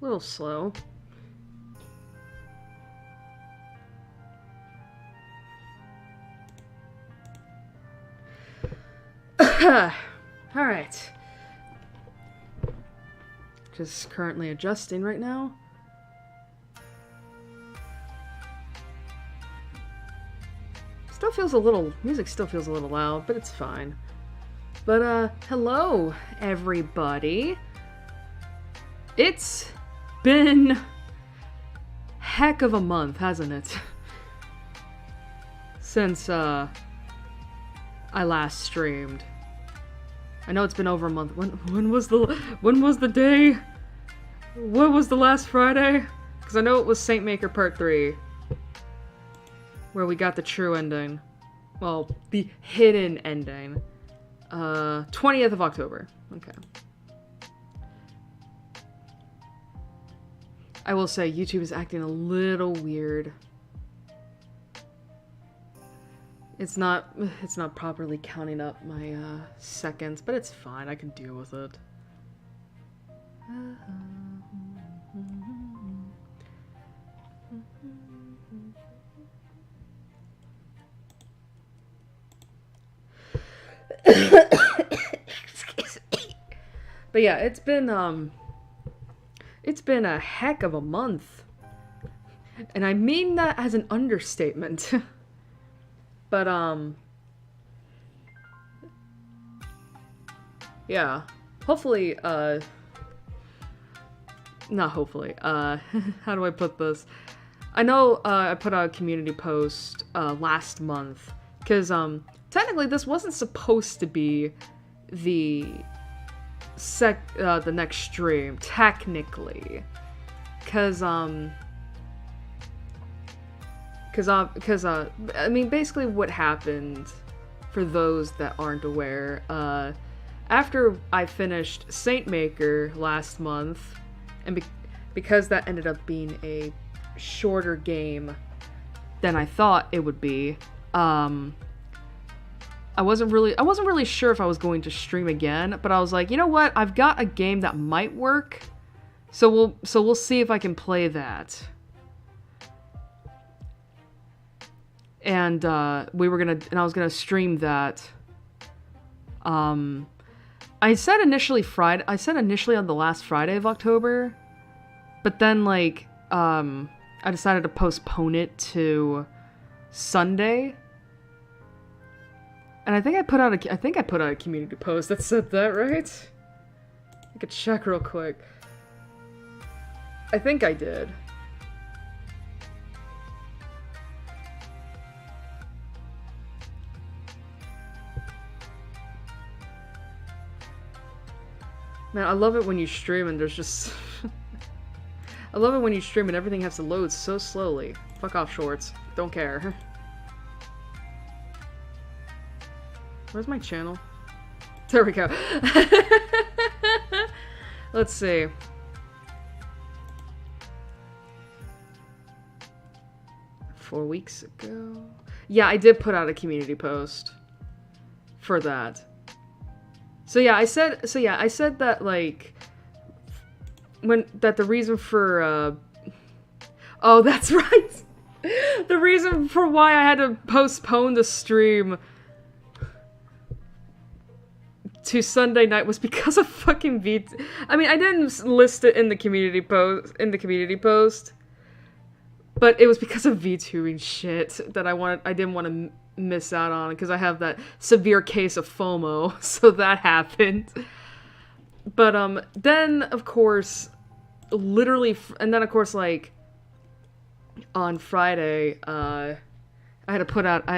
A little slow. Alright. Just currently adjusting right now. Still feels a little, music still feels a little loud, but it's fine. But, hello, everybody. It's been heck of a month, hasn't it? Since, I last streamed. I know it's been over a month. When was the day? What was the last Friday? Because I know it was Saint Maker Part 3. Where we got the true ending. Well, the hidden ending. 20th of October. Okay. I will say, YouTube is acting a little weird. It's not properly counting up my, seconds, but it's fine. I can deal with it. Excuse me. But yeah, it's been a heck of a month. And I mean that as an understatement. But, yeah. Hopefully, not hopefully, how do I put this? I know, I put out a community post, last month, because, technically this wasn't supposed to be the next stream, technically. Because, I mean, basically what happened, for those that aren't aware, after I finished Saint Maker last month, and because that ended up being a shorter game than I thought it would be, I wasn't really sure if I was going to stream again, but I was like, you know what, I've got a game that might work, so we'll see if I can play that. And I was gonna stream that. I said initially on the last Friday of October, but then like I decided to postpone it to Sunday. And I think I put out a community post that said that, right? I could check real quick. I think I did. Man, I love it when you stream and there's just... I love it when you stream and everything has to load so slowly. Fuck off, shorts. Don't care. Where's my channel? There we go. Let's see. Four weeks ago? Yeah, I did put out a community post for that. So yeah, I said that, like, the reason for, oh, that's right! The reason for why I had to postpone the stream to Sunday night was because of fucking I mean, I didn't list it in the community post, but it was because of VTubing shit that I didn't want to miss out on, because I have that severe case of FOMO, so that happened. But then of course, like on Friday, I had to put out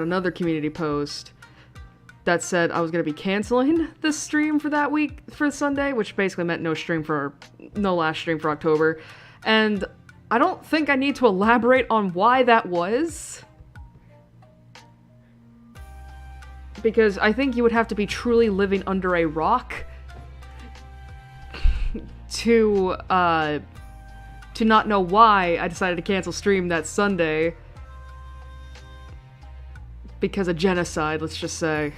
another community post that said I was gonna be canceling this stream for that week, for Sunday, which basically meant no last stream for October, and I don't think I need to elaborate on why that was. Because I think you would have to be truly living under a rock to not know why I decided to cancel stream that Sunday. Because of genocide, let's just say.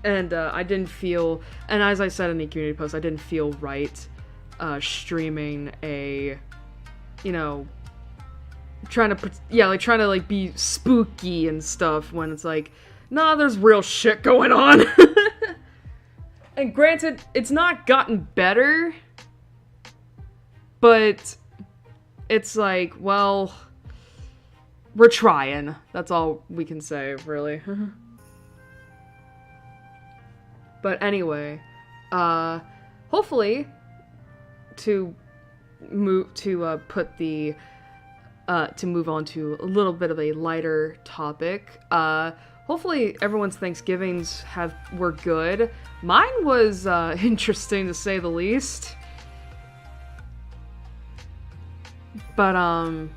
And I didn't feel, and as I said in the community post, I didn't feel right streaming a, you know, trying to like be spooky and stuff when it's like, nah, there's real shit going on. And granted, it's not gotten better, but it's like, well, we're trying. That's all we can say, really. But anyway, hopefully, to move on to a little bit of a lighter topic. Hopefully everyone's Thanksgivings were good. Mine was interesting to say the least. But I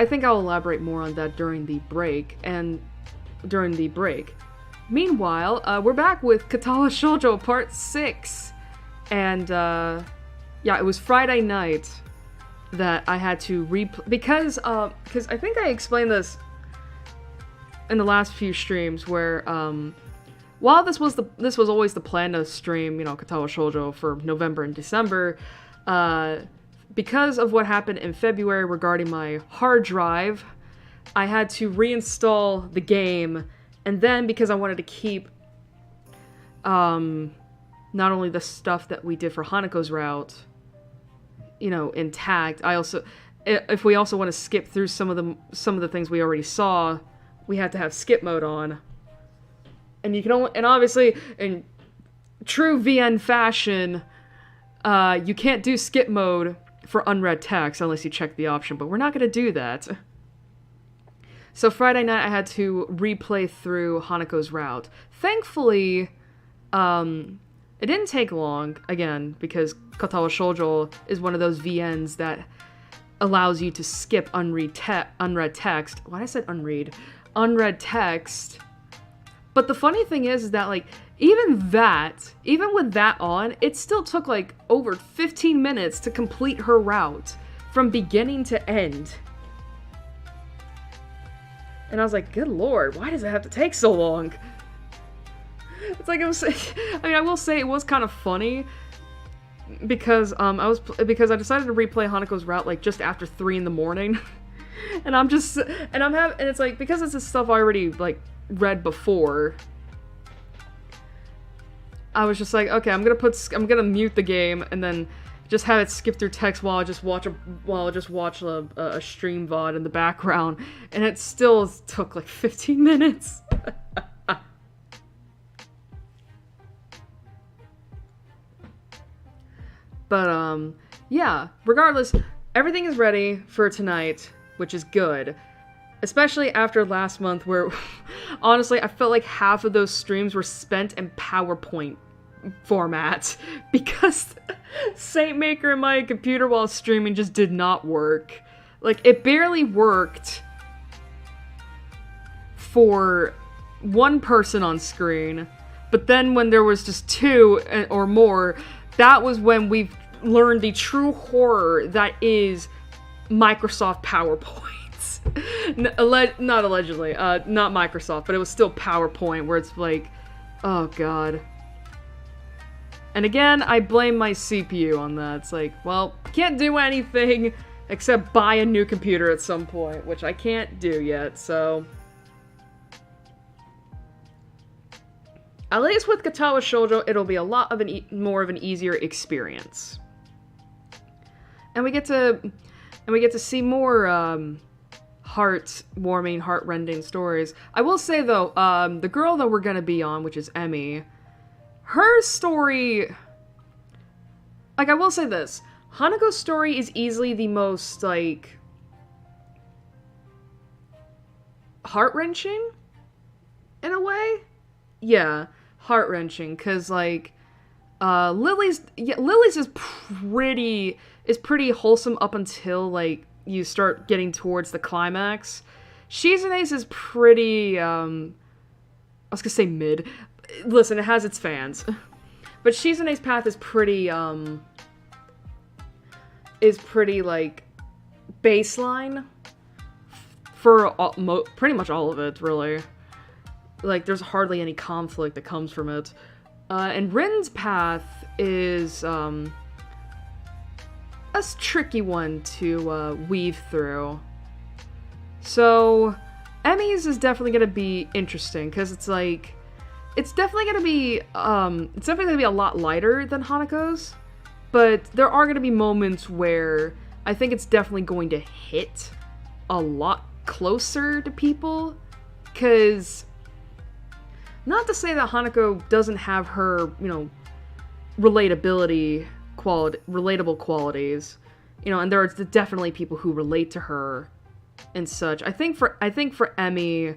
think I'll elaborate more on that during the break. Meanwhile, we're back with Katawa Shoujo Part 6. And, yeah, it was Friday night that I had to replay, because I think I explained this in the last few streams, where, while this was always the plan to stream, you know, Katawa Shoujo for November and December, because of what happened in February regarding my hard drive, I had to reinstall the game. And then, because I wanted to keep, not only the stuff that we did for Hanako's route, you know, intact, if we also want to skip through some of the things we already saw, we had to have skip mode on. And and obviously, in true VN fashion, you can't do skip mode for unread text unless you check the option, but we're not going to do that. So Friday night I had to replay through Hanako's route. Thankfully, it didn't take long, again, because Katawa Shoujo is one of those VNs that allows you to skip unread text. Why did I say unread? Unread text. But the funny thing is that, like, even with that on, it still took, like, over 15 minutes to complete her route from beginning to end. And I was like, good lord, why does it have to take so long? It's like, I will say it was kind of funny, because because I decided to replay Hanako's route, like, just after 3 in the morning. And it's like, because it's the stuff I already, like, read before, I was just like, okay, I'm gonna mute the game and then just have it skip through text while I just watch a stream VOD in the background, and it still took like 15 minutes. But yeah, regardless, everything is ready for tonight, which is good. Especially after last month, where honestly I felt like half of those streams were spent in PowerPoint format, because Saint Maker and my computer while streaming just did not work. Like, it barely worked for one person on screen, but then when there was just 2 or more, that was when we learned the true horror that is Microsoft PowerPoint. Not allegedly, not Microsoft, but it was still PowerPoint, where it's like, oh god. And again, I blame my CPU on that. It's like, well, can't do anything except buy a new computer at some point, which I can't do yet, so. At least with Katawa Shoujo, it'll be a lot of more of an easier experience. And we get to see more, heart-warming, heart-rending stories. I will say, though, the girl that we're gonna be on, which is Emmy, her story... Like, I will say this. Hanako's story is easily the most, like, heart-wrenching, in a way? Yeah, heart-wrenching, because, like, Lily's is pretty wholesome up until, like, you start getting towards the climax. Shizune's is pretty, I was gonna say mid. Listen, it has its fans. But Shizune's path is pretty, like, baseline for pretty much all of it, really. like, there's hardly any conflict that comes from it. And Rin's path is, a tricky one to, weave through. So, Emmy's is definitely gonna be interesting, because it's like, it's definitely gonna be a lot lighter than Hanako's, but there are gonna be moments where I think it's definitely going to hit a lot closer to people, because not to say that Hanako doesn't have her, you know, relatable qualities, you know, and there are definitely people who relate to her and such. I think for Emmy,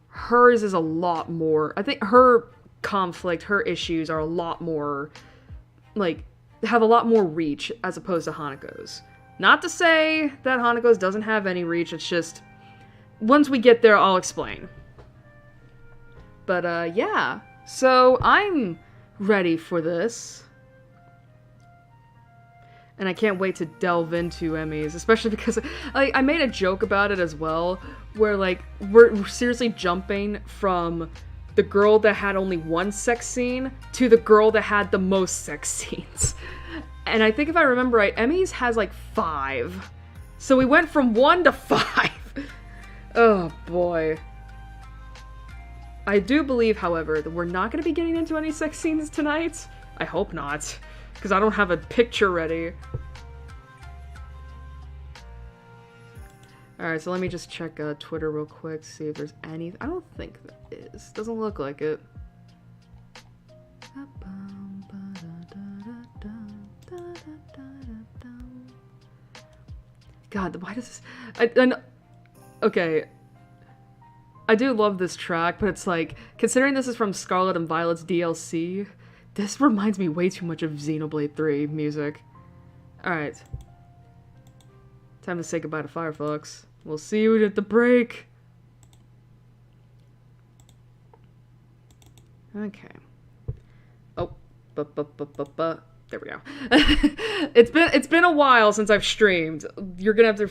hers is a lot more, I think her conflict, her issues are a lot more, like, have a lot more reach as opposed to Hanako's. Not to say that Hanako's doesn't have any reach, it's just, once we get there, I'll explain. But, yeah. So, I'm ready for this. And I can't wait to delve into Emmys, especially because I made a joke about it as well, where, like, we're seriously jumping from the girl that had only one sex scene to the girl that had the most sex scenes. And I think if I remember right, Emmys has, like, 5. So we went from 1 to 5. Oh, boy. I do believe, however, that we're not going to be getting into any sex scenes tonight. I hope not. Because I don't have a picture ready. Alright, so let me just check Twitter real quick, see if there's any... I don't think there is. Doesn't look like it. God, why does this... Okay. I do love this track, but it's like, considering this is from Scarlet and Violet's DLC... This reminds me way too much of Xenoblade 3 music. Alright. Time to say goodbye to Firefox. We'll see you at the break. Okay. Oh. There we go. It's been a while since I've streamed. You're gonna have to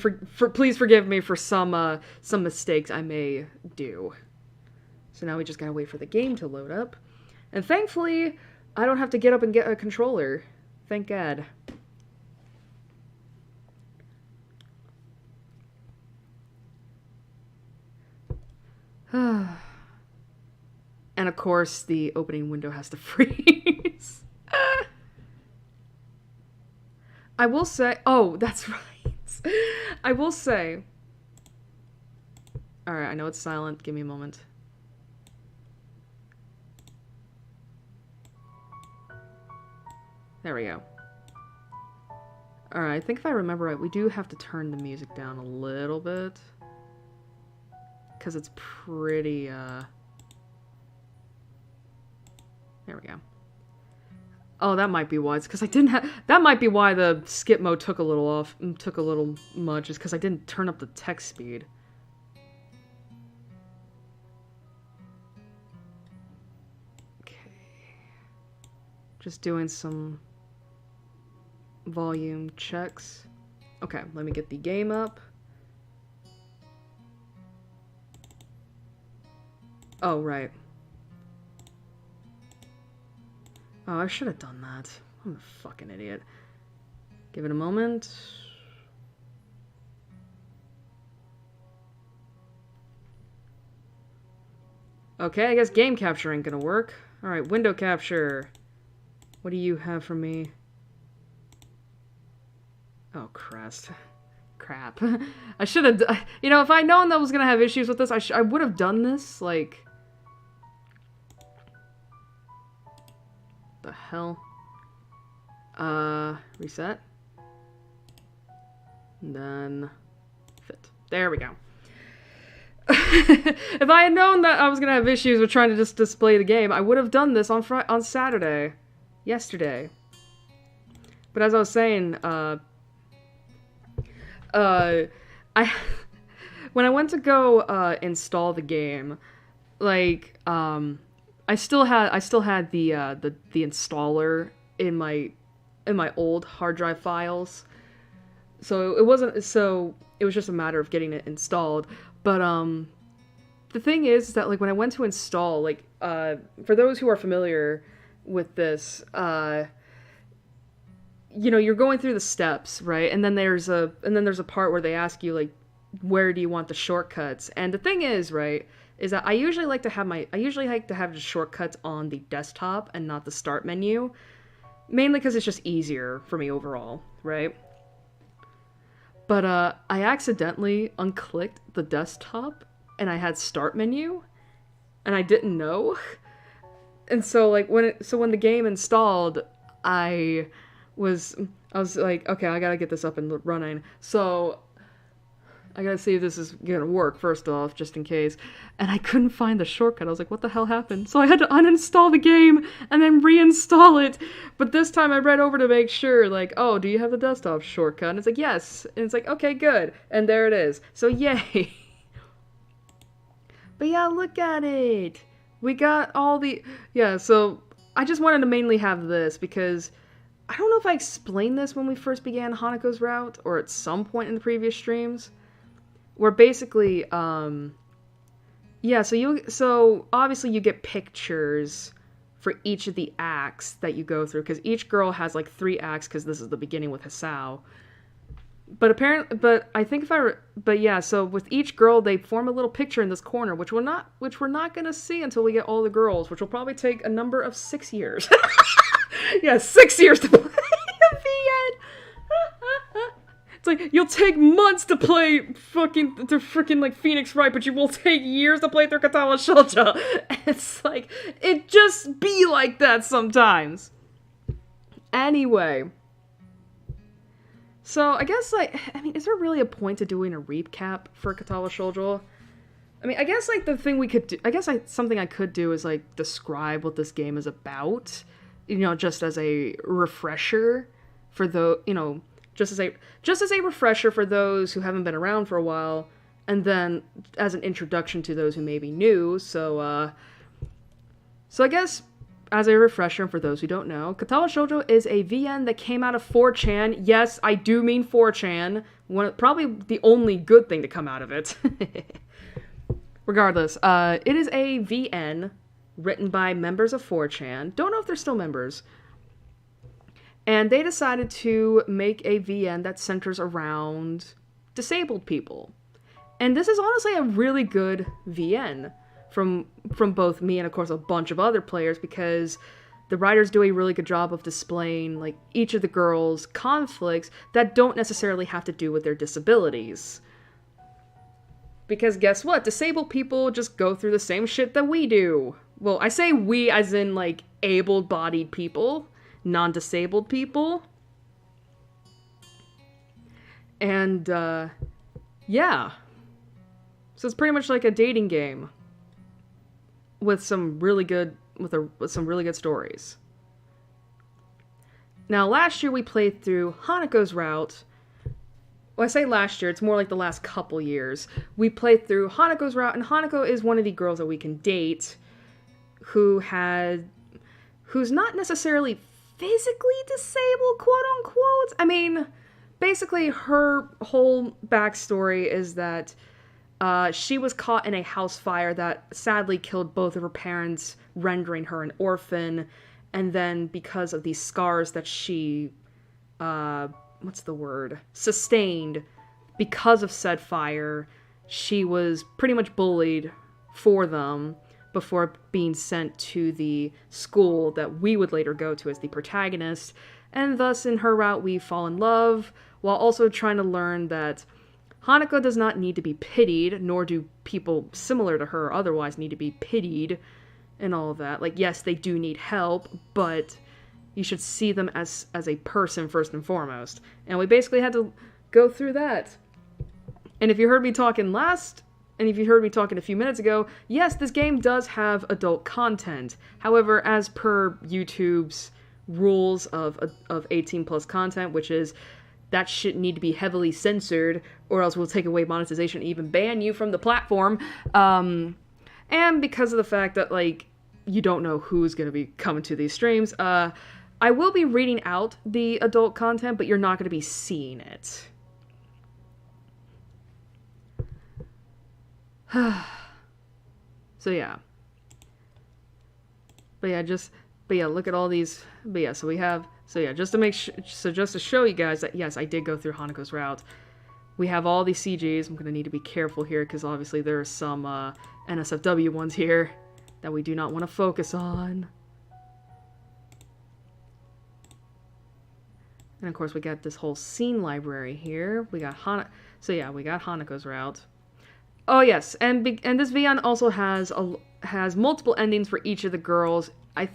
please forgive me for some mistakes I may do. So now we just gotta wait for the game to load up. And thankfully, I don't have to get up and get a controller. Thank God. And of course, the opening window has to freeze. I will say... Oh, that's right. I will say... Alright, I know it's silent. Give me a moment. There we go. Alright, I think if I remember right, we do have to turn the music down a little bit. Because it's pretty, There we go. Oh, that might be why. It's because I didn't have... That might be why the skip mode took a little much, is because I didn't turn up the text speed. Okay. Just doing some volume checks. Okay, let me get the game up. Oh, right. Oh, I should have done that. I'm a fucking idiot. Give it a moment. Okay, I guess game capture ain't gonna work. Alright, window capture. What do you have for me? Oh, crap. I should have... You know, if I'd known that I was gonna have issues with this, I would have done this, like... The hell? Reset. And then... Fit. There we go. If I had known that I was gonna have issues with trying to just display the game, I would have done this on Saturday. Yesterday. But as I was saying, when I went to go install the game, like I still had the installer in my old hard drive files, so it was just a matter of getting it installed. But the thing is that, like, when I went to install, like, for those who are familiar with this, you know, you're going through the steps, right? And then there's a part where they ask you, like, where do you want the shortcuts? And the thing is, right, is that I usually like to have the shortcuts on the desktop and not the start menu, mainly because it's just easier for me overall, right? But I accidentally unclicked the desktop and I had start menu and I didn't know. And so like when the game installed, I was like, okay, I gotta get this up and running. So I gotta see if this is gonna work first off, just in case. And I couldn't find the shortcut. I was like, what the hell happened? So I had to uninstall the game and then reinstall it. But this time I read over to make sure, like, oh, do you have the desktop shortcut? And it's like, yes. And it's like, okay, good. And there it is. So yay. But yeah, look at it. We got all the... Yeah, so I just wanted to mainly have this because I don't know if I explained this when we first began Hanako's route or at some point in the previous streams. Where basically, yeah, so obviously you get pictures for each of the acts that you go through, because each girl has like 3 acts, because this is the beginning with Hisao. But yeah, so with each girl, they form a little picture in this corner, which we're not gonna see until we get all the girls, which will probably take a number of 6 years. Yeah, 6 years to play a VN. It's like, you'll take months to play freaking like Phoenix Wright, but you will take years to play through Katawa Shoujo. It's like, it just be like that sometimes. Anyway. So, I guess, like, I mean, is there really a point to doing a recap for Katawa Shoujo? I mean, I guess, like, the thing we could do, something I could do is, like, describe what this game is about, you know, just as a refresher for the, you know, just as a refresher for those who haven't been around for a while, and then as an introduction to those who may be new. So I guess as a refresher for those who don't know, Katawa Shoujo is a VN that came out of 4chan. Yes, I do mean 4chan. Probably the only good thing to come out of it. Regardless, it is a VN written by members of 4chan. Don't know if they're still members. And they decided to make a VN that centers around disabled people. And this is honestly a really good VN from both me and, of course, a bunch of other players, because the writers do a really good job of displaying, like, each of the girls' conflicts that don't necessarily have to do with their disabilities. Because guess what? Disabled people just go through the same shit that we do. Well, I say we as in, like, able-bodied people. Non-disabled people. And, yeah. So it's pretty much like a dating game. With some really good, with some really good stories. Now, last year we played through Hanako's route. Well, I say last year, it's more like the last couple years. We played through Hanako's route, and Hanako is one of the girls that we can date who's not necessarily physically disabled, quote-unquote. I mean, basically her whole backstory is that she was caught in a house fire that sadly killed both of her parents, rendering her an orphan, and then because of these scars that she, sustained because of said fire, she was pretty much bullied for them before being sent to the school that we would later go to as the protagonist, and thus in her route we fall in love, while also trying to learn that Hanako does not need to be pitied, nor do people similar to her otherwise need to be pitied, and all of that. Like, yes, they do need help, but you should see them as a person first and foremost. And we basically had to go through that. And if you heard me talking a few minutes ago, yes, this game does have adult content. However, as per YouTube's rules of 18 plus content, which is that shit need to be heavily censored, or else we'll take away monetization and even ban you from the platform. And because of the fact that, like, you don't know who's going to be coming to these streams, I will be reading out the adult content, but you're not going to be seeing it. So yeah. But yeah, look at all these. But yeah, so we have, so yeah, just to show you guys that yes, I did go through Hanako's route. We have all these CGs. I'm gonna need to be careful here because obviously there are some NSFW ones here that we do not want to focus on. And of course we got this whole scene library here. We got so yeah, we got Hanako's route. Oh yes, and this VN also has multiple endings for each of the girls. I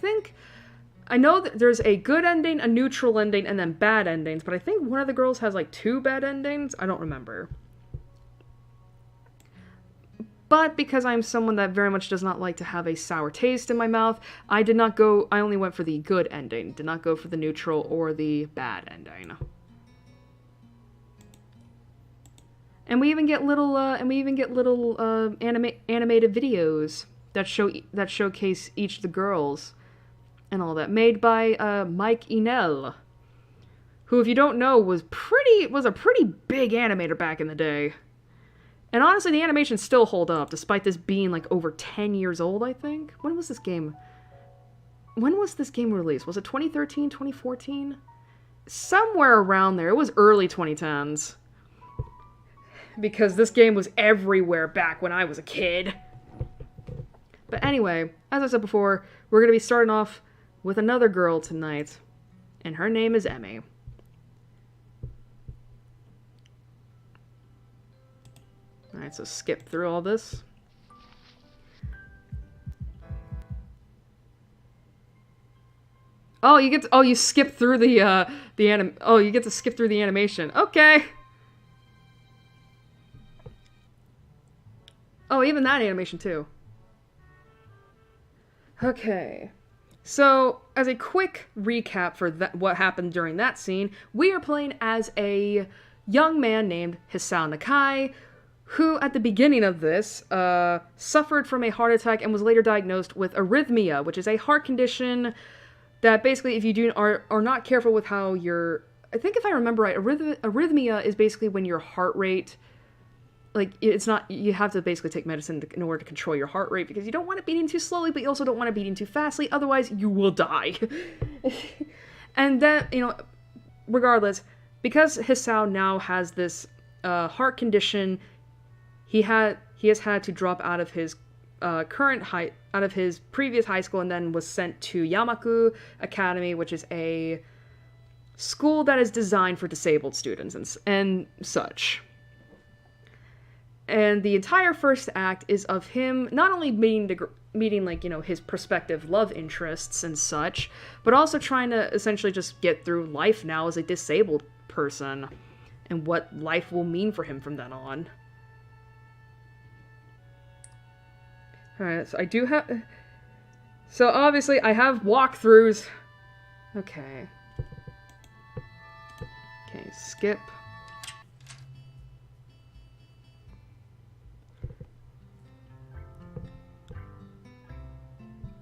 know that there's a good ending, a neutral ending, and then bad endings, but I think one of the girls has like 2 bad endings. I don't remember. But because I'm someone that very much does not like to have a sour taste in my mouth, I only went for the good ending. Did not go for the neutral or the bad ending. And we even get little animated videos that showcase each of the girls and all that, made by Mike Enel, who, if you don't know, was a pretty big animator back in the day. And honestly, the animations still hold up, despite this being like over 10 years old, I think. When was this game released? Was it 2013, 2014? Somewhere around there. It was early 2010s. Because this game was everywhere back when I was a kid. But anyway, as I said before, we're going to be starting off with another girl tonight. And her name is Emmy. Alright, so skip through all this. Oh, you skip through you get to skip through the animation. Okay. Oh, even that animation too. Okay. So, as a quick recap for what happened during that scene, we are playing as a young man named Hisao Nakai, who, at the beginning of this, suffered from a heart attack and was later diagnosed with arrhythmia, which is a heart condition that basically, if you are not careful with how I think if I remember right, arrhythmia is basically when your heart rate, like, it's not, you have to basically take medicine in order to control your heart rate, because you don't want it beating too slowly, but you also don't want it beating too fastly, otherwise you will die. And then, regardless, because Hisao now has this heart condition, he has had to drop out of his out of his previous high school, and then was sent to Yamaku Academy, which is a school that is designed for disabled students and such. And the entire first act is of him not only meeting like, his prospective love interests and such, but also trying to essentially just get through life now as a disabled person, and what life will mean for him from then on. Alright, so obviously I have walkthroughs. Okay, skip.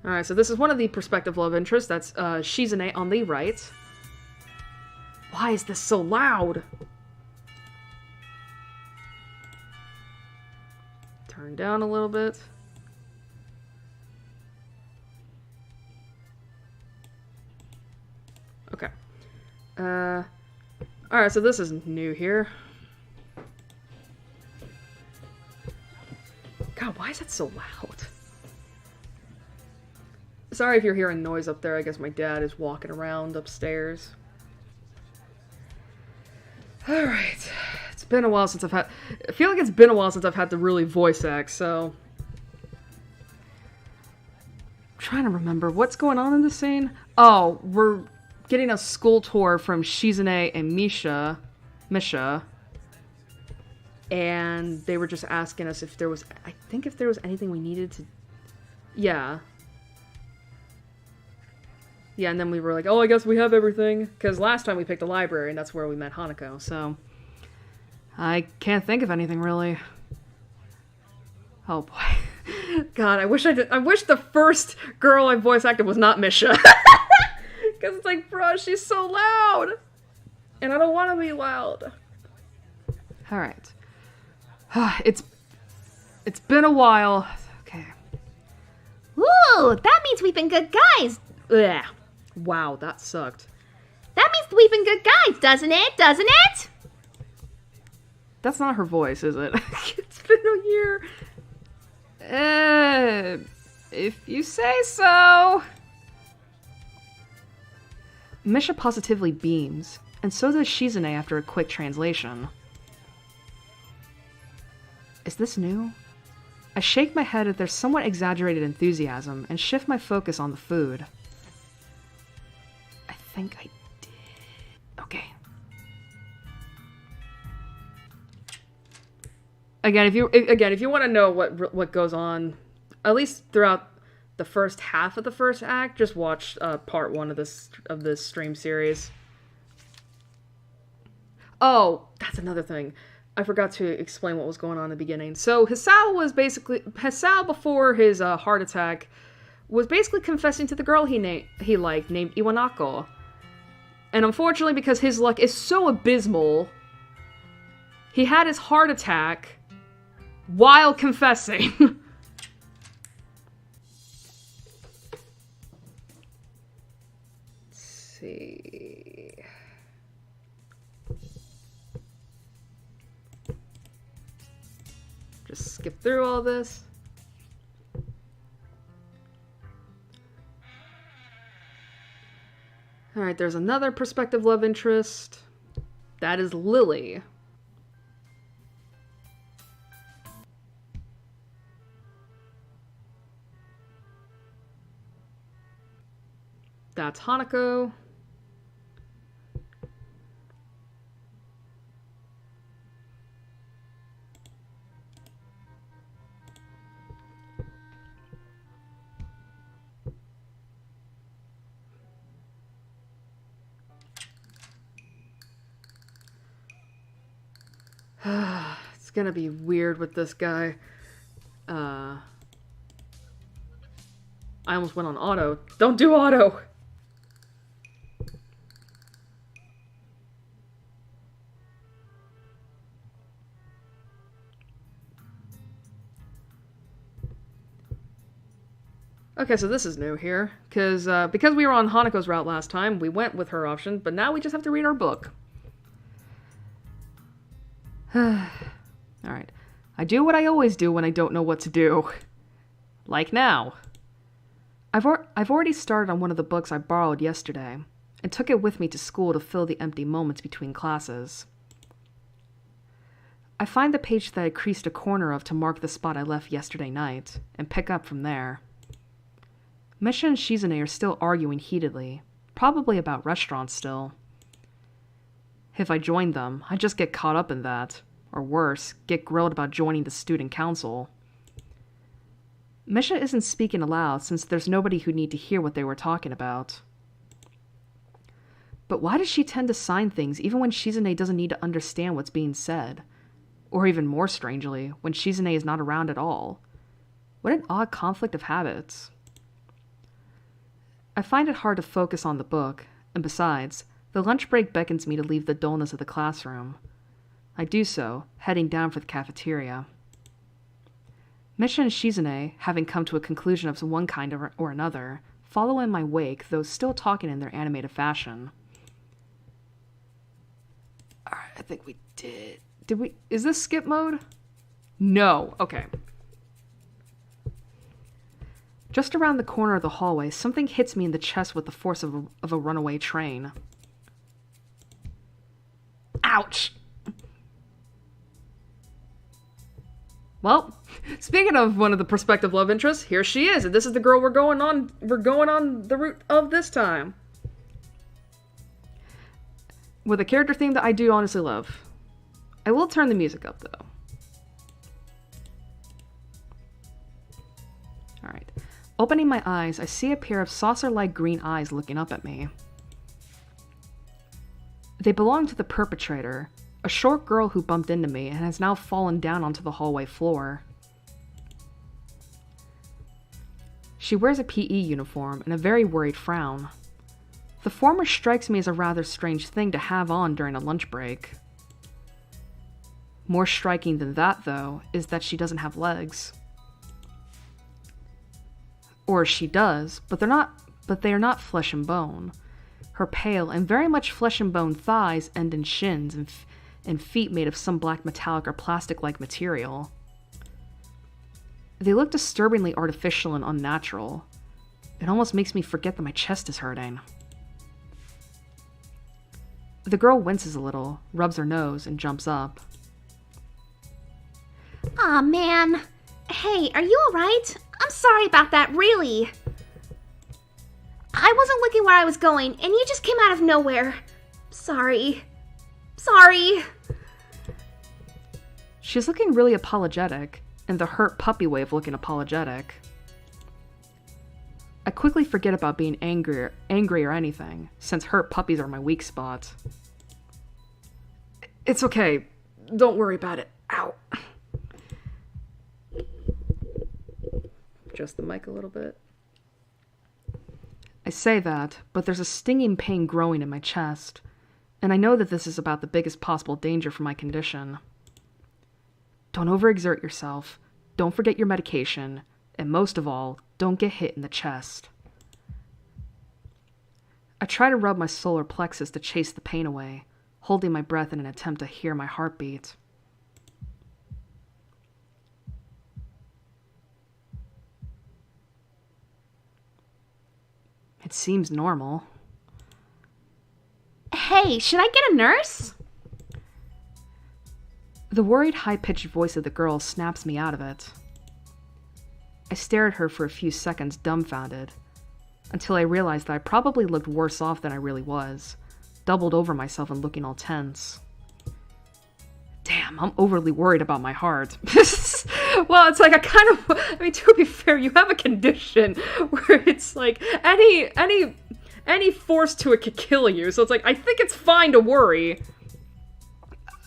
Alright, so this is one of the prospective love interests. That's Shizune on the right. Why is this so loud? Turn down a little bit. Okay. Alright, so this is new here. God, why is it so loud? Sorry if you're hearing noise up there. I guess my dad is walking around upstairs. Alright. It's been a while since I feel like it's been a while since I've had to really voice act, so... I'm trying to remember. What's going on in this scene? Oh, we're getting a school tour from Shizune and Misha. And they were just asking us if there was... I think if there was anything we needed to... Yeah. Yeah, and then we were like, oh, I guess we have everything. Because last time we picked a library, and that's where we met Hanako, so... I can't think of anything, really. Oh, boy. God, I wish the first girl I voice acted was not Misha. Because it's like, bro, she's so loud! And I don't want to be loud. Alright. It's been a while. Okay. Ooh, that means we've been good guys. Ugh. Wow, that sucked. That means we've been good guys, doesn't it? Doesn't it? That's not her voice, is it? It's been a year. If you say so. Misha positively beams, and so does Shizune after a quick translation. Is this new? I shake my head at their somewhat exaggerated enthusiasm and shift my focus on the food. I think I did. Okay. Again, if you want to know what goes on, at least throughout the first half of the first act, just watch part 1 of this stream series. Oh, that's another thing. I forgot to explain what was going on in the beginning. So Hisao before his heart attack was basically confessing to the girl he liked named Iwanako. And unfortunately, because his luck is so abysmal, he had his heart attack while confessing. Let's see. Just skip through all this. Alright, there's another prospective love interest. That is Lily. That's Hanako. It's gonna be weird with this guy. I almost went on auto. Don't do auto! Okay, so this is new here, because we were on Hanako's route last time, we went with her option, but now we just have to read our book. Alright. I do what I always do when I don't know what to do. Like now. I've already started on one of the books I borrowed yesterday, and took it with me to school to fill the empty moments between classes. I find the page that I creased a corner of to mark the spot I left yesterday night, and pick up from there. Misha and Shizune are still arguing heatedly, probably about restaurants still. If I joined them, I'd just get caught up in that, or worse, get grilled about joining the student council. Misha isn't speaking aloud since there's nobody who'd need to hear what they were talking about. But why does she tend to sign things even when Shizune doesn't need to understand what's being said? Or even more strangely, when Shizune is not around at all? What an odd conflict of habits. I find it hard to focus on the book, and besides, the lunch break beckons me to leave the dullness of the classroom. I do so, heading down for the cafeteria. Misha and Shizune, having come to a conclusion of one kind or another, follow in my wake, though still talking in their animated fashion. Alright, I think we did. Did we? Is this skip mode? No. Okay. Just around the corner of the hallway, something hits me in the chest with the force of a runaway train. Ouch! Well, speaking of one of the prospective love interests, here she is, and this is the girl we're going on the route of this time. With a character theme that I do honestly love. I will turn the music up, though. Alright. Opening my eyes, I see a pair of saucer-like green eyes looking up at me. They belong to the perpetrator, a short girl who bumped into me and has now fallen down onto the hallway floor. She wears a PE uniform and a very worried frown. The former strikes me as a rather strange thing to have on during a lunch break. More striking than that, though, is that she doesn't have legs. Or she does, but they are not flesh and bone. Her pale and very much flesh and bone thighs end in shins and feet made of some black metallic or plastic-like material. They look disturbingly artificial and unnatural. It almost makes me forget that my chest is hurting. The girl winces a little, rubs her nose, and jumps up. Aw, man. Hey, are you alright? I'm sorry about that, really. I wasn't looking where I was going, and you just came out of nowhere. Sorry. She's looking really apologetic, in the hurt puppy way of looking apologetic. I quickly forget about being angry or anything, since hurt puppies are my weak spot. It's okay. Don't worry about it. Ow. Adjust the mic a little bit. I say that, but there's a stinging pain growing in my chest, and I know that this is about the biggest possible danger for my condition. Don't overexert yourself, don't forget your medication, and most of all, don't get hit in the chest. I try to rub my solar plexus to chase the pain away, holding my breath in an attempt to hear my heartbeat. It seems normal. Hey, should I get a nurse? The worried, high-pitched voice of the girl snaps me out of it. I stare at her for a few seconds, dumbfounded, until I realized that I probably looked worse off than I really was, doubled over myself and looking all tense. Damn, I'm overly worried about my heart. Well, it's like I mean, to be fair, you have a condition where it's like any force to it could kill you, so it's like, I think it's fine to worry.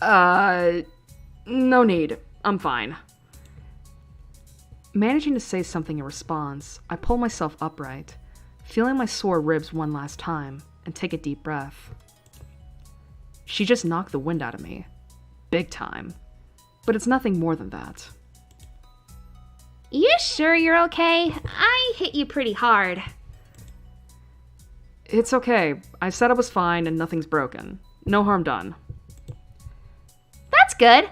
No need. I'm fine. Managing to say something in response, I pull myself upright, feeling my sore ribs one last time, and take a deep breath. She just knocked the wind out of me. Big time. But it's nothing more than that. You sure you're okay? I hit you pretty hard. It's okay. I said I was fine and nothing's broken. No harm done. That's good.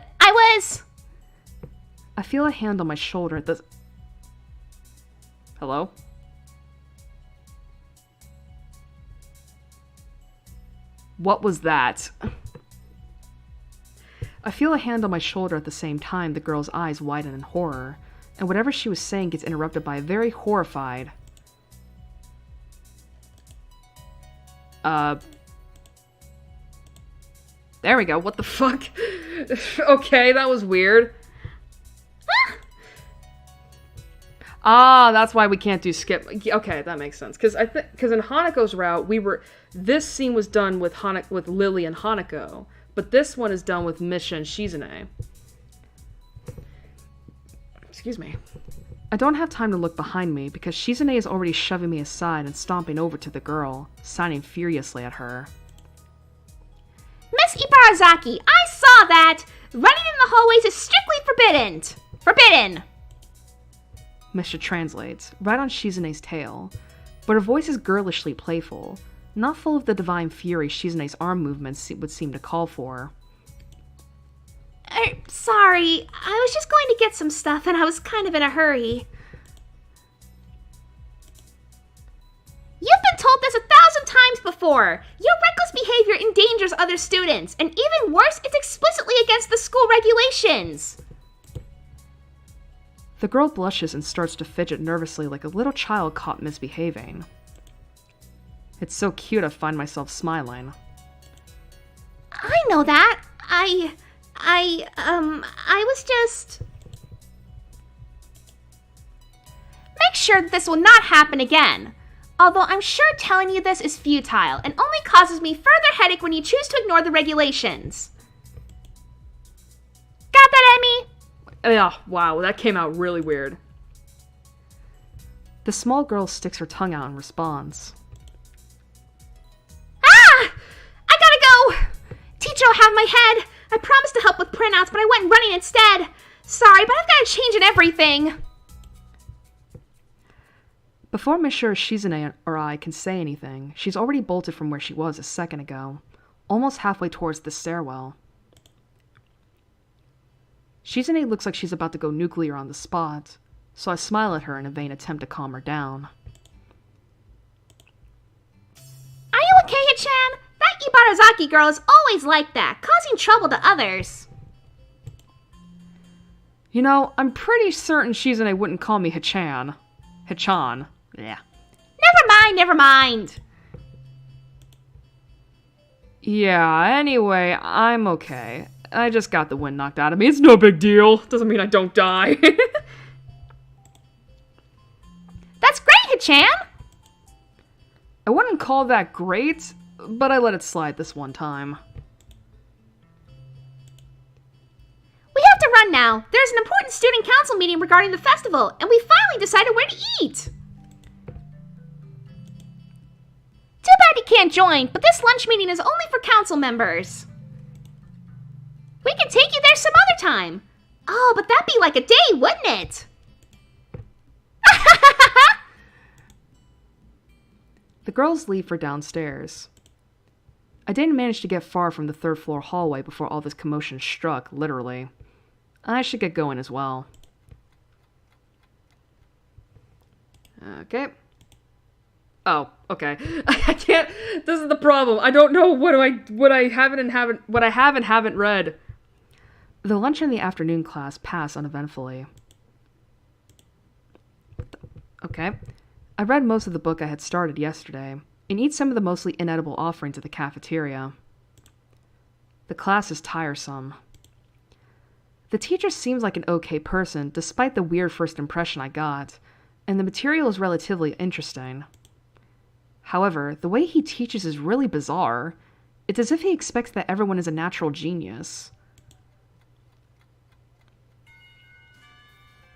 I feel a hand on my shoulder at the... Hello? What was that? I feel a hand on my shoulder at the same time the girl's eyes widen in horror, and whatever she was saying gets interrupted by a very horrified... There we go. What the fuck? Okay, that was weird. That's why we can't do skip. Okay, that makes sense. Because in Hanako's route, this scene was done with Lily and Hanako, but this one is done with Misha and Shizune. Excuse me. I don't have time to look behind me because Shizune is already shoving me aside and stomping over to the girl, signing furiously at her. Miss Ibarazaki, I saw that! Running in the hallways is strictly forbidden! Forbidden! Misha translates, right on Shizune's tail, but her voice is girlishly playful, not full of the divine fury Shizune's arm movements would seem to call for. Sorry, I was just going to get some stuff and I was kind of in a hurry. You've been told this 1,000 times before! Your reckless behavior endangers other students, and even worse, it's explicitly against the school regulations! The girl blushes and starts to fidget nervously like a little child caught misbehaving. It's so cute I find myself smiling. I know that. I was just... Make sure that this will not happen again. Although I'm sure telling you this is futile and only causes me further headache when you choose to ignore the regulations. Got that, Emmy? Yeah, wow, that came out really weird. The small girl sticks her tongue out in response. Ah! I gotta go! Teacher will have my head. I promised to help with printouts, but I went running instead. Sorry, but I've got to change in everything. Before Miss Shizune or I can say anything, she's already bolted from where she was a second ago, almost halfway towards the stairwell. Shizune looks like she's about to go nuclear on the spot, so I smile at her in a vain attempt to calm her down. Are you okay, Hichan? That Ibarazaki girl is always like that, causing trouble to others. You know, I'm pretty certain Shizune wouldn't call me Hichan. Hichan. Yeah. Never mind. Yeah, anyway, I'm okay. I just got the wind knocked out of me. It's no big deal. Doesn't mean I don't die. That's great, Hichan! I wouldn't call that great, but I let it slide this one time. We have to run now. There's an important student council meeting regarding the festival, and we finally decided where to eat. Too bad you can't join, but this lunch meeting is only for council members. We can take you there some other time. Oh, but that'd be like a day, wouldn't it? The girls leave for downstairs. I didn't manage to get far from the third floor hallway before all this commotion struck, literally. I should get going as well. Okay. Oh, okay. I can't. This is the problem. I don't know what I have and haven't read. The lunch in the afternoon class passed uneventfully. Okay. I read most of the book I had started yesterday, and eat some of the mostly inedible offerings at the cafeteria. The class is tiresome. The teacher seems like an okay person, despite the weird first impression I got, and the material is relatively interesting. However, the way he teaches is really bizarre. It's as if he expects that everyone is a natural genius.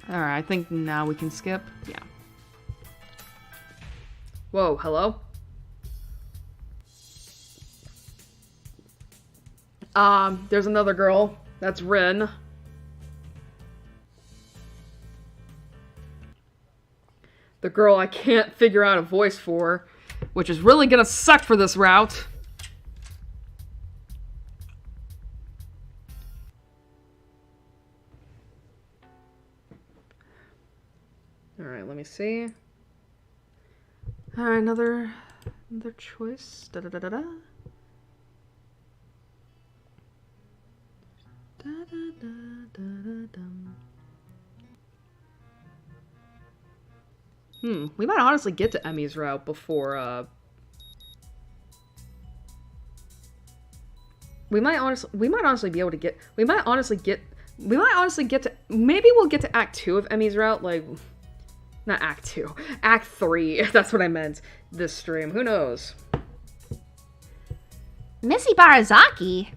Alright, I think now we can skip. Yeah. Whoa, hello? There's another girl. That's Rin. The girl I can't figure out a voice for, which is really gonna suck for this route. Alright, let me see. Alright, another choice. Da-da-da-da-da. We might honestly get to Emmy's route before, we might honestly be able to get, maybe we'll get to Act 2 of Emmy's route, like, not Act 2, Act 3, that's what I meant, this stream, who knows? Miss Ibarazaki?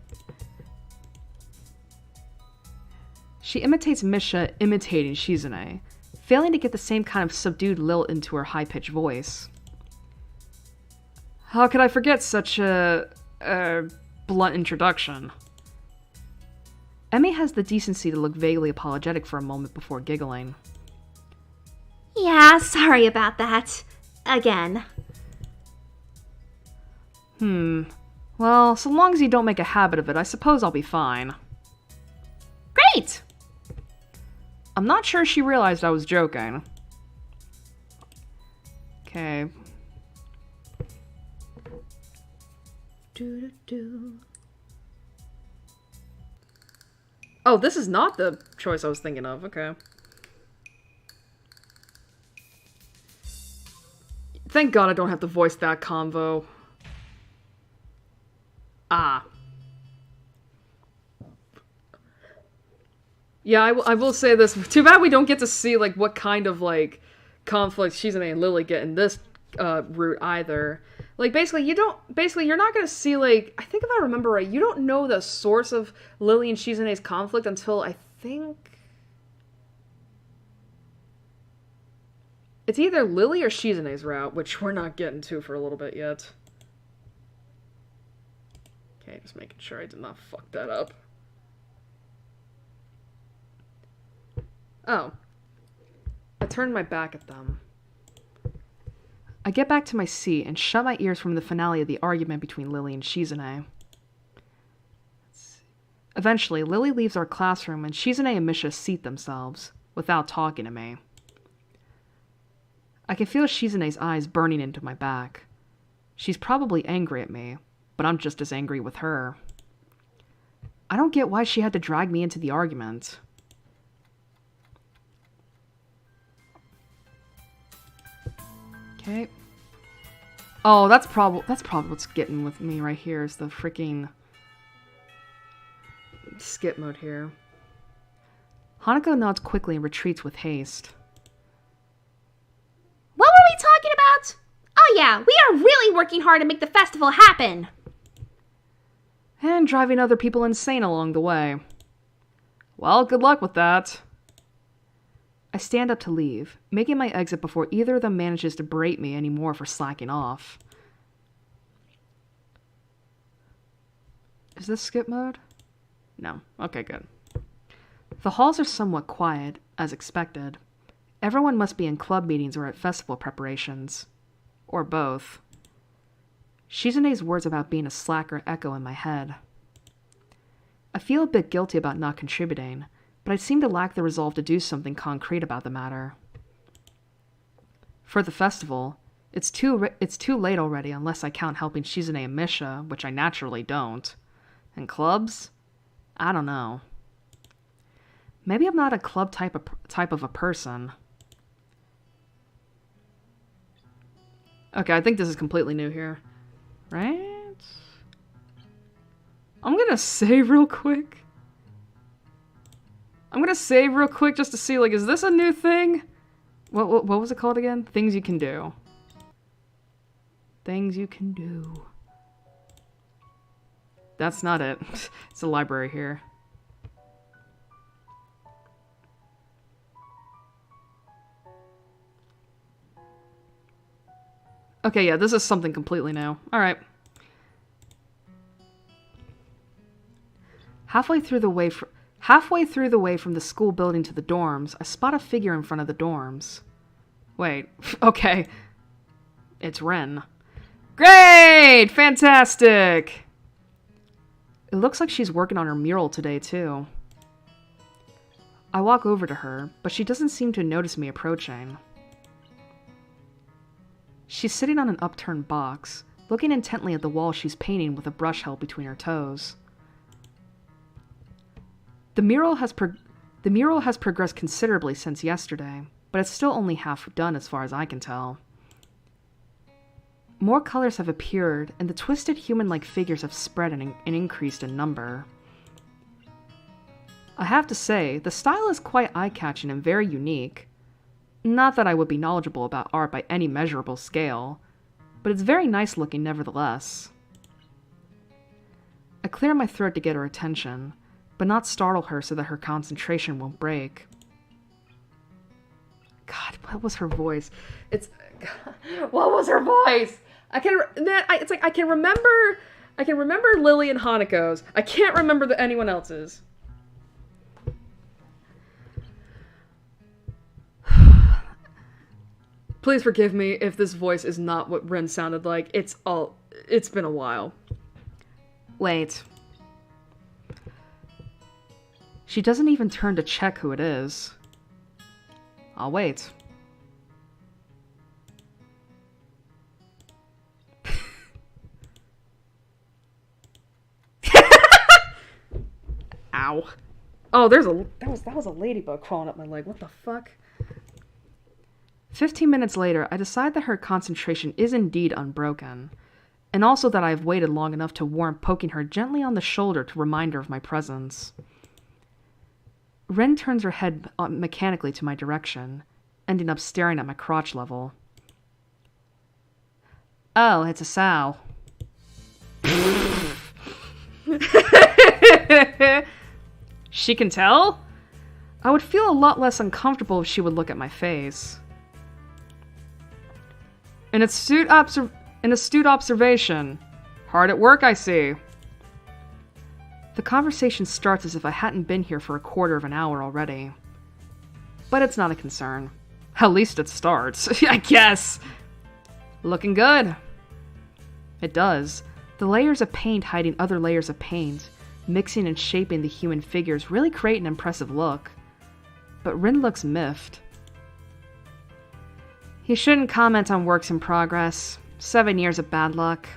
She imitates Misha imitating Shizune, failing to get the same kind of subdued lilt into her high-pitched voice. How could I forget such a blunt introduction? Emmy has the decency to look vaguely apologetic for a moment before giggling. Yeah, sorry about that. Again. Well, so long as you don't make a habit of it, I suppose I'll be fine. Great! I'm not sure she realized I was joking. Okay. Oh, this is not the choice I was thinking of. Okay. Thank God I don't have to voice that convo. Ah. Yeah, I will say this. Too bad we don't get to see, like, what kind of, like, conflict Shizune and Lily get in this route either. Like, basically, you're not gonna see, like, I think if I remember right, you don't know the source of Lily and Shizune's conflict until, I think, it's either Lily or Shizune's route, which we're not getting to for a little bit yet. Okay, just making sure I did not fuck that up. Oh. I turned my back at them. I get back to my seat and shut my ears from the finale of the argument between Lily and Shizune. Eventually, Lily leaves our classroom and Shizune and Misha seat themselves, without talking to me. I can feel Shizune's eyes burning into my back. She's probably angry at me, but I'm just as angry with her. I don't get why she had to drag me into the argument. Okay. Oh, that's probably what's getting with me right here is the freaking skip mode here. Hanako nods quickly and retreats with haste. What were we talking about? Oh yeah, we are really working hard to make the festival happen. And driving other people insane along the way. Well, good luck with that. I stand up to leave, making my exit before either of them manages to berate me anymore for slacking off. Is this skip mode? No. Okay, good. The halls are somewhat quiet, as expected. Everyone must be in club meetings or at festival preparations. Or both. Shizune's words about being a slacker echo in my head. I feel a bit guilty about not contributing, but I seem to lack the resolve to do something concrete about the matter. For the festival, it's too late already unless I count helping Shizune and Misha, which I naturally don't. And clubs? I don't know. Maybe I'm not a club type of a person. Okay, I think this is completely new here. Right? I'm gonna save real quick. Just to see, like, is this a new thing? What was it called again? Things you can do. Things you can do. That's not it. It's a library here. Okay, yeah, this is something completely new. Alright. Halfway through the way from the school building to the dorms, I spot a figure in front of the dorms. Wait, okay. It's Ren. Great! Fantastic! It looks like she's working on her mural today, too. I walk over to her, but she doesn't seem to notice me approaching. She's sitting on an upturned box, looking intently at the wall she's painting with a brush held between her toes. The mural has progressed considerably since yesterday, but it's still only half done as far as I can tell. More colors have appeared, and the twisted human-like figures have spread and increased in number. I have to say, the style is quite eye-catching and very unique. Not that I would be knowledgeable about art by any measurable scale, but it's very nice looking nevertheless. I clear my throat to get her attention, but not startle her so that her concentration won't break. God, what was her voice? What was her voice? I can remember Lily and Hanako's. I can't remember anyone else's. Please forgive me if this voice is not what Ren sounded like. It's been a while. Wait. She doesn't even turn to check who it is. I'll wait. Ow. Oh, that was a ladybug crawling up my leg. What the fuck? 15 minutes later, I decide that her concentration is indeed unbroken, and also that I have waited long enough to warrant poking her gently on the shoulder to remind her of my presence. Ren turns her head mechanically to my direction, ending up staring at my crotch level. Oh, it's a sow. She can tell? I would feel a lot less uncomfortable if she would look at my face. An astute observation. Hard at work, I see. The conversation starts as if I hadn't been here for a quarter of an hour already. But it's not a concern. At least it starts, I guess. Looking good. It does. The layers of paint hiding other layers of paint, mixing and shaping the human figures really create an impressive look. But Rin looks miffed. You shouldn't comment on works in progress. 7 years of bad luck.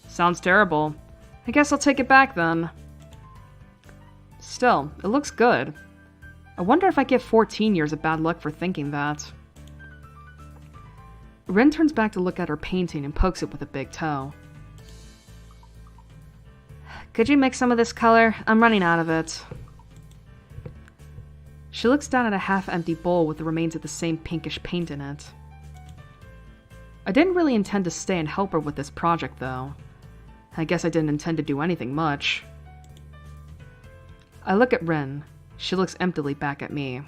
Sounds terrible. I guess I'll take it back then. Still, it looks good. I wonder if I get 14 years of bad luck for thinking that. Rin turns back to look at her painting and pokes it with a big toe. Could you mix some of this color? I'm running out of it. She looks down at a half-empty bowl with the remains of the same pinkish paint in it. I didn't really intend to stay and help her with this project, though. I guess I didn't intend to do anything much. I look at Rin. She looks emptily back at me.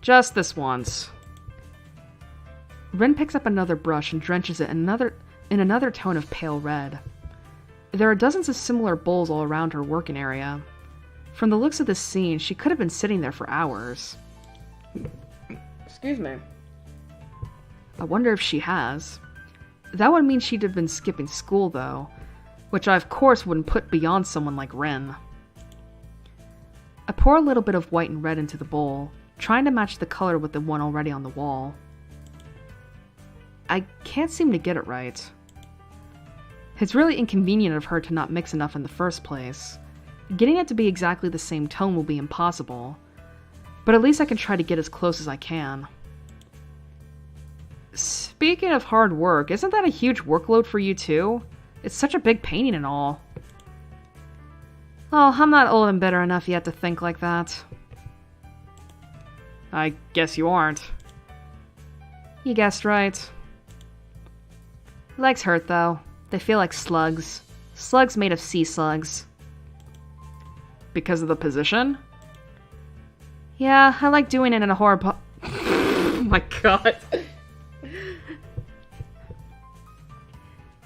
Just this once. Rin picks up another brush and drenches it in another tone of pale red. There are dozens of similar bowls all around her working area. From the looks of this scene, she could have been sitting there for hours. Excuse me. I wonder if she has. That would mean she'd have been skipping school, though, which I of course wouldn't put beyond someone like Rin. I pour a little bit of white and red into the bowl, trying to match the color with the one already on the wall. I can't seem to get it right. It's really inconvenient of her to not mix enough in the first place. Getting it to be exactly the same tone will be impossible, but at least I can try to get as close as I can. Speaking of hard work, isn't that a huge workload for you too? It's such a big painting and all. Oh, I'm not old and bitter enough yet to think like that. I guess you aren't. You guessed right. Legs hurt, though. They feel like slugs. Slugs made of sea slugs. Because of the position? Yeah, I like doing it in a horror oh my god.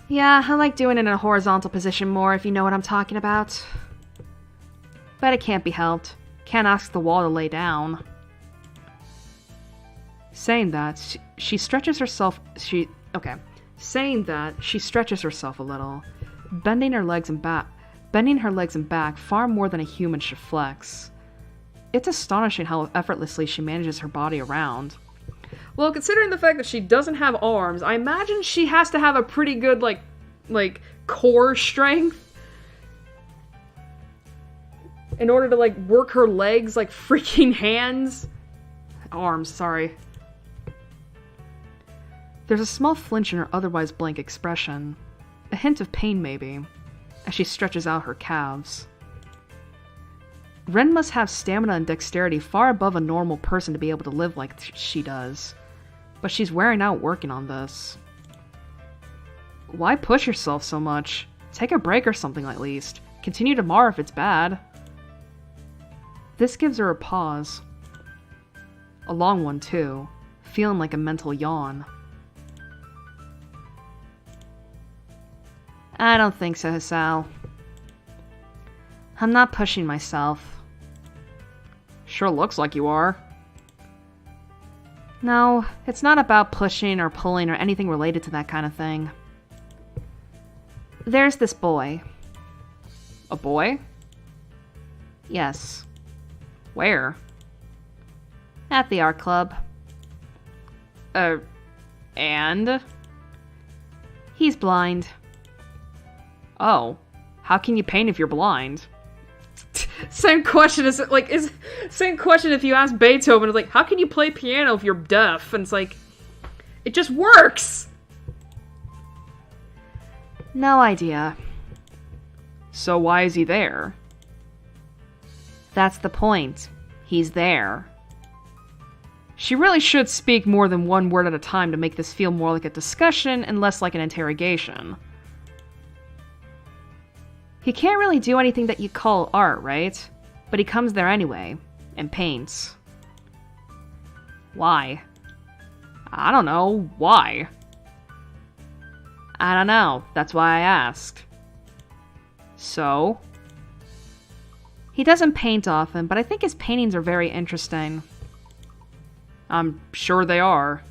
Yeah, I like doing it in a horizontal position more, if you know what I'm talking about. But it can't be helped. Can't ask the wall to lay down. Saying that, she stretches herself a little, bending her legs and back far more than a human should flex. It's astonishing how effortlessly she manages her body around. Well, considering the fact that she doesn't have arms, I imagine she has to have a pretty good, like core strength in order to, work her legs like freaking hands. Arms, sorry. There's a small flinch in her otherwise blank expression. A hint of pain, maybe, as she stretches out her calves. Ren must have stamina and dexterity far above a normal person to be able to live like she does. But she's wearing out working on this. Why push yourself so much? Take a break or something at least. Continue tomorrow if it's bad. This gives her a pause. A long one, too, feeling like a mental yawn. I don't think so, Hisao. I'm not pushing myself. Sure looks like you are. No, it's not about pushing or pulling or anything related to that kind of thing. There's this boy. A boy? Yes. Where? At the art club. And? He's blind. Oh. How can you paint if you're blind? Same question if you ask Beethoven, it's like, how can you play piano if you're deaf? And it's like, it just works! No idea. So why is he there? That's the point. He's there. She really should speak more than one word at a time to make this feel more like a discussion and less like an interrogation. He can't really do anything that you call art, right? But he comes there anyway, and paints. Why? I don't know. Why? I don't know. That's why I asked. So? He doesn't paint often, but I think his paintings are very interesting. I'm sure they are.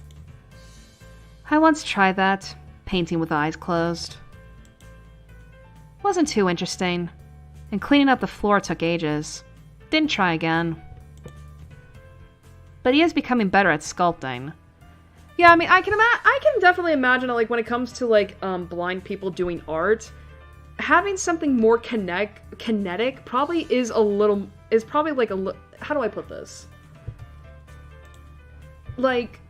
I once tried that, painting with eyes closed. Wasn't too interesting, and cleaning up the floor took ages. Didn't try again. But he is becoming better at sculpting. Yeah, I mean, I can definitely imagine, like, when it comes to, like, blind people doing art, having something more kinetic probably is probably, like, how do I put this? Like,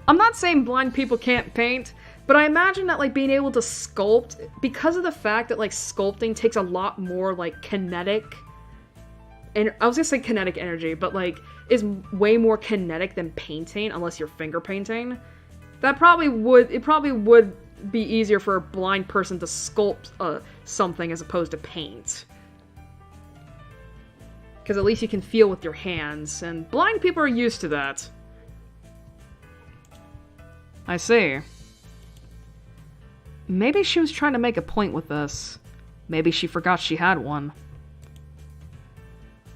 I'm not saying blind people can't paint, but I imagine that, like, being able to sculpt, because of the fact that, like, sculpting takes a lot more, like, kinetic, and I was gonna say kinetic energy, but, like, is way more kinetic than painting, unless you're finger painting. It probably would be easier for a blind person to sculpt something as opposed to paint. Because at least you can feel with your hands, and blind people are used to that. I see. Maybe she was trying to make a point with this. Maybe she forgot she had one.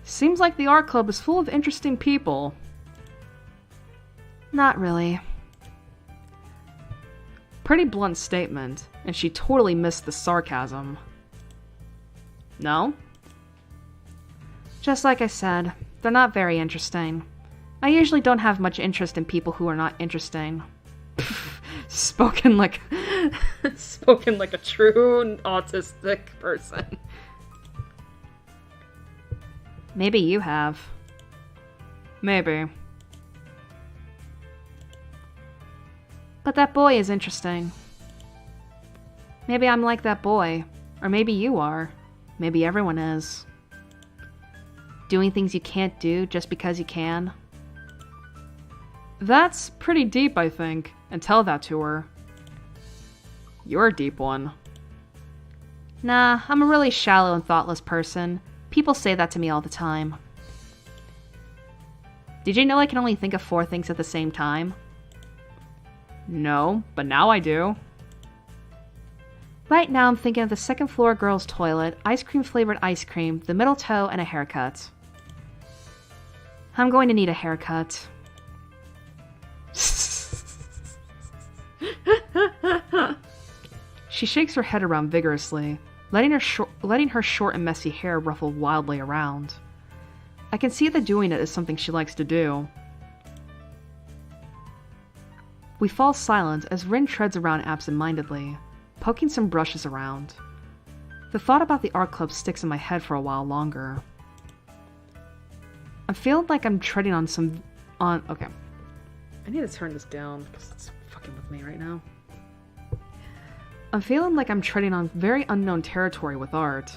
Seems like the art club is full of interesting people. Not really. Pretty blunt statement, and she totally missed the sarcasm. No? Just like I said, they're not very interesting. I usually don't have much interest in people who are not interesting. Spoken like a true autistic person. Maybe you have. Maybe. But that boy is interesting. Maybe I'm like that boy. Or maybe you are. Maybe everyone is. Doing things you can't do just because you can. That's pretty deep, I think. And tell that to her. You're a deep one. Nah, I'm a really shallow and thoughtless person. People say that to me all the time. Did you know I can only think of 4 things at the same time? No, but now I do. Right now I'm thinking of the second floor girls' toilet, ice cream flavored ice cream, the middle toe, and a haircut. I'm going to need a haircut. She shakes her head around vigorously, letting her short and messy hair ruffle wildly around. I can see that doing it is something she likes to do. We fall silent as Rin treads around absent-mindedly, poking some brushes around. The thought about the art club sticks in my head for a while longer. I'm feeling like I'm treading on okay. I need to turn this down because it's fucking with me right now. I'm feeling like I'm treading on very unknown territory with art.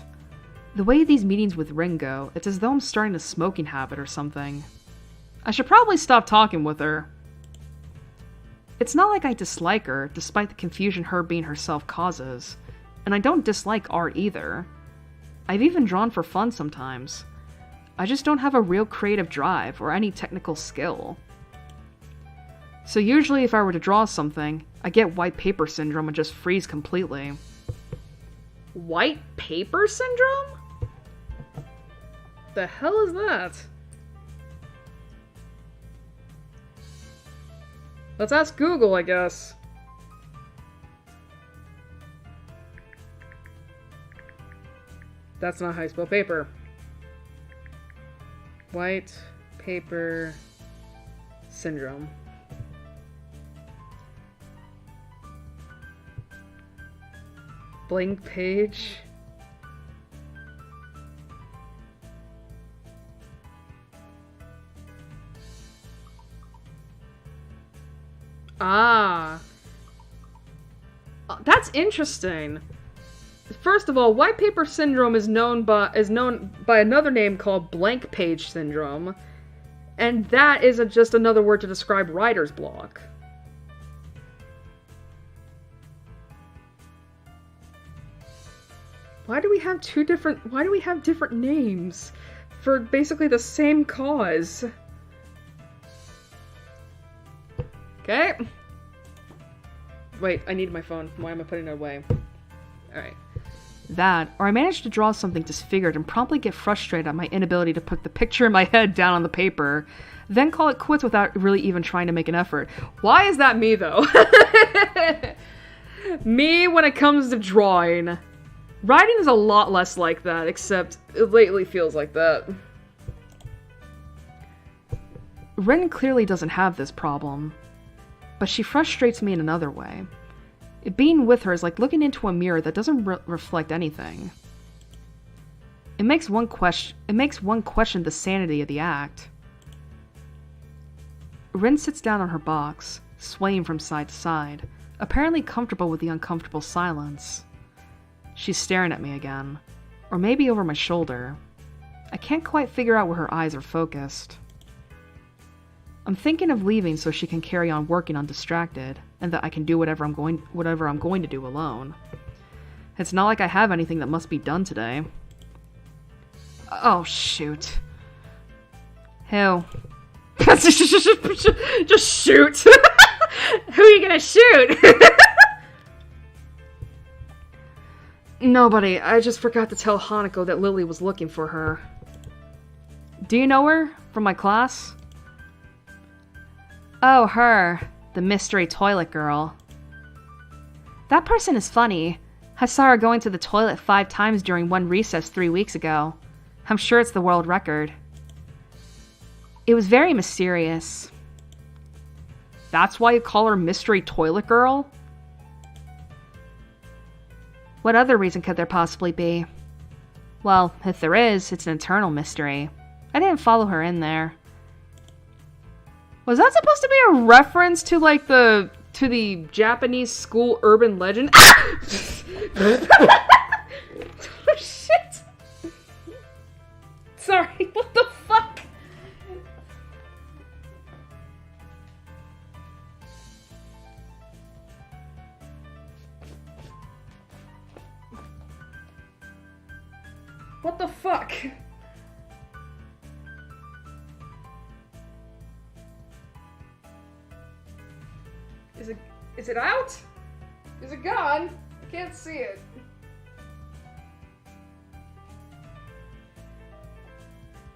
The way these meetings with Rin go, it's as though I'm starting a smoking habit or something. I should probably stop talking with her. It's not like I dislike her, despite the confusion her being herself causes. And I don't dislike art either. I've even drawn for fun sometimes. I just don't have a real creative drive or any technical skill. So usually if I were to draw something, I get white paper syndrome and just freeze completely. White paper syndrome? The hell is that? Let's ask Google, I guess. That's not how you spell paper. White paper syndrome. Blank page. Ah. That's interesting. First of all, white paper syndrome is known by another name called blank page syndrome, and that is just another word to describe writer's block. Why do we have different names for basically the same cause? Okay. Wait, I need my phone. Why am I putting it away? Alright. That, or I manage to draw something disfigured and promptly get frustrated at my inability to put the picture in my head down on the paper, then call it quits without really even trying to make an effort. Why is that me, though? Me when it comes to drawing. Writing is a lot less like that, except it lately feels like that. Rin clearly doesn't have this problem, but she frustrates me in another way. Being with her is like looking into a mirror that doesn't reflect anything. It makes one question the sanity of the act. Rin sits down on her box, swaying from side to side, apparently comfortable with the uncomfortable silence. She's staring at me again, or maybe over my shoulder. I can't quite figure out where her eyes are focused. I'm thinking of leaving so she can carry on working undistracted, and that I can do whatever I'm going to do alone. It's not like I have anything that must be done today. Oh, shoot. Who? Just shoot. Who are you gonna shoot? Nobody. I just forgot to tell Hanako that Lily was looking for her. Do you know her? From my class? Oh, her. The mystery toilet girl. That person is funny. I saw her going to the toilet 5 times during one recess 3 weeks ago. I'm sure it's the world record. It was very mysterious. That's why you call her Mystery Toilet Girl? What other reason could there possibly be? Well, if there is, it's an eternal mystery. I didn't follow her in there. Was that supposed to be a reference to, like, the Japanese school urban legend? Oh, shit! Sorry, what the fuck? What the fuck? Is it out? Is it gone? I can't see it.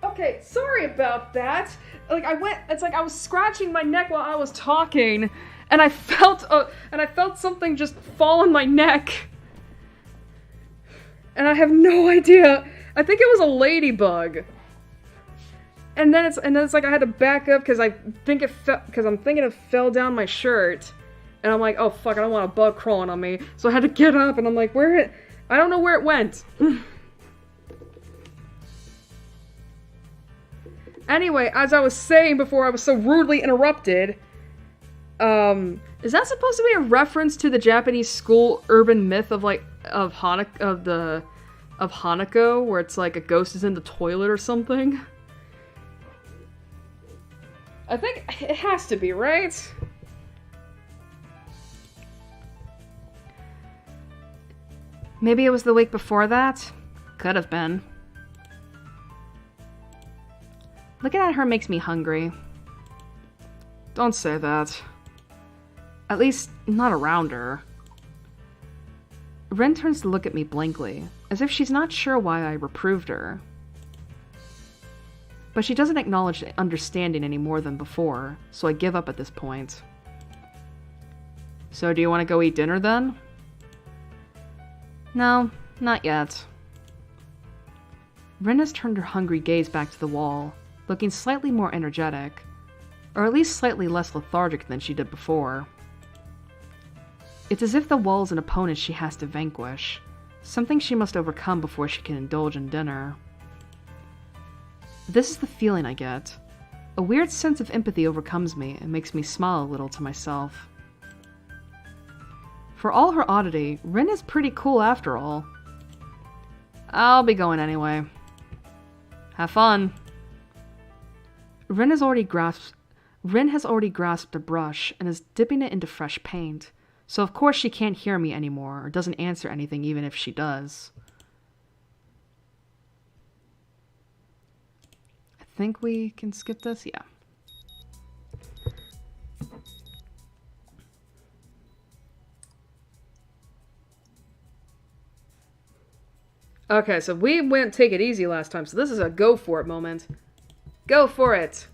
Okay, sorry about that. It's like I was scratching my neck while I was talking, and I felt something just fall on my neck. And I have no idea. I think it was a ladybug. And then it's like I had to back up because I'm thinking it fell down my shirt. And I'm like, oh fuck, I don't want a bug crawling on me. So I had to get up and I'm like, I don't know where it went. Anyway, as I was saying before I was so rudely interrupted, is that supposed to be a reference to the Japanese school urban myth of Hanako, where it's like a ghost is in the toilet or something? I think it has to be, right? Maybe it was the week before that? Could have been. Looking at her makes me hungry. Don't say that. At least, not around her. Ren turns to look at me blankly, as if she's not sure why I reproved her. But she doesn't acknowledge understanding any more than before, so I give up at this point. So do you want to go eat dinner then? No, not yet. Ren has turned her hungry gaze back to the wall, looking slightly more energetic, or at least slightly less lethargic than she did before. It's as if the wall is an opponent she has to vanquish, something she must overcome before she can indulge in dinner. This is the feeling I get. A weird sense of empathy overcomes me and makes me smile a little to myself. For all her oddity, Rin is pretty cool after all. I'll be going anyway. Have fun. Rin has already grasped a brush and is dipping it into fresh paint, so of course she can't hear me anymore or doesn't answer anything even if she does. I think we can skip this? Yeah. Okay, so we went take it easy last time, so this is a go for it moment. Go for it!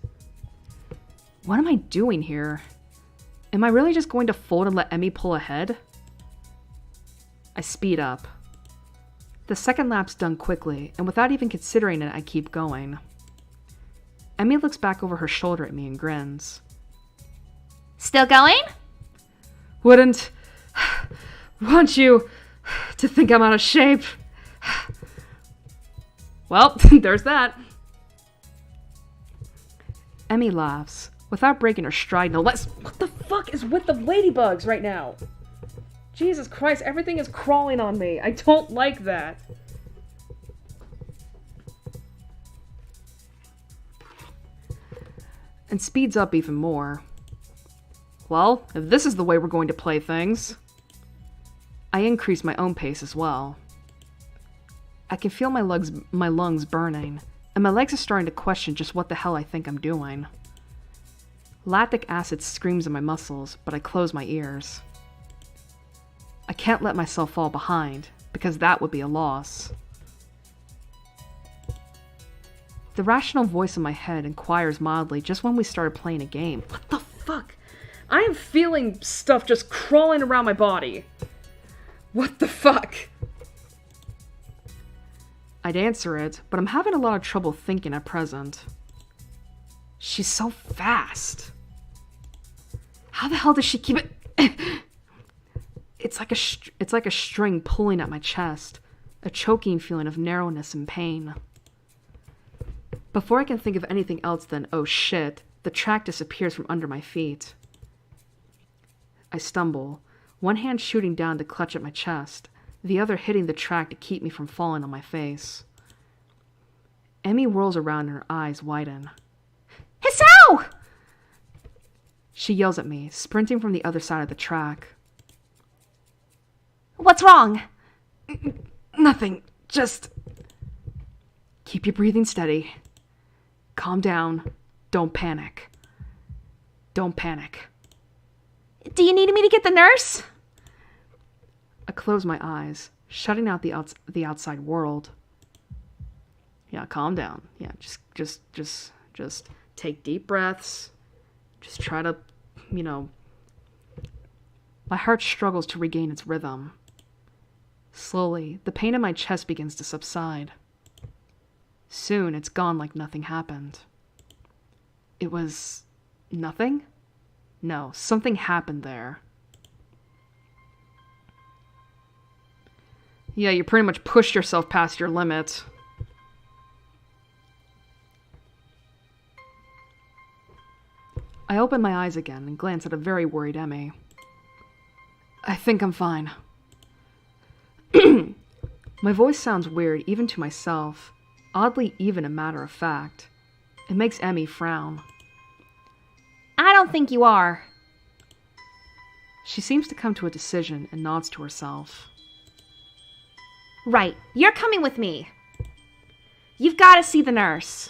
What am I doing here? Am I really just going to fold and let Emmy pull ahead? I speed up. The second lap's done quickly, and without even considering it, I keep going. Emmy looks back over her shoulder at me and grins. Still going? Wouldn't want you to think I'm out of shape. Well, there's that. Emmy laughs, without breaking her stride no less. What the fuck is with the ladybugs right now? Jesus Christ, everything is crawling on me. I don't like that. And speeds up even more. Well, if this is the way we're going to play things. I increase my own pace as well. I can feel my lungs burning, and my legs are starting to question just what the hell I think I'm doing. Lactic acid screams in my muscles, but I close my ears. I can't let myself fall behind, because that would be a loss. The rational voice in my head inquires mildly just when we started playing a game. What the fuck? I am feeling stuff just crawling around my body. What the fuck? I'd answer it, but I'm having a lot of trouble thinking at present. She's so fast. How the hell does she keep it? It's like a string pulling at my chest, a choking feeling of narrowness and pain. Before I can think of anything else than, oh shit, the track disappears from under my feet. I stumble, one hand shooting down to clutch at my chest, the other hitting the track to keep me from falling on my face. Emmy whirls around and her eyes widen. Hisao! She yells at me, sprinting from the other side of the track. What's wrong? Nothing, just... Keep your breathing steady. Calm down. Don't panic. Don't panic. Do you need me to get the nurse? I close my eyes, shutting out the outside world. Yeah, calm down. Yeah, just take deep breaths. Just try to, My heart struggles to regain its rhythm. Slowly, the pain in my chest begins to subside. Soon, it's gone like nothing happened. It was... nothing? No, something happened there. Yeah, you pretty much pushed yourself past your limit. I open my eyes again and glance at a very worried Emmy. I think I'm fine. My voice sounds weird even to myself, oddly even a matter of fact. It makes Emmy frown. I don't think you are. She seems to come to a decision and nods to herself. Right, you're coming with me. You've got to see the nurse.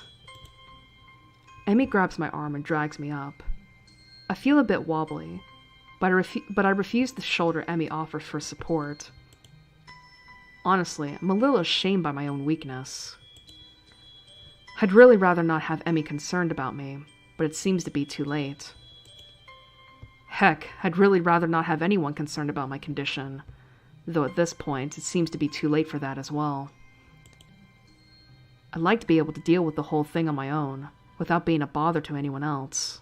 Emmy grabs my arm and drags me up. I feel a bit wobbly, but I refuse the shoulder Emmy offers for support. Honestly, I'm a little ashamed by my own weakness. I'd really rather not have Emmy concerned about me, but it seems to be too late. Heck, I'd really rather not have anyone concerned about my condition, though at this point it seems to be too late for that as well. I'd like to be able to deal with the whole thing on my own, without being a bother to anyone else.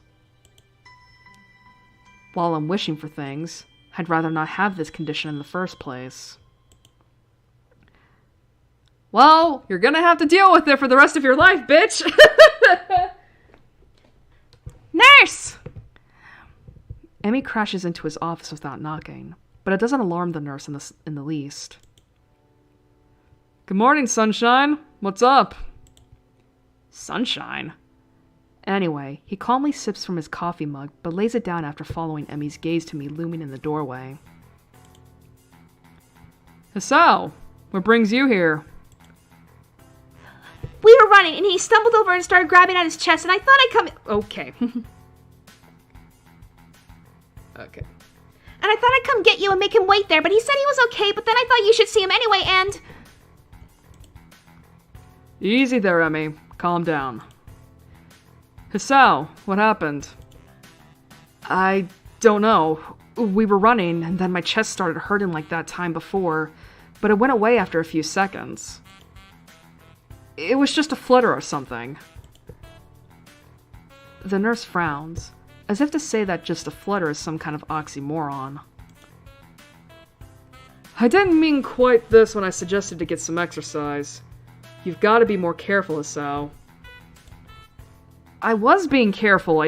While I'm wishing for things, I'd rather not have this condition in the first place. Well, you're gonna have to deal with it for the rest of your life, bitch! Nurse! Emmy crashes into his office without knocking, but it doesn't alarm the nurse in the least. Good morning, Sunshine. What's up? Sunshine? Anyway, he calmly sips from his coffee mug, but lays it down after following Emmy's gaze to me looming in the doorway. Hisao, what brings you here? We were running, and he stumbled over and started grabbing at his chest, and I thought I'd come... Okay. Okay. And I thought I'd come get you and make him wait there, but he said he was okay, but then I thought you should see him anyway, and... Easy there, Emmy. Calm down. Hisao, what happened? I don't know. We were running, and then my chest started hurting like that time before, but it went away after a few seconds. It was just a flutter or something. The nurse frowns, as if to say that just a flutter is some kind of oxymoron. I didn't mean quite this when I suggested to get some exercise. You've got to be more careful, Asao. I was being careful,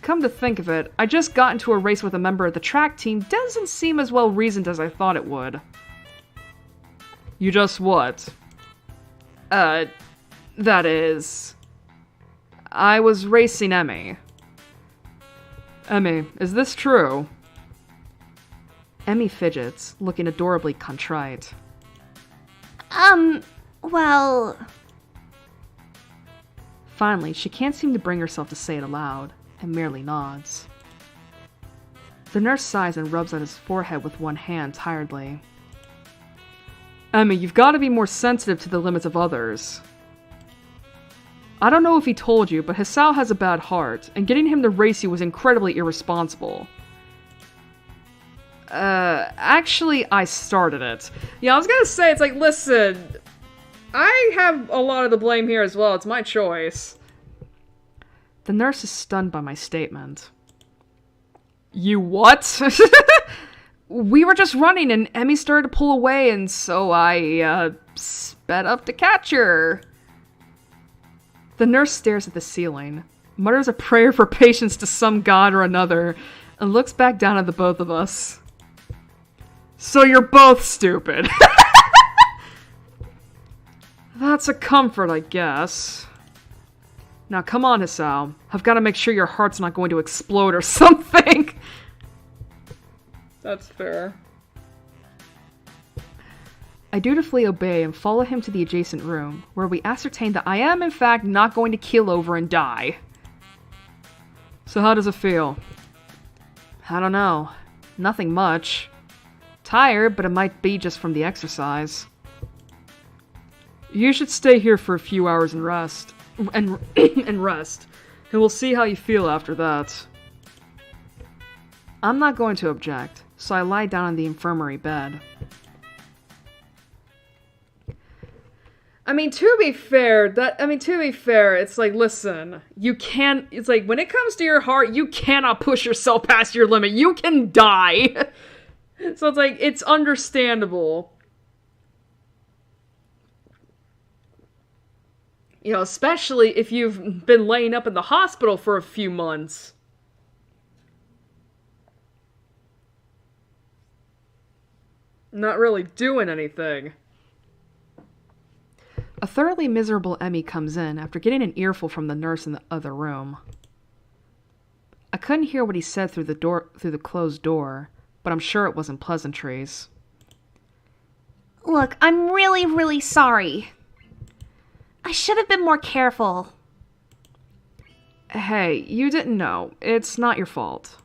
Come to think of it, I just got into a race with a member of the track team. Doesn't seem as well reasoned as I thought it would. You just what? That is... I was racing Emmy. Emmy, is this true? Emmy fidgets, looking adorably contrite. Well... Finally, she can't seem to bring herself to say it aloud, and merely nods. The nurse sighs and rubs at his forehead with one hand tiredly. Emmy, you've got to be more sensitive to the limits of others. I don't know if he told you, but Hisao has a bad heart, and getting him to race you was incredibly irresponsible. Actually, I started it. Yeah, I was gonna say, it's like, listen, I have a lot of the blame here as well. It's my choice. The nurse is stunned by my statement. You what? We were just running and Emmy started to pull away, and so I, sped up to catch her. The nurse stares at the ceiling, mutters a prayer for patience to some god or another, and looks back down at the both of us. So you're both stupid. That's a comfort, I guess. Now come on, Hisao. I've got to make sure your heart's not going to explode or something. That's fair. I dutifully obey and follow him to the adjacent room, where we ascertain that I am, in fact, not going to keel over and die. So how does it feel? I don't know. Nothing much. Tired, but it might be just from the exercise. You should stay here for a few hours and rest. And rest. And we'll see how you feel after that. I'm not going to object, so I lie down on the infirmary bed. To be fair, it's like, listen, it's like, when it comes to your heart, you cannot push yourself past your limit. You can die. So it's like, it's understandable. You know, especially if you've been laying up in the hospital for a few months. Not really doing anything. A thoroughly miserable Emmy comes in after getting an earful from the nurse in the other room. I couldn't hear what he said through the closed door, but I'm sure it wasn't pleasantries. Look, I'm really, really sorry. I should have been more careful. Hey, you didn't know. It's not your fault.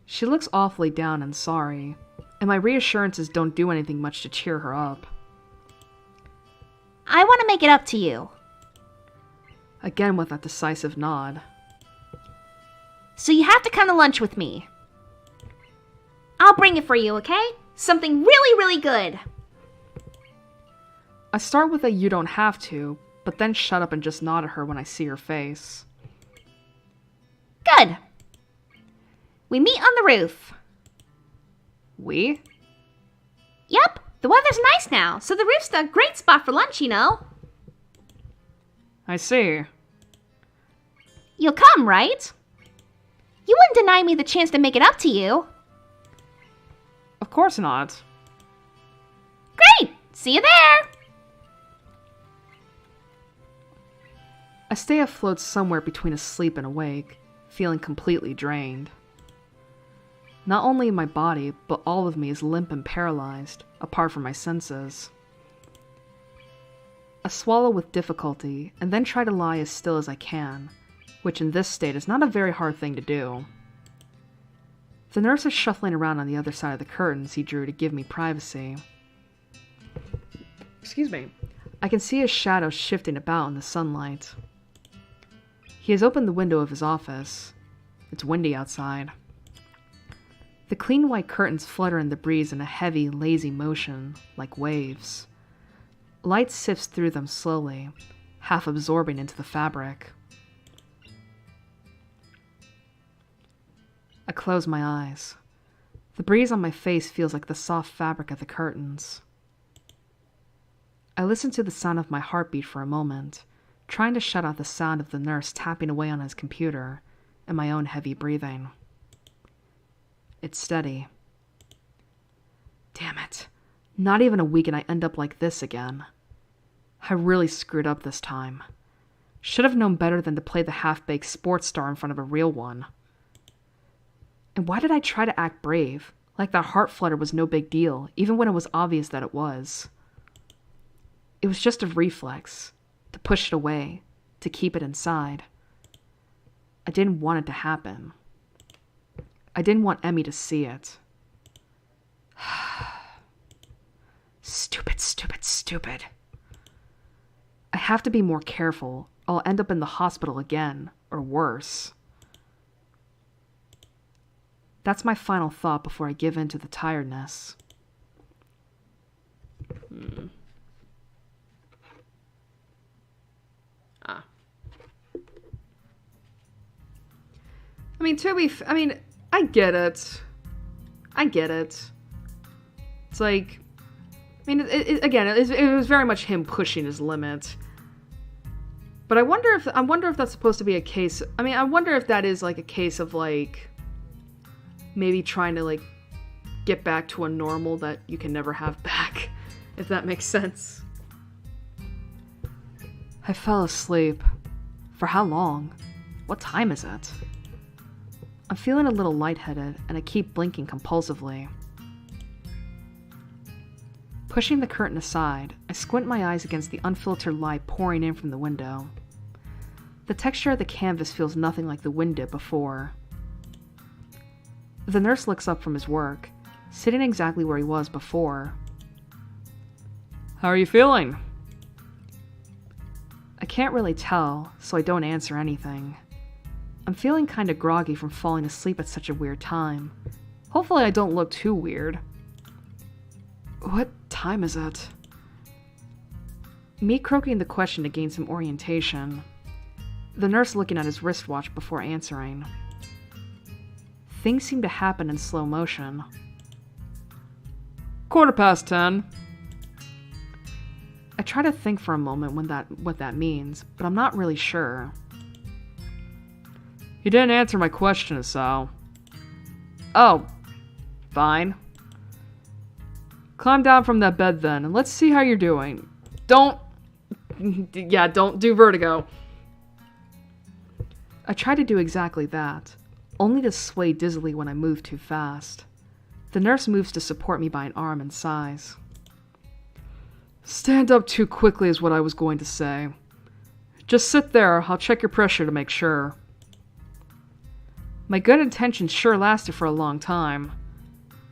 She looks awfully down and sorry, and my reassurances don't do anything much to cheer her up. I want to make it up to you. Again with that decisive nod. So you have to come to lunch with me. I'll bring it for you, okay? Something really, really good. I start with a you don't have to, but then shut up and just nod at her when I see her face. Good. We meet on the roof. We? Yep, the weather's nice now, so the roof's a great spot for lunch, you know. I see. You'll come, right? You wouldn't deny me the chance to make it up to you. Of course not. Great! See you there! I stay afloat somewhere between asleep and awake, feeling completely drained. Not only my body, but all of me is limp and paralyzed, apart from my senses. I swallow with difficulty, and then try to lie as still as I can, which in this state is not a very hard thing to do. The nurse is shuffling around on the other side of the curtains he drew to give me privacy. Excuse me. I can see his shadow shifting about in the sunlight. He has opened the window of his office, It's windy outside. The clean white curtains flutter in the breeze in a heavy, lazy motion, like waves. Light sifts through them slowly, half absorbing into the fabric. I close my eyes. The breeze on my face feels like the soft fabric of the curtains. I listen to the sound of my heartbeat for a moment, trying to shut out the sound of the nurse tapping away on his computer and my own heavy breathing. It's steady. Damn it. Not even a week and I end up like this again. I really screwed up this time. Should have known better than to play the half-baked sports star in front of a real one. And why did I try to act brave, like that heart flutter was no big deal, even when it was obvious that it was? It was just a reflex, to push it away, to keep it inside. I didn't want it to happen. I didn't want Emmy to see it. Stupid, stupid, stupid. I have to be more careful. I'll end up in the hospital again, or worse. That's my final thought before I give in to the tiredness. I get it. It's like, it was very much him pushing his limit. But I wonder if that's supposed to be a case. I wonder if that is like a case of like maybe trying to like get back to a normal that you can never have back, if that makes sense. I fell asleep. For how long? What time is it? I'm feeling a little lightheaded, and I keep blinking compulsively. Pushing the curtain aside, I squint my eyes against the unfiltered light pouring in from the window. The texture of the canvas feels nothing like the wind did before. The nurse looks up from his work, sitting exactly where he was before. How are you feeling? I can't really tell, so I don't answer anything. I'm feeling kinda groggy from falling asleep at such a weird time. Hopefully I don't look too weird. What time is it? Me croaking the question to gain some orientation. The nurse looking at his wristwatch before answering. Things seem to happen in slow motion. 10:15. I try to think for a moment what that means, but I'm not really sure. You didn't answer my question, so. Oh, fine. Climb down from that bed then, and let's see how you're doing. Don't do vertigo. I try to do exactly that, only to sway dizzily when I move too fast. The nurse moves to support me by an arm and sighs. Stand up too quickly is what I was going to say. Just sit there, I'll check your pressure to make sure. My good intentions sure lasted for a long time.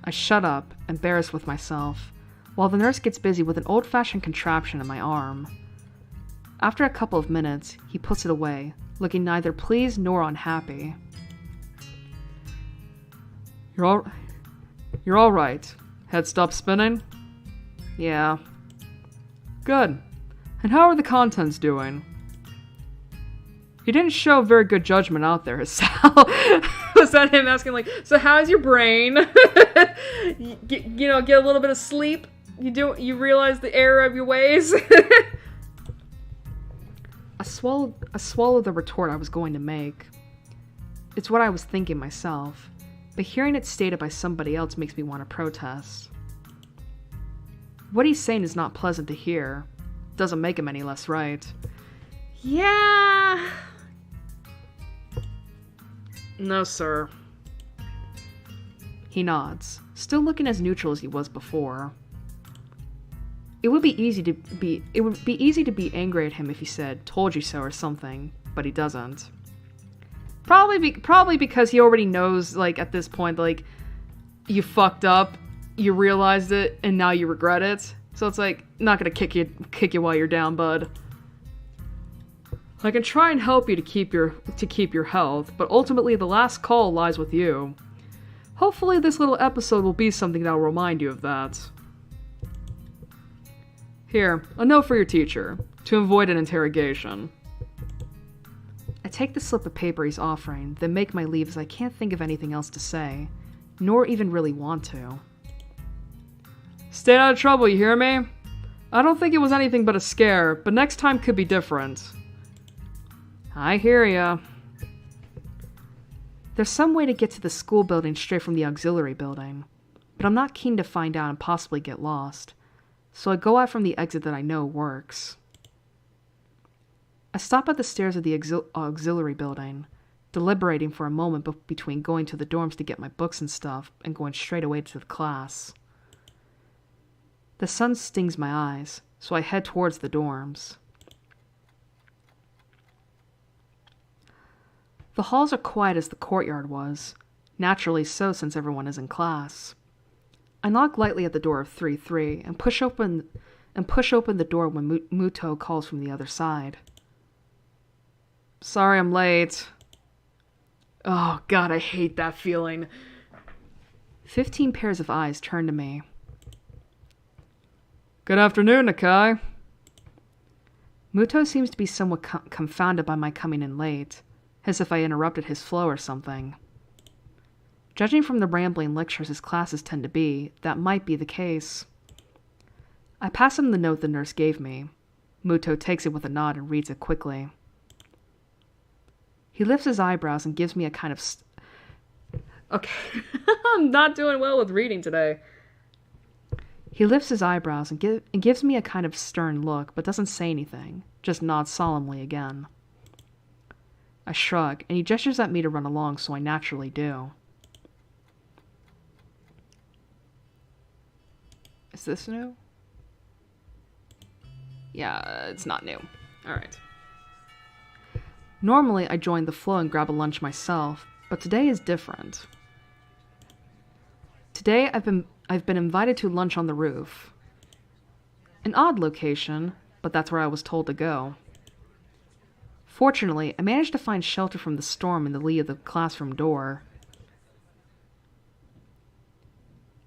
I shut up, embarrassed with myself, while the nurse gets busy with an old-fashioned contraption in my arm. After a couple of minutes, he puts it away, looking neither pleased nor unhappy. You're all right. Head stop spinning? Yeah. Good. And how are the contents doing? He didn't show very good judgment out there, Sal. Was that him asking, like, so how's your brain? Get a little bit of sleep? You realize the error of your ways? I swallowed the retort I was going to make. It's what I was thinking myself, but hearing it stated by somebody else makes me want to protest. What he's saying is not pleasant to hear. Doesn't make him any less right. Yeah. No, sir. He nods, still looking as neutral as he was before. It would be easy to be angry at him if he said, "Told you so" or something, but he doesn't. Probably because he already knows, like, at this point, like, you fucked up, you realized it, and now you regret it. So it's like, not gonna kick you while you're down, bud. I can try and help you to keep your health, but ultimately the last call lies with you. Hopefully this little episode will be something that will remind you of that. Here, a note for your teacher, to avoid an interrogation. I take the slip of paper he's offering, then make my leave as I can't think of anything else to say, nor even really want to. Stay out of trouble, you hear me? I don't think it was anything but a scare, but next time could be different. I hear ya. There's some way to get to the school building straight from the auxiliary building, but I'm not keen to find out and possibly get lost, so I go out from the exit that I know works. I stop at the stairs of the auxiliary building, deliberating for a moment between going to the dorms to get my books and stuff and going straight away to the class. The sun stings my eyes, so I head towards the dorms. The halls are quiet as the courtyard was, naturally so since everyone is in class. I knock lightly at the door of 3-3 and push open the door when Muto calls from the other side. Sorry I'm late. Oh god, I hate that feeling. 15 pairs of eyes turn to me. Good afternoon, Nakai. Muto seems to be somewhat confounded by my coming in late, as if I interrupted his flow or something. Judging from the rambling lectures his classes tend to be, that might be the case. I pass him the note the nurse gave me. Muto takes it with a nod and reads it quickly. He lifts his eyebrows and gives me a kind of Okay, I'm not doing well with reading today. He lifts his eyebrows and gives me a kind of stern look, but doesn't say anything, just nods solemnly again. I shrug, and he gestures at me to run along, so I naturally do. Is this new? Yeah, it's not new. Alright. Normally, I join the flow and grab a lunch myself, but today is different. Today, I've been invited to lunch on the roof. An odd location, but that's where I was told to go. Fortunately, I managed to find shelter from the storm in the lee of the classroom door.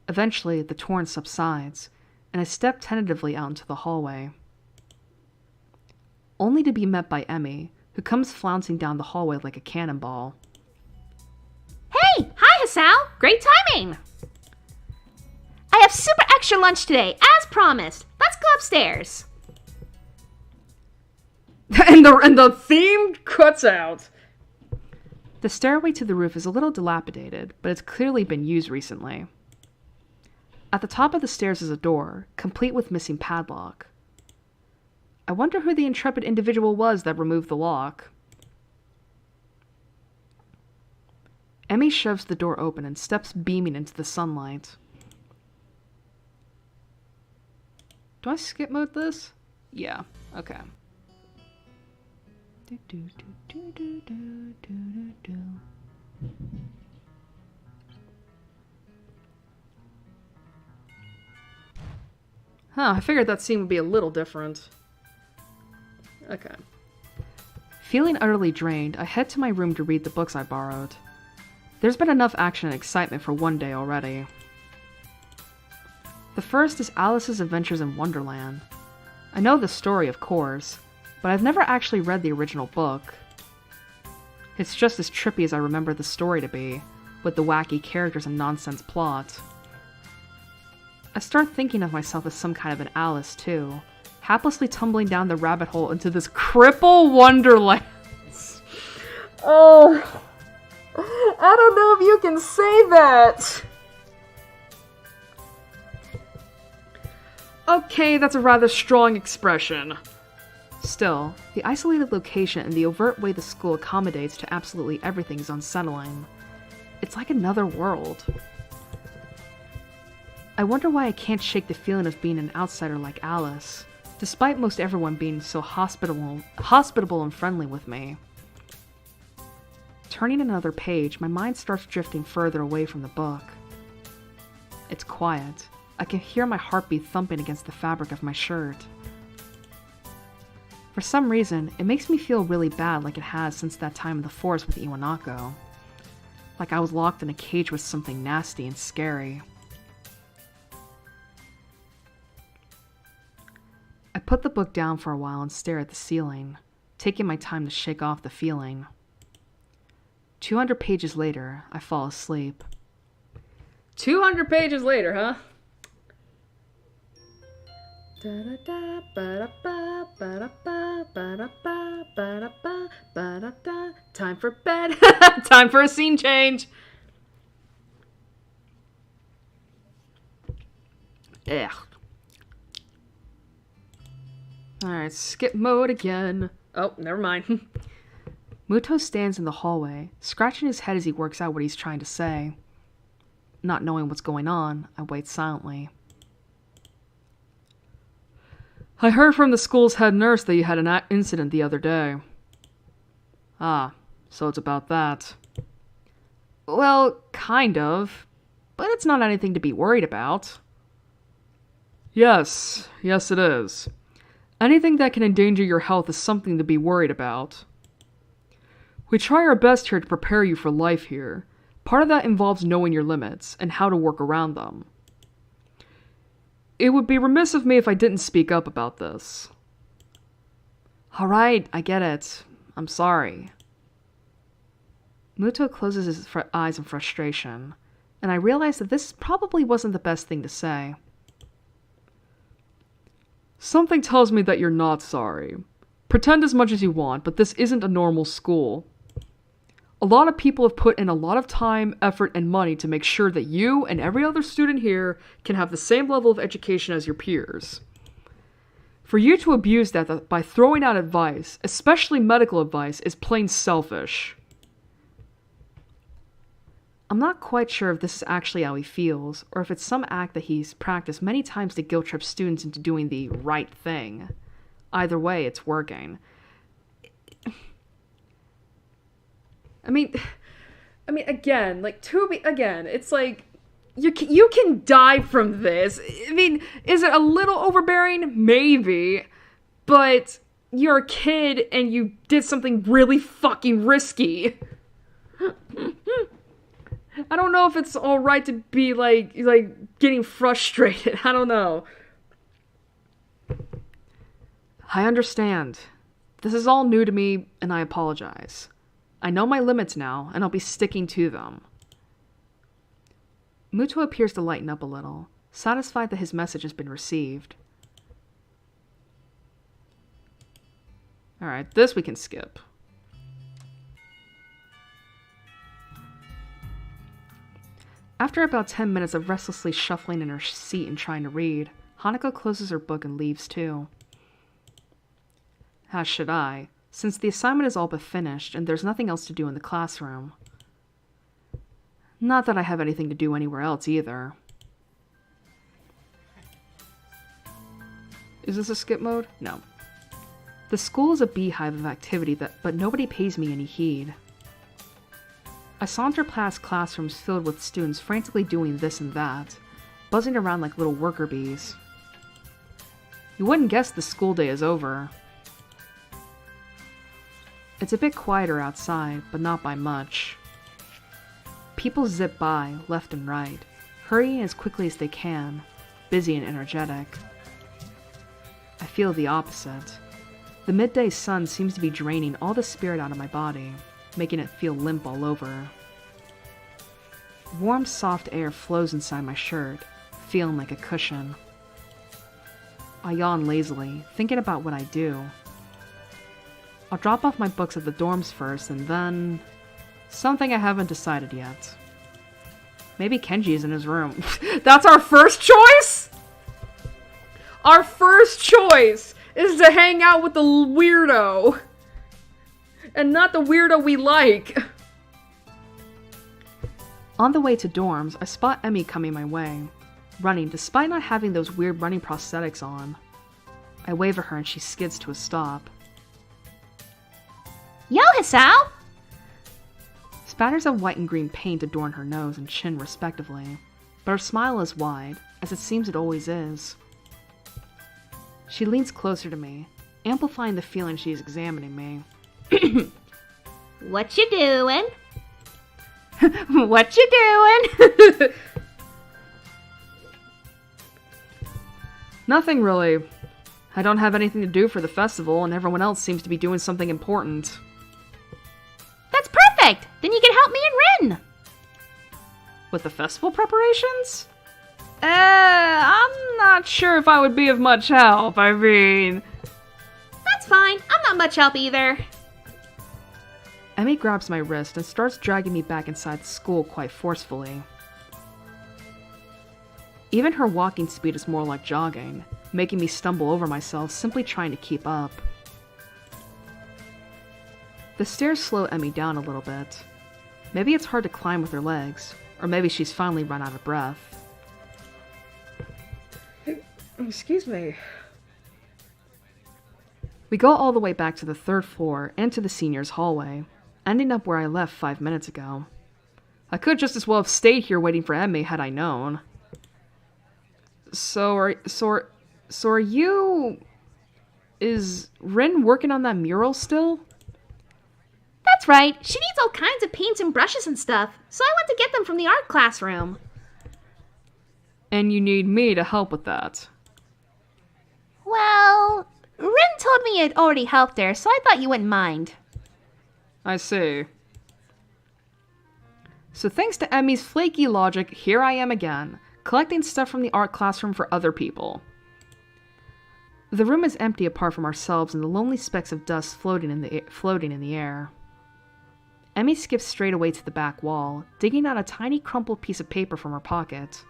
Eventually, the torrent subsides, and I step tentatively out into the hallway. Only to be met by Emmy, who comes flouncing down the hallway like a cannonball. Hey! Hi, Hasao! Great timing! I have super extra lunch today, as promised. Let's go upstairs. and the theme cuts out. The stairway to the roof is a little dilapidated, but it's clearly been used recently. At the top of the stairs is a door, complete with missing padlock. I wonder who the intrepid individual was that removed the lock. Emmy shoves the door open and steps beaming into the sunlight. Do I skip mode this? Yeah, okay. Huh, I figured that scene would be a little different. Okay. Feeling utterly drained, I head to my room to read the books I borrowed. There's been enough action and excitement for one day already. The first is Alice's Adventures in Wonderland. I know the story, of course, but I've never actually read the original book. It's just as trippy as I remember the story to be, with the wacky characters and nonsense plot. I start thinking of myself as some kind of an Alice, too, haplessly tumbling down the rabbit hole into this cripple wonderland. Oh, I don't know if you can say that. Okay, that's a rather strong expression. Still, the isolated location and the overt way the school accommodates to absolutely everything is unsettling. It's like another world. I wonder why I can't shake the feeling of being an outsider like Alice, despite most everyone being so hospitable and friendly with me. Turning another page, my mind starts drifting further away from the book. It's quiet. I can hear my heartbeat thumping against the fabric of my shirt. For some reason, it makes me feel really bad like it has since that time in the forest with Iwanako. Like I was locked in a cage with something nasty and scary. I put the book down for a while and stare at the ceiling, taking my time to shake off the feeling. 200 pages later, I fall asleep. 200 pages later, huh? Time for bed. Time for a scene change. Ugh. Alright, skip mode again. Oh, never mind. Muto stands in the hallway, scratching his head as he works out what he's trying to say. Not knowing what's going on, I wait silently. I heard from the school's head nurse that you had an incident the other day. Ah, so it's about that. Well, kind of. But it's not anything to be worried about. Yes it is. Anything that can endanger your health is something to be worried about. We try our best here to prepare you for life here. Part of that involves knowing your limits and how to work around them. It would be remiss of me if I didn't speak up about this. Alright, I get it. I'm sorry. Muto closes his eyes in frustration, and I realize that this probably wasn't the best thing to say. Something tells me that you're not sorry. Pretend as much as you want, but this isn't a normal school. A lot of people have put in a lot of time, effort, and money to make sure that you and every other student here can have the same level of education as your peers. For you to abuse that by throwing out advice, especially medical advice, is plain selfish. I'm not quite sure if this is actually how he feels, or if it's some act that he's practiced many times to guilt trip students into doing the right thing. Either way, it's working. I mean, again, it's like, you can die from this. I mean, is it a little overbearing? Maybe. But you're a kid and you did something really fucking risky. I don't know if it's alright to be, like, getting frustrated. I don't know. I understand. This is all new to me, and I apologize. I know my limits now, and I'll be sticking to them. Muto appears to lighten up a little, satisfied that his message has been received. Alright, this we can skip. After about 10 minutes of restlessly shuffling in her seat and trying to read, Hanako closes her book and leaves too. As should I, since the assignment is all but finished and there's nothing else to do in the classroom. Not that I have anything to do anywhere else either. Is this a skip mode? No. The school is a beehive of activity but nobody pays me any heed. I saunter past classrooms filled with students frantically doing this and that, buzzing around like little worker bees. You wouldn't guess the school day is over. It's a bit quieter outside, but not by much. People zip by, left and right, hurrying as quickly as they can, busy and energetic. I feel the opposite. The midday sun seems to be draining all the spirit out of my body, making it feel limp all over. Warm, soft air flows inside my shirt, feeling like a cushion. I yawn lazily, thinking about what I do. I'll drop off my books at the dorms first, and then... something I haven't decided yet. Maybe Kenji is in his room. That's our first choice?! Our first choice is to hang out with the weirdo! And not the weirdo we like! On the way to dorms, I spot Emmy coming my way, running despite not having those weird running prosthetics on. I wave at her and she skids to a stop. Yo, Hisao! Spatters of white and green paint adorn her nose and chin respectively, but her smile is wide, as it seems it always is. She leans closer to me, amplifying the feeling she's examining me. What you doing? What you doing? Nothing really. I don't have anything to do for the festival, and everyone else seems to be doing something important. That's perfect! Then you can help me and Rin! With the festival preparations? I'm not sure if I would be of much help. I mean... That's fine. I'm not much help either. Emmy grabs my wrist and starts dragging me back inside the school quite forcefully. Even her walking speed is more like jogging, making me stumble over myself simply trying to keep up. The stairs slow Emmy down a little bit. Maybe it's hard to climb with her legs, or maybe she's finally run out of breath. Excuse me. We go all the way back to the 3rd floor and to the seniors' hallway, ending up where I left 5 minutes ago. I could just as well have stayed here waiting for Emmy had I known. So are you... Is Rin working on that mural still? That's right. She needs all kinds of paints and brushes and stuff, so I went to get them from the art classroom. And you need me to help with that? Well, Rin told me you'd already helped her, so I thought you wouldn't mind. I see. So thanks to Emmy's flaky logic, here I am again, collecting stuff from the art classroom for other people. The room is empty apart from ourselves and the lonely specks of dust floating in the air. Emmy skips straight away to the back wall, digging out a tiny crumpled piece of paper from her pocket.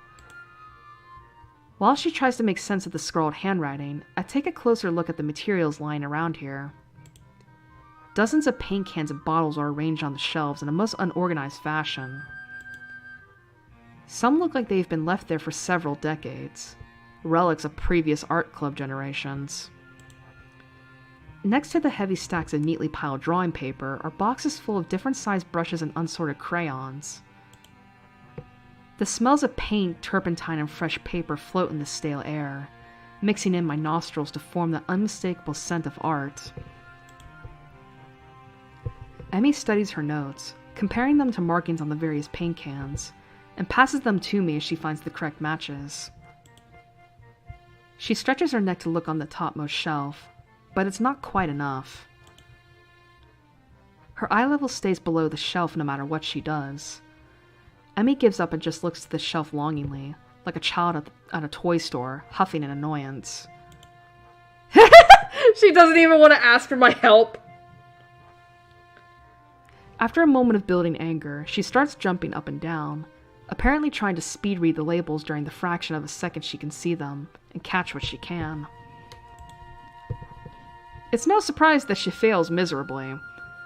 While she tries to make sense of the scrawled handwriting, I take a closer look at the materials lying around here. Dozens of paint cans and bottles are arranged on the shelves in a most unorganized fashion. Some look like they've been left there for several decades, relics of previous art club generations. Next to the heavy stacks of neatly piled drawing paper are boxes full of different sized brushes and unsorted crayons. The smells of paint, turpentine, and fresh paper float in the stale air, mixing in my nostrils to form the unmistakable scent of art. Emmy studies her notes, comparing them to markings on the various paint cans, and passes them to me as she finds the correct matches. She stretches her neck to look on the topmost shelf, but it's not quite enough. Her eye level stays below the shelf no matter what she does. Emmy gives up and just looks to the shelf longingly, like a child at a toy store, huffing in annoyance. She doesn't even want to ask for my help. After a moment of building anger, she starts jumping up and down, apparently trying to speed read the labels during the fraction of a second she can see them, and catch what she can. It's no surprise that she fails miserably,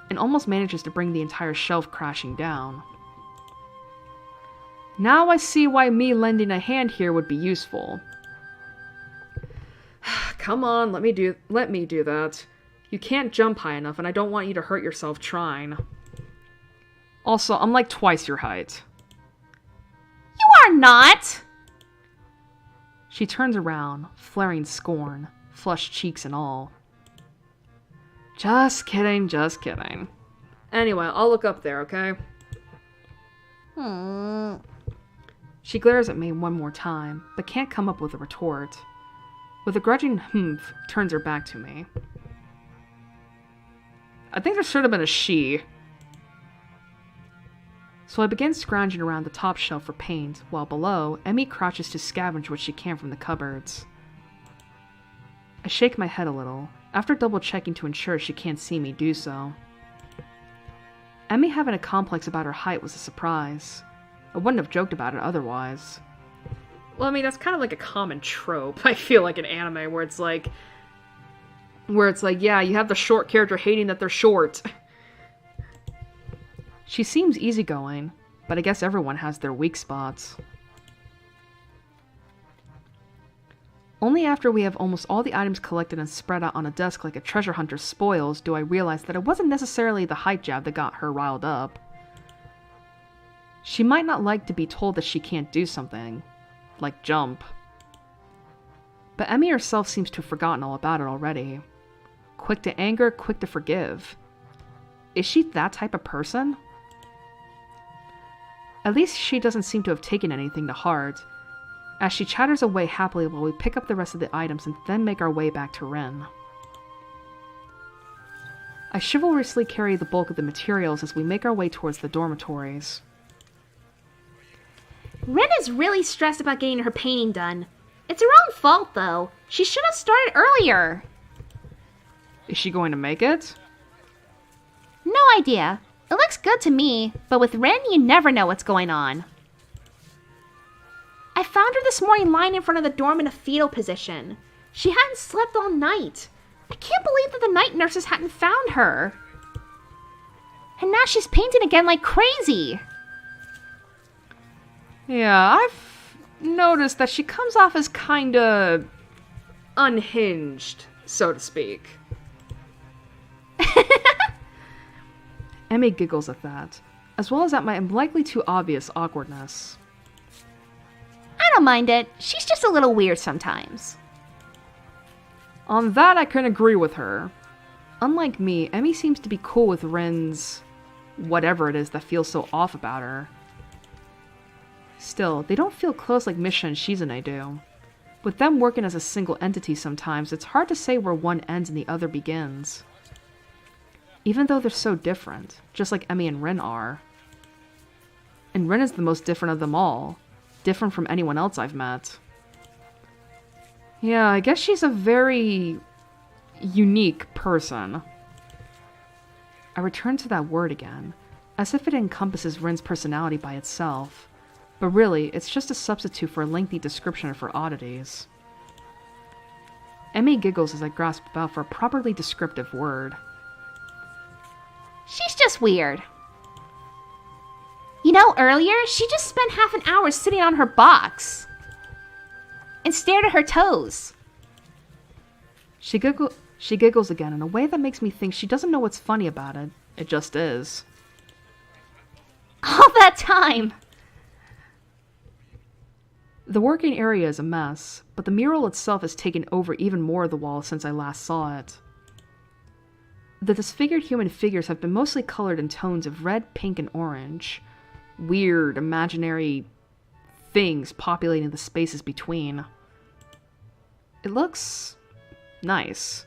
and almost manages to bring the entire shelf crashing down. Now I see why me lending a hand here would be useful. Come on, let me do that. You can't jump high enough, and I don't want you to hurt yourself trying. Also, I'm like twice your height. You are not! She turns around, flaring scorn, flushed cheeks and all. Just kidding, just kidding. Anyway, I'll look up there, okay? She glares at me one more time, but can't come up with a retort. With a grudging humph, turns her back to me. I think there should have been a she. So I begin scrounging around the top shelf for paint, while below, Emmy crouches to scavenge what she can from the cupboards. I shake my head a little, after double-checking to ensure she can't see me do so. Emmy having a complex about her height was a surprise. I wouldn't have joked about it otherwise. Well, I mean, that's kind of like a common trope, I feel like, in anime, where it's like, yeah, you have the short character hating that they're short. She seems easygoing, but I guess everyone has their weak spots. Only after we have almost all the items collected and spread out on a desk like a treasure hunter's spoils do I realize that it wasn't necessarily the height jab that got her riled up. She might not like to be told that she can't do something, like jump. But Emmy herself seems to have forgotten all about it already. quick to anger, quick to forgive. Is she that type of person? At least she doesn't seem to have taken anything to heart, as she chatters away happily while we pick up the rest of the items and then make our way back to Rin. I chivalrously carry the bulk of the materials as we make our way towards the dormitories. Rin is really stressed about getting her painting done. It's her own fault, though. She should have started earlier. Is she going to make it? No idea. It looks good to me, but with Rin, you never know what's going on. I found her this morning lying in front of the dorm in a fetal position. She hadn't slept all night. I can't believe that the night nurses hadn't found her. And now she's painting again like crazy. Yeah, I've noticed that she comes off as kinda Unhinged, so to speak. Emmy giggles at that, as well as at my likely too obvious awkwardness. I don't mind it. She's just a little weird sometimes. On that, I can agree with her. Unlike me, Emmy seems to be cool with Rin's whatever it is that feels so off about her. Still, they don't feel close like Misha and Shizune do. With them working as a single entity sometimes, it's hard to say where one ends and the other begins. Even though they're so different, just like Emmy and Rin are. And Rin is the most different of them all, different from anyone else I've met. Yeah, I guess she's a very unique person. I return to that word again, as if it encompasses Rin's personality by itself, but really, it's just a substitute for a lengthy description of her oddities. Emmy giggles as I grasp about for a properly descriptive word. She's just weird. You know, earlier, she just spent half an hour sitting on her box and stared at her toes. She giggles again in a way that makes me think she doesn't know what's funny about it. It just is. All that time. The working area is a mess, but the mural itself has taken over even more of the wall since I last saw it. The disfigured human figures have been mostly colored in tones of red, pink, and orange. Weird, imaginary things populating the spaces between. It looks nice.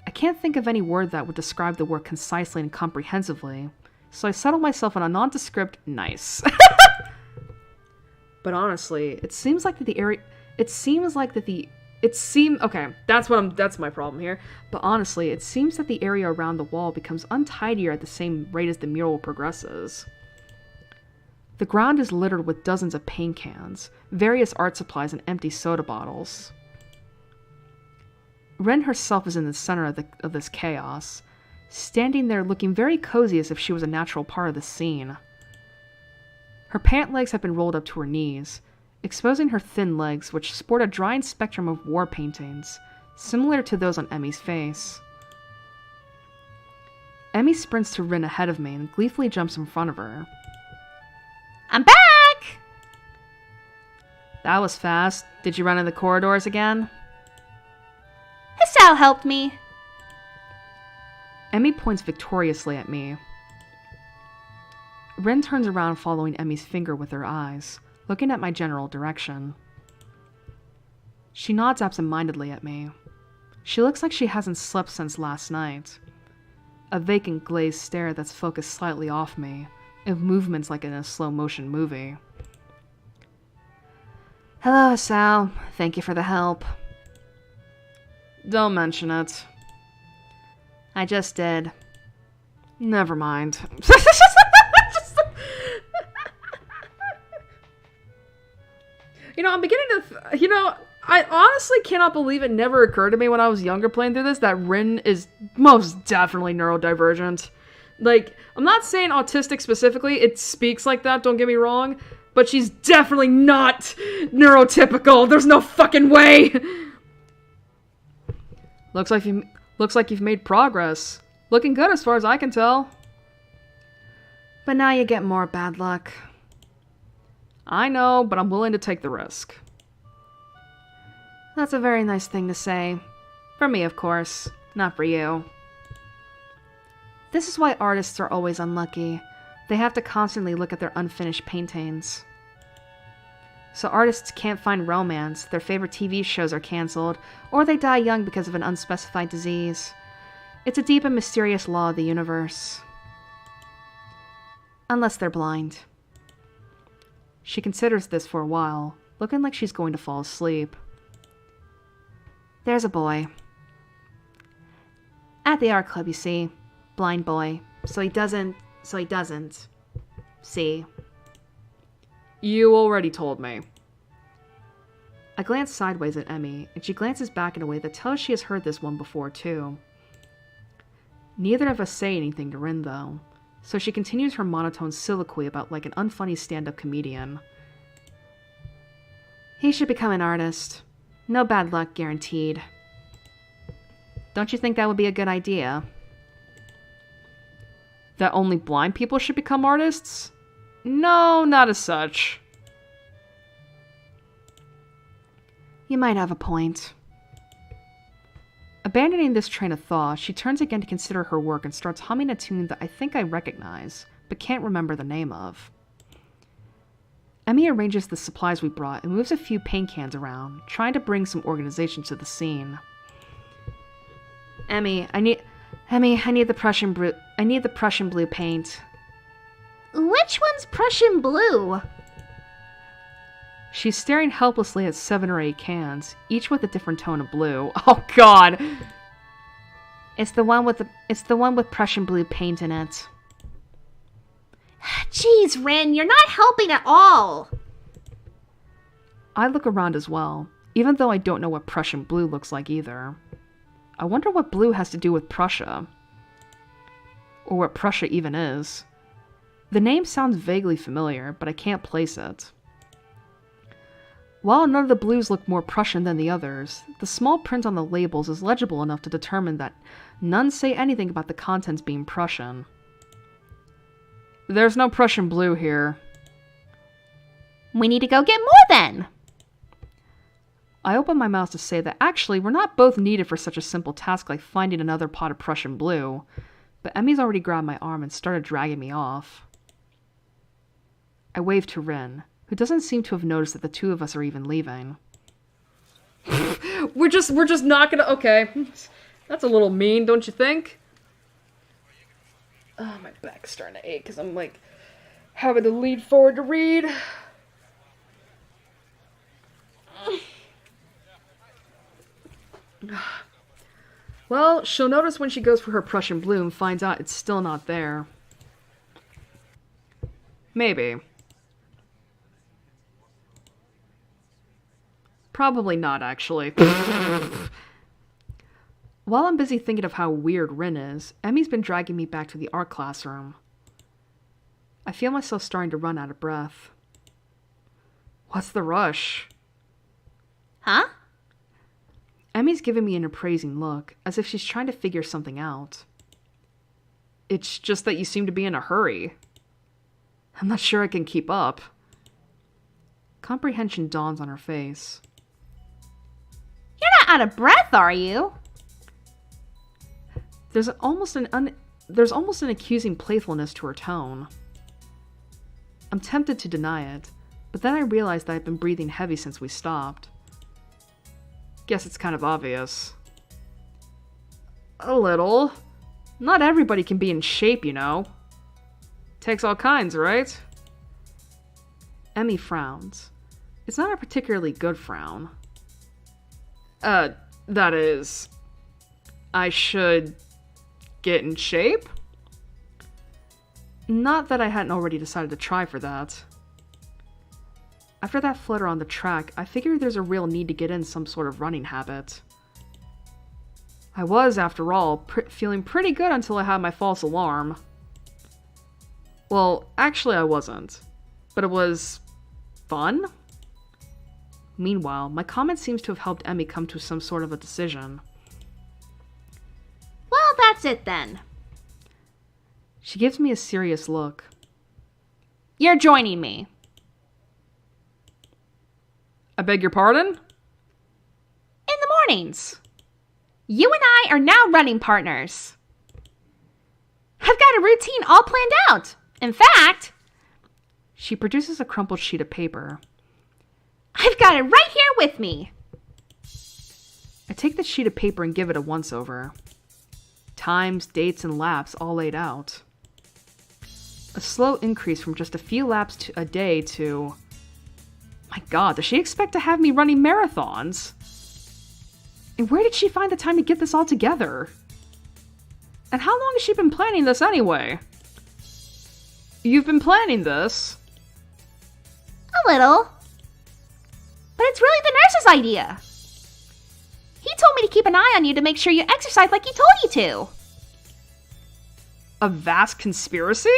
I can't think of any word that would describe the work concisely and comprehensively, so I settle myself on a nondescript nice. But honestly, it seems like that the area... Okay, that's my problem here. But honestly, it seems that the area around the wall becomes untidier at the same rate as the mural progresses. The ground is littered with dozens of paint cans, various art supplies, and empty soda bottles. Ren herself is in the center of this chaos, standing there looking very cozy as if she was a natural part of the scene. Her pant legs have been rolled up to her knees, exposing her thin legs, which sport a drying spectrum of war paintings, similar to those on Emmy's face. Emmy sprints to Rin ahead of me and gleefully jumps in front of her. I'm back! That was fast. Did you run in the corridors again? Hisao helped me. Emmy points victoriously at me. Rin turns around following Emmy's finger with her eyes, looking at my general direction. She nods absent-mindedly at me. She looks like she hasn't slept since last night. A vacant glazed stare that's focused slightly off me, and movements like in a slow-motion movie. Hello, Sal. Thank you for the help. Don't mention it. I just did. Never mind. I'm beginning to... I honestly cannot believe it never occurred to me when I was younger playing through this that Rin is most definitely neurodivergent. Like, I'm not saying autistic specifically, it speaks like that, don't get me wrong, but she's definitely not neurotypical. There's no fucking way! Looks like you've made progress. Looking good as far as I can tell. But now you get more bad luck. I know, but I'm willing to take the risk. That's a very nice thing to say. For me, of course. Not for you. This is why artists are always unlucky. They have to constantly look at their unfinished paintings. So artists can't find romance, their favorite TV shows are cancelled, or they die young because of an unspecified disease. It's a deep and mysterious law of the universe. Unless they're blind. She considers this for a while, looking like she's going to fall asleep. There's a boy. At the art club, you see. Blind boy. So he doesn't. See. You already told me. I glance sideways at Emmy, and she glances back in a way that tells she has heard this one before, too. Neither of us say anything to Rin, though, so she continues her monotone soliloquy about like an unfunny stand-up comedian. He should become an artist. No bad luck guaranteed. Don't you think that would be a good idea? That only blind people should become artists? No, not as such. You might have a point. Abandoning this train of thought, she turns again to consider her work and starts humming a tune that I think I recognize, but can't remember the name of. Emmy arranges the supplies we brought and moves a few paint cans around, trying to bring some organization to the scene. Emmy, I need the Prussian blue paint. Which one's Prussian blue? She's staring helplessly at 7 or 8 cans, each with a different tone of blue. Oh God! It's the one with Prussian blue paint in it. Jeez, Rin, you're not helping at all. I look around as well, even though I don't know what Prussian blue looks like either. I wonder what blue has to do with Prussia. Or what Prussia even is. The name sounds vaguely familiar, but I can't place it. While none of the blues look more Prussian than the others, the small print on the labels is legible enough to determine that none say anything about the contents being Prussian. There's no Prussian blue here. We need to go get more then. I open my mouth to say that actually we're not both needed for such a simple task like finding another pot of Prussian blue, but Emmy's already grabbed my arm and started dragging me off. I wave to Rin, who doesn't seem to have noticed that the two of us are even leaving. We're just not gonna... Okay. That's a little mean, don't you think? Oh, my back's starting to ache because I'm, like, having to lean forward to read. Well, she'll notice when she goes for her Prussian blue and finds out it's still not there. Maybe. Probably not, actually. While I'm busy thinking of how weird Rin is, Emmy's been dragging me back to the art classroom. I feel myself starting to run out of breath. What's the rush? Huh? Emmy's giving me an appraising look, as if she's trying to figure something out. It's just that you seem to be in a hurry. I'm not sure I can keep up. Comprehension dawns on her face. You're not out of breath, are you? There's almost an accusing playfulness to her tone. I'm tempted to deny it, but then I realize that I've been breathing heavy since we stopped. Guess it's kind of obvious. A little. Not everybody can be in shape, you know. Takes all kinds, right? Emmy frowns. It's not a particularly good frown. That is... I should... get in shape? Not that I hadn't already decided to try for that. After that flutter on the track, I figured there's a real need to get in some sort of running habit. I was, after all, feeling pretty good until I had my false alarm. Well, actually I wasn't. But it was... fun? Meanwhile, my comment seems to have helped Emmy come to some sort of a decision. Well, that's it then. She gives me a serious look. You're joining me. I beg your pardon? In the mornings. You and I are now running partners. I've got a routine all planned out. In fact, She produces a crumpled sheet of paper. I've got it right here with me. I take the sheet of paper and give it a once-over. Times, dates, and laps all laid out. A slow increase from just a few laps a day to... My God, does she expect to have me running marathons? And where did she find the time to get this all together? And how long has she been planning this anyway? You've been planning this? A little. But it's really the nurse's idea. He told me to keep an eye on you to make sure you exercise like he told you to. A vast conspiracy?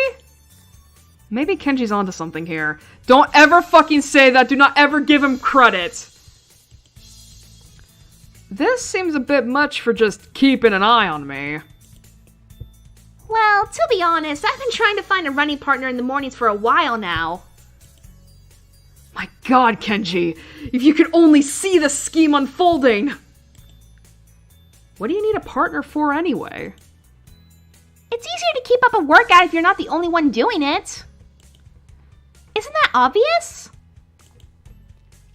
Maybe Kenji's onto something here. Don't ever fucking say that. Do not ever give him credit. This seems a bit much for just keeping an eye on me. Well, to be honest, I've been trying to find a running partner in the mornings for a while now. My God, Kenji. If you could only see the scheme unfolding. What do you need a partner for anyway? It's easier to keep up a workout if you're not the only one doing it. Isn't that obvious?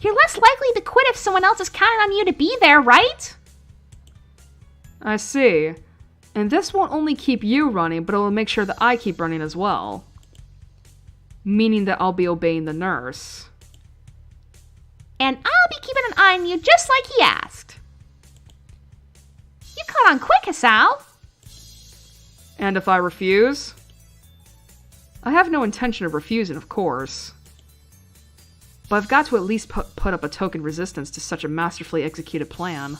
You're less likely to quit if someone else is counting on you to be there, right? I see. And this won't only keep you running, but it will make sure that I keep running as well. Meaning that I'll be obeying the nurse. And I'll be keeping an eye on you just like he asked. You caught on quick, Hisao. And if I refuse? I have no intention of refusing, of course. But I've got to at least put up a token resistance to such a masterfully executed plan.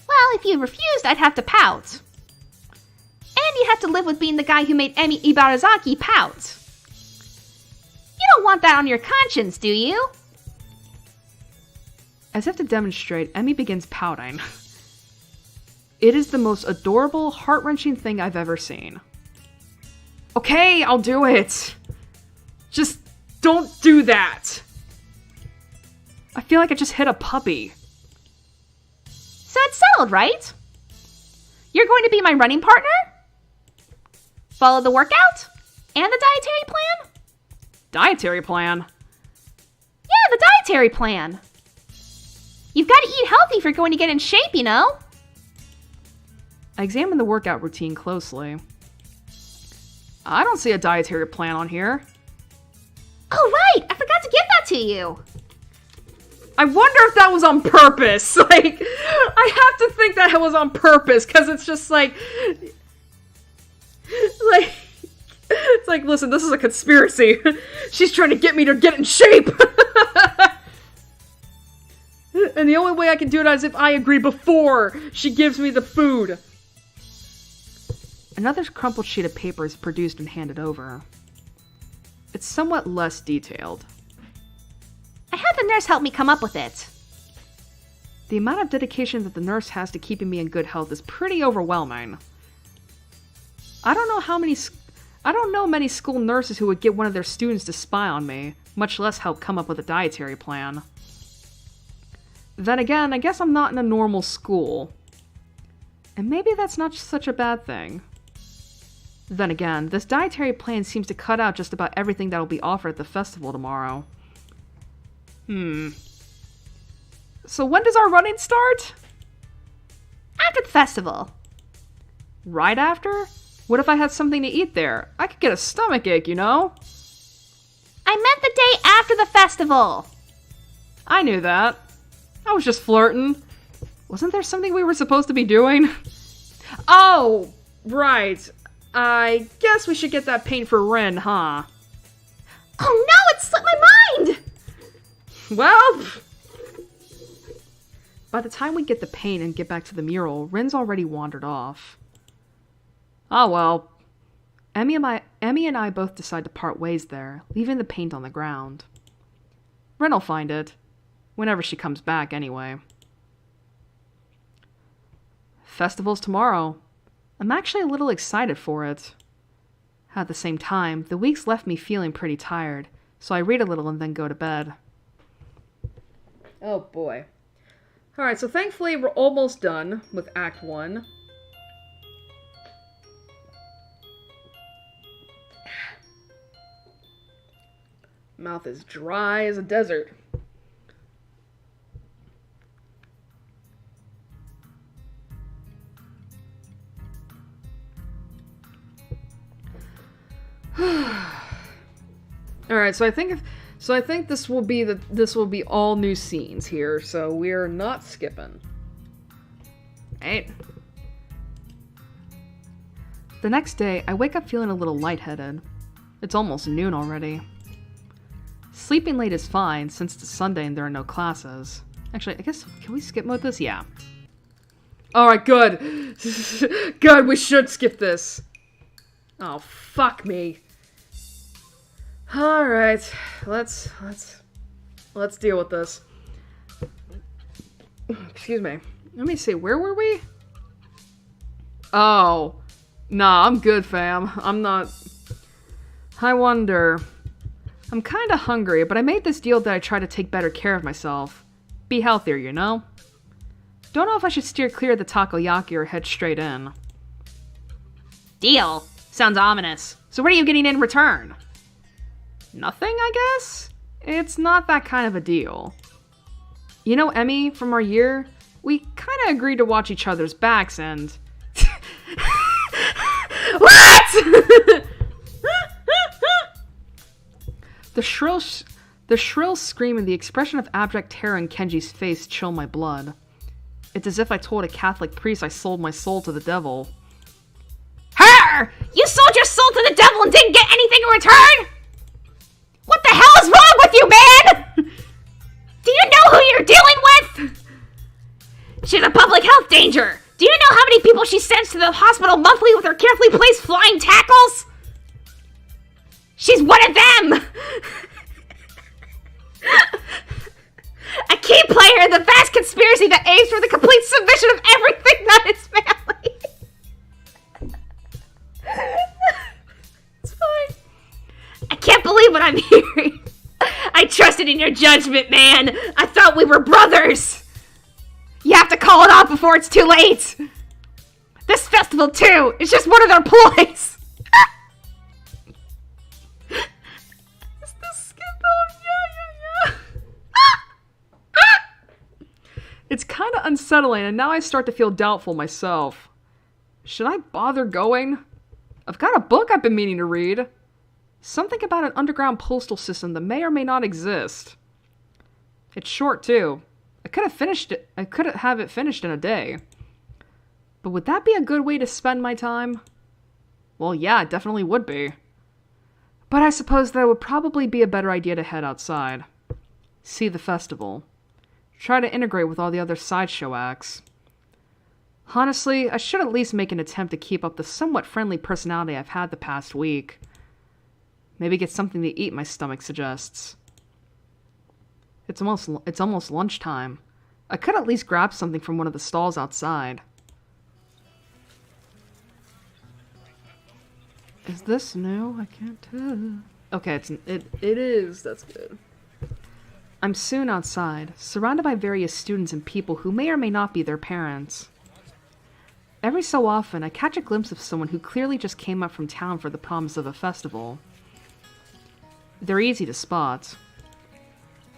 Well, if you refused, I'd have to pout. And you'd have to live with being the guy who made Emi Ibarazaki pout. You don't want that on your conscience, do you? As if to demonstrate, Emi begins pouting. It is the most adorable, heart-wrenching thing I've ever seen. Okay, I'll do it. Just don't do that. I feel like I just hit a puppy. So it's settled, right? You're going to be my running partner? Follow the workout? And the dietary plan? Dietary plan? Yeah, the dietary plan. You've got to eat healthy if you're going to get in shape, you know? I examine the workout routine closely. I don't see a dietary plan on here. Oh, right! I forgot to give that to you. I wonder if that was on purpose. Like, I have to think that it was on purpose, because it's just like... It's like, listen, this is a conspiracy. She's trying to get me to get in shape. And the only way I can do it is if I agree before she gives me the food. Another crumpled sheet of paper is produced and handed over. It's somewhat less detailed. I had the nurse help me come up with it. The amount of dedication that the nurse has to keeping me in good health is pretty overwhelming. I don't know many school nurses who would get one of their students to spy on me, much less help come up with a dietary plan. Then again, I guess I'm not in a normal school. And maybe that's not such a bad thing. Then again, this dietary plan seems to cut out just about everything that'll be offered at the festival tomorrow. So when does our running start? After the festival. Right after? What if I had something to eat there? I could get a stomachache, you know? I meant the day after the festival. I knew that. I was just flirting. Wasn't there something we were supposed to be doing? Oh, right. I guess we should get that paint for Rin, huh? Oh no, it slipped my mind! Well, by the time we get the paint and get back to the mural, Rin's already wandered off. Oh well. Emmy and I both decide to part ways there, leaving the paint on the ground. Rin'll find it. Whenever she comes back, anyway. Festival's tomorrow. I'm actually a little excited for it. At the same time, the week's left me feeling pretty tired, so I read a little and then go to bed. Oh boy. Alright, so thankfully we're almost done with Act 1. Mouth is dry as a desert. Alright, so I think this will be all new scenes here, so we're not skipping. Right? The next day, I wake up feeling a little lightheaded. It's almost noon already. Sleeping late is fine, since it's Sunday and there are no classes. Actually, I guess, can we skip mode this? Yeah. Alright, good. Good, we should skip this. Oh, fuck me. Alright, let's deal with this. Excuse me. Let me see, where were we? Oh. Nah, I'm good, fam. I'm not... I wonder... I'm kinda hungry, but I made this deal that I try to take better care of myself. Be healthier, you know? Don't know if I should steer clear of the takoyaki or head straight in. Deal. Sounds ominous. So what are you getting in return? Nothing, I guess? It's not that kind of a deal. You know Emmy, from our year, we kinda agreed to watch each other's backs and... What?! The shrill scream and the expression of abject terror in Kenji's face chill my blood. It's as if I told a Catholic priest I sold my soul to the devil. Her! You sold your soul to the devil and didn't get anything in return? What the hell is wrong with you, man? Do you know who you're dealing with? She's a public health danger. Do you know how many people she sends to the hospital monthly with her carefully placed flying tackles? She's one of them! A key player in the vast conspiracy that aims for the complete submission of everything that is family. It's fine. I can't believe what I'm hearing. I trusted in your judgment, man. I thought we were brothers. You have to call it off before it's too late. This festival, too, is just one of their ploys. It's kinda unsettling, and now I start to feel doubtful myself. Should I bother going? I've got a book I've been meaning to read. Something about an underground postal system that may or may not exist. It's short, too. I could have it finished in a day. But would that be a good way to spend my time? Well, yeah, it definitely would be. But I suppose that would probably be a better idea to head outside. See the festival. Try to integrate with all the other sideshow acts. Honestly, I should at least make an attempt to keep up the somewhat friendly personality I've had the past week. Maybe get something to eat, my stomach suggests. It's almost lunchtime. I could at least grab something from one of the stalls outside. Is this new? I can't tell. Okay, it is. That's good. I'm soon outside, surrounded by various students and people who may or may not be their parents. Every so often, I catch a glimpse of someone who clearly just came up from town for the promise of a festival. They're easy to spot.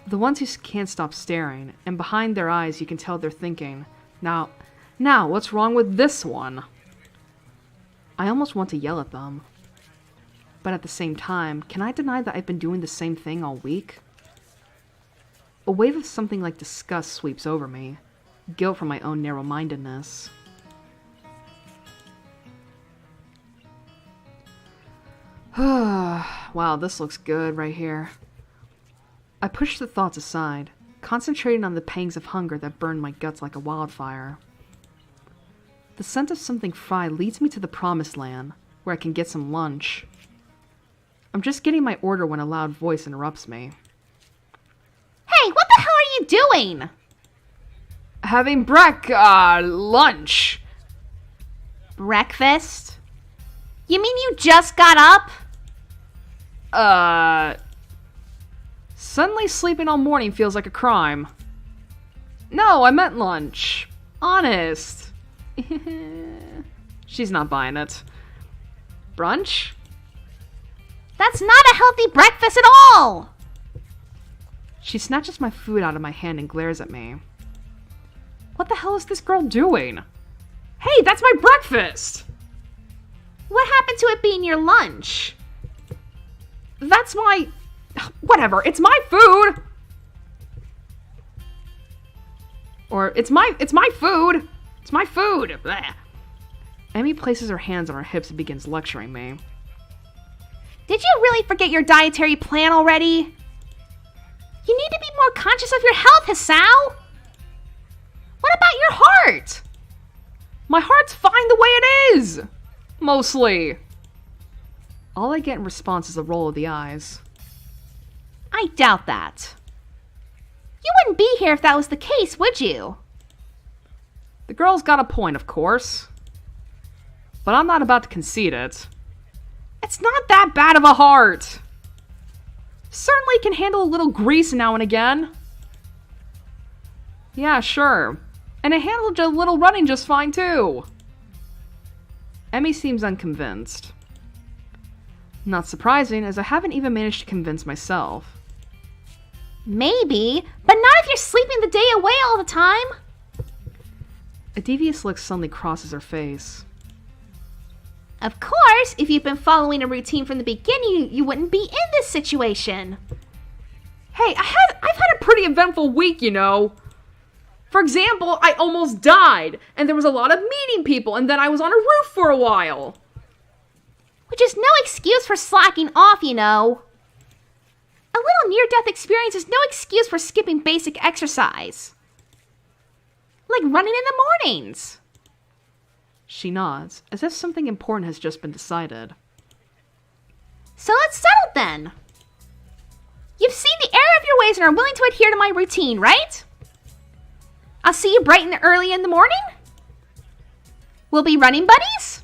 The ones who can't stop staring, and behind their eyes you can tell they're thinking, Now, what's wrong with this one? I almost want to yell at them. But at the same time, can I deny that I've been doing the same thing all week? A wave of something like disgust sweeps over me, guilt for my own narrow-mindedness. Wow, this looks good right here. I push the thoughts aside, concentrating on the pangs of hunger that burn my guts like a wildfire. The scent of something fried leads me to the promised land, where I can get some lunch. I'm just getting my order when a loud voice interrupts me. Hey, what the hell are you doing? Having lunch. Breakfast? You mean you just got up? Suddenly sleeping all morning feels like a crime. No, I meant lunch. Honest. She's not buying it. Brunch? That's not a healthy breakfast at all! She snatches my food out of my hand and glares at me. What the hell is this girl doing? Hey, that's my breakfast! What happened to it being your lunch? That's my... Whatever, it's my food! Or, it's my food! It's my food! Blech. Emmy places her hands on her hips and begins lecturing me. Did you really forget your dietary plan already? You need to be more conscious of your health, Hisao! What about your heart? My heart's fine the way it is! Mostly. All I get in response is a roll of the eyes. I doubt that. You wouldn't be here if that was the case, would you? The girl's got a point, of course. But I'm not about to concede it. It's not that bad of a heart. Certainly can handle a little grease now and again. Yeah, sure. And it handled a little running just fine, too. Emmy seems unconvinced. Not surprising, as I haven't even managed to convince myself. Maybe, but not if you're sleeping the day away all the time. A devious look suddenly crosses her face. Of course, if you've been following a routine from the beginning, you wouldn't be in this situation. Hey, I've had a pretty eventful week, you know. For example, I almost died, and there was a lot of meeting people, and then I was on a roof for a while. Which is no excuse for slacking off, you know. A little near-death experience is no excuse for skipping basic exercise. Like running in the mornings. She nods, as if something important has just been decided. So let's settle then. You've seen the error of your ways and are willing to adhere to my routine, right? I'll see you bright and early in the morning? We'll be running buddies?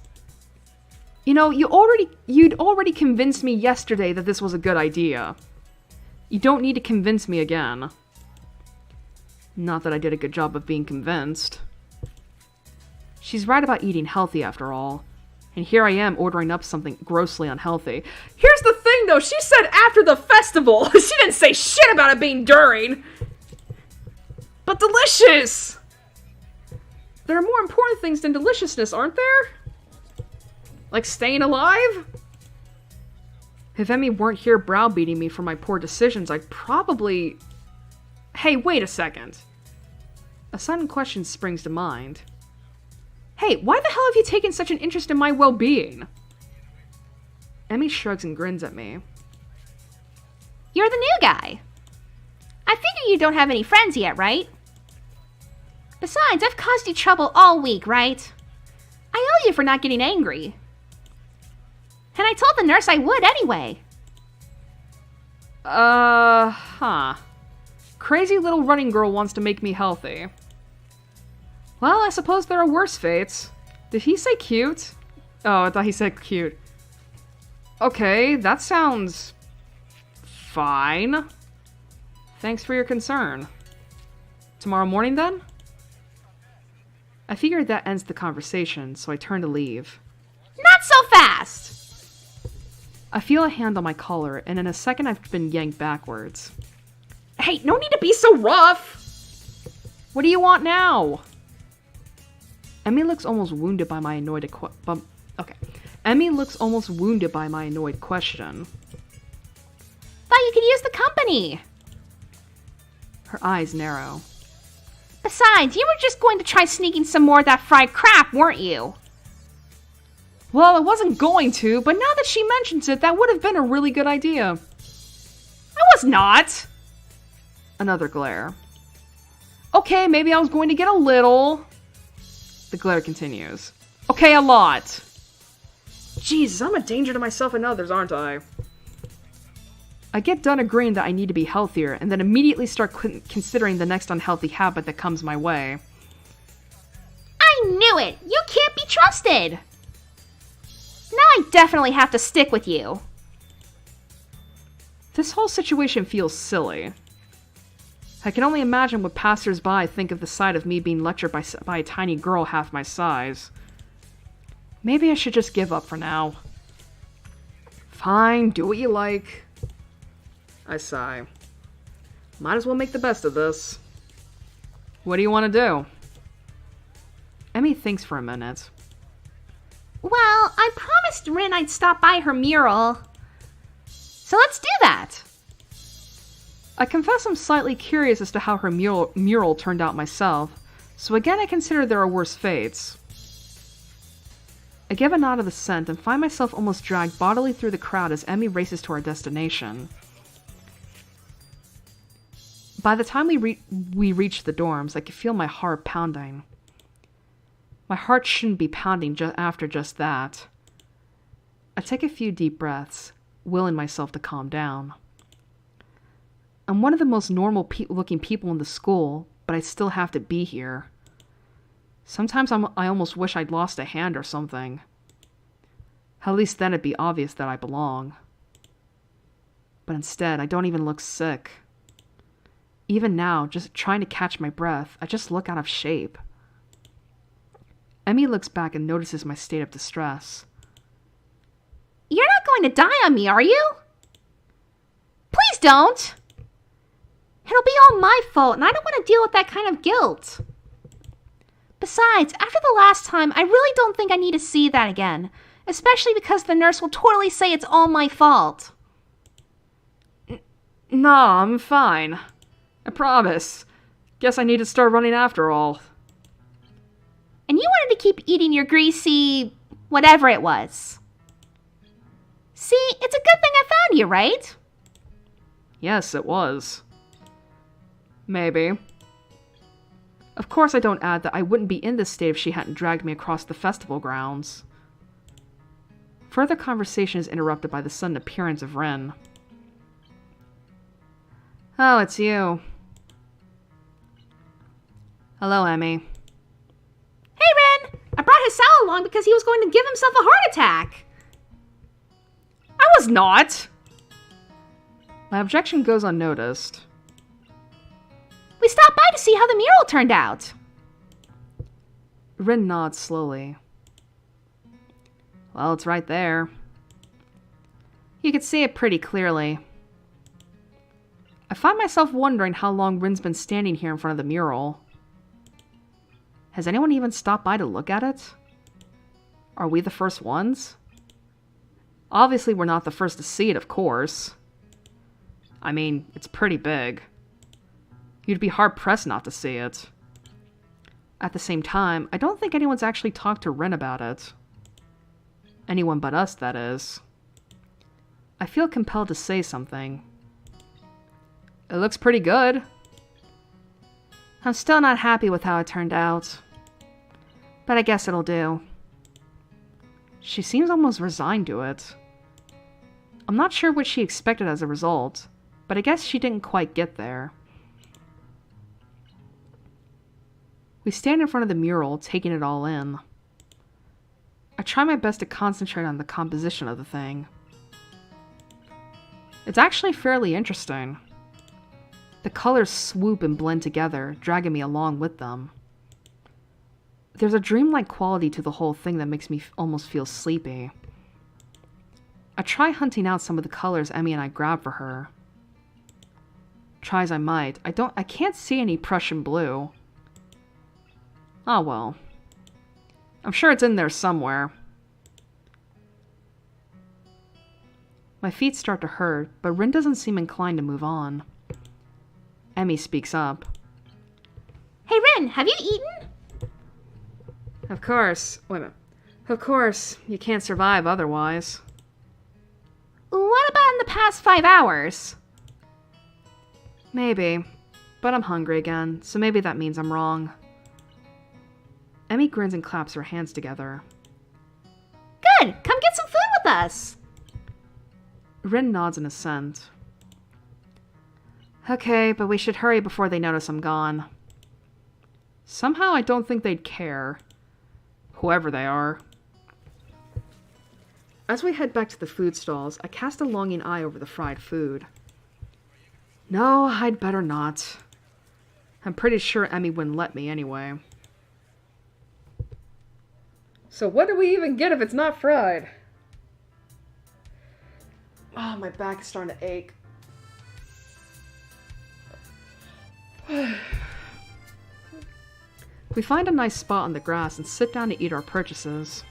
You know, you'd already convinced me yesterday that this was a good idea. You don't need to convince me again. Not that I did a good job of being convinced. She's right about eating healthy after all. And here I am ordering up something grossly unhealthy. Here's the thing though, she said after the festival. She didn't say shit about it being during. But delicious! There are more important things than deliciousness, aren't there? Like staying alive? If Emmy weren't here browbeating me for my poor decisions, I'd probably... Hey, wait a second. A sudden question springs to mind. Hey, why the hell have you taken such an interest in my well-being? Emmy shrugs and grins at me. You're the new guy. I figure you don't have any friends yet, right? Besides, I've caused you trouble all week, right? I owe you for not getting angry. And I told the nurse I would anyway. Crazy little running girl wants to make me healthy. Well, I suppose there are worse fates. Did he say cute? Oh, I thought he said cute. Okay, that sounds... fine. Thanks for your concern. Tomorrow morning, then? I figured that ends the conversation, so I turn to leave. Not so fast! I feel a hand on my collar, and in a second I've been yanked backwards. Hey, no need to be so rough! What do you want now? Emmy looks almost wounded by my annoyed Emmy looks almost wounded by my annoyed question. Thought you could use the company. Her eyes narrow. Besides, you were just going to try sneaking some more of that fried crap, weren't you? Well, I wasn't going to, but now that she mentions it, that would have been a really good idea. I was not! Another glare. Okay, maybe I was going to get a little. The glare continues. Okay, a lot. Jesus, I'm a danger to myself and others, aren't I? I get done agreeing that I need to be healthier, and then immediately start considering the next unhealthy habit that comes my way. I knew it! You can't be trusted! Now I definitely have to stick with you. This whole situation feels silly. I can only imagine what passers-by think of the sight of me being lectured by a tiny girl half my size. Maybe I should just give up for now. Fine, do what you like. I sigh. Might as well make the best of this. What do you want to do? Emmy thinks for a minute. Well, I promised Rin I'd stop by her mural. So let's do that. I confess I'm slightly curious as to how her mural turned out myself, so again I consider there are worse fates. I give a nod of assent and find myself almost dragged bodily through the crowd as Emmy races to our destination. By the time we reach the dorms, I can feel my heart pounding. My heart shouldn't be pounding after just that. I take a few deep breaths, willing myself to calm down. I'm one of the most normal-looking people in the school, but I still have to be here. Sometimes I almost wish I'd lost a hand or something. At least then it'd be obvious that I belong. But instead, I don't even look sick. Even now, just trying to catch my breath, I just look out of shape. Emmy looks back and notices my state of distress. You're not going to die on me, are you? Please don't! It'll be all my fault, and I don't want to deal with that kind of guilt. Besides, after the last time, I really don't think I need to see that again. Especially because the nurse will totally say it's all my fault. Nah, I'm fine. I promise. Guess I need to start running after all. And you wanted to keep eating your greasy... whatever it was. See, it's a good thing I found you, right? Yes, it was. Maybe. Of course I don't add that I wouldn't be in this state if she hadn't dragged me across the festival grounds. Further conversation is interrupted by the sudden appearance of Ren. Oh, it's you. Hello, Emmy. Hey, Ren! I brought Hisao along because he was going to give himself a heart attack. I was not! My objection goes unnoticed. We stopped by to see how the mural turned out. Rin nods slowly. Well, it's right there. You can see it pretty clearly. I find myself wondering how long Rin's been standing here in front of the mural. Has anyone even stopped by to look at it? Are we the first ones? Obviously, we're not the first to see it, of course. I mean, it's pretty big. You'd be hard-pressed not to see it. At the same time, I don't think anyone's actually talked to Rin about it. Anyone but us, that is. I feel compelled to say something. It looks pretty good. I'm still not happy with how it turned out. But I guess it'll do. She seems almost resigned to it. I'm not sure what she expected as a result, but I guess she didn't quite get there. We stand in front of the mural, taking it all in. I try my best to concentrate on the composition of the thing. It's actually fairly interesting. The colors swoop and blend together, dragging me along with them. There's a dreamlike quality to the whole thing that makes me almost feel sleepy. I try hunting out some of the colors Emmy and I grabbed for her. Try as I might, I can't see any Prussian blue. Oh well. I'm sure it's in there somewhere. My feet start to hurt, but Rin doesn't seem inclined to move on. Emmy speaks up. Hey, Rin, have you eaten? Of course. Wait a minute. Of course, you can't survive otherwise. What about in the past 5 hours? Maybe. But I'm hungry again, so maybe that means I'm wrong. Emmy grins and claps her hands together. Good! Come get some food with us! Rin nods in assent. Okay, but we should hurry before they notice I'm gone. Somehow I don't think they'd care. Whoever they are. As we head back to the food stalls, I cast a longing eye over the fried food. No, I'd better not. I'm pretty sure Emmy wouldn't let me anyway. So what do we even get if it's not fried? Oh, my back is starting to ache. We find a nice spot on the grass and sit down to eat our purchases.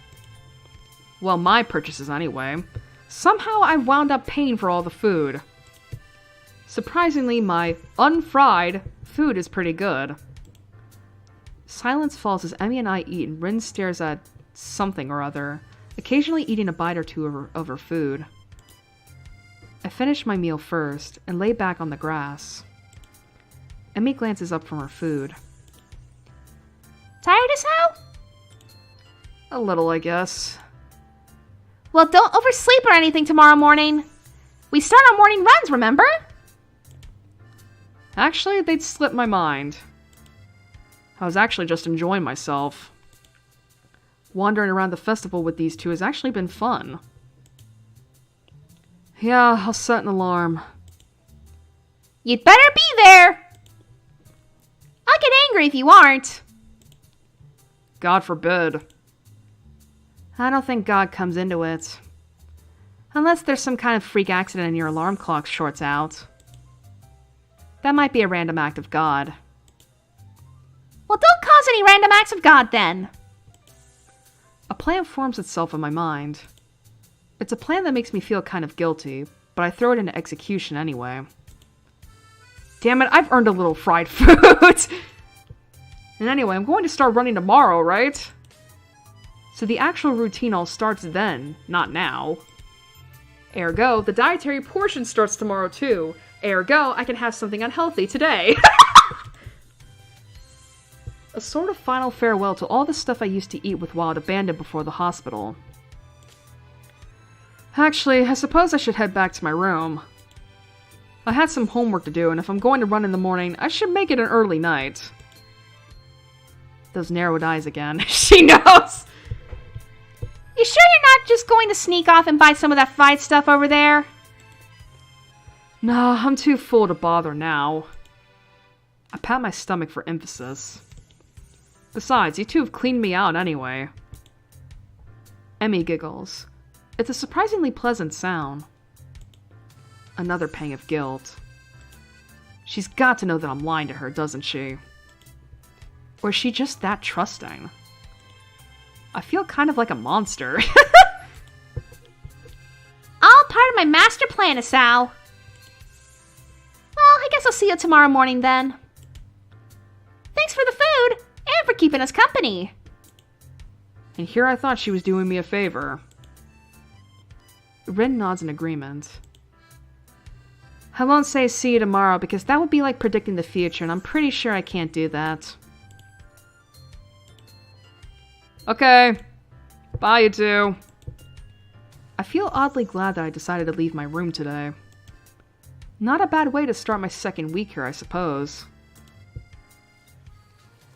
Well, my purchases anyway. Somehow I wound up paying for all the food. Surprisingly, my unfried food is pretty good. Silence falls as Emmy and I eat and Rin stares at something or other, occasionally eating a bite or two of her food. I finish my meal first and lay back on the grass. Emmy glances up from her food. Tired as hell? A little, I guess. Well, don't oversleep or anything tomorrow morning. We start our morning runs, remember? Actually, they'd slipped my mind. I was actually just enjoying myself. Wandering around the festival with these two has actually been fun. Yeah, I'll set an alarm. You'd better be there! I'll get angry if you aren't. God forbid. I don't think God comes into it. Unless there's some kind of freak accident and your alarm clock shorts out. That might be a random act of God. Well, don't cause any random acts of God then. A plan forms itself in my mind. It's a plan that makes me feel kind of guilty, but I throw it into execution anyway. Damn it, I've earned a little fried food! And anyway, I'm going to start running tomorrow, right? So the actual routine all starts then, not now. Ergo, the dietary portion starts tomorrow too. Ergo, I can have something unhealthy today. A sort of final farewell to all the stuff I used to eat with Wild abandoned before the hospital. Actually, I suppose I should head back to my room. I had some homework to do, and if I'm going to run in the morning, I should make it an early night. Those narrowed eyes again. She knows! You sure you're not just going to sneak off and buy some of that fried stuff over there? No, I'm too full to bother now. I pat my stomach for emphasis. Besides, you two have cleaned me out anyway. Emmy giggles. It's a surprisingly pleasant sound. Another pang of guilt. She's got to know that I'm lying to her, doesn't she? Or is she just that trusting? I feel kind of like a monster. All part of my master plan, Asao. Well, I guess I'll see you tomorrow morning then. Thanks for the food, and for keeping us company. And here I thought she was doing me a favor. Rin nods in agreement. I won't say see you tomorrow because that would be like predicting the future, and I'm pretty sure I can't do that. Okay. Bye, you two. I feel oddly glad that I decided to leave my room today. Not a bad way to start my second week here, I suppose.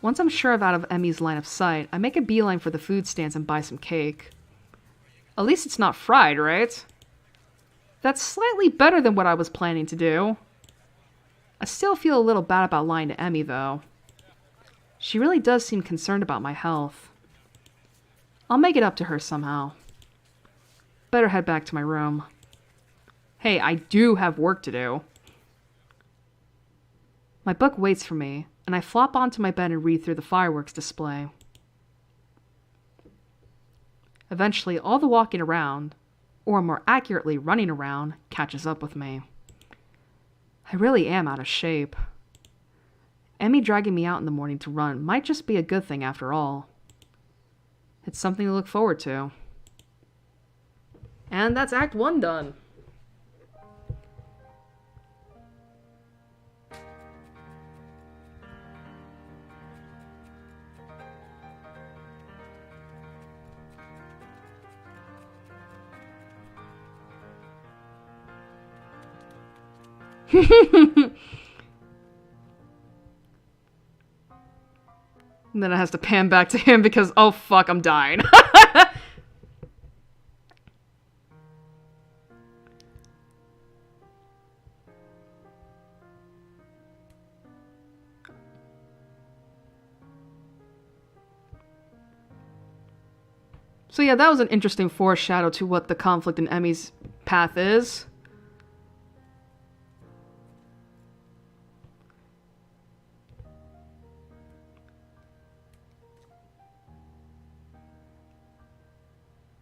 Once I'm sure I'm out of Emmy's line of sight, I make a beeline for the food stands and buy some cake. At least it's not fried, right? That's slightly better than what I was planning to do. I still feel a little bad about lying to Emmy, though. She really does seem concerned about my health. I'll make it up to her somehow. Better head back to my room. Hey, I do have work to do. My book waits for me, and I flop onto my bed and read through the fireworks display. Eventually, all the walking around, or more accurately running around, catches up with me. I really am out of shape. Emmy dragging me out in the morning to run might just be a good thing after all. It's something to look forward to. And that's Act 1 done. And then it has to pan back to him because, oh fuck, I'm dying. So yeah, that was an interesting foreshadow to what the conflict in Emi's path is.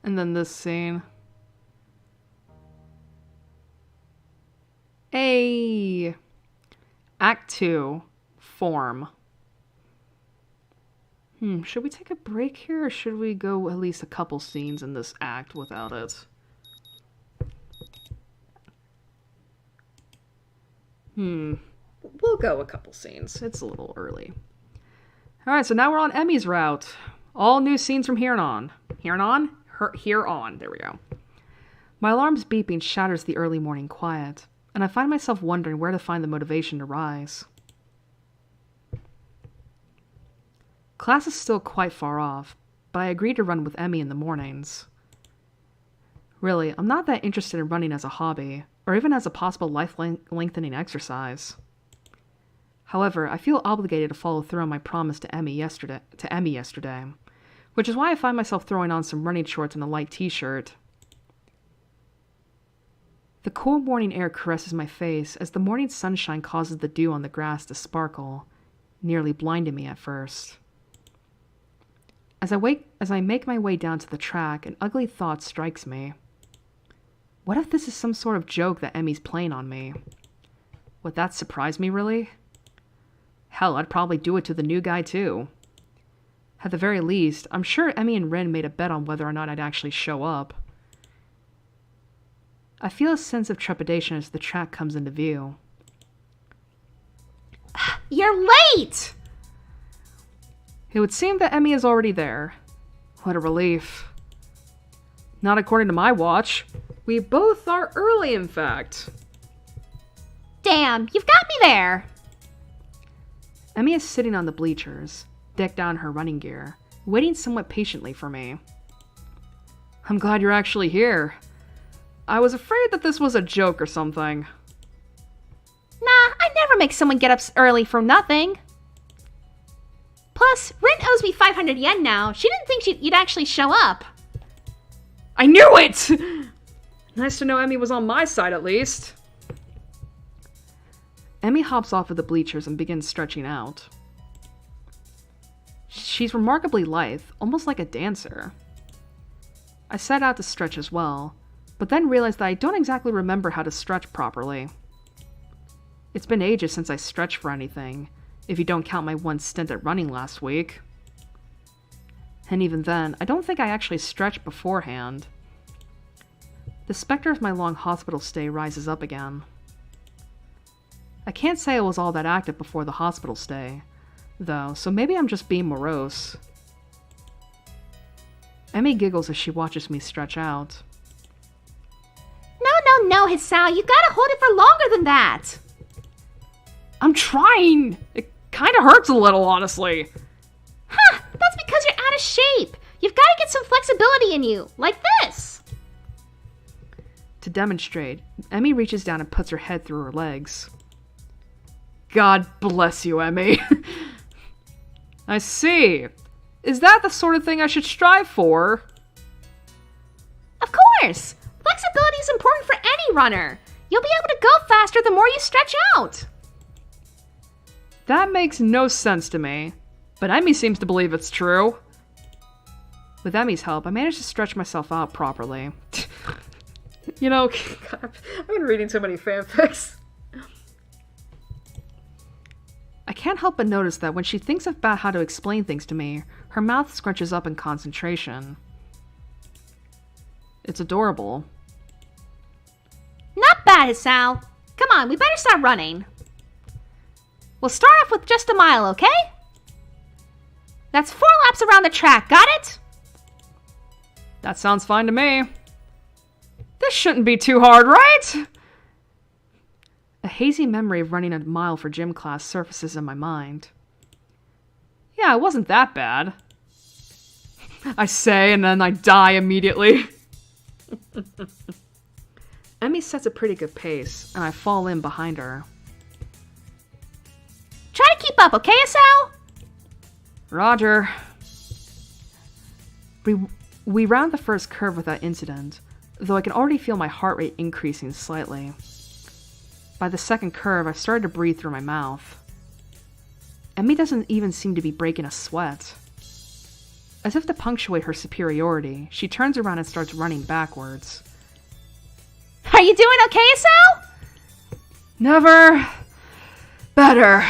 And then this scene. Hey! Act 2. Form. Should we take a break here, or should we go at least a couple scenes in this act without it? We'll go a couple scenes. It's a little early. Alright, so now we're on Emi's route. All new scenes from here on. Here on? Here on. There we go. My alarm's beeping shatters the early morning quiet, and I find myself wondering where to find the motivation to rise. Class is still quite far off, but I agree to run with Emi in the mornings. Really, I'm not that interested in running as a hobby, or even as a possible life-lengthening exercise. However, I feel obligated to follow through on my promise to Emi yesterday, which is why I find myself throwing on some running shorts and a light t-shirt. The cool morning air caresses my face as the morning sunshine causes the dew on the grass to sparkle, nearly blinding me at first. As I make my way down to the track, an ugly thought strikes me. What if this is some sort of joke that Emi's playing on me? Would that surprise me, really? Hell, I'd probably do it to the new guy, too. At the very least, I'm sure Emi and Rin made a bet on whether or not I'd actually show up. I feel a sense of trepidation as the track comes into view. You're late! It would seem that Emi is already there. What a relief. Not according to my watch. We both are early, in fact. Damn, you've got me there! Emi is sitting on the bleachers, decked out in her running gear, waiting somewhat patiently for me. I'm glad you're actually here. I was afraid that this was a joke or something. Nah, I never make someone get up early for nothing. Plus, Rin owes me 500 yen now. She didn't think you'd actually show up. I knew it! Nice to know Emi was on my side, at least. Emi hops off of the bleachers and begins stretching out. She's remarkably lithe, almost like a dancer. I set out to stretch as well, but then realized that I don't exactly remember how to stretch properly. It's been ages since I stretched for anything, if you don't count my one stint at running last week. And even then, I don't think I actually stretched beforehand. The specter of my long hospital stay rises up again. I can't say I was all that active before the hospital stay, though, so maybe I'm just being morose. Emi giggles as she watches me stretch out. No, Hisao, you gotta hold it for longer than that! I'm trying! It kinda hurts a little, honestly. Huh, that's because you're out of shape! You've gotta get some flexibility in you, like this! To demonstrate, Emi reaches down and puts her head through her legs. God bless you, Emi. I see. Is that the sort of thing I should strive for? Of course! Flexibility is important for any runner. You'll be able to go faster the more you stretch out. That makes no sense to me, but Emi seems to believe it's true. With Emi's help, I managed to stretch myself out properly. You know, God, I've been reading so many fanfics. I can't help but notice that when she thinks about how to explain things to me, her mouth scrunches up in concentration. It's adorable. Not bad, Hisao. Come on, we better start running. We'll start off with just a mile, okay? That's 4 laps around the track, got it? That sounds fine to me. This shouldn't be too hard, right? A hazy memory of running a mile for gym class surfaces in my mind. Yeah, it wasn't that bad. I say, and then I die immediately. Emi sets a pretty good pace, and I fall in behind her. Try to keep up, okay, Hisao? Roger. We round the first curve without incident, though I can already feel my heart rate increasing slightly. By the second curve, I've started to breathe through my mouth. Emmy doesn't even seem to be breaking a sweat. As if to punctuate her superiority, she turns around and starts running backwards. Are you doing okay, Sal? Never better.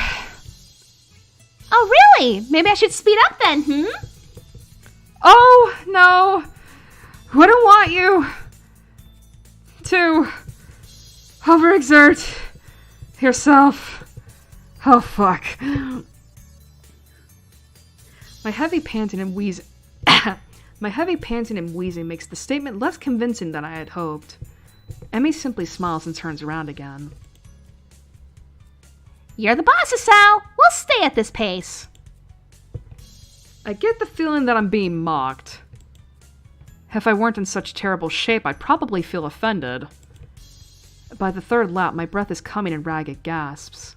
Oh, really? Maybe I should speed up then, Oh, no. Wouldn't want you to overexert yourself. Oh, fuck. My heavy panting and wheezing makes the statement less convincing than I had hoped. Emmy simply smiles and turns around again. You're the boss, Sal. We'll stay at this pace. I get the feeling that I'm being mocked. If I weren't in such terrible shape, I'd probably feel offended. By the third lap, my breath is coming in ragged gasps.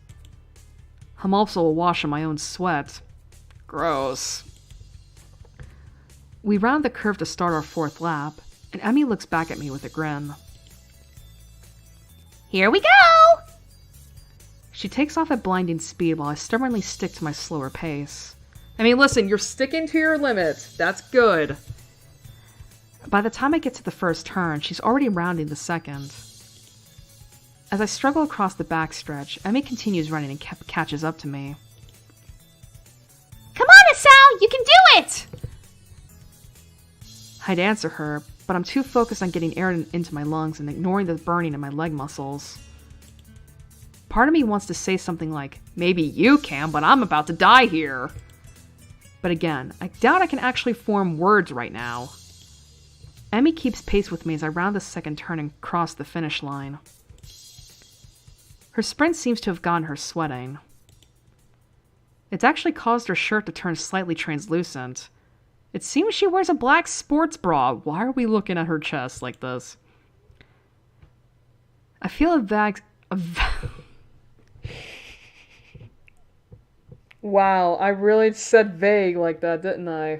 I'm also awash in my own sweat. Gross. We round the curve to start our fourth lap, and Emmy looks back at me with a grin. Here we go! She takes off at blinding speed while I stubbornly stick to my slower pace. I mean, listen, you're sticking to your limits. That's good. By the time I get to the first turn, she's already rounding the second. As I struggle across the backstretch, Emmy continues running and catches up to me. Come on, Sal! You can do it! I'd answer her, but I'm too focused on getting air into my lungs and ignoring the burning in my leg muscles. Part of me wants to say something like, maybe you can, but I'm about to die here. But again, I doubt I can actually form words right now. Emmy keeps pace with me as I round the second turn and cross the finish line. Her sprint seems to have gotten her sweating. It's actually caused her shirt to turn slightly translucent. It seems she wears a black sports bra. Why are we looking at her chest like this? I feel Wow, I really said vague like that, didn't I?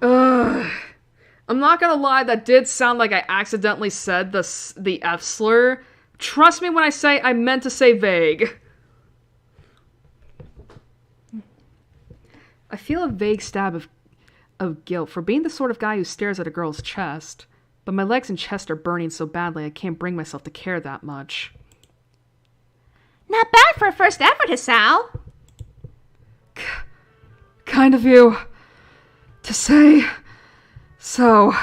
Ugh. I'm not gonna lie, that did sound like I accidentally said the F slur. Trust me when I say I meant to say vague. I feel a vague stab of guilt for being the sort of guy who stares at a girl's chest, but my legs and chest are burning so badly I can't bring myself to care that much. Not bad for a first effort, Sal. Kind of you to say so.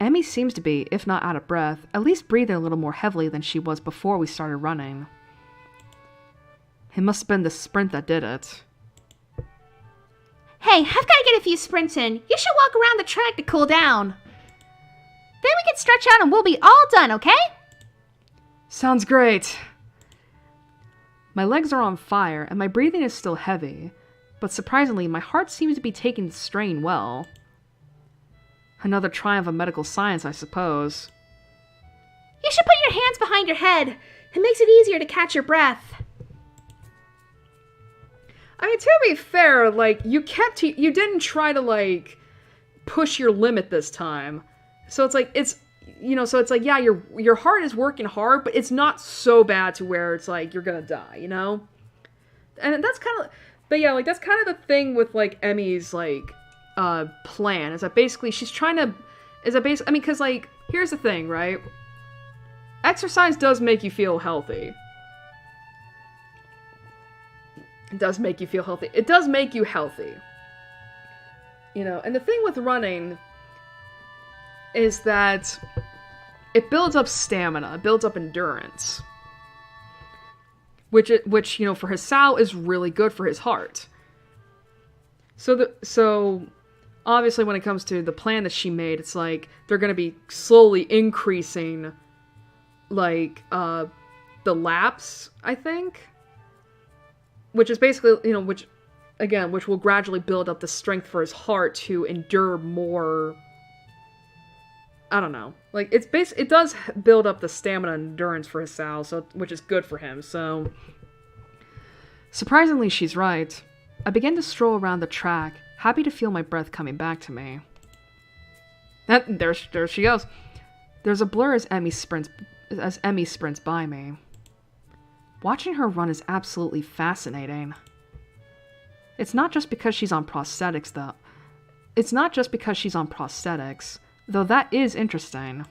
Emmy seems to be, if not out of breath, at least breathing a little more heavily than she was before we started running. It must have been the sprint that did it. Hey, I've got to get a few sprints in. You should walk around the track to cool down. Then we can stretch out and we'll be all done, okay? Sounds great. My legs are on fire and my breathing is still heavy, but surprisingly, my heart seems to be taking the strain well. Another triumph of medical science, I suppose. You should put your hands behind your head. It makes it easier to catch your breath. I mean, to be fair, like, you didn't try to, like, push your limit this time. So it's like, yeah, your heart is working hard, but it's not so bad to where it's like, you're gonna die, you know? And that's kind of, but yeah, like, that's kind of the thing with, like, Emmy's, like, plan, is that basically she's trying to, I mean, because, like, here's the thing, right? Exercise does make you feel healthy. It does make you feel healthy. It does make you healthy. You know, and the thing with running is that it builds up stamina, it builds up endurance. Which you know, for Hisao is really good for his heart. So obviously when it comes to the plan that she made, it's like they're going to be slowly increasing like the laps, I think. Which is basically, you know, which will gradually build up the strength for his heart to endure more. I don't know. Like, it does build up the stamina and endurance for Hisao, so, which is good for him, so. Surprisingly, she's right. I began to stroll around the track, happy to feel my breath coming back to me. There she goes. There's a blur as Emmy sprints by me. Watching her run is absolutely fascinating. It's not just because she's on prosthetics, though that is interesting.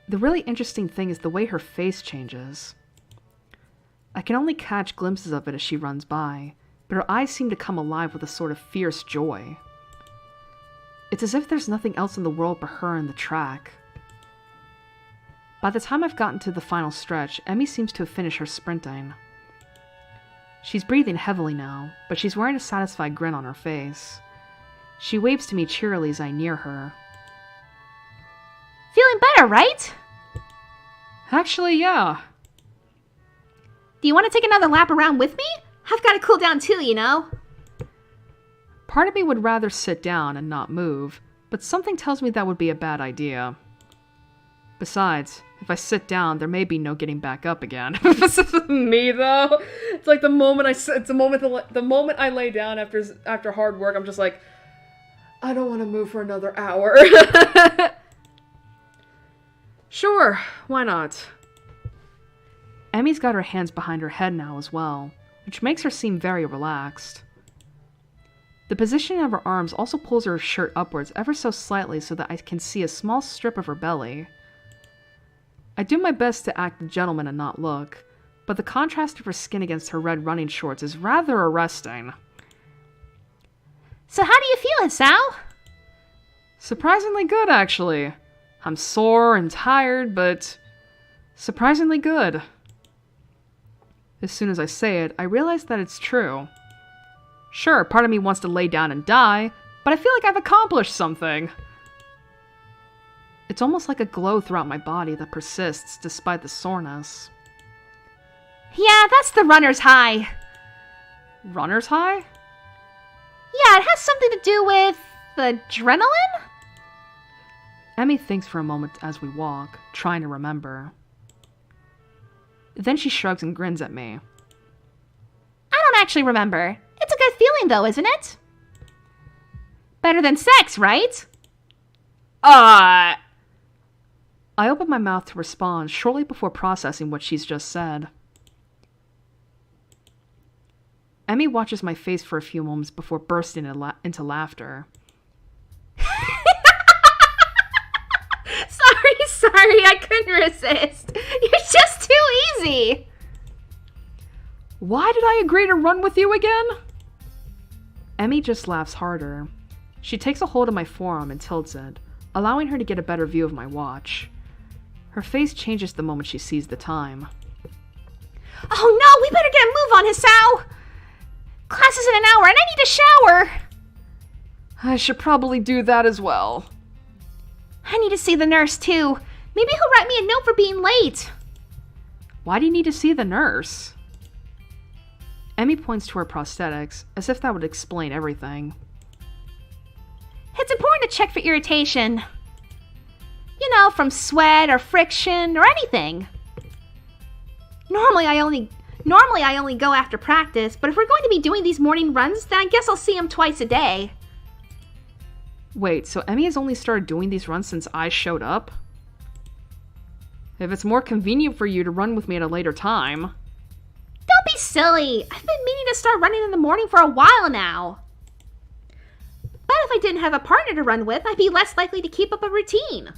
The really interesting thing is the way her face changes. I can only catch glimpses of it as she runs by, but her eyes seem to come alive with a sort of fierce joy. It's as if there's nothing else in the world but her and the track. By the time I've gotten to the final stretch, Emmy seems to have finished her sprinting. She's breathing heavily now, but she's wearing a satisfied grin on her face. She waves to me cheerily as I near her. Feeling better, right? Actually, yeah. Do you want to take another lap around with me? I've got to cool down too, you know? Part of me would rather sit down and not move, but something tells me that would be a bad idea. Besides, if I sit down, there may be no getting back up again. Me though, it's like the moment I lay down after hard work, I'm just like, I don't want to move for another hour. Sure, why not? Emmy's got her hands behind her head now as well, which makes her seem very relaxed. The position of her arms also pulls her shirt upwards ever so slightly so that I can see a small strip of her belly. I do my best to act a gentleman and not look, but the contrast of her skin against her red running shorts is rather arresting. So how do you feel, Hisao? Surprisingly good, actually. I'm sore and tired, but surprisingly good. As soon as I say it, I realize that it's true. Sure, part of me wants to lay down and die, but I feel like I've accomplished something. It's almost like a glow throughout my body that persists despite the soreness. Yeah, that's the runner's high. Runner's high? Yeah, it has something to do with adrenaline? Emmy thinks for a moment as we walk, trying to remember. Then she shrugs and grins at me. I don't actually remember. It's a good feeling though, isn't it? Better than sex, right? I open my mouth to respond shortly before processing what she's just said. Emmy watches my face for a few moments before bursting into laughter. Sorry, I couldn't resist. You're just too easy. Why did I agree to run with you again? Emmy just laughs harder. She takes a hold of my forearm and tilts it, allowing her to get a better view of my watch. Her face changes the moment she sees the time. Oh no, we better get a move on, Hisao! Class is in an hour and I need a shower! I should probably do that as well. I need to see the nurse too. Maybe he'll write me a note for being late. Why do you need to see the nurse? Emmy points to her prosthetics, as if that would explain everything. It's important to check for irritation. You know, from sweat or friction or anything. Normally I only go after practice, but if we're going to be doing these morning runs, then I guess I'll see him twice a day. Wait, so Emmy has only started doing these runs since I showed up? If it's more convenient for you to run with me at a later time... Don't be silly! I've been meaning to start running in the morning for a while now. But if I didn't have a partner to run with, I'd be less likely to keep up a routine.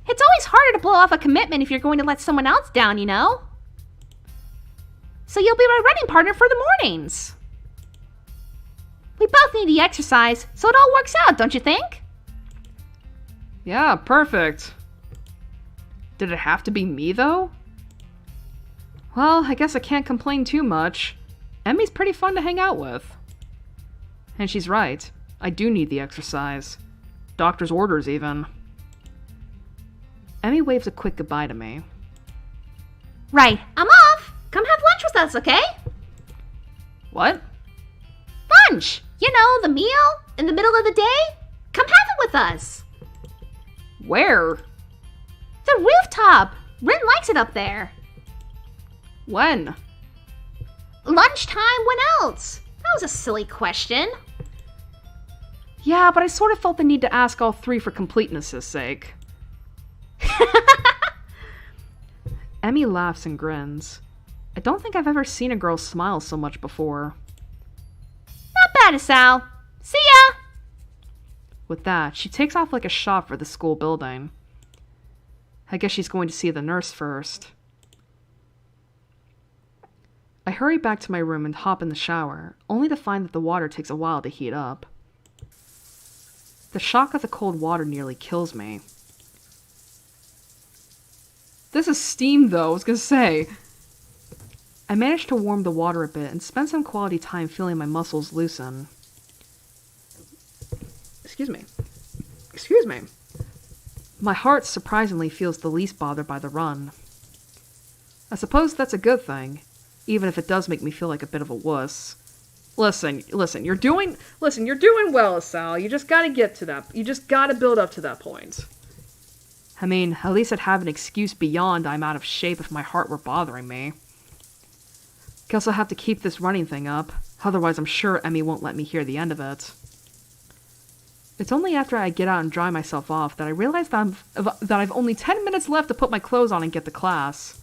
It's always harder to blow off a commitment if you're going to let someone else down, you know? So you'll be my running partner for the mornings. We both need the exercise, so it all works out, don't you think? Yeah, perfect. Did it have to be me, though? Well, I guess I can't complain too much. Emmy's pretty fun to hang out with. And she's right. I do need the exercise. Doctor's orders, even. Emmy waves a quick goodbye to me. Right, I'm off! Come have lunch with us, okay? What? Lunch! You know, the meal in the middle of the day? Come have it with us! Where? The rooftop! Rin likes it up there. When? Lunchtime? When else? That was a silly question. Yeah, but I sort of felt the need to ask all three for completeness' sake. Emmy laughs and grins. I don't think I've ever seen a girl smile so much before. Not bad, Asal. See ya! With that, she takes off like a shot for the school building. I guess she's going to see the nurse first. I hurry back to my room and hop in the shower, only to find that the water takes a while to heat up. The shock of the cold water nearly kills me. This is steam, though, I was gonna say. I managed to warm the water a bit and spend some quality time feeling my muscles loosen. Excuse me. Excuse me. My heart surprisingly feels the least bothered by the run. I suppose that's a good thing, even if it does make me feel like a bit of a wuss. Listen, you're doing well, Sal. You just gotta get to that. You just gotta build up to that point. I mean, at least I'd have an excuse beyond I'm out of shape if my heart were bothering me. Guess I'll have to keep this running thing up, otherwise I'm sure Emmy won't let me hear the end of it. It's only after I get out and dry myself off that I realize that I've only 10 minutes left to put my clothes on and get to class.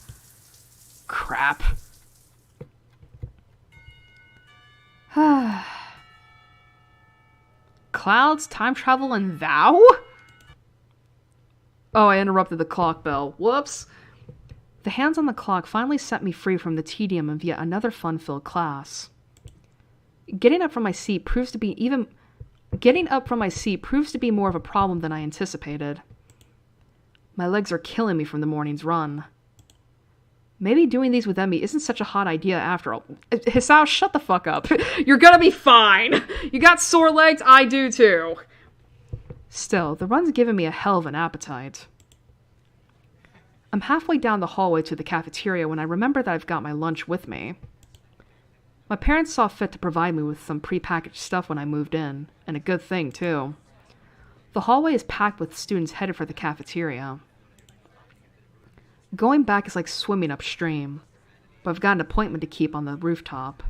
Crap. Clouds, time travel, and thou? Oh, I interrupted the clock bell. Whoops. The hands on the clock finally set me free from the tedium of yet another fun-filled class. Getting up from my seat proves to be more of a problem than I anticipated. My legs are killing me from the morning's run. Maybe doing these with Emmy isn't such a hot idea after all. Hisao, shut the fuck up. You're gonna be fine. You got sore legs? I do too. Still, the run's given me a hell of an appetite. I'm halfway down the hallway to the cafeteria when I remember that I've got my lunch with me. My parents saw fit to provide me with some prepackaged stuff when I moved in, and a good thing, too. The hallway is packed with students headed for the cafeteria. Going back is like swimming upstream, but I've got an appointment to keep on the rooftop.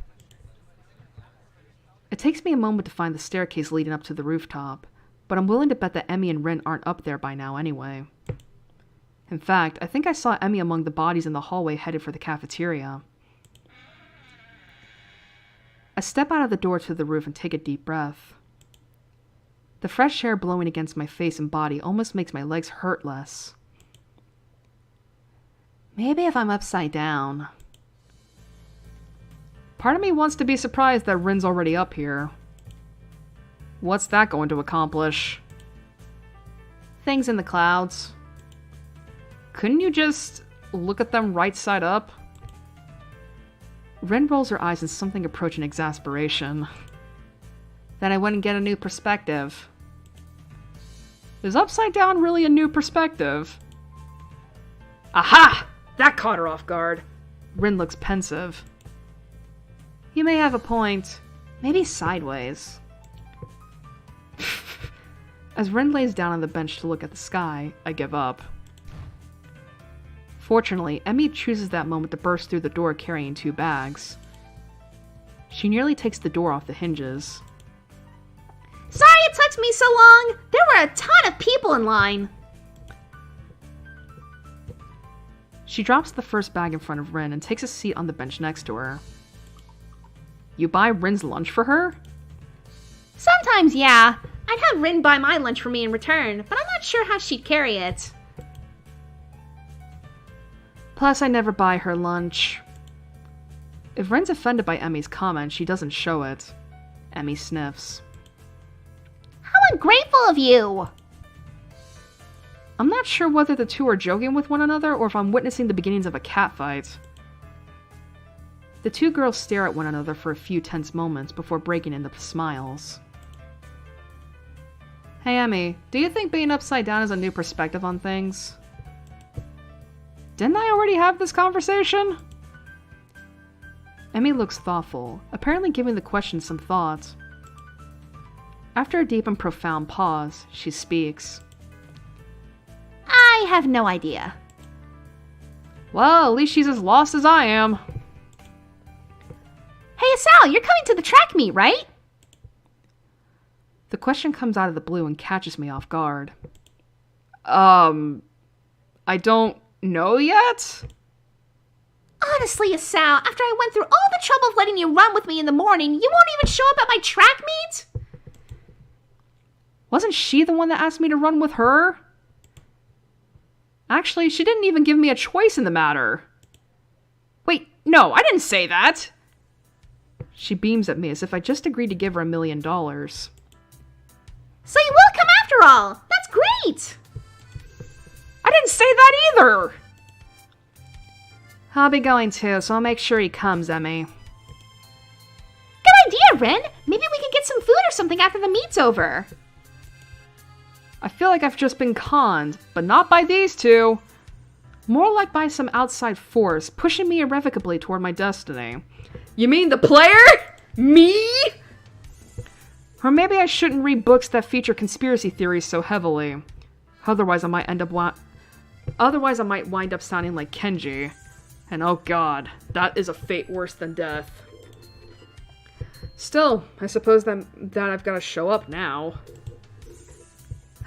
It takes me a moment to find the staircase leading up to the rooftop, but I'm willing to bet that Emmy and Rin aren't up there by now anyway. In fact, I think I saw Emmy among the bodies in the hallway headed for the cafeteria. I step out of the door to the roof and take a deep breath. The fresh air blowing against my face and body almost makes my legs hurt less. Maybe if I'm upside down. Part of me wants to be surprised that Rin's already up here. What's that going to accomplish? Things in the clouds. Couldn't you just look at them right side up? Rin rolls her eyes in something approaching exasperation. Then I wouldn't get a new perspective. Is upside down really a new perspective? Aha! That caught her off guard. Rin looks pensive. You may have a point. Maybe sideways. As Rin lays down on the bench to look at the sky, I give up. Fortunately, Emmy chooses that moment to burst through the door carrying 2 bags. She nearly takes the door off the hinges. Sorry it took me so long! There were a ton of people in line! She drops the first bag in front of Rin and takes a seat on the bench next to her. You buy Rin's lunch for her? Sometimes, yeah. I'd have Rin buy my lunch for me in return, but I'm not sure how she'd carry it. Plus, I never buy her lunch. If Rin's offended by Emmy's comment, she doesn't show it. Emmy sniffs. How ungrateful of you! I'm not sure whether the two are joking with one another or if I'm witnessing the beginnings of a catfight. The 2 girls stare at one another for a few tense moments before breaking into smiles. Hey Emmy, do you think being upside down is a new perspective on things? Didn't I already have this conversation? Emmy looks thoughtful, apparently giving the question some thought. After a deep and profound pause, she speaks. I have no idea. Well, at least she's as lost as I am. Sal, you're coming to the track meet, right? The question comes out of the blue and catches me off guard. I don't know yet? Honestly, Sal, after I went through all the trouble of letting you run with me in the morning, you won't even show up at my track meet? Wasn't she the one that asked me to run with her? Actually, she didn't even give me a choice in the matter. Wait, no, I didn't say that! She beams at me as if I just agreed to give her $1 million. So you will come after all! That's great! I didn't say that either! I'll be going too, so I'll make sure he comes, Emmy. Good idea, Ren! Maybe we can get some food or something after the meet's over. I feel like I've just been conned, but not by these two. More like by some outside force pushing me irrevocably toward my destiny. You mean the player? Me? Or maybe I shouldn't read books that feature conspiracy theories so heavily. Otherwise I might wind up sounding like Kenji. And oh god, that is a fate worse than death. Still, I suppose that I've got to show up now.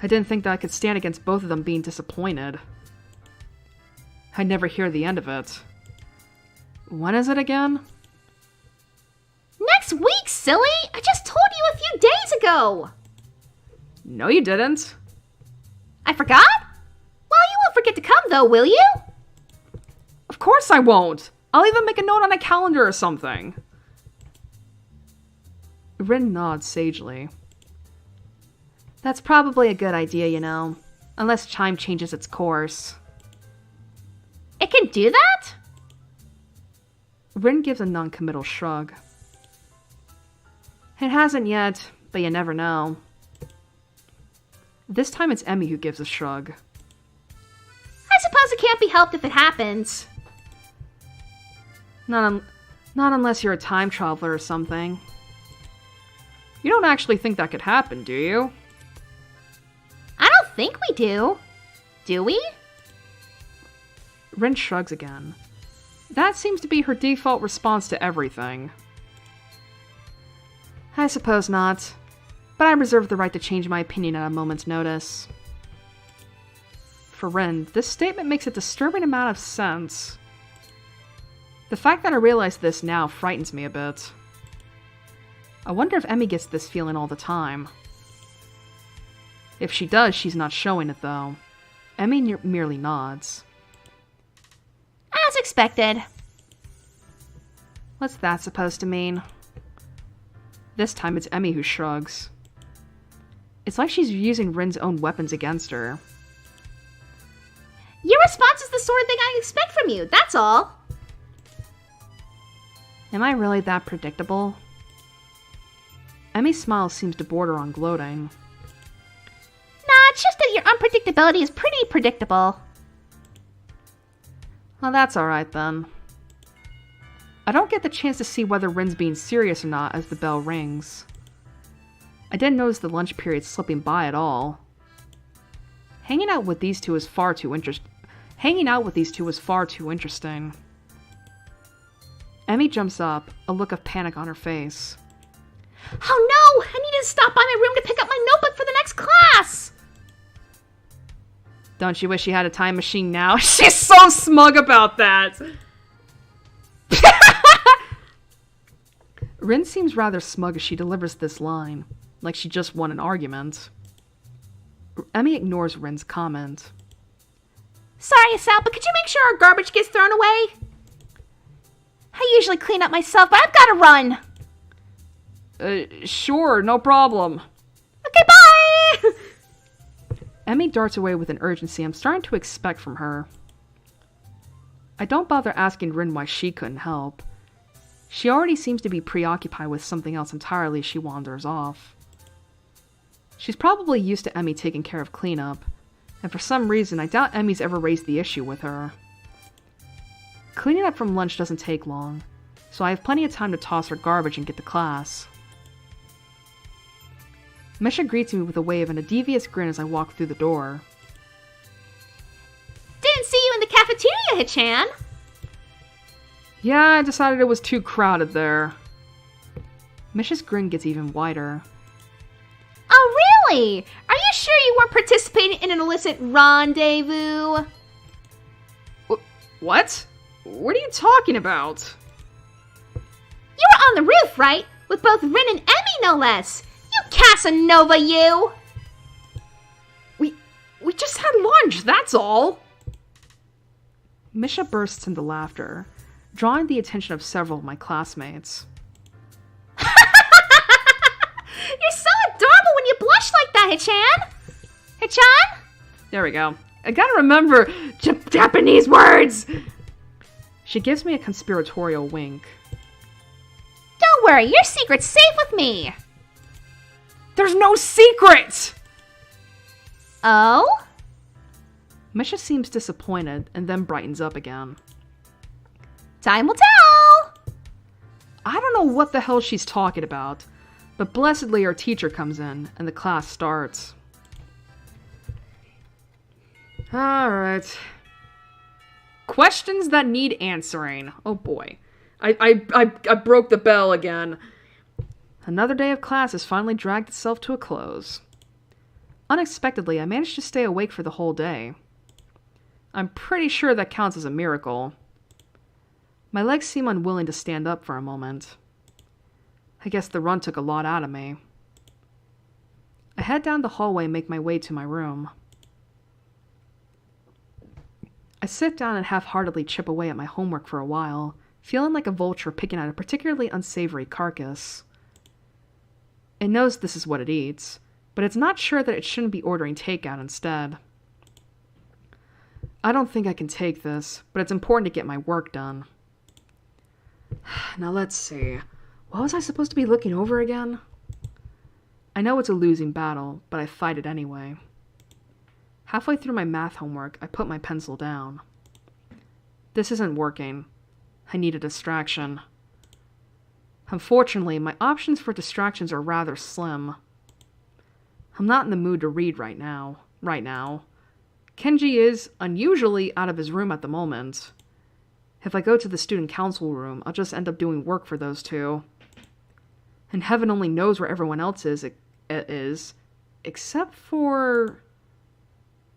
I didn't think that I could stand against both of them being disappointed. I'd never hear the end of it. When is it again? Next week, silly! I just told you a few days ago! No, you didn't. I forgot? Well, you won't forget to come, though, will you? Of course I won't! I'll even make a note on a calendar or something. Rin nods sagely. That's probably a good idea, you know. Unless Chime changes its course. It can do that? Rin gives a non-committal shrug. It hasn't yet, but you never know. This time it's Emmy who gives a shrug. I suppose it can't be helped if it happens. Not unless you're a time traveler or something. You don't actually think that could happen, do you? I don't think we do. Do we? Rin shrugs again. That seems to be her default response to everything. I suppose not, but I reserve the right to change my opinion at a moment's notice. For Rin, this statement makes a disturbing amount of sense. The fact that I realize this now frightens me a bit. I wonder if Emmy gets this feeling all the time. If she does, she's not showing it though. Emmy merely nods. As expected. What's that supposed to mean? This time it's Emmy who shrugs. It's like she's using Rin's own weapons against her. Your response is the sort of thing I expect from you, that's all. Am I really that predictable? Emmy's smile seems to border on gloating. Nah, it's just that your unpredictability is pretty predictable. Well, that's alright then. I don't get the chance to see whether Rin's being serious or not as the bell rings. I didn't notice the lunch period slipping by at all. Hanging out with these two was far too interesting. Emmy jumps up, a look of panic on her face. Oh no! I need to stop by my room to pick up my notebook for the next class! Don't you wish you had a time machine now? She's so smug about that! Rin seems rather smug as she delivers this line, like she just won an argument. Emmy ignores Rin's comment. Sorry, Sal, but could you make sure our garbage gets thrown away? I usually clean up myself, but I've got to run. Sure, no problem. Okay, bye! Emmy darts away with an urgency I'm starting to expect from her. I don't bother asking Rin why she couldn't help. She already seems to be preoccupied with something else entirely as she wanders off. She's probably used to Emmy taking care of cleanup, and for some reason I doubt Emmy's ever raised the issue with her. Cleaning up from lunch doesn't take long, so I have plenty of time to toss her garbage and get to class. Misha greets me with a wave and a devious grin as I walk through the door. Didn't see you in the cafeteria, Hichan. Yeah, I decided it was too crowded there. Mish's grin gets even wider. Oh, really? Are you sure you weren't participating in an illicit rendezvous? What? What are you talking about? You were on the roof, right? With both Rin and Emmy, no less. You Casanova, you! We just had lunch, that's all. Misha bursts into laughter, drawing the attention of several of my classmates. You're so adorable when you blush like that, Hichan! Hichan? There we go. I gotta remember Japanese words! She gives me a conspiratorial wink. Don't worry, your secret's safe with me. There's no secret! Oh? Misha seems disappointed and then brightens up again. Time will tell! I don't know what the hell she's talking about, but blessedly our teacher comes in and the class starts. Alright. Questions that need answering. Oh boy. I broke the bell again. Another day of class has finally dragged itself to a close. Unexpectedly, I managed to stay awake for the whole day. I'm pretty sure that counts as a miracle. My legs seem unwilling to stand up for a moment. I guess the run took a lot out of me. I head down the hallway and make my way to my room. I sit down and half-heartedly chip away at my homework for a while, feeling like a vulture picking at a particularly unsavory carcass. It knows this is what it eats, but it's not sure that it shouldn't be ordering takeout instead. I don't think I can take this, but it's important to get my work done. Now let's see. What was I supposed to be looking over again? I know it's a losing battle, but I fight it anyway. Halfway through my math homework, I put my pencil down. This isn't working. I need a distraction. Unfortunately, my options for distractions are rather slim. I'm not in the mood to read right now. Kenji is unusually out of his room at the moment. If I go to the student council room, I'll just end up doing work for those two. And heaven only knows where everyone else is, except for...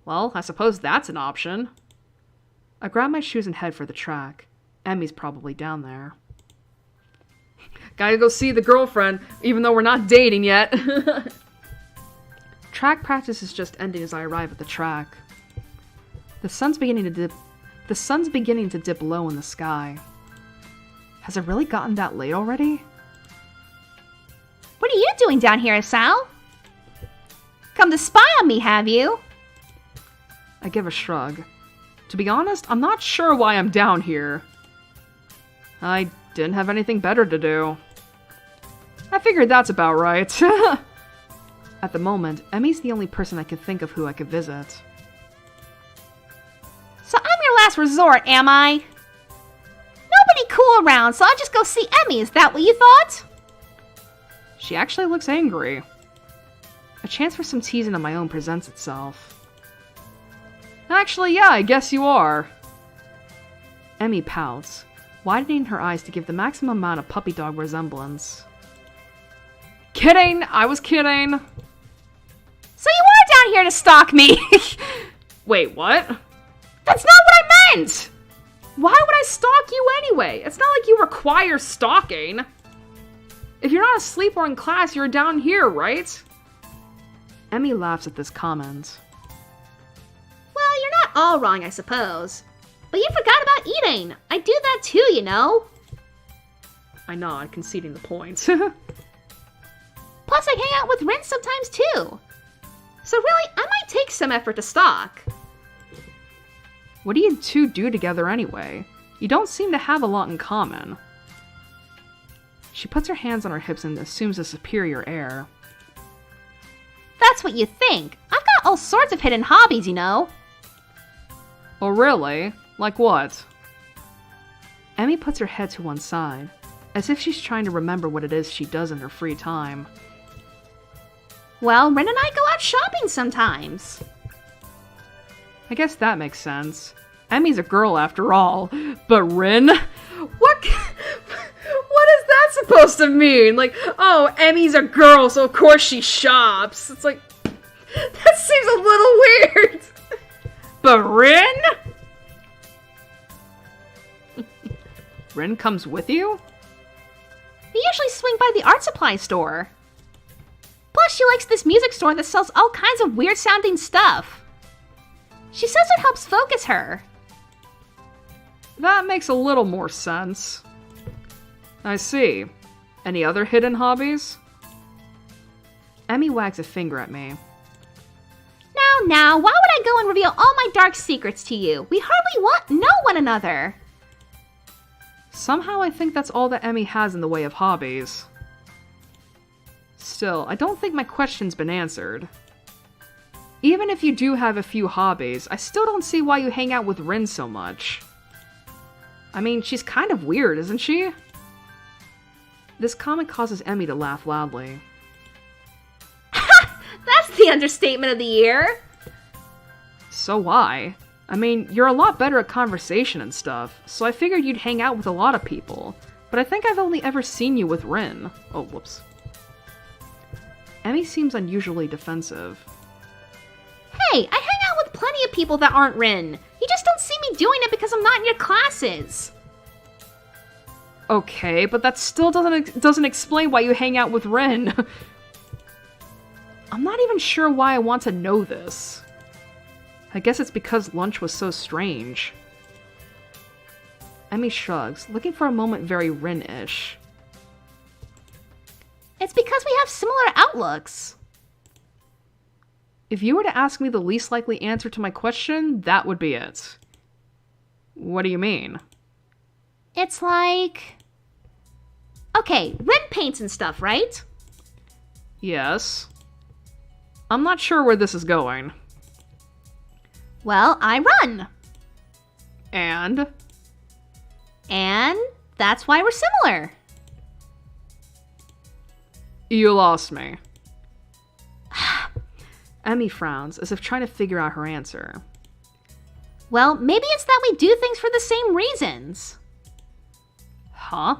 Well, I suppose that's an option. I grab my shoes and head for the track. Emmy's probably down there. Gotta go see the girlfriend, even though we're not dating yet. Track practice is just ending as I arrive at the track. The sun's beginning to dip low in the sky. Has it really gotten that late already? What are you doing down here, Asao? Come to spy on me, have you? I give a shrug. To be honest, I'm not sure why I'm down here. I didn't have anything better to do. I figured that's about right. At the moment, Emmy's the only person I could think of who I could visit. So I'm your last resort, am I? Nobody cool around, so I'll just go see Emmy, is that what you thought? She actually looks angry. A chance for some teasing of my own presents itself. Actually, yeah, I guess you are. Emmy pouts, widening her eyes to give the maximum amount of puppy dog resemblance. Kidding! I was kidding! So you are down here to stalk me! Wait, what? That's not what I meant! Why would I stalk you anyway? It's not like you require stalking. If you're not asleep or in class, you're down here, right? Emmy laughs at this comment. Well, you're not all wrong, I suppose. But you forgot about eating. I do that too, you know. I nod, conceding the point. Plus, I hang out with Rin sometimes too. So really, I might take some effort to stalk. What do you two do together anyway? You don't seem to have a lot in common. She puts her hands on her hips and assumes a superior air. That's what you think. I've got all sorts of hidden hobbies, you know. Oh, really? Like what? Emmy puts her head to one side, as if she's trying to remember what it is she does in her free time. Well, Rin and I go out shopping sometimes. I guess that makes sense. Emmy's a girl after all. But Rin? What is that supposed to mean? Like, oh, Emmy's a girl, so of course she shops. It's like, that seems a little weird. But Rin? Rin comes with you? We usually swing by the art supply store. Plus, she likes this music store that sells all kinds of weird-sounding stuff. She says it helps focus her. That makes a little more sense. I see. Any other hidden hobbies? Emmy wags a finger at me. Now, why would I go and reveal all my dark secrets to you? We hardly know one another. Somehow I think that's all that Emmy has in the way of hobbies. Still, I don't think my question's been answered. Even if you do have a few hobbies, I still don't see why you hang out with Rin so much. I mean, she's kind of weird, isn't she? This comment causes Emmy to laugh loudly. That's the understatement of the year. So why? I mean, you're a lot better at conversation and stuff, so I figured you'd hang out with a lot of people, but I think I've only ever seen you with Rin. Oh, whoops. Emmy seems unusually defensive. Hey, I hang out with plenty of people that aren't Rin. You just don't see me doing it because I'm not in your classes. Okay, but that still doesn't explain why you hang out with Rin. I'm not even sure why I want to know this. I guess it's because lunch was so strange. Emmy shrugs, looking for a moment very Rin-ish. It's because we have similar outlooks. If you were to ask me the least likely answer to my question, that would be it. What do you mean? It's like... Okay, Rin paints and stuff, right? Yes. I'm not sure where this is going. Well, I run. And that's why we're similar. You lost me. Emmy frowns, as if trying to figure out her answer. Well, maybe it's that we do things for the same reasons. Huh?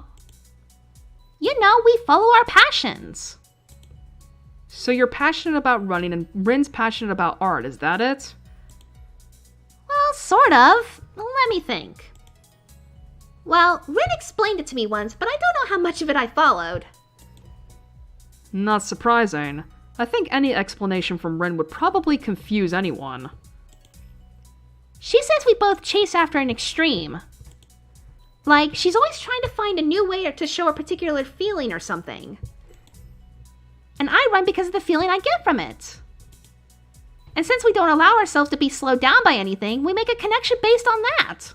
You know, we follow our passions. So you're passionate about running and Rin's passionate about art, is that it? Well, sort of. Let me think. Well, Rin explained it to me once, but I don't know how much of it I followed. Not surprising. I think any explanation from Rin would probably confuse anyone. She says we both chase after an extreme. Like, she's always trying to find a new way to show a particular feeling or something. And I run because of the feeling I get from it. And since we don't allow ourselves to be slowed down by anything, we make a connection based on that.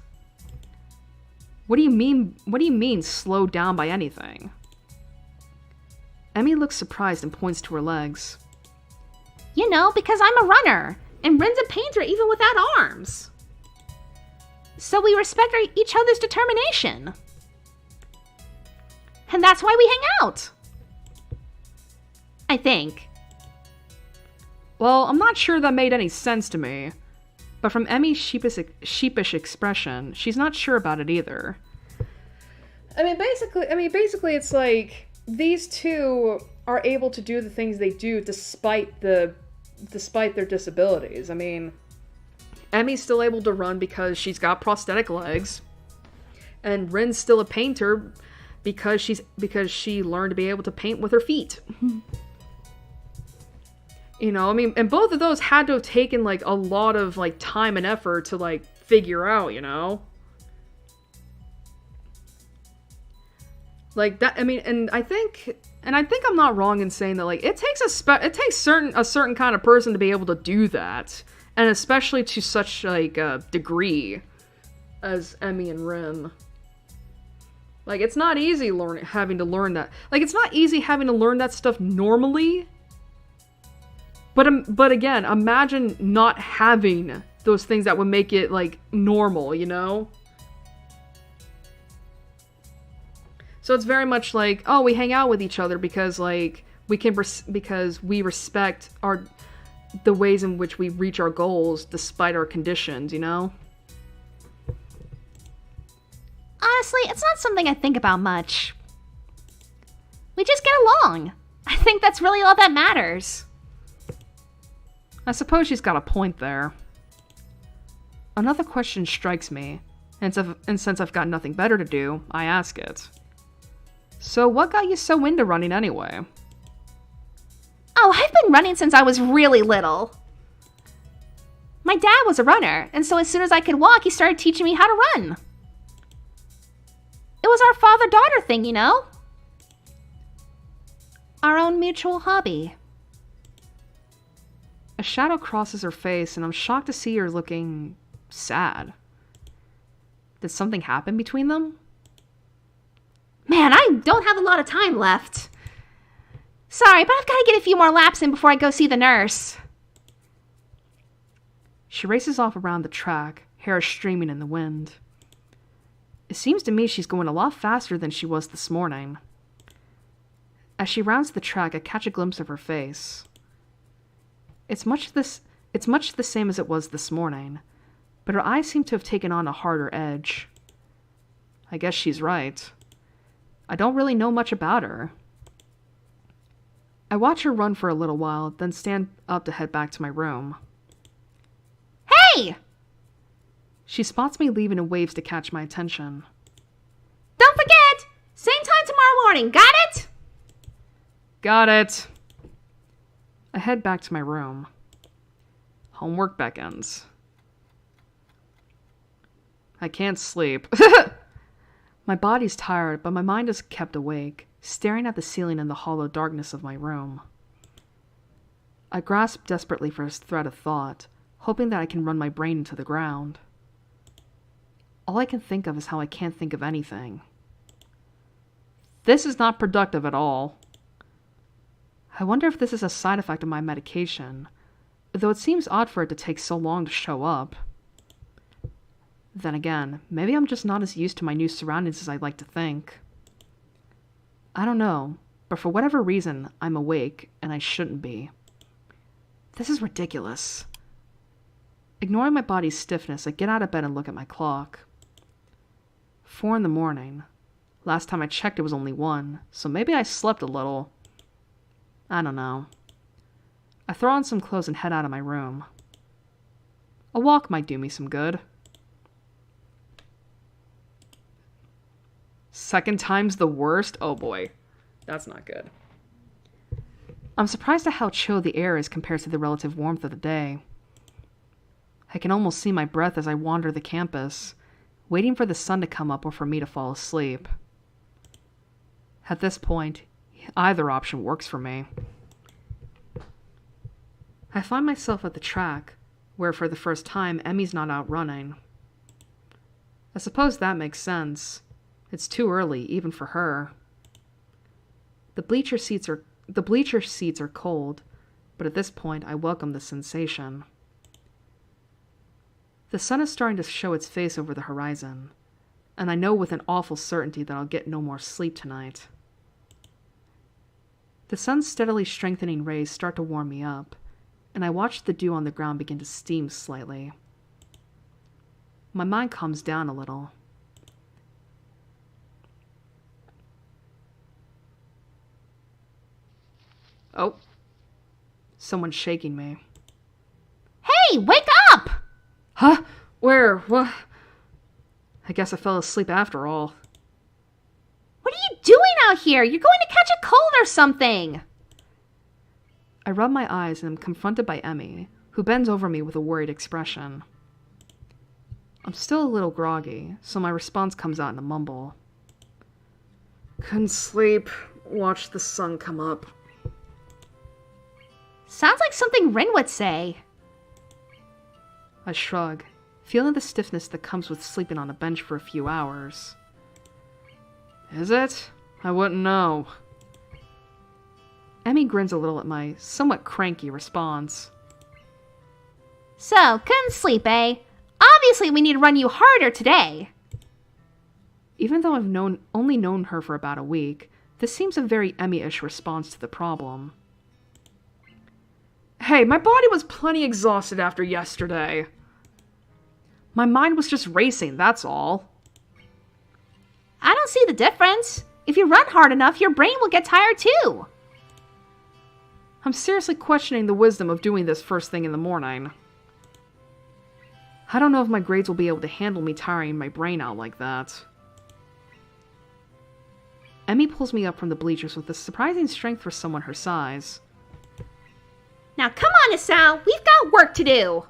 What do you mean slowed down by anything? Emmy looks surprised and points to her legs. You know, because I'm a runner, and Rin's a painter even without arms. So we respect each other's determination. And that's why we hang out. I think. Well, I'm not sure that made any sense to me. But from Emmy's sheepish expression, she's not sure about it either. I mean, basically, it's like these two are able to do the things they do despite their disabilities. I mean, Emmy's still able to run because she's got prosthetic legs, and Rin's still a painter because she learned to be able to paint with her feet. You know, I mean, and both of those had to have taken, like, a lot of, like, time and effort to, like, figure out, you know? Like, that, I mean, and I think I'm not wrong in saying that, like, it takes a certain kind of person to be able to do that. And especially to such, like, a degree as Emmy and Rin. Like, it's not easy having to learn that. Like, it's not easy having to learn that stuff normally. But again, imagine not having those things that would make it, like, normal, you know? So it's very much like, oh, we hang out with each other because, like, because we respect the ways in which we reach our goals despite our conditions, you know? Honestly, it's not something I think about much. We just get along. I think that's really all that matters. I suppose she's got a point there. Another question strikes me, and since I've got nothing better to do, I ask it. So what got you so into running anyway? Oh, I've been running since I was really little. My dad was a runner, and so as soon as I could walk, he started teaching me how to run. It was our father-daughter thing, you know? Our own mutual hobby. A shadow crosses her face, and I'm shocked to see her looking sad. Did something happen between them? Man, I don't have a lot of time left. Sorry, but I've got to get a few more laps in before I go see the nurse. She races off around the track, hair streaming in the wind. It seems to me she's going a lot faster than she was this morning. As she rounds the track, I catch a glimpse of her face. It's much the same as it was this morning, but her eyes seem to have taken on a harder edge. I guess she's right. I don't really know much about her. I watch her run for a little while, then stand up to head back to my room. Hey! She spots me leaving and waves to catch my attention. Don't forget! Same time tomorrow morning, got it? Got it. I head back to my room. Homework beckons. I can't sleep. My body's tired, but my mind is kept awake, staring at the ceiling in the hollow darkness of my room. I grasp desperately for a thread of thought, hoping that I can run my brain into the ground. All I can think of is how I can't think of anything. This is not productive at all. I wonder if this is a side effect of my medication, though it seems odd for it to take so long to show up. Then again, maybe I'm just not as used to my new surroundings as I'd like to think. I don't know, but for whatever reason, I'm awake, and I shouldn't be. This is ridiculous. Ignoring my body's stiffness, I get out of bed and look at my clock. 4 a.m. Last time I checked it was only 1, so maybe I slept a little. I don't know. I throw on some clothes and head out of my room. A walk might do me some good. Second time's the worst? Oh boy. That's not good. I'm surprised at how chill the air is compared to the relative warmth of the day. I can almost see my breath as I wander the campus, waiting for the sun to come up or for me to fall asleep. At this point, either option works for me. I find myself at the track, where for the first time Emmy's not out running. I suppose that makes sense. It's too early, even for her. The bleacher seats are cold, but at this point I welcome the sensation. The sun is starting to show its face over the horizon, and I know with an awful certainty that I'll get no more sleep tonight. The sun's steadily strengthening rays start to warm me up, and I watch the dew on the ground begin to steam slightly. My mind calms down a little. Oh, someone's shaking me. Hey, wake up! Huh? Where? What? I guess I fell asleep after all. What are you doing out here? You're going to catch a cold or something. I rub my eyes and am confronted by Emmy, who bends over me with a worried expression. I'm still a little groggy, so my response comes out in a mumble. Couldn't sleep. Watched the sun come up. Sounds like something Rin would say. I shrug, feeling the stiffness that comes with sleeping on a bench for a few hours. Is it? I wouldn't know. Emmy grins a little at my somewhat cranky response. So, couldn't sleep, eh? Obviously we need to run you harder today. Even though I've only known her for about a week, this seems a very Emmy-ish response to the problem. Hey, my body was plenty exhausted after yesterday. My mind was just racing, that's all. I don't see the difference. If you run hard enough, your brain will get tired too. I'm seriously questioning the wisdom of doing this first thing in the morning. I don't know if my grades will be able to handle me tiring my brain out like that. Emmy pulls me up from the bleachers with a surprising strength for someone her size. Now come on, Asao, we've got work to do.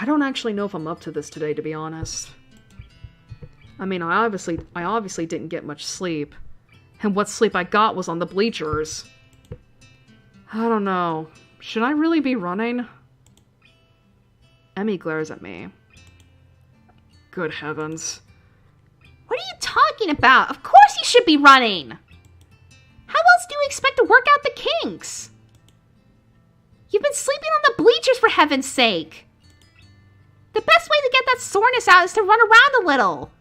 I don't actually know if I'm up to this today, to be honest. I mean, I obviously didn't get much sleep. And what sleep I got was on the bleachers. I don't know. Should I really be running? Emmy glares at me. Good heavens. What are you talking about? Of course you should be running. How else do you expect to work out the kinks? You've been sleeping on the bleachers for heaven's sake. The best way to get that soreness out is to run around a little.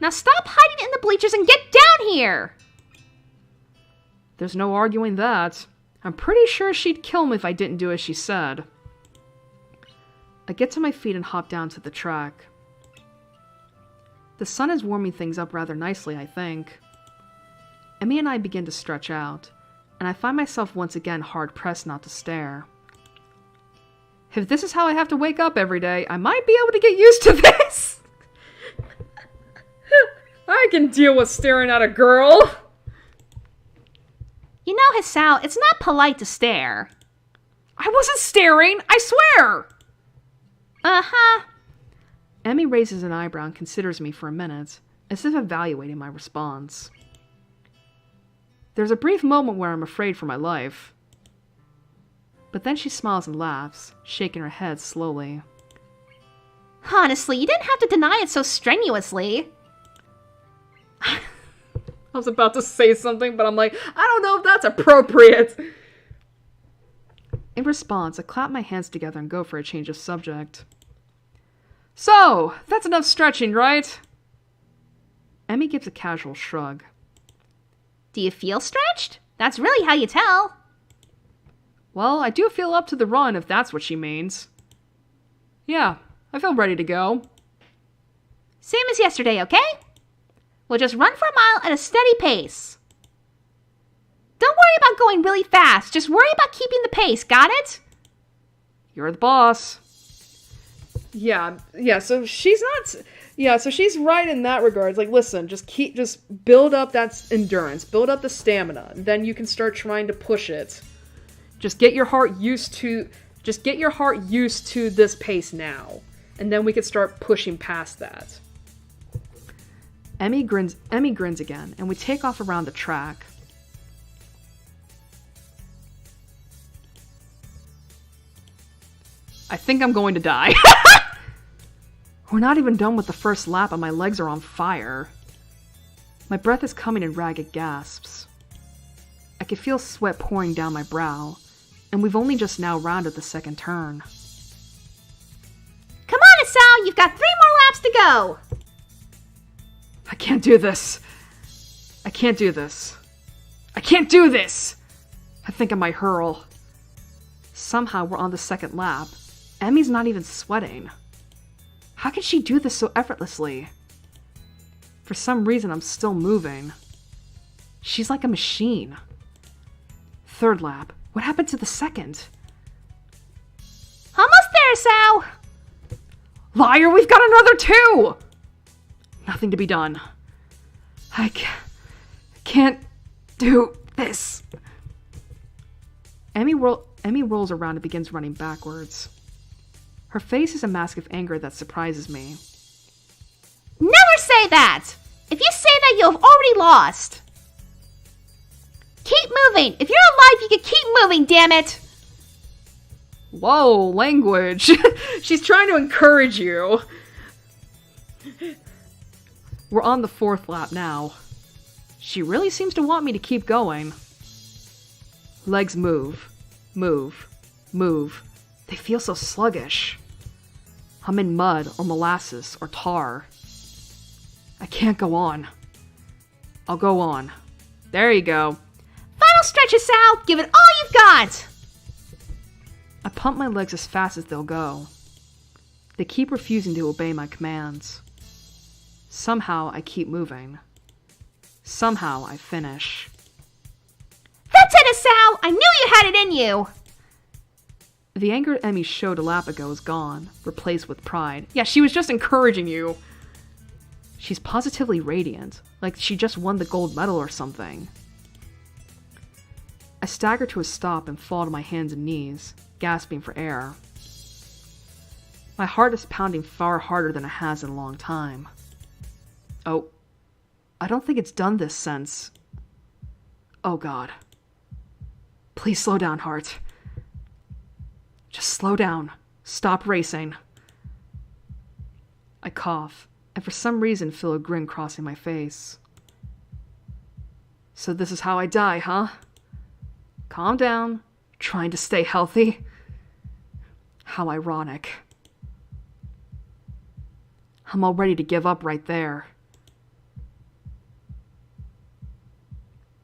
Now stop hiding in the bleachers and get down here! There's no arguing that. I'm pretty sure she'd kill me if I didn't do as she said. I get to my feet and hop down to the track. The sun is warming things up rather nicely, I think. Emmy and I begin to stretch out, and I find myself once again hard-pressed not to stare. If this is how I have to wake up every day, I might be able to get used to this! I can deal with staring at a girl! You know, Hisao, it's not polite to stare. I wasn't staring, I swear! Uh-huh. Emmy raises an eyebrow and considers me for a minute, as if evaluating my response. There's a brief moment where I'm afraid for my life. But then she smiles and laughs, shaking her head slowly. Honestly, you didn't have to deny it so strenuously. I was about to say something, but I'm like, I don't know if that's appropriate. In response, I clap my hands together and go for a change of subject. So, that's enough stretching, right? Emmy gives a casual shrug. Do you feel stretched? That's really how you tell. Well, I do feel up to the run, if that's what she means. Yeah, I feel ready to go. Same as yesterday, okay? We'll just run for a mile at a steady pace. Don't worry about going really fast. Just worry about keeping the pace, got it? You're the boss. Yeah, so she's right in that regard. It's like, listen, just build up that endurance, build up the stamina, and then you can start trying to push it. Just get your heart used to this pace now, and then we can start pushing past that. Emmy grins again, and we take off around the track. I think I'm going to die. We're not even done with the first lap and my legs are on fire. My breath is coming in ragged gasps. I can feel sweat pouring down my brow, and we've only just now rounded the second turn. Come on, Asao, you've got 3 more laps to go. I can't do this. I can't do this. I can't do this! I think I might hurl. Somehow we're on the second lap. Emmy's not even sweating. How can she do this so effortlessly? For some reason, I'm still moving. She's like a machine. Third lap. What happened to the second? Almost there, Asao. Liar, we've got another 2! Nothing to be done. I can't do this. Emmy rolls around and begins running backwards. Her face is a mask of anger that surprises me. Never say that! If you say that, you'll have already lost. Keep moving! If you're alive, you can keep moving, damn it! Whoa, language. She's trying to encourage you. We're on the 4th lap now. She really seems to want me to keep going. Legs move. Move. Move. They feel so sluggish. I'm in mud or molasses or tar. I can't go on. I'll go on. There you go. Final stretch, Asao! Give it all you've got! I pump my legs as fast as they'll go. They keep refusing to obey my commands. Somehow I keep moving. Somehow, I finish. That's it, Asao! I knew you had it in you! The anger Emmy showed a lap ago is gone, replaced with pride. Yeah, she was just encouraging you. She's positively radiant, like she just won the gold medal or something. I stagger to a stop and fall to my hands and knees, gasping for air. My heart is pounding far harder than it has in a long time. Oh, I don't think it's done this since... Oh God. Please slow down, heart. Just slow down. Stop racing. I cough, and for some reason feel a grin crossing my face. So this is how I die, huh? Calm down, trying to stay healthy. How ironic. I'm all ready to give up right there.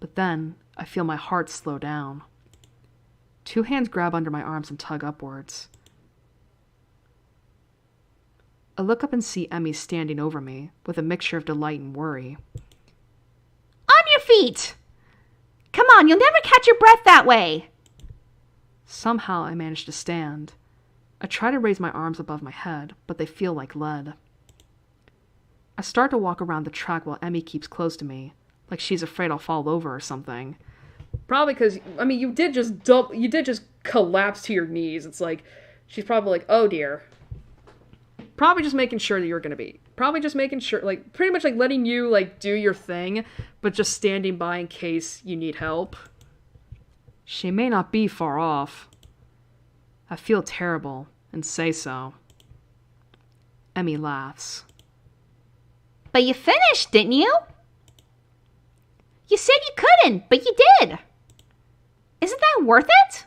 But then, I feel my heart slow down. 2 hands grab under my arms and tug upwards. I look up and see Emmy standing over me, with a mixture of delight and worry. On your feet! Come on, you'll never catch your breath that way! Somehow I manage to stand. I try to raise my arms above my head, but they feel like lead. I start to walk around the track while Emmy keeps close to me, like she's afraid I'll fall over or something. Probably because, I mean, you did just collapse to your knees. It's like, she's probably like, oh dear. Probably just making sure that you're gonna be. Probably just making sure, like, pretty much like letting you, like, do your thing, but just standing by in case you need help. She may not be far off. I feel terrible, and say so. Emmy laughs. But you finished, didn't you? You said you couldn't, but you did. Isn't that worth it?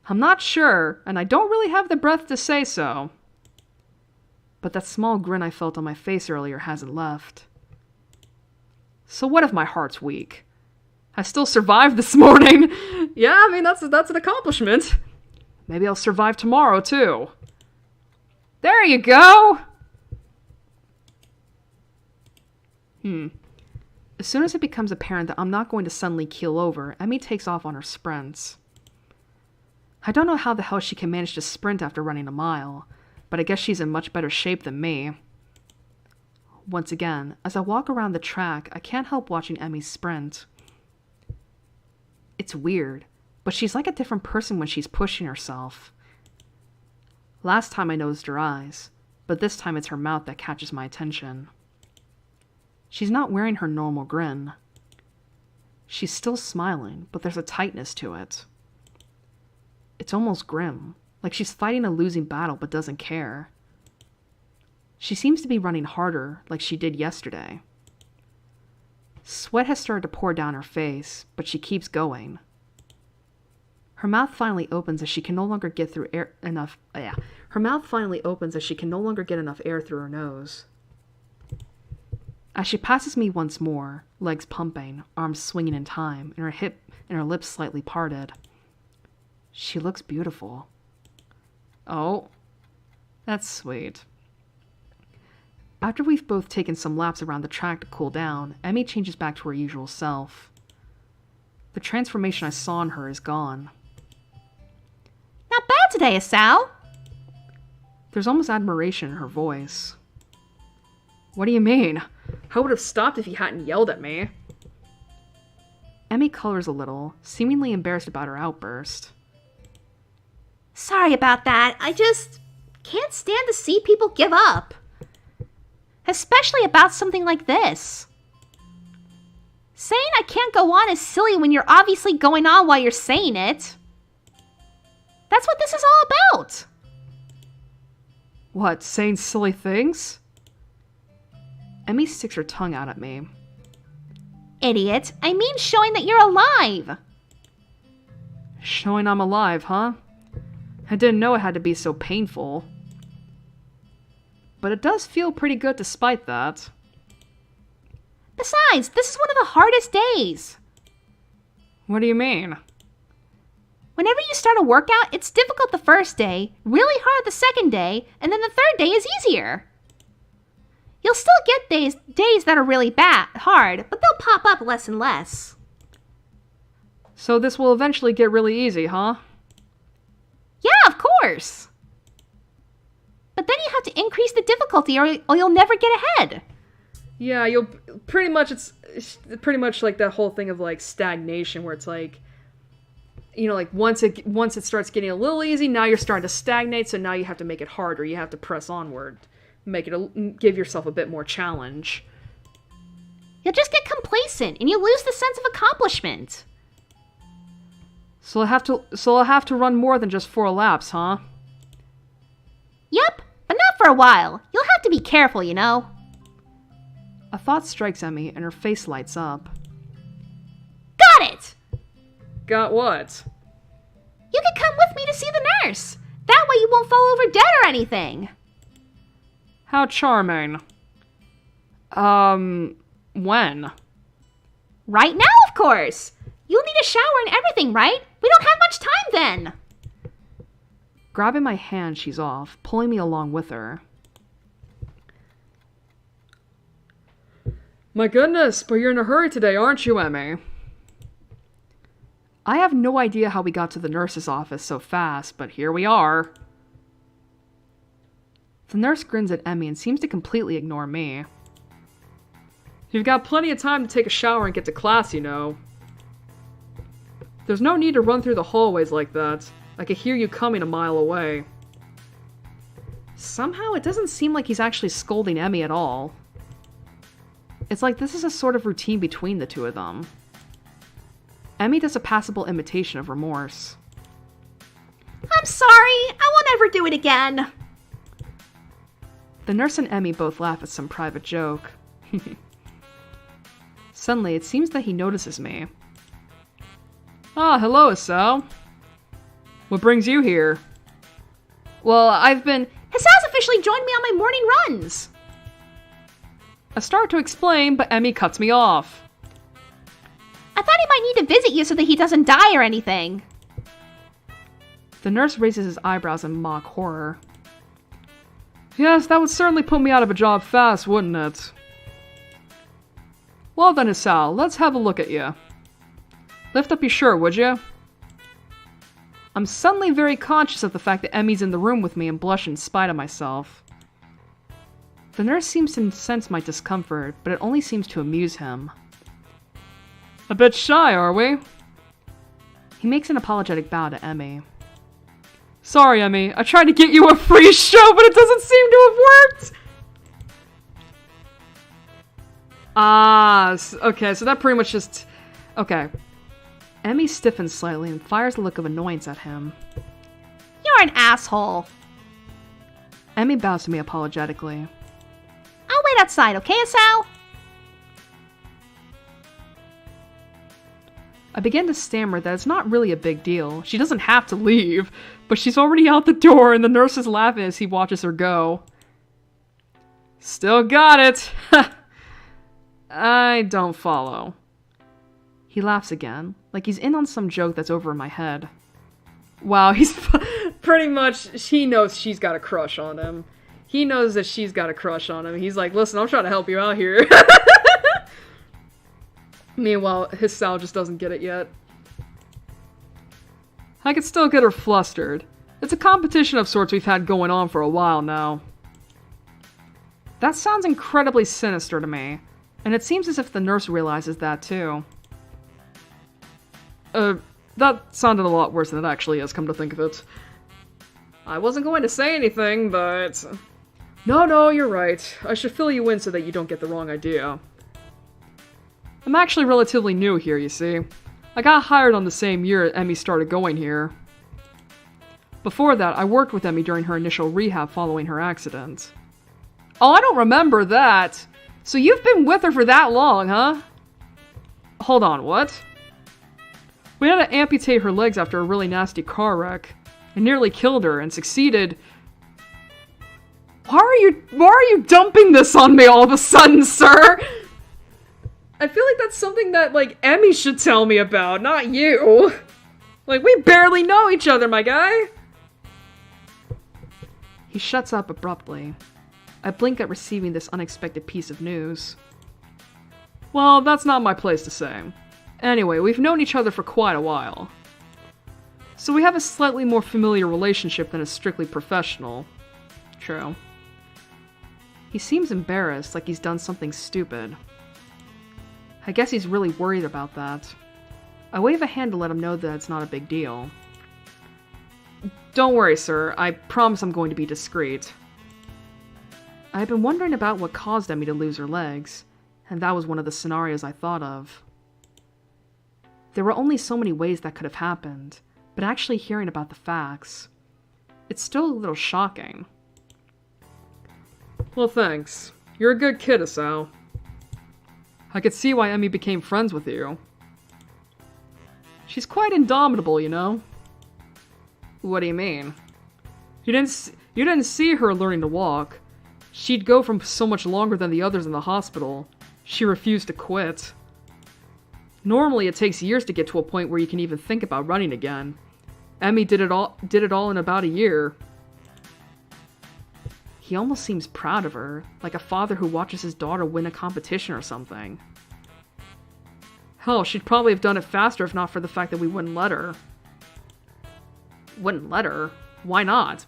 I'm not sure, and I don't really have the breath to say so. But that small grin I felt on my face earlier hasn't left. So what if my heart's weak? I still survived this morning. Yeah, I mean, that's an accomplishment. Maybe I'll survive tomorrow, too. There you go! As soon as it becomes apparent that I'm not going to suddenly keel over, Emmy takes off on her sprints. I don't know how the hell she can manage to sprint after running a mile, but I guess she's in much better shape than me. Once again, as I walk around the track, I can't help watching Emmy sprint. It's weird, but she's like a different person when she's pushing herself. Last time I noticed her eyes, but this time it's her mouth that catches my attention. She's not wearing her normal grin. She's still smiling, but there's a tightness to it. It's almost grim, like she's fighting a losing battle but doesn't care. She seems to be running harder, like she did yesterday. Sweat has started to pour down her face, but she keeps going. Her mouth finally opens as she can no longer get enough air through her nose. As she passes me once more, legs pumping, arms swinging in time, and her lips slightly parted. She looks beautiful. Oh, that's sweet. After we've both taken some laps around the track to cool down, Emmy changes back to her usual self. The transformation I saw in her is gone. Not bad today, Asao. There's almost admiration in her voice. What do you mean? I would have stopped if you hadn't yelled at me. Emmy colors a little, seemingly embarrassed about her outburst. Sorry about that. I just can't stand to see people give up. Especially about something like this. Saying I can't go on is silly when you're obviously going on while you're saying it. That's what this is all about. What, saying silly things? Emmy sticks her tongue out at me. Idiot. I mean showing that you're alive. Showing I'm alive, huh? I didn't know it had to be so painful. But it does feel pretty good despite that. Besides, this is one of the hardest days. What do you mean? Whenever you start a workout, it's difficult the first day, really hard the second day, and then the third day is easier. You'll still get days that are really hard, but they'll pop up less and less. So this will eventually get really easy, huh? Yeah, of course. But then you have to increase the difficulty or you'll never get ahead. Yeah, you'll pretty much, it's pretty much like that whole thing of like stagnation where it's like, you know, like once it starts getting a little easy, now you're starting to stagnate, so now you have to make it harder. You have to press onward. Give yourself a bit more challenge. You'll just get complacent and you lose the sense of accomplishment. So I'll have to run more than just 4 laps, huh? Yep, but not for a while. You'll have to be careful, you know. A thought strikes Emmy and her face lights up. Got it! Got what? You can come with me to see the nurse. That way you won't fall over dead or anything. How charming. When? Right now, of course. You'll need a shower and everything, right? We don't have much time then. Grabbing my hand, she's off, pulling me along with her. My goodness, but you're in a hurry today, aren't you, Emmy? I have no idea how we got to the nurse's office so fast, but here we are. The nurse grins at Emmy and seems to completely ignore me. You've got plenty of time to take a shower and get to class, you know. There's no need to run through the hallways like that. I could hear you coming a mile away. Somehow it doesn't seem like he's actually scolding Emmy at all. It's like this is a sort of routine between the two of them. Emmy does a passable imitation of remorse. I'm sorry. I won't ever do it again. The nurse and Emmy both laugh at some private joke. Suddenly, it seems that he notices me. Ah, hello, Sal. What brings you here? Well, I've been... Hasal's officially joined me on my morning runs. I start to explain, but Emmy cuts me off. I thought he might need to visit you so that he doesn't die or anything. The nurse raises his eyebrows in mock horror. Yes, that would certainly put me out of a job fast, wouldn't it? Well then, Sal, let's have a look at you. Lift up your shirt, would you? I'm suddenly very conscious of the fact that Emmy's in the room with me and blush in spite of myself. The nurse seems to sense my discomfort, but it only seems to amuse him. A bit shy, are we? He makes an apologetic bow to Emmy. Sorry, Emmy. I tried to get you a free show, but it doesn't seem to have worked! Okay, so that pretty much just... Okay. Emmy stiffens slightly and fires a look of annoyance at him. You're an asshole. Emmy bows to me apologetically. I'll wait outside, okay, Asal? I begin to stammer that it's not really a big deal. She doesn't have to leave, but she's already out the door and the nurse is laughing as he watches her go. Still got it! I don't follow. He laughs again, like he's in on some joke that's over in my head. Wow, he's pretty much, he knows she's got a crush on him. He knows that she's got a crush on him. He's like, listen, I'm trying to help you out here. Meanwhile, his Sal just doesn't get it yet. I could still get her flustered. It's a competition of sorts we've had going on for a while now. That sounds incredibly sinister to me, and it seems as if the nurse realizes that too. That sounded a lot worse than it actually is, come to think of it. I wasn't going to say anything, but... No, you're right. I should fill you in so that you don't get the wrong idea. I'm actually relatively new here, you see. I got hired on the same year Emmy started going here. Before that, I worked with Emmy during her initial rehab following her accident. Oh, I don't remember that! So you've been with her for that long, huh? Hold on, what? We had to amputate her legs after a really nasty car wreck. I nearly killed her and succeeded. Why are you dumping this on me all of a sudden, sir? I feel like that's something that, like, Emmy should tell me about, not you. Like, we barely know each other, my guy. He shuts up abruptly. I blink at receiving this unexpected piece of news. Well, that's not my place to say. Anyway, we've known each other for quite a while. So we have a slightly more familiar relationship than a strictly professional. True. He seems embarrassed, like he's done something stupid. I guess he's really worried about that. I wave a hand to let him know that it's not a big deal. Don't worry, sir. I promise I'm going to be discreet. I had been wondering about what caused Emmy to lose her legs, and that was one of the scenarios I thought of. There were only so many ways that could have happened, but actually hearing about the facts, it's still a little shocking. Well, thanks. You're a good kid, Asao. I could see why Emmy became friends with you. She's quite indomitable, you know? What do you mean? You didn't see her learning to walk. She'd go from so much longer than the others in the hospital. She refused to quit. Normally, it takes years to get to a point where you can even think about running again. Emmy did it all in about a year. He almost seems proud of her, like a father who watches his daughter win a competition or something. Hell, she'd probably have done it faster if not for the fact that we wouldn't let her. Wouldn't let her? Why not?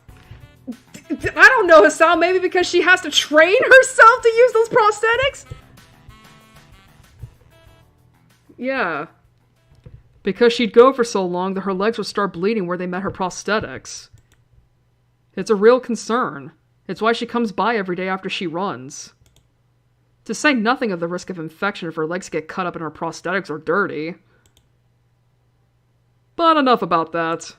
I don't know, Hassan. Maybe because she has to train herself to use those prosthetics? Yeah. Because she'd go for so long that her legs would start bleeding where they met her prosthetics. It's a real concern. It's why she comes by every day after she runs. To say nothing of the risk of infection if her legs get cut up and her prosthetics are dirty. But enough about that.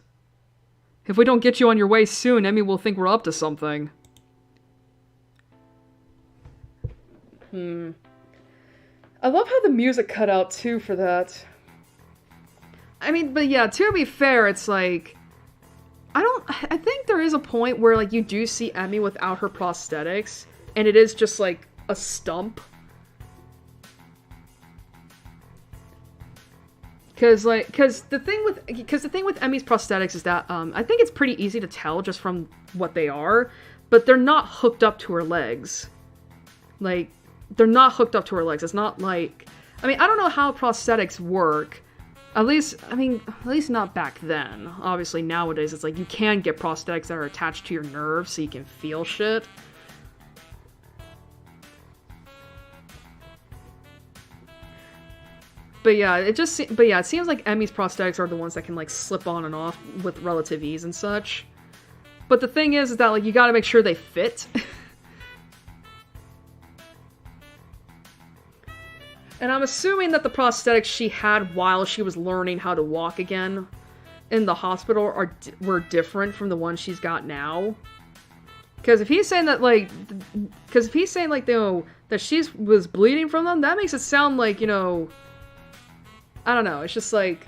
If we don't get you on your way soon, Emmy will think we're up to something. I love how the music cut out too for that. I mean, but yeah, to be fair, it's like... I think there is a point where, like, you do see Emmy without her prosthetics, and it is just, like, a stump. Because the thing with Emmy's prosthetics is that, I think it's pretty easy to tell just from what they are, but they're not hooked up to her legs. Like, they're not hooked up to her legs. It's not like... I mean, I don't know how prosthetics work. At least not back then. Obviously, nowadays, it's like you can get prosthetics that are attached to your nerves so you can feel shit. But yeah, it seems like Emmy's prosthetics are the ones that can, like, slip on and off with relative ease and such. But the thing is that, like, you gotta make sure they fit. And I'm assuming that the prosthetics she had while she was learning how to walk again in the hospital were different from the ones she's got now. Because if he's saying that, like, that she was bleeding from them, that makes it sound like, you know, I don't know, it's just like...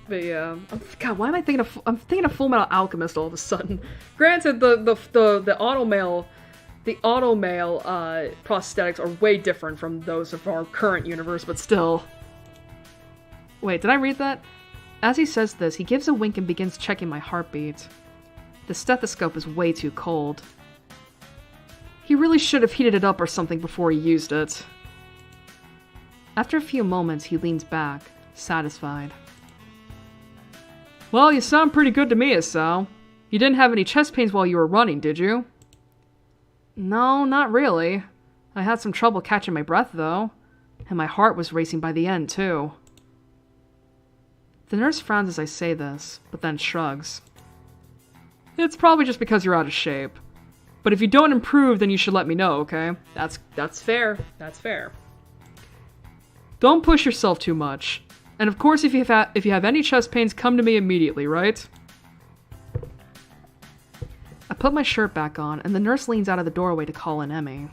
But yeah, God, why am I thinking of... I'm thinking of Full Metal Alchemist all of a sudden. Granted, the automail prosthetics are way different from those of our current universe, but still. Wait, did I read that? As he says this, he gives a wink and begins checking my heartbeat. The stethoscope is way too cold. He really should have heated it up or something before he used it. After a few moments, he leans back, satisfied. Well, you sound pretty good to me, Asao. You didn't have any chest pains while you were running, did you? No, not really. I had some trouble catching my breath, though. And my heart was racing by the end, too. The nurse frowns as I say this, but then shrugs. It's probably just because you're out of shape. But if you don't improve, then you should let me know, okay? That's fair. That's fair. Don't push yourself too much. And of course, if you have any chest pains, come to me immediately, right? I put my shirt back on, and the nurse leans out of the doorway to call in Emmy.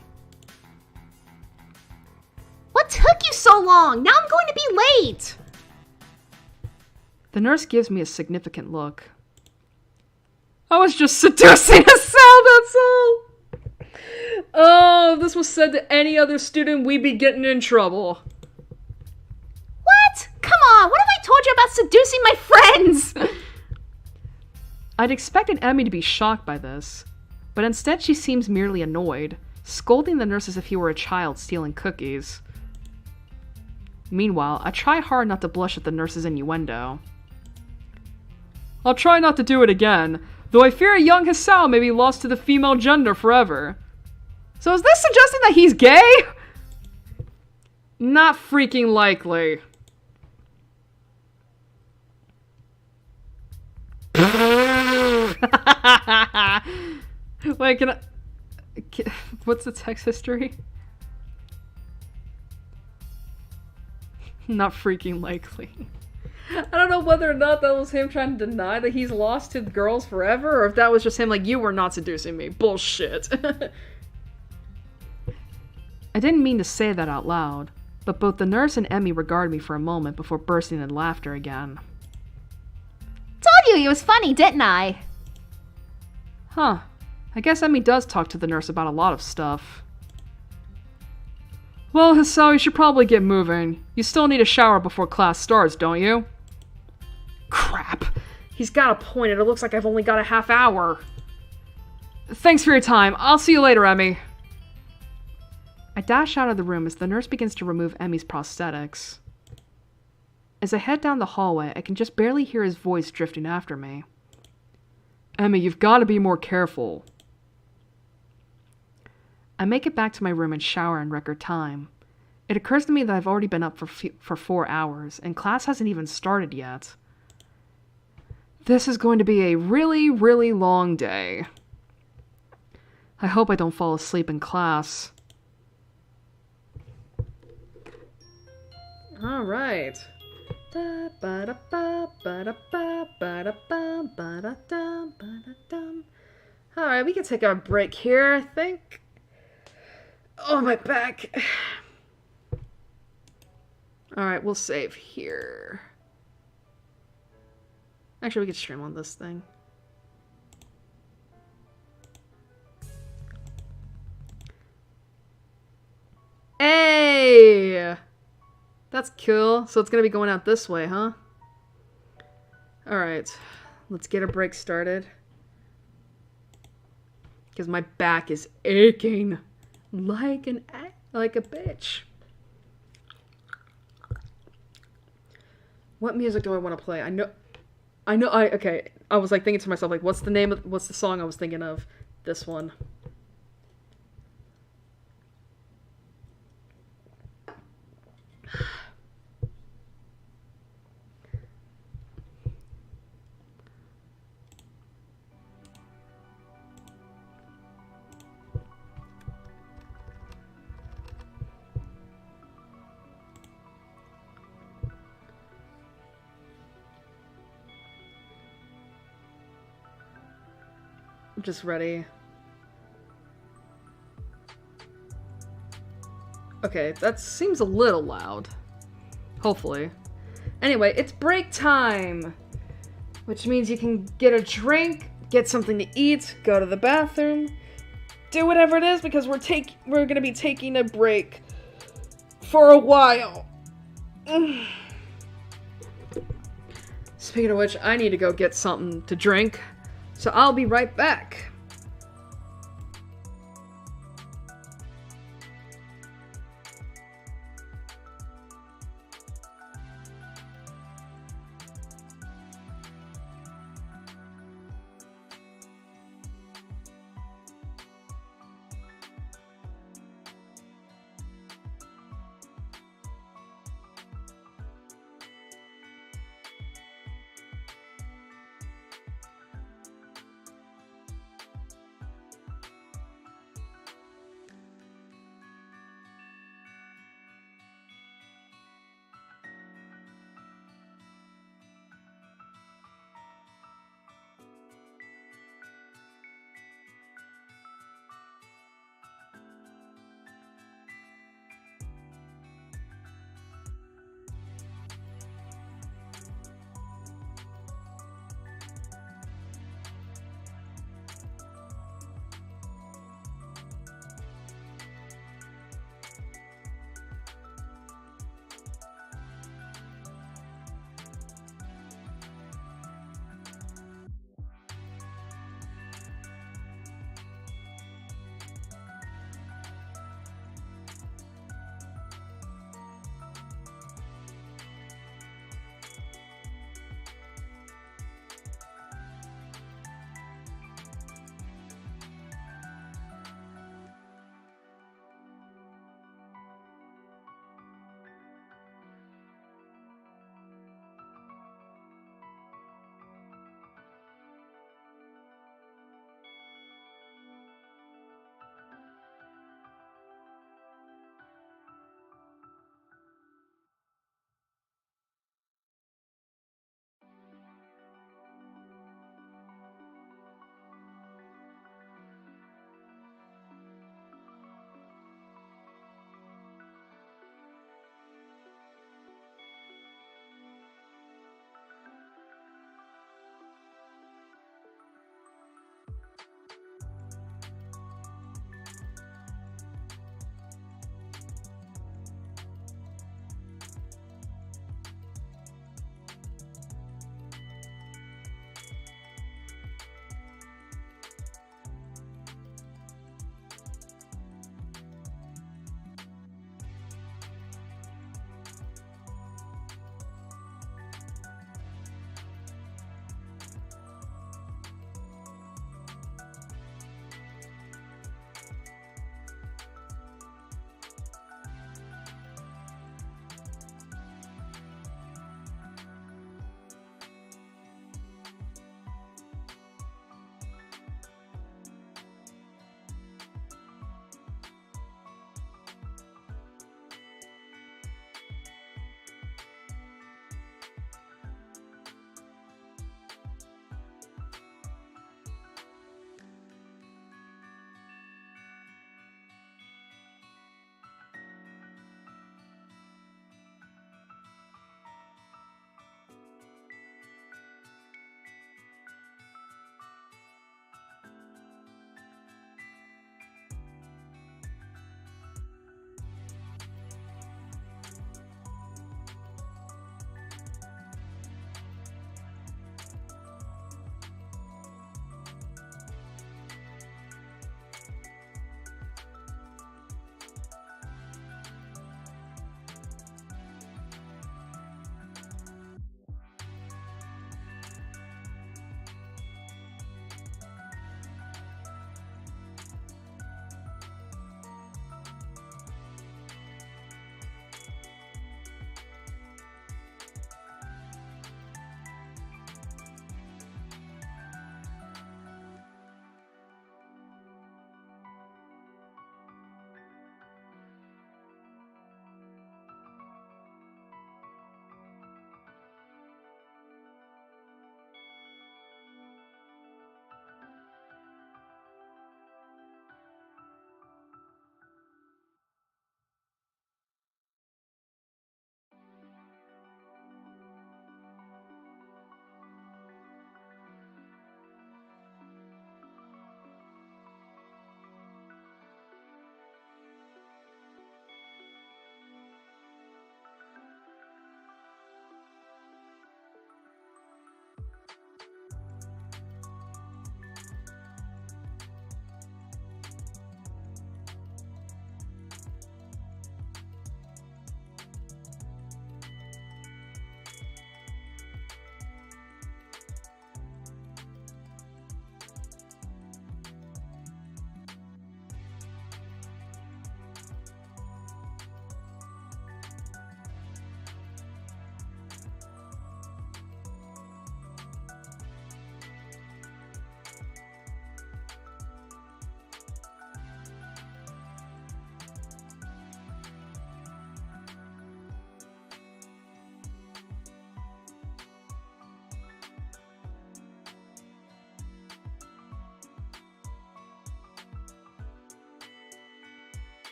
What took you so long? Now I'm going to be late! The nurse gives me a significant look. I was just seducing a cell, that's all! Oh, if this was said to any other student, we'd be getting in trouble. What? Come on, what have I told you about seducing my friends? I'd expected Emmy to be shocked by this, but instead she seems merely annoyed, scolding the nurse as if he were a child stealing cookies. Meanwhile, I try hard not to blush at the nurse's innuendo. I'll try not to do it again, though I fear a young Hisao may be lost to the female gender forever. So is this suggesting that he's gay? Not freaking likely. Wait, what's the text history? Not freaking likely. I don't know whether or not that was him trying to deny that he's lost to girls forever, or if that was just him like, you were not seducing me. Bullshit. I didn't mean to say that out loud, but both the nurse and Emmy regarded me for a moment before bursting in laughter again. Told you he was funny, didn't I? Huh. I guess Emmy does talk to the nurse about a lot of stuff. Well, Hisao, you should probably get moving. You still need a shower before class starts, don't you? Crap. He's got a point, and it looks like I've only got a half hour. Thanks for your time. I'll see you later, Emmy. I dash out of the room as the nurse begins to remove Emmy's prosthetics. As I head down the hallway, I can just barely hear his voice drifting after me. Emmy, you've got to be more careful. I make it back to my room and shower in record time. It occurs to me that I've already been up for 4 hours, and class hasn't even started yet. This is going to be a really, really long day. I hope I don't fall asleep in class. Alright. Alright, we can take a break here, I think. Oh, my back. Alright, we'll save here. Actually, we could stream on this thing. Hey! That's cool. So it's gonna be going out this way, huh? Alright. Let's get a break started. Because my back is aching. Like a bitch. What music do I want to play? Okay. I was like thinking to myself, like, what's the song I was thinking of? This one. I'm just ready. Okay, that seems a little loud. Hopefully. Anyway, it's break time! Which means you can get a drink, get something to eat, go to the bathroom, do whatever it is because we're gonna be taking a break for a while. Speaking of which, I need to go get something to drink. So I'll be right back.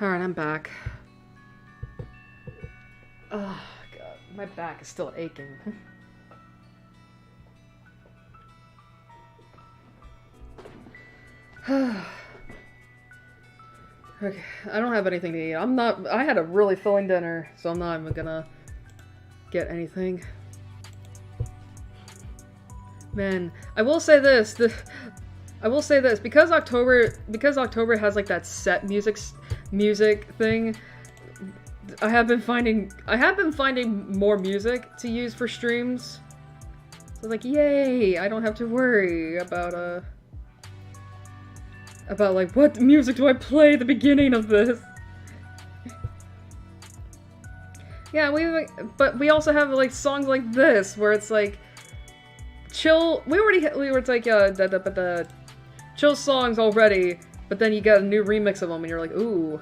Alright, I'm back. Oh, God. My back is still aching. Okay, I don't have anything to eat. I had a really filling dinner, so I'm not even gonna get anything. Man, I will say this, because October has like that set music thing, I have been finding more music to use for streams. So like, yay, I don't have to worry about like, what music do I play at the beginning of this? Yeah, but we also have like songs like this where it's like chill. We were like the chill songs already, but then you got a new remix of them, and you're like, ooh.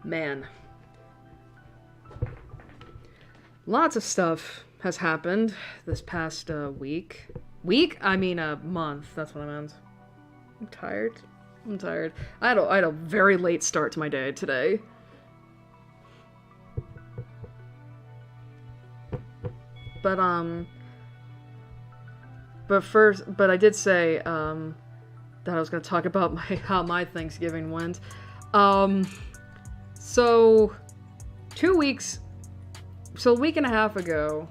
Man. Lots of stuff has happened this past week. I mean month, that's what I meant. I'm tired. I had a very late start to my day today. But I did say that I was going to talk about how my Thanksgiving went. So a week and a half ago,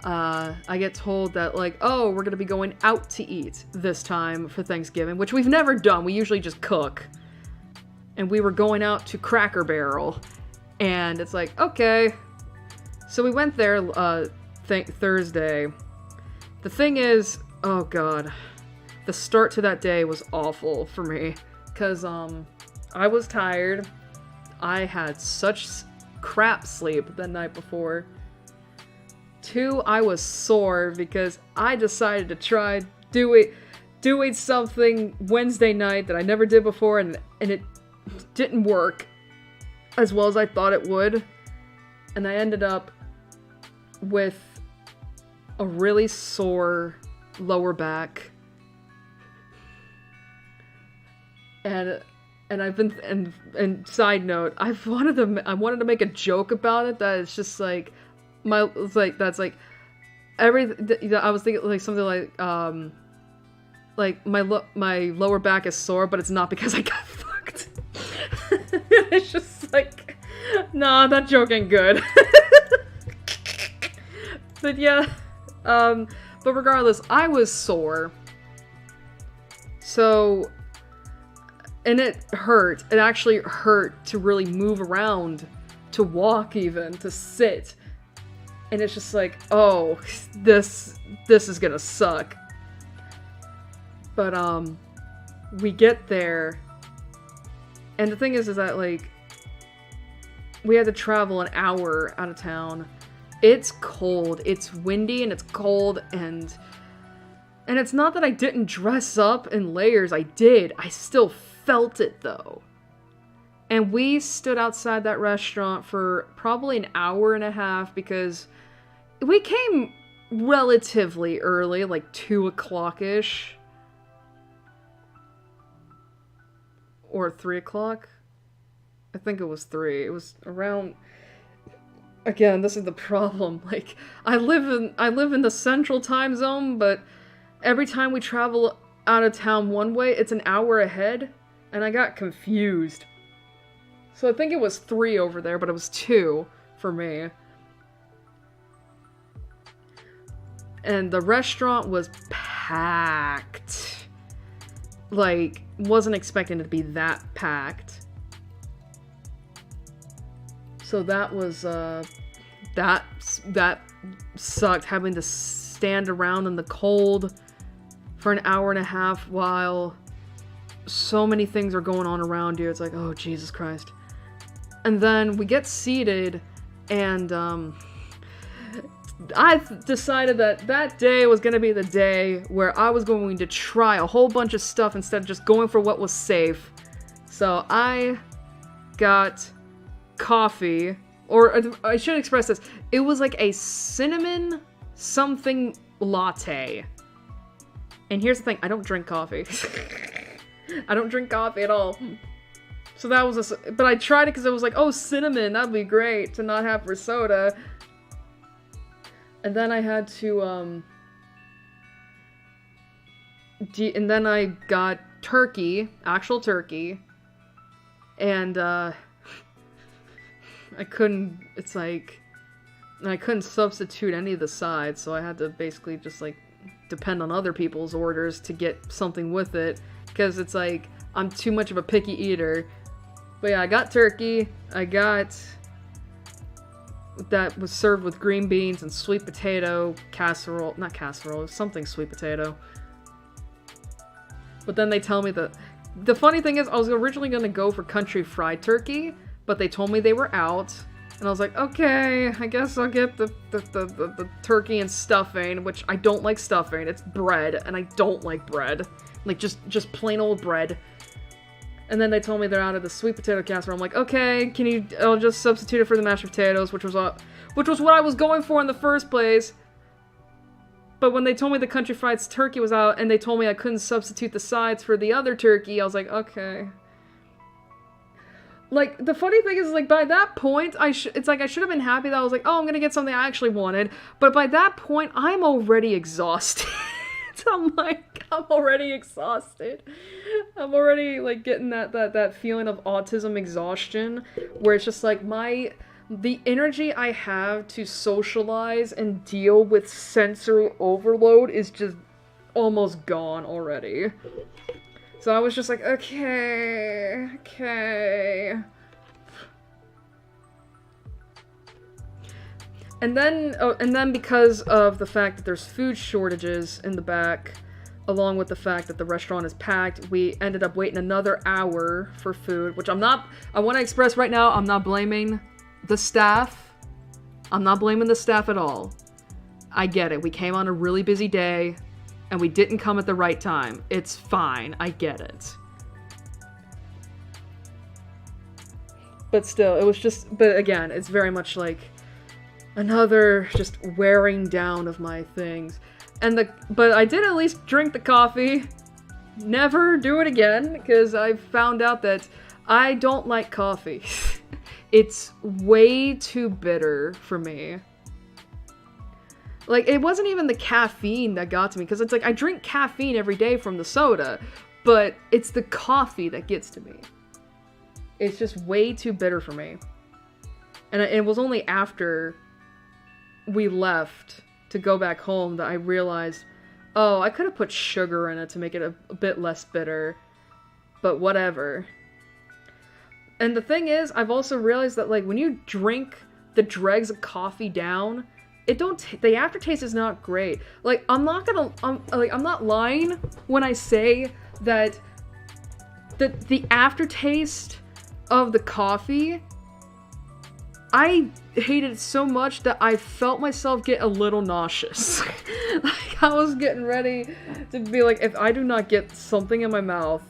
I get told that, like, oh, we're gonna be going out to eat this time for Thanksgiving, which we've never done. We usually just cook. And we were going out to Cracker Barrel. And it's like, okay. So we went there Thursday. The thing is, oh god, the start to that day was awful for me. Because, I was tired. I had such crap sleep the night before. 2, I was sore because I decided to try doing something Wednesday night that I never did before, and it didn't work as well as I thought it would. And I ended up with a really sore lower back. And I've been, and side note, I wanted to make a joke about it, that it's just like, I was thinking like something like my lower back is sore, but it's not because I got fucked. It's just like, nah, that joke ain't good. But yeah, but regardless, I was sore. So, and it hurt. It actually hurt to really move around, to walk even, to sit. And it's just like, oh, this is gonna suck. But, we get there. And the thing is that, like, we had to travel an hour out of town. It's cold. It's windy and it's cold, and it's not that I didn't dress up in layers. I did. I still felt it, though. And we stood outside that restaurant for probably an hour and a half because we came relatively early, like 2 o'clock-ish. Or 3 o'clock? I think it was 3. It was around... Again, this is the problem. Like, I live in the central time zone, but every time we travel out of town one way, it's an hour ahead. And I got confused. So I think it was 3 over there, but it was 2 for me. And the restaurant was packed. Like, wasn't expecting it to be that packed. So that was, that sucked, having to stand around in the cold for an hour and a half while so many things are going on around you. It's like, oh, Jesus Christ. And then we get seated, and I decided that that day was going to be the day where I was going to try a whole bunch of stuff instead of just going for what was safe. So I got coffee, or I should express this. It was like a cinnamon something latte. And here's the thing, I don't drink coffee. I don't drink coffee at all. So that was but I tried it because I was like, oh, cinnamon, that'd be great to not have for soda. And then I had to, and then I got turkey, actual turkey, and, I couldn't substitute any of the sides, so I had to basically just, like, depend on other people's orders to get something with it, because it's like, I'm too much of a picky eater. But yeah, I got turkey, I got... that was served with green beans and sweet potato casserole. Not casserole, something sweet potato. But then they tell me that... the funny thing is, I was originally going to go for country fried turkey, but they told me they were out. And I was like, okay, I guess I'll get the turkey and stuffing, which I don't like stuffing. It's bread, and I don't like bread. Like, just plain old bread. And then they told me they're out of the sweet potato casserole. I'm like, okay, I'll just substitute it for the mashed potatoes, which was what I was going for in the first place. But when they told me the country fried turkey was out, and they told me I couldn't substitute the sides for the other turkey, I was like, okay. Like, the funny thing is, like, by that point, it's like I should have been happy that I was like, oh, I'm gonna get something I actually wanted. But by that point, I'm already exhausted. I'm like, I'm already exhausted. I'm already, like, getting that feeling of autism exhaustion, where it's just like the energy I have to socialize and deal with sensory overload is just almost gone already. So I was just like, okay. And then because of the fact that there's food shortages in the back, along with the fact that the restaurant is packed, we ended up waiting another hour for food, which I want to express right now, I'm not blaming the staff. I'm not blaming the staff at all. I get it. We came on a really busy day, and we didn't come at the right time. It's fine. I get it. But still, it was just, but again, it's very much like another just wearing down of my things. But I did at least drink the coffee. Never do it again, because I found out that I don't like coffee. It's way too bitter for me. Like, it wasn't even the caffeine that got to me, because it's like, I drink caffeine every day from the soda, but it's the coffee that gets to me. It's just way too bitter for me. And it was only after we left to go back home that I realized, oh, I could have put sugar in it to make it a bit less bitter, but whatever. And the thing is, I've also realized that, like, when you drink the dregs of coffee down, the aftertaste is not great. Like, I'm not lying when I say that the aftertaste of the coffee, I hated it so much that I felt myself get a little nauseous. Like, I was getting ready to be like, if I do not get something in my mouth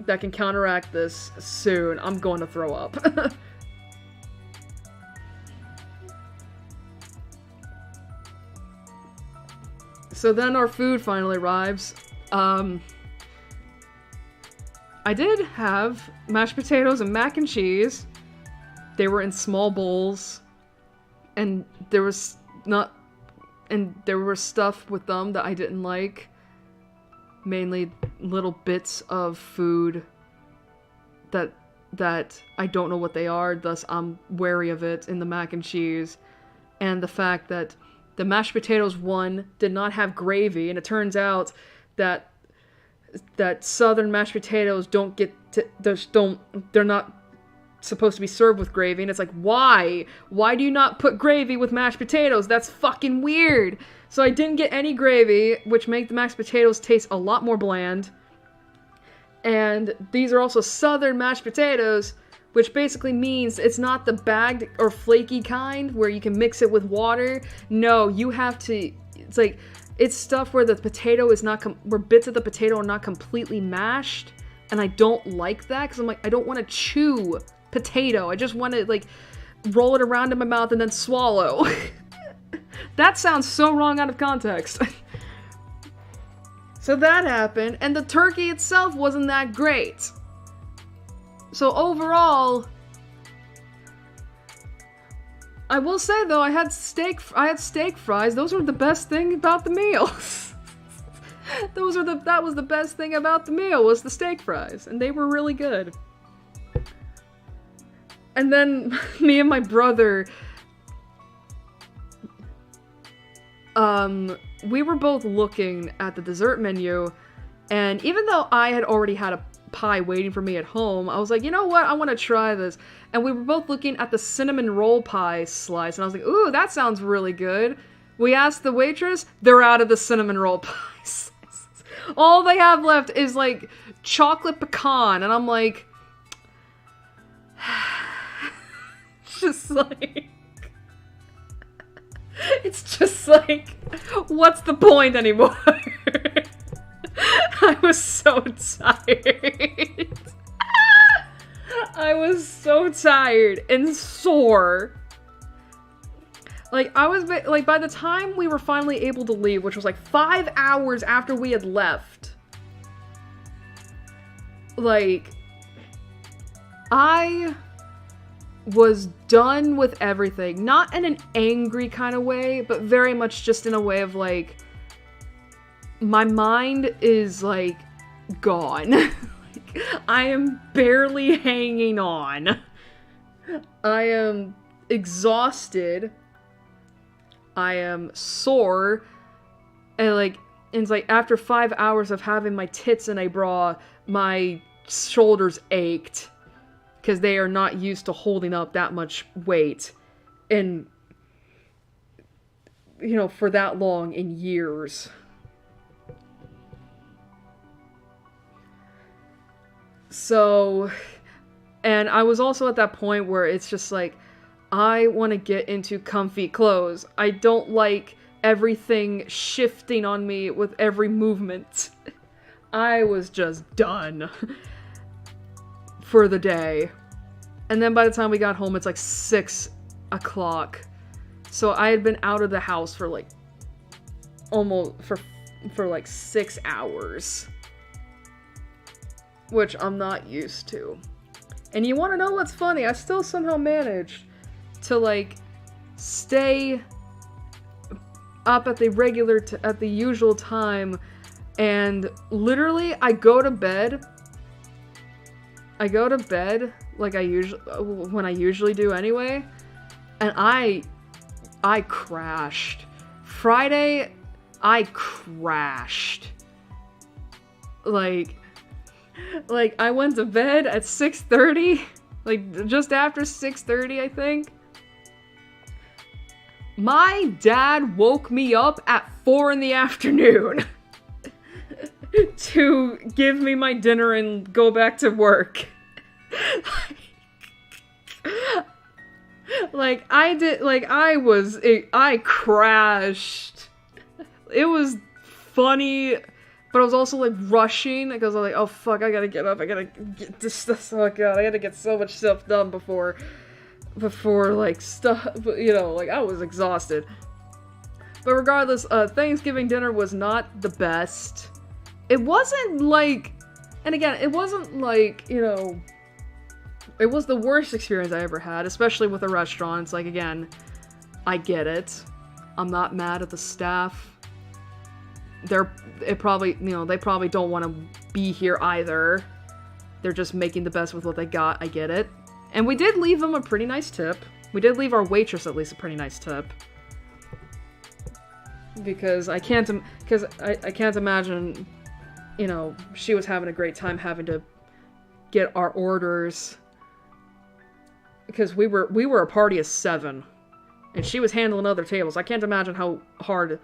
that can counteract this soon, I'm going to throw up. So then our food finally arrives. I did have mashed potatoes and mac and cheese. They were in small bowls, and there was stuff with them that I didn't like. Mainly little bits of food that I don't know what they are, thus I'm wary of it in the mac and cheese. And the fact that the mashed potatoes one did not have gravy, and it turns out that southern mashed potatoes they're not supposed to be served with gravy, and it's like, why do you not put gravy with mashed potatoes? That's fucking weird. So I didn't get any gravy, which made the mashed potatoes taste a lot more bland. And these are also southern mashed potatoes, which basically means it's not the bagged or flaky kind where you can mix it with water. No, you have to, it's like, it's stuff where the potato is not, where bits of the potato are not completely mashed, and I don't like that, because I'm like, I don't want to chew potato, I just want to, like, roll it around in my mouth and then swallow. That sounds so wrong out of context. So that happened, and the turkey itself wasn't that great. So overall, I will say though, I had steak fries. Those were the best thing about the meal. That was the best thing about the meal, was the steak fries, and they were really good. And then me and my brother, we were both looking at the dessert menu, and even though I had already had a pie waiting for me at home, I was like, you know what, I want to try this. And we were both looking at the cinnamon roll pie slice, and I was like, ooh, that sounds really good. We asked the waitress, they're out of the cinnamon roll pie slice. All they have left is like chocolate pecan, and I'm like, just like, it's just like, what's the point anymore? I was so tired. I was so tired and sore. Like, I was, like, by the time we were finally able to leave, which was like 5 hours after we had left, like, I was done with everything. Not in an angry kind of way, but very much just in a way of, like, my mind is, like, gone. Like, I am barely hanging on. I am exhausted. I am sore. And, like, it's like, after 5 hours of having my tits in a bra, my shoulders ached. Because they are not used to holding up that much weight. And, you know, for that long in years. So, and I was also at that point where it's just like, I want to get into comfy clothes. I don't like everything shifting on me with every movement. I was just done for the day. And then by the time we got home, it's like 6 o'clock. So I had been out of the house for like, almost, for like 6 hours. Which I'm not used to. And you want to know what's funny? I still somehow managed to, like, stay up at the at the usual time, and literally I go to bed like when I usually do anyway, and I crashed. Friday, I crashed. Like, I went to bed at 6:30, like, just after 6:30, I think. My dad woke me up at 4 in the afternoon to give me my dinner and go back to work. Like, I crashed. It was funny. But I was also, like, rushing, because I was like, oh, fuck, I gotta get up, I gotta get this stuff, oh, God, I gotta get so much stuff done before, like, stuff, you know, like, I was exhausted. But regardless, Thanksgiving dinner was not the best. It wasn't, like, and again, it wasn't, like, you know, it was the worst experience I ever had, especially with a restaurant. It's like, again, I get it. I'm not mad at the staff. They probably don't want to be here either. They're just making the best with what they got. I get it. And we did leave them a pretty nice tip. We did leave our waitress at least a pretty nice tip. Because I can't imagine, you know, she was having a great time having to get our orders. Because we were a party of 7. And she was handling other tables. I can't imagine how hard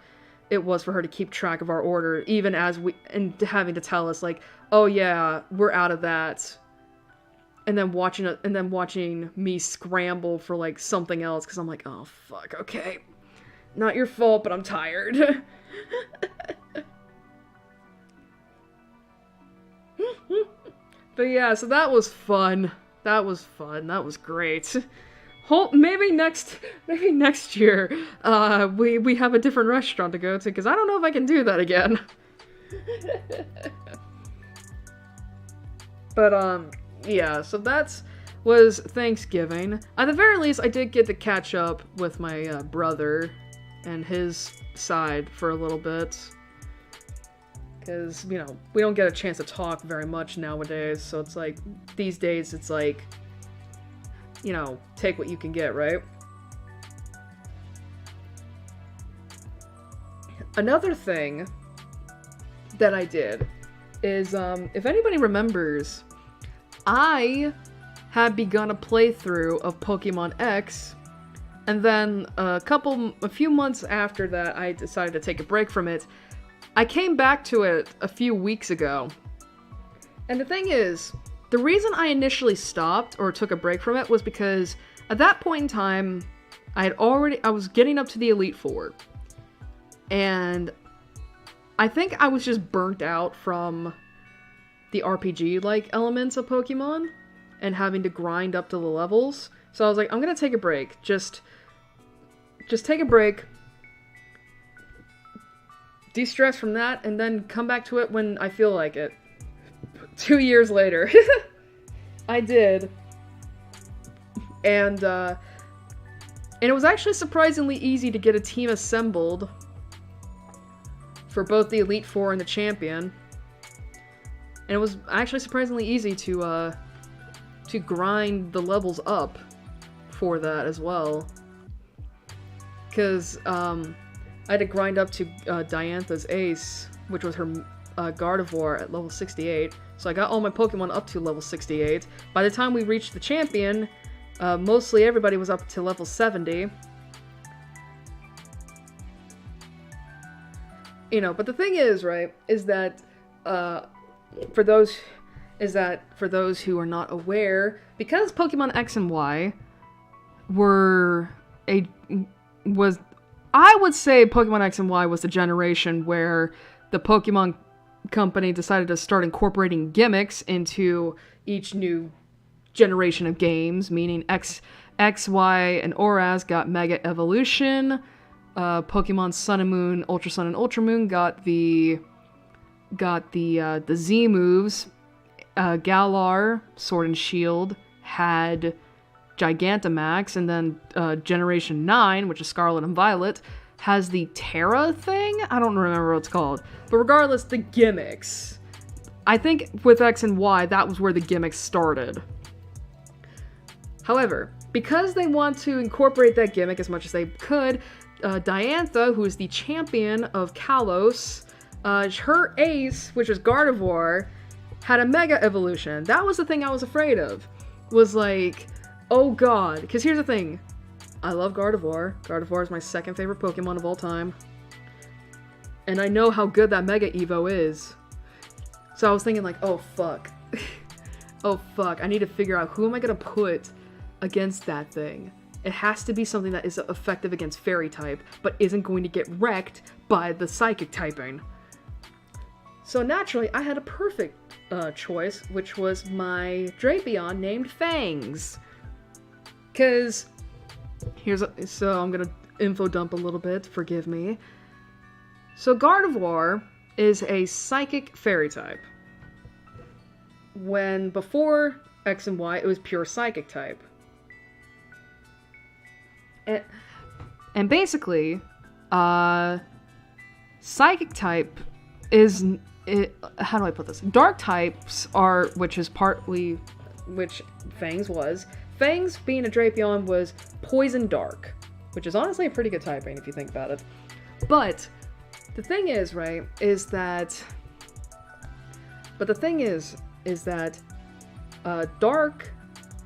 it was for her to keep track of our order, even as and having to tell us, like, oh yeah, we're out of that. and then watching me scramble for like something else because I'm like, oh fuck, okay, not your fault, but I'm tired. But yeah, so that was fun. That was great. Maybe next year, we have a different restaurant to go to, because I don't know if I can do that again. But, yeah, so was Thanksgiving. At the very least, I did get to catch up with my, brother and his side for a little bit. Because, you know, we don't get a chance to talk very much nowadays, so it's like, these days, it's like, you know, take what you can get, right? Another thing that I did is, if anybody remembers, I had begun a playthrough of Pokemon X, and then a few months after that, I decided to take a break from it. I came back to it a few weeks ago. And the thing is, the reason I initially stopped or took a break from it was because at that point in time, I was getting up to the Elite Four. And I think I was just burnt out from the RPG-like elements of Pokemon and having to grind up to the levels. So I was like, I'm gonna take a break. Just take a break. De-stress from that, and then come back to it when I feel like it. 2 years later. I did. And it was actually surprisingly easy to get a team assembled for both the Elite Four and the Champion. And it was actually surprisingly easy to grind the levels up for that as well. Because, I had to grind up to Diantha's Ace, which was her Gardevoir at level 68. So I got all my Pokemon up to level 68. By the time we reached the Champion, mostly everybody was up to level 70. You know, but the thing is, right, is that for those who are not aware, because Pokemon X and Y I would say Pokemon X and Y was the generation where the Pokemon Company decided to start incorporating gimmicks into each new generation of games, meaning X, Y, and ORAS got Mega Evolution, Pokemon Sun and Moon, Ultra Sun and Ultra Moon got the Z moves, Galar, Sword and Shield, had Gigantamax, and then Generation 9, which is Scarlet and Violet, has the Terra thing? I don't remember what it's called. But regardless, the gimmicks. I think with X and Y, that was where the gimmicks started. However, because they want to incorporate that gimmick as much as they could, Diantha, who is the champion of Kalos, her ace, which is Gardevoir, had a Mega Evolution. That was the thing I was afraid of. Was like, oh god, because here's the thing. I love Gardevoir. Gardevoir is my second favorite Pokemon of all time. And I know how good that Mega Evo is. So I was thinking like, oh fuck. Oh fuck, I need to figure out who am I gonna put against that thing. It has to be something that is effective against Fairy type, but isn't going to get wrecked by the Psychic typing. So naturally, I had a perfect choice, which was my Drapion named Fangs. Cause so I'm gonna info dump a little bit, forgive me. So Gardevoir is a Psychic Fairy type. When before X and Y, it was pure Psychic type. And basically, Psychic type is, how do I put this? Dark types are, which Fangs was. Fangs, being a Drapion, was Poison Dark, which is honestly a pretty good typing if you think about it. But the thing is, right, is that Dark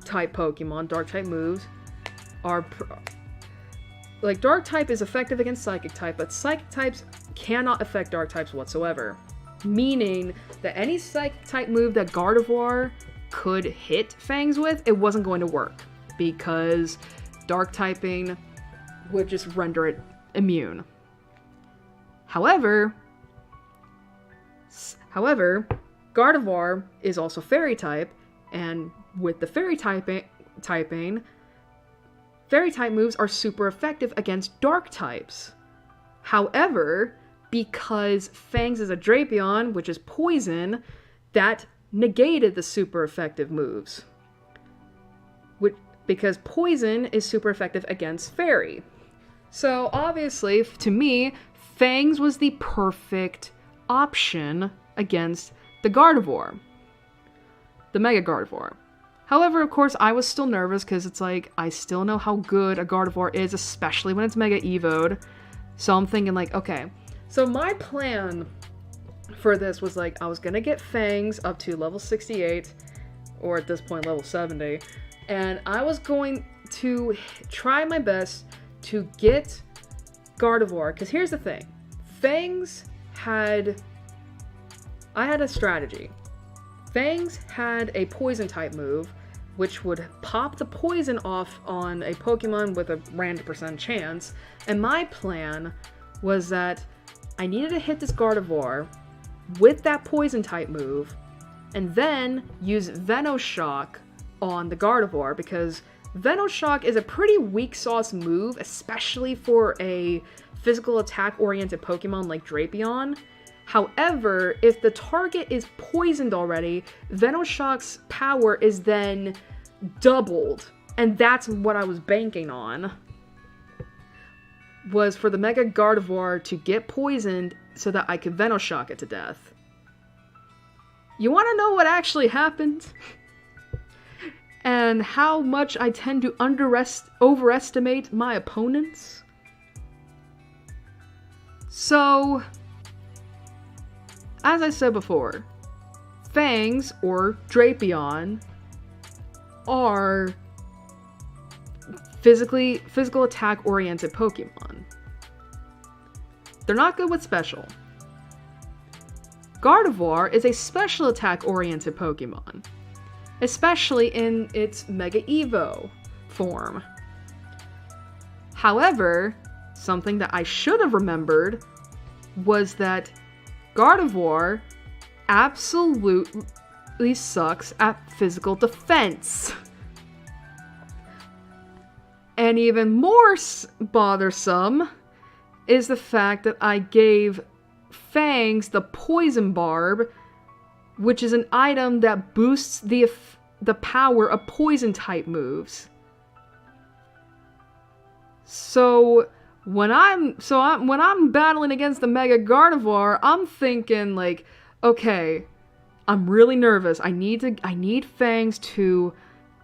type Pokemon, Dark type moves are like Dark type is effective against Psychic type, but Psychic types cannot affect Dark types whatsoever. Meaning that any Psychic type move that Gardevoir could hit Fangs with, it wasn't going to work because dark typing would just render it immune. However, Gardevoir is also fairy type, and with the fairy typing, fairy type moves are super effective against dark types. However, because Fangs is a Drapion, which is poison, that negated the super effective moves. Because poison is super effective against fairy. So obviously, to me, Fangs was the perfect option against the Gardevoir. The Mega Gardevoir. However, of course, I was still nervous because it's like, I still know how good a Gardevoir is, especially when it's Mega Evo'd. So I'm thinking like, okay. So my plan for this was like, I was gonna get Fangs up to level 68, or at this point, level 70. And I was going to try my best to get Gardevoir, because here's the thing. Fangs had... I had a strategy. Fangs had a poison type move, which would pop the poison off on a Pokemon with a random % chance, and my plan was that I needed to hit this Gardevoir with that poison type move, and then use Venoshock on the Gardevoir, because Venoshock is a pretty weak sauce move, especially for a physical attack oriented Pokemon like Drapion. However, if the target is poisoned already, Venoshock's power is then doubled, and that's what I was banking on, was for the Mega Gardevoir to get poisoned so that I could Venoshock it to death. You want to know what actually happened? And how much I tend to overestimate my opponents? So, as I said before, Fangs, or Drapion, are physical attack oriented Pokemon. They're not good with special. Gardevoir is a special attack oriented Pokemon, especially in its Mega Evo form. However, something that I should have remembered was that Gardevoir absolutely sucks at physical defense. And even more bothersome is the fact that I gave Fangs the Poison Barb, which is an item that boosts the power of poison type moves. So when I'm battling against the Mega Gardevoir, I'm thinking like, okay, I'm really nervous. I need Fangs to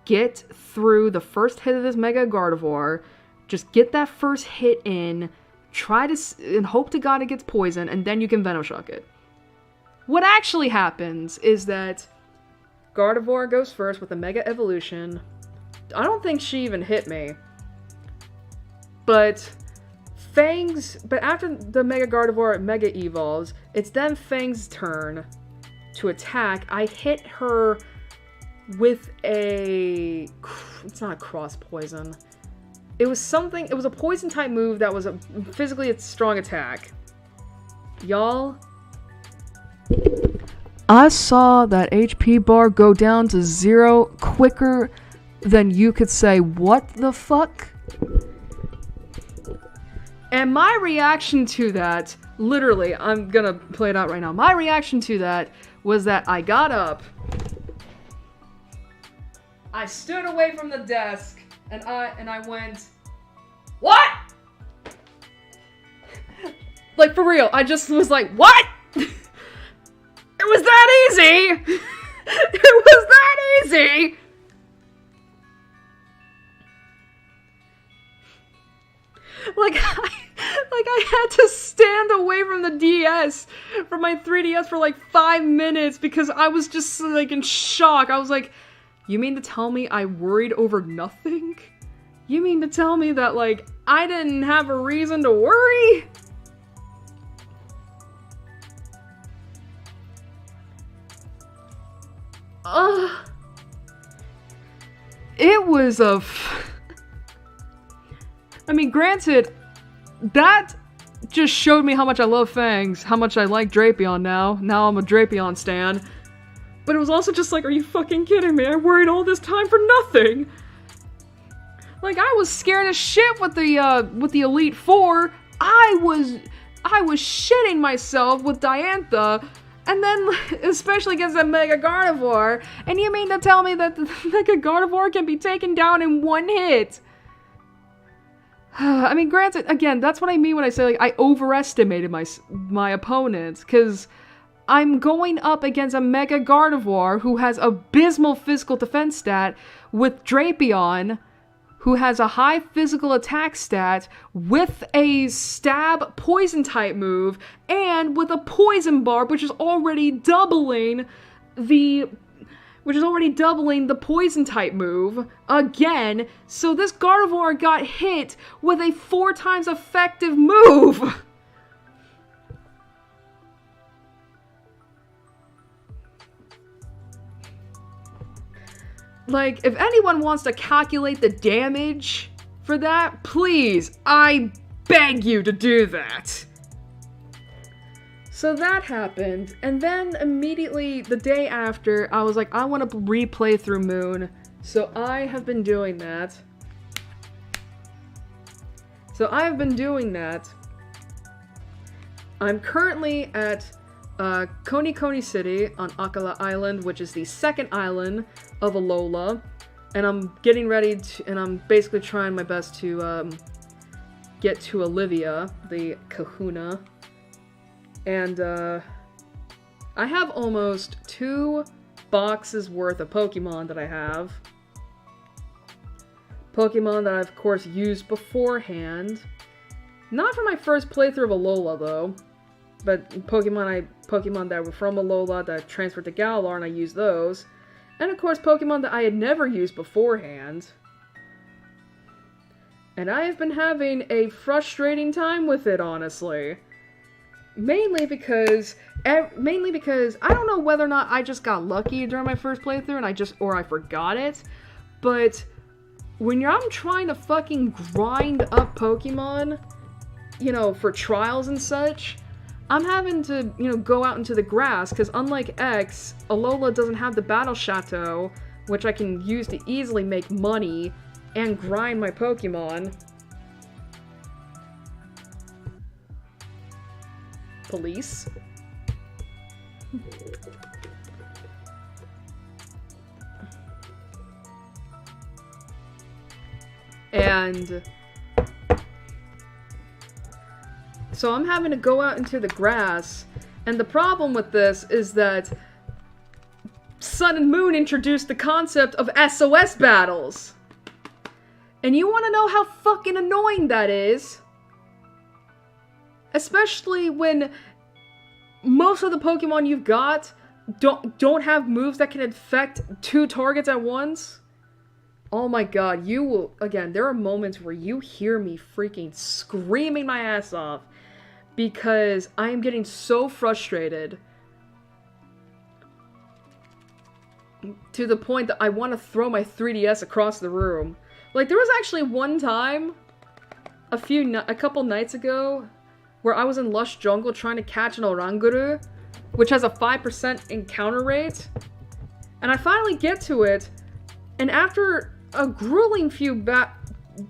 get through the first hit of this Mega Gardevoir, just get that first hit in, and hope to God it gets poisoned, and then you can Venoshock it. What actually happens is that Gardevoir goes first with a Mega Evolution. I don't think she even hit me. But after the Mega Gardevoir Mega Evolves, it's then Fang's turn to attack. I hit her with it's not a cross poison. It was a poison type move that was physically a strong attack. Y'all, I saw that HP bar go down to 0 quicker than you could say, what the fuck? And my reaction to that, literally, I'm gonna play it out right now. My reaction to that was that I got up, I stood away from the desk, and I went, what? Like, for real, I just was like, what? It was that easy! It was that easy! I had to stand away from the DS, from my 3DS for like 5 minutes because I was just like in shock. I was like, you mean to tell me I worried over nothing? You mean to tell me that like I didn't have a reason to worry? was I mean, granted, that just showed me how much I love Fangs, how much I like Drapion now. Now I'm a Drapion stan. But it was also just like, are you fucking kidding me? I worried all this time for nothing. Like, I was scared as shit with the Elite Four. I was shitting myself with Diantha. And then, especially against that Mega Gardevoir. And you mean to tell me that the Mega Gardevoir can be taken down in one hit? I mean, granted, again, that's what I mean when I say, like, I overestimated my opponents. Because I'm going up against a Mega Gardevoir who has abysmal physical defense stat with Drapion, who has a high physical attack stat with a stab poison type move and with a poison barb, which is already doubling the poison type move again. So this Gardevoir got hit with a 4 times effective move. Like, if anyone wants to calculate the damage for that, please, I beg you to do that. So that happened, and then immediately the day after, I was like, I want to replay through Moon. So I have been doing that. I'm currently at Koni City on Akala Island, which is the second island of Alola, and I'm getting ready to, and I'm basically trying my best to get to Olivia, the kahuna, and I have almost 2 boxes worth of Pokemon that I have. Pokemon that I've of course used beforehand. Not for my first playthrough of Alola though, but Pokemon that were from Alola that I transferred to Galar and I used those. And of course Pokemon that I had never used beforehand. And I have been having a frustrating time with it, honestly. Mainly because I don't know whether or not I just got lucky during my first playthrough and I forgot it, but when I'm trying to fucking grind up Pokemon, you know, for trials and such, I'm having to, you know, go out into the grass, because unlike X, Alola doesn't have the Battle Chateau, which I can use to easily make money and grind my Pokemon. Police. And so I'm having to go out into the grass, and the problem with this is that Sun and Moon introduced the concept of SOS battles. And you want to know how fucking annoying that is? Especially when most of the Pokemon you've got don't have moves that can infect 2 targets at once. Oh my god, you will, again, there are moments where you hear me freaking screaming my ass off because I am getting so frustrated to the point that I want to throw my 3DS across the room. Like, there was actually one time, a couple nights ago, where I was in Lush Jungle trying to catch an Oranguru, which has a 5% encounter rate, and I finally get to it, and after a grueling few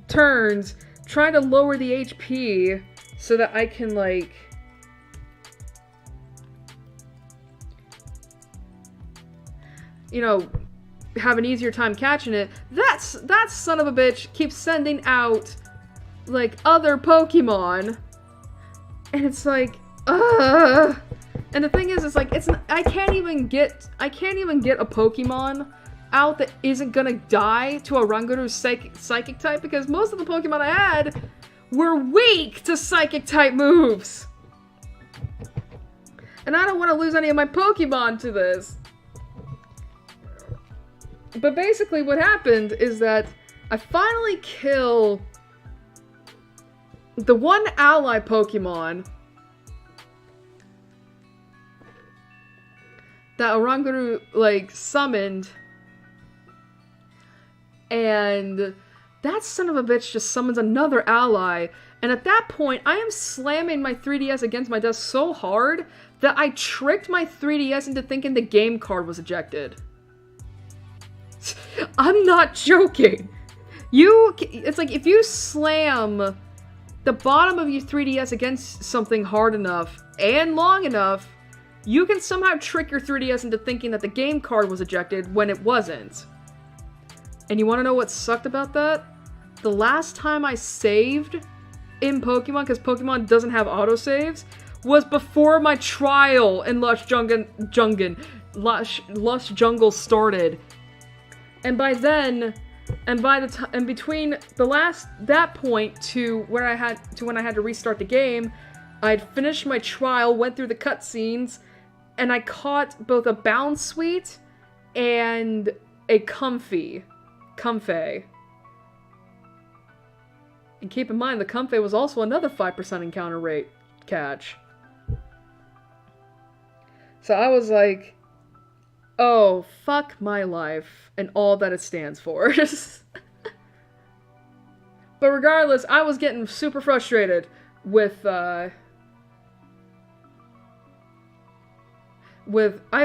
turns, trying to lower the HP so that I can, like, you know, have an easier time catching it, that son of a bitch keeps sending out, like, other Pokemon, and it's like, ugh. And the thing is, it's like, I can't even get a Pokemon out that isn't gonna die to a Rangaru's psychic type, because most of the Pokemon I had were weak to psychic type moves. And I don't want to lose any of my Pokemon to this. But basically what happened is that I finally kill the one ally Pokemon that Oranguru, like, summoned. And that son of a bitch just summons another ally. And at that point, I am slamming my 3DS against my desk so hard that I tricked my 3DS into thinking the game card was ejected. I'm not joking. It's like if you slam the bottom of your 3DS against something hard enough and long enough, you can somehow trick your 3DS into thinking that the game card was ejected when it wasn't. And you want to know what sucked about that? The last time I saved in Pokemon, because Pokemon doesn't have autosaves, was before my trial in Lush Jungle started. And by then, and between that point to when I had to restart the game, I'd finished my trial, went through the cutscenes, and I caught both a Bound Sweet and a Comfey. And keep in mind, the Comfey was also another 5% encounter rate catch. So I was like, oh, fuck my life and all that it stands for. But regardless, I was getting super frustrated with I've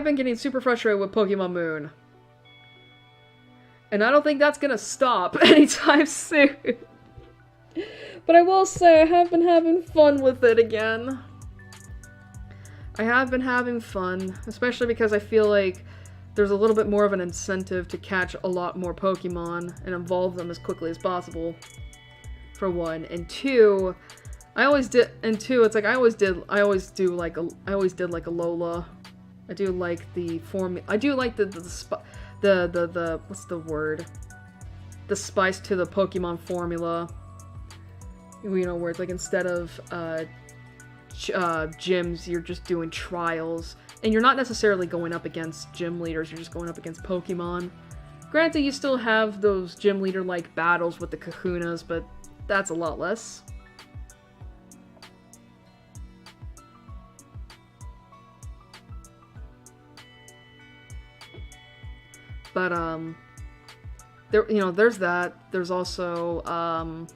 been getting super frustrated with Pokemon Moon. And I don't think that's gonna stop anytime soon. But I will say, I have been having fun with it again. I have been having fun, especially because I feel like there's a little bit more of an incentive to catch a lot more Pokemon and evolve them as quickly as possible, for one. And two, I always did like a Lola. I do like the formula. I do like the what's the word? The spice to the Pokemon formula. You know, where it's like instead of gyms, you're just doing trials. And you're not necessarily going up against gym leaders, you're just going up against Pokemon. Granted, you still have those gym leader-like battles with the Kahunas, but that's a lot less. But, there's that. There's also,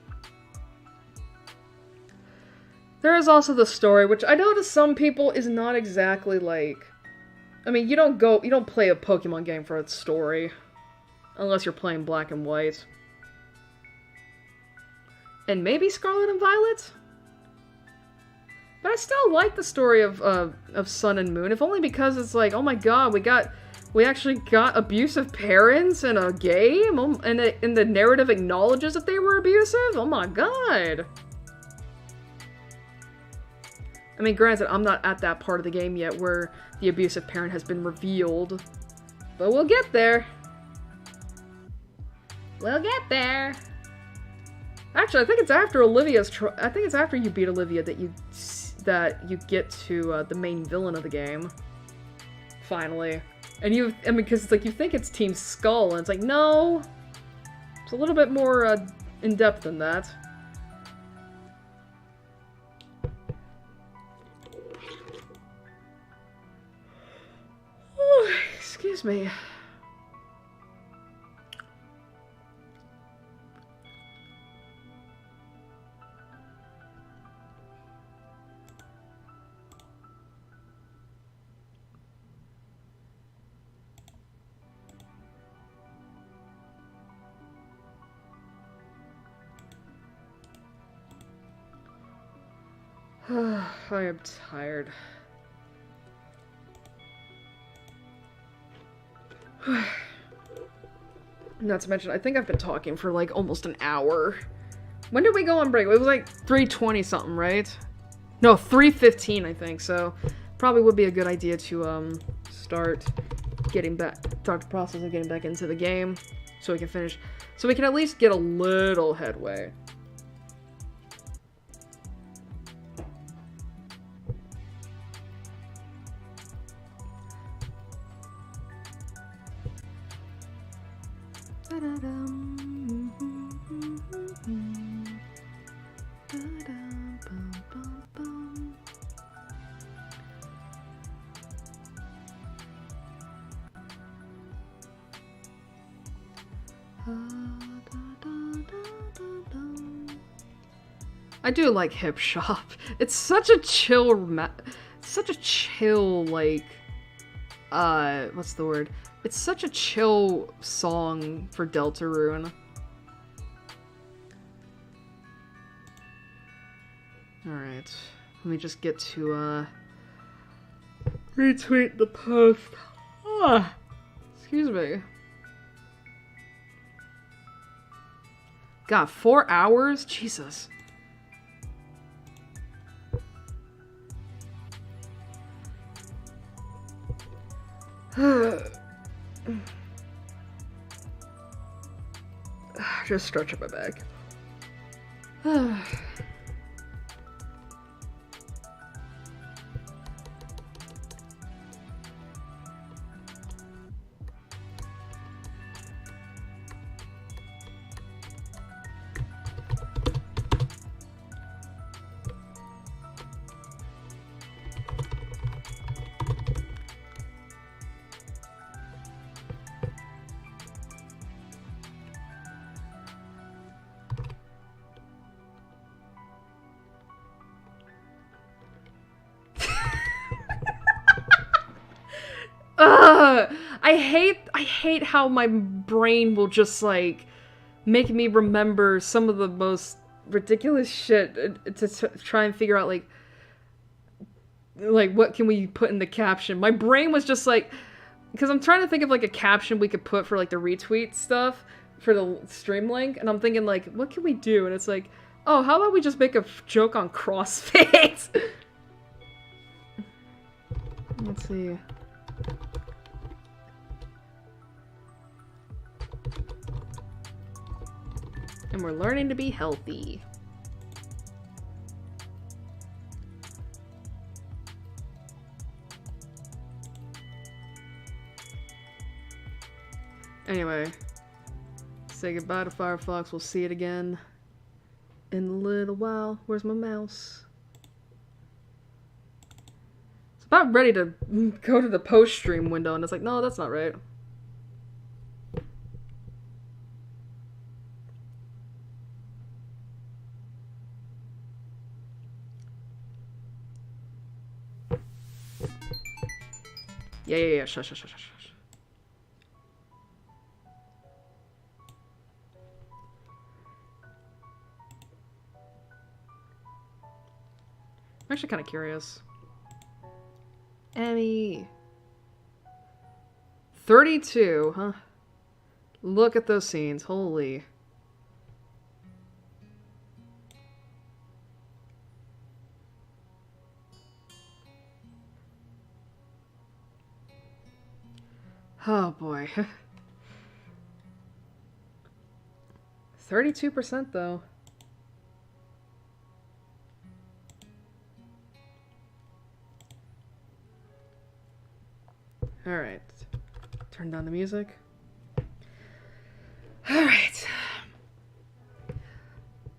there is also the story, which I know to some people is not exactly like... I mean, you don't play a Pokemon game for its story. Unless you're playing Black and White. And maybe Scarlet and Violet? But I still like the story of Sun and Moon, if only because it's like, oh my god, we actually got abusive parents in a game? And the narrative acknowledges that they were abusive? Oh my god! I mean, granted, I'm not at that part of the game yet where the abusive parent has been revealed. But we'll get there. We'll get there. Actually, I think it's after I think it's after you beat Olivia that you get to the main villain of the game. Finally. And because it's like, you think it's Team Skull, and it's like, no. It's a little bit more in-depth than that. Excuse me. I am tired. Not to mention, I think I've been talking for like almost an hour. When did we go on break? It was like 3:20 something, right? No, 3:15 I think, so probably would be a good idea to start the process of getting back into the game so we can finish, so we can at least get a little headway. I do like Hip Shop. It's such a chill, like, what's the word? It's such a chill song for Deltarune. Alright, let me just get to, retweet the post. Ah, excuse me. God, 4 hours? Jesus. Just stretching my back. I hate how my brain will just, like, make me remember some of the most ridiculous shit to try and figure out, like, what can we put in the caption. My brain was just, like, because I'm trying to think of, like, a caption we could put for, like, the retweet stuff for the stream link, and I'm thinking, like, what can we do? And it's like, oh, how about we just make a joke on CrossFit? Let's see. And we're learning to be healthy. Anyway, say goodbye to Firefox. We'll see it again in a little while. Where's my mouse? It's about ready to go to the post stream window, and it's like, no, that's not right. Yeah. Shush. I'm actually kind of curious. Emmy. 32, huh? Look at those scenes. Holy. Oh boy. 32% though. Alright. Turn down the music. Alright.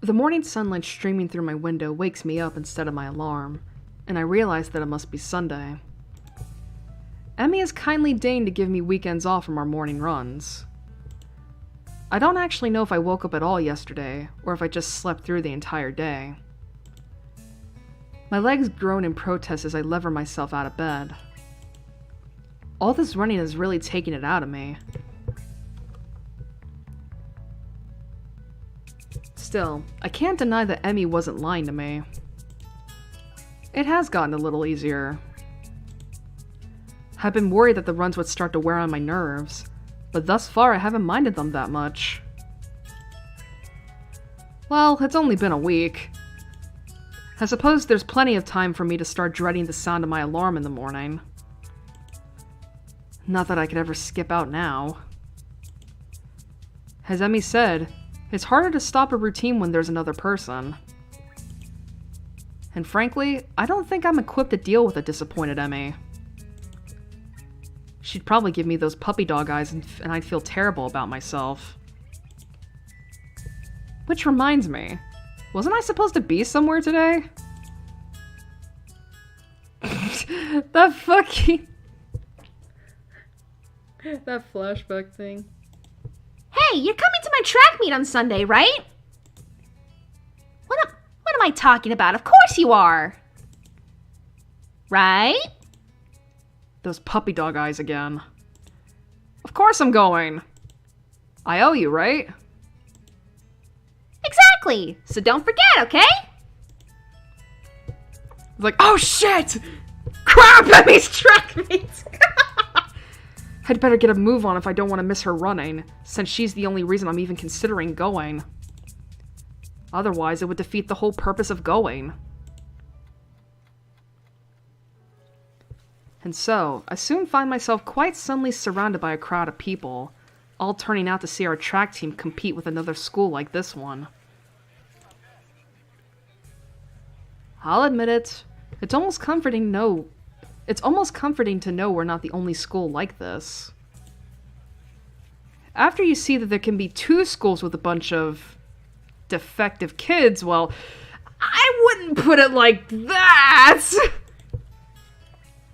The morning sunlight streaming through my window wakes me up instead of my alarm, and I realize that it must be Sunday. Emmy has kindly deigned to give me weekends off from our morning runs. I don't actually know if I woke up at all yesterday, or if I just slept through the entire day. My legs groan in protest as I lever myself out of bed. All this running is really taking it out of me. Still, I can't deny that Emmy wasn't lying to me. It has gotten a little easier. I've been worried that the runs would start to wear on my nerves, but thus far I haven't minded them that much. Well, it's only been a week. I suppose there's plenty of time for me to start dreading the sound of my alarm in the morning. Not that I could ever skip out now. As Emmy said, it's harder to stop a routine when there's another person. And frankly, I don't think I'm equipped to deal with a disappointed Emmy. She'd probably give me those puppy dog eyes and I'd feel terrible about myself. Which reminds me, wasn't I supposed to be somewhere today? That fucking... that flashback thing. Hey, you're coming to my track meet on Sunday, right? What am I talking about? Of course you are. Right? Those puppy dog eyes again. Of course I'm going. I owe you, right? Exactly. So don't forget, okay? It's like, oh shit! Crap! Emmy's track meet! I'd better get a move on if I don't want to miss her running, since she's the only reason I'm even considering going. Otherwise, it would defeat the whole purpose of going. And so, I soon find myself quite suddenly surrounded by a crowd of people, all turning out to see our track team compete with another school like this one. I'll admit it, it's almost comforting to know we're not the only school like this. After you see that there can be 2 schools with a bunch of defective kids, well, I wouldn't put it like that!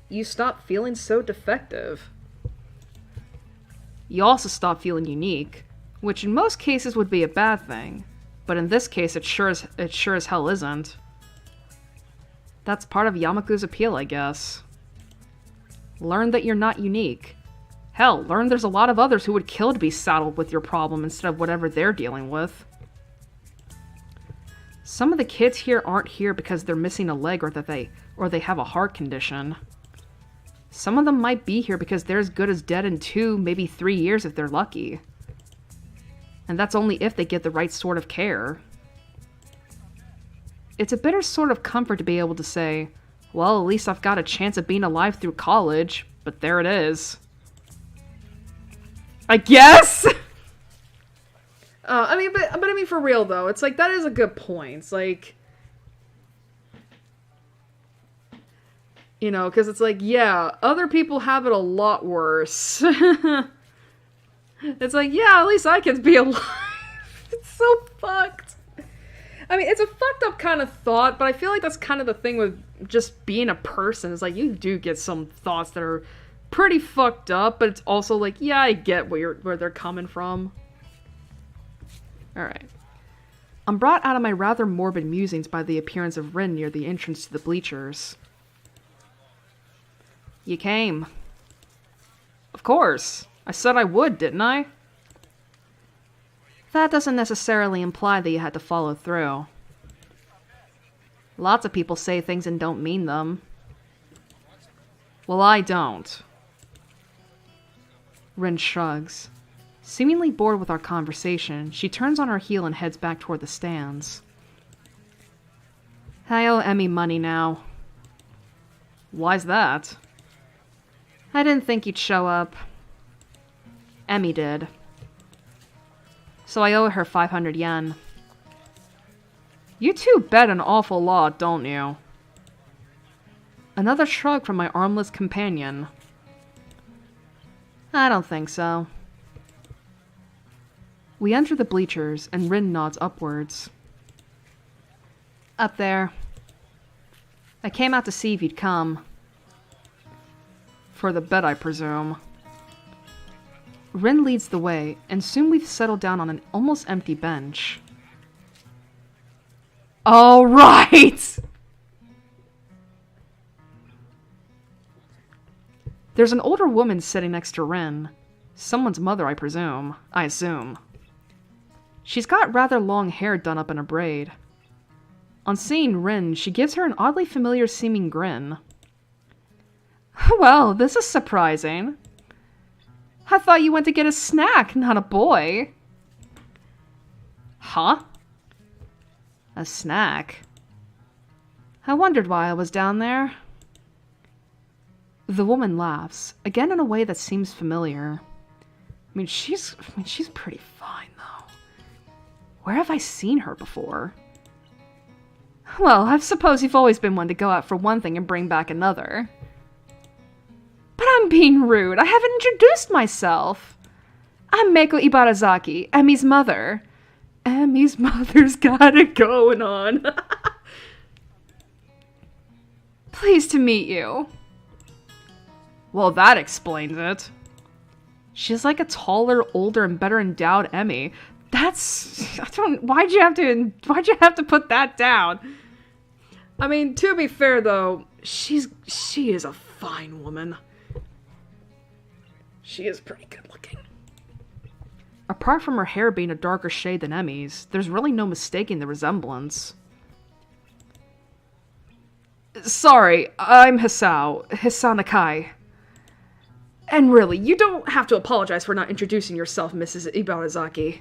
You stop feeling so defective. You also stop feeling unique, which in most cases would be a bad thing, but in this case it sure as hell isn't. That's part of Yamaku's appeal, I guess. Learn that you're not unique. Hell, learn there's a lot of others who would kill to be saddled with your problem instead of whatever they're dealing with. Some of the kids here aren't here because they're missing a leg or they have a heart condition. Some of them might be here because they're as good as dead in 2, maybe 3 years if they're lucky. And that's only if they get the right sort of care. It's a bitter sort of comfort to be able to say, well, at least I've got a chance of being alive through college, but there it is. I guess? I mean, for real though, it's like, that is a good point. It's like, you know, because it's like, yeah, other people have it a lot worse. It's like, yeah, at least I can be alive. It's so fucked. I mean, it's a fucked up kind of thought, but I feel like that's kind of the thing with just being a person. It's like, you do get some thoughts that are pretty fucked up, but it's also like, yeah, I get where they're coming from. Alright. I'm brought out of my rather morbid musings by the appearance of Rin near the entrance to the bleachers. You came. Of course. I said I would, didn't I? That doesn't necessarily imply that you had to follow through. Lots of people say things and don't mean them. Well, I don't. Rin shrugs. Seemingly bored with our conversation, she turns on her heel and heads back toward the stands. I owe Emmy money now. Why's that? I didn't think you'd show up. Emmy did. So I owe her 500 yen. You two bet an awful lot, don't you? Another shrug from my armless companion. I don't think so. We enter the bleachers, and Rin nods upwards. Up there. I came out to see if you'd come. For the bet, I presume. Rin leads the way, and soon we've settled down on an almost empty bench. All right! There's an older woman sitting next to Rin. Someone's mother, I assume. She's got rather long hair done up in a braid. On seeing Rin, she gives her an oddly familiar-seeming grin. Well, this is surprising. I thought you went to get a snack, not a boy. Huh? A snack? I wondered why I was down there. The woman laughs, again in a way that seems familiar. I mean, she's pretty fine, though. Where have I seen her before? Well, I suppose you've always been one to go out for one thing and bring back another. But I'm being rude. I haven't introduced myself. I'm Meiko Ibarazaki, Emmy's mother. Emmy's mother's got it going on. Pleased to meet you. Well, that explains it. She's like a taller, older, and better endowed Emmy. Why'd you have to put that down? I mean, to be fair though, she is a fine woman. She is pretty good looking. Apart from her hair being a darker shade than Emmy's, there's really no mistaking the resemblance. Sorry, I'm Hisao Nakai. And really, you don't have to apologize for not introducing yourself, Mrs. Ibarazaki.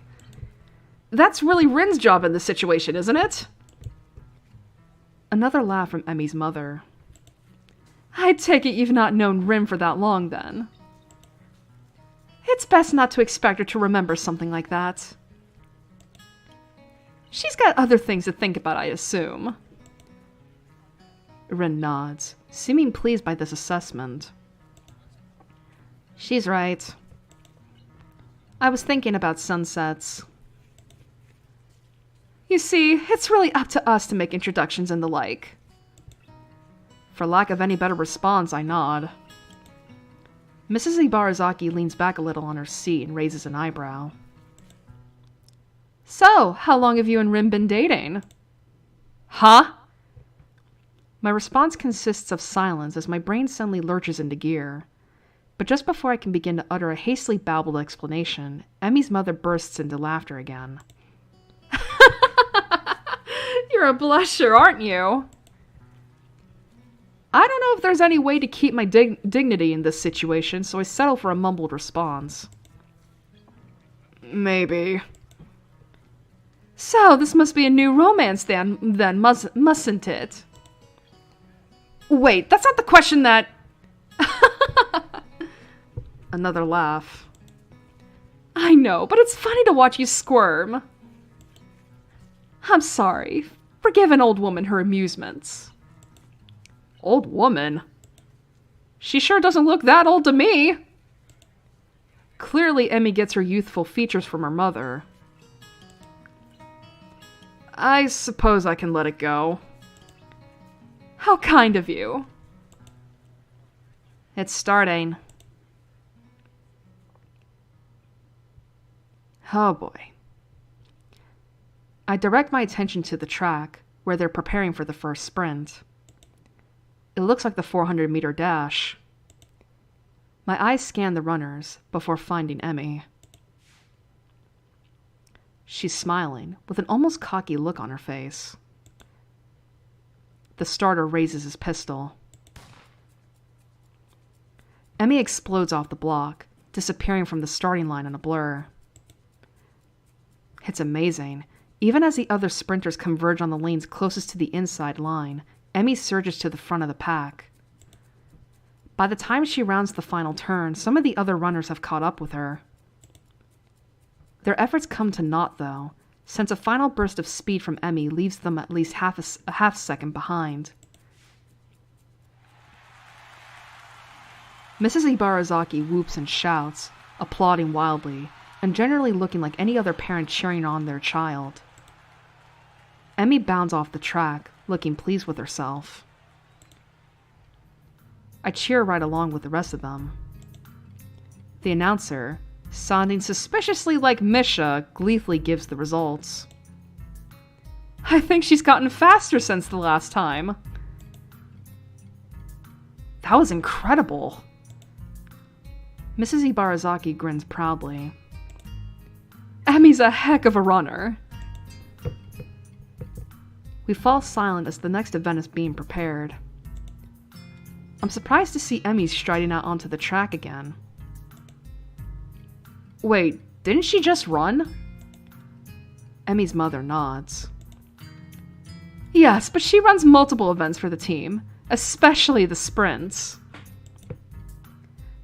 That's really Rin's job in this situation, isn't it? Another laugh from Emmy's mother. I take it you've not known Rin for that long, then. It's best not to expect her to remember something like that. She's got other things to think about, I assume. Rin nods, seeming pleased by this assessment. She's right. I was thinking about sunsets. You see, it's really up to us to make introductions and the like. For lack of any better response, I nod. Mrs. Ibarazaki leans back a little on her seat and raises an eyebrow. So, how long have you and Rin been dating? Huh? My response consists of silence as my brain suddenly lurches into gear. But just before I can begin to utter a hastily babbled explanation, Emmy's mother bursts into laughter again. You're a blusher, aren't you? I don't know if there's any way to keep my dignity in this situation, so I settle for a mumbled response. Maybe. So, this must be a new romance then mustn't it? Wait, that's not the question that... Another laugh. I know, but it's funny to watch you squirm. I'm sorry. Forgive an old woman her amusements. Old woman? She sure doesn't look that old to me. Clearly, Emmy gets her youthful features from her mother. I suppose I can let it go. How kind of you. It's starting. Oh boy. I direct my attention to the track, where they're preparing for the first sprint. It looks like the 400-meter dash. My eyes scan the runners before finding Emmy. She's smiling, with an almost cocky look on her face. The starter raises his pistol. Emmy explodes off the block, disappearing from the starting line in a blur. It's amazing. Even as the other sprinters converge on the lanes closest to the inside line, Emmy surges to the front of the pack. By the time she rounds the final turn, some of the other runners have caught up with her. Their efforts come to naught, though, since a final burst of speed from Emmy leaves them at least a half second behind. Mrs. Ibarazaki whoops and shouts, applauding wildly, and generally looking like any other parent cheering on their child. Emmy bounds off the track, looking pleased with herself. I cheer right along with the rest of them. The announcer, sounding suspiciously like Misha, gleefully gives the results. I think she's gotten faster since the last time. That was incredible. Mrs. Ibarazaki grins proudly. Emmy's a heck of a runner. We fall silent as the next event is being prepared. I'm surprised to see Emmy striding out onto the track again. Wait, didn't she just run? Emmy's mother nods. Yes, but she runs multiple events for the team, especially the sprints.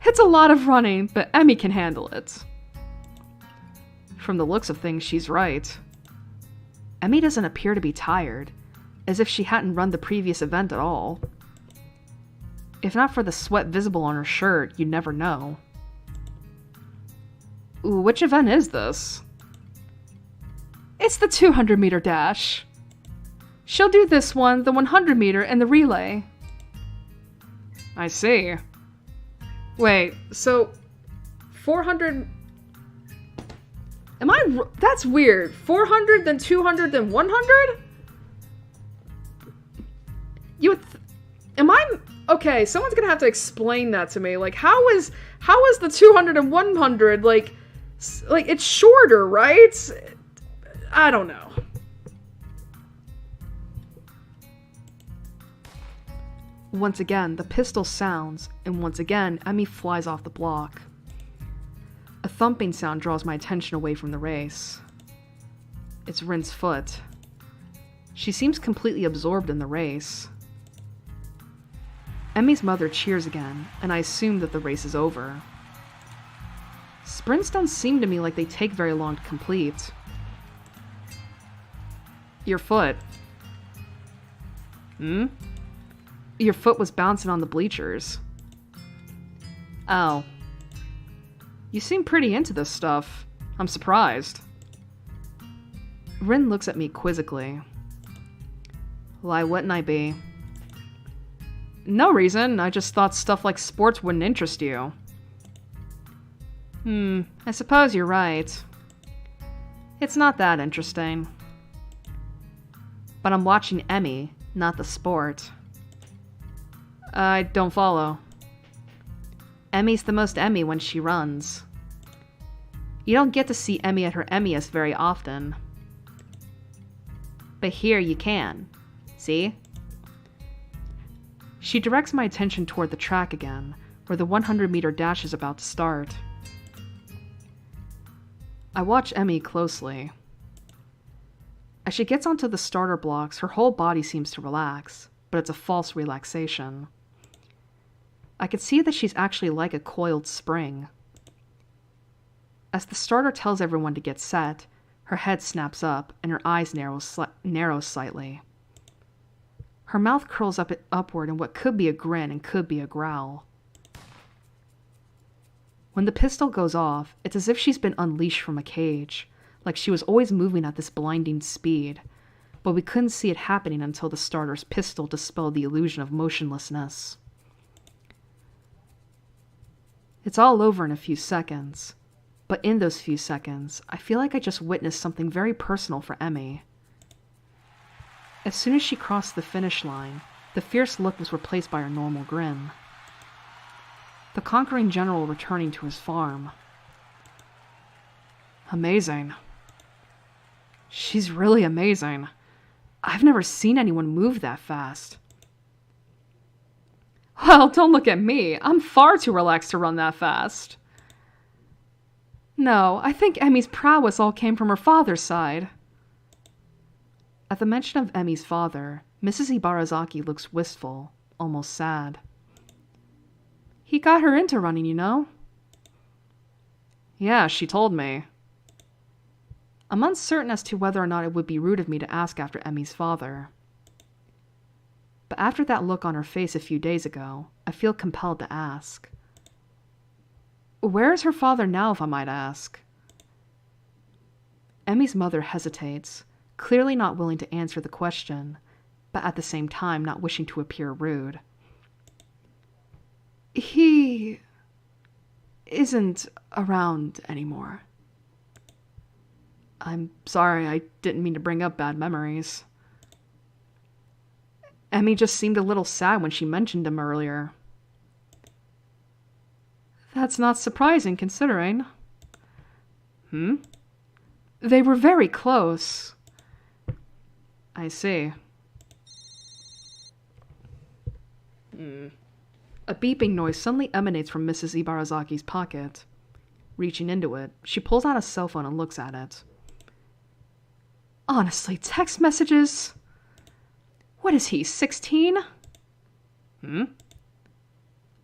It's a lot of running, but Emmy can handle it. From the looks of things, she's right. Emmy doesn't appear to be tired, as if she hadn't run the previous event at all. If not for the sweat visible on her shirt, you'd never know. Ooh, which event is this? It's the 200-meter dash. She'll do this one, the 100-meter, and the relay. I see. Wait, so 400... That's weird. 400, then 200, then 100? Okay, someone's gonna have to explain that to me. Like, how is the 200 and 100, like, it's shorter, right? I don't know. Once again, the pistol sounds, and once again, Emmy flies off the block. A thumping sound draws my attention away from the race. It's Rin's foot. She seems completely absorbed in the race. Emmy's mother cheers again, and I assume that the race is over. Sprints don't seem to me like they take very long to complete. Your foot. Your foot was bouncing on the bleachers. Oh. You seem pretty into this stuff. I'm surprised. Rin looks at me quizzically. Why wouldn't I be? No reason, I just thought stuff like sports wouldn't interest you. I suppose you're right. It's not that interesting. But I'm watching Emmy, not the sport. I don't follow. Emmy's the most Emmy when she runs. You don't get to see Emmy at her Emmyest very often. But here you can. See? She directs my attention toward the track again, where the 100-meter dash is about to start. I watch Emmy closely. As she gets onto the starter blocks, her whole body seems to relax, but it's a false relaxation. I can see that she's actually like a coiled spring. As the starter tells everyone to get set, her head snaps up and her eyes narrow slightly. Her mouth curls upward in what could be a grin and could be a growl. When the pistol goes off, it's as if she's been unleashed from a cage, like she was always moving at this blinding speed, but we couldn't see it happening until the starter's pistol dispelled the illusion of motionlessness. It's all over in a few seconds, but in those few seconds, I feel like I just witnessed something very personal for Emmy. As soon as she crossed the finish line, the fierce look was replaced by her normal grin. The conquering general returning to his farm. Amazing. She's really amazing. I've never seen anyone move that fast. Well, don't look at me. I'm far too relaxed to run that fast. No, I think Emmy's prowess all came from her father's side. At the mention of Emmy's father, Mrs. Ibarazaki looks wistful, almost sad. He got her into running, you know? Yeah, she told me. I'm uncertain as to whether or not it would be rude of me to ask after Emmy's father. But after that look on her face a few days ago, I feel compelled to ask. Where is her father now, if I might ask? Emmy's mother hesitates, clearly not willing to answer the question, but at the same time not wishing to appear rude. He isn't around anymore. I'm sorry, I didn't mean to bring up bad memories. Emmy just seemed a little sad when she mentioned him earlier. That's not surprising, considering. They were very close. I see. A beeping noise suddenly emanates from Mrs. Ibarazaki's pocket. Reaching into it, she pulls out a cell phone and looks at it. Honestly, text messages? What is he, 16?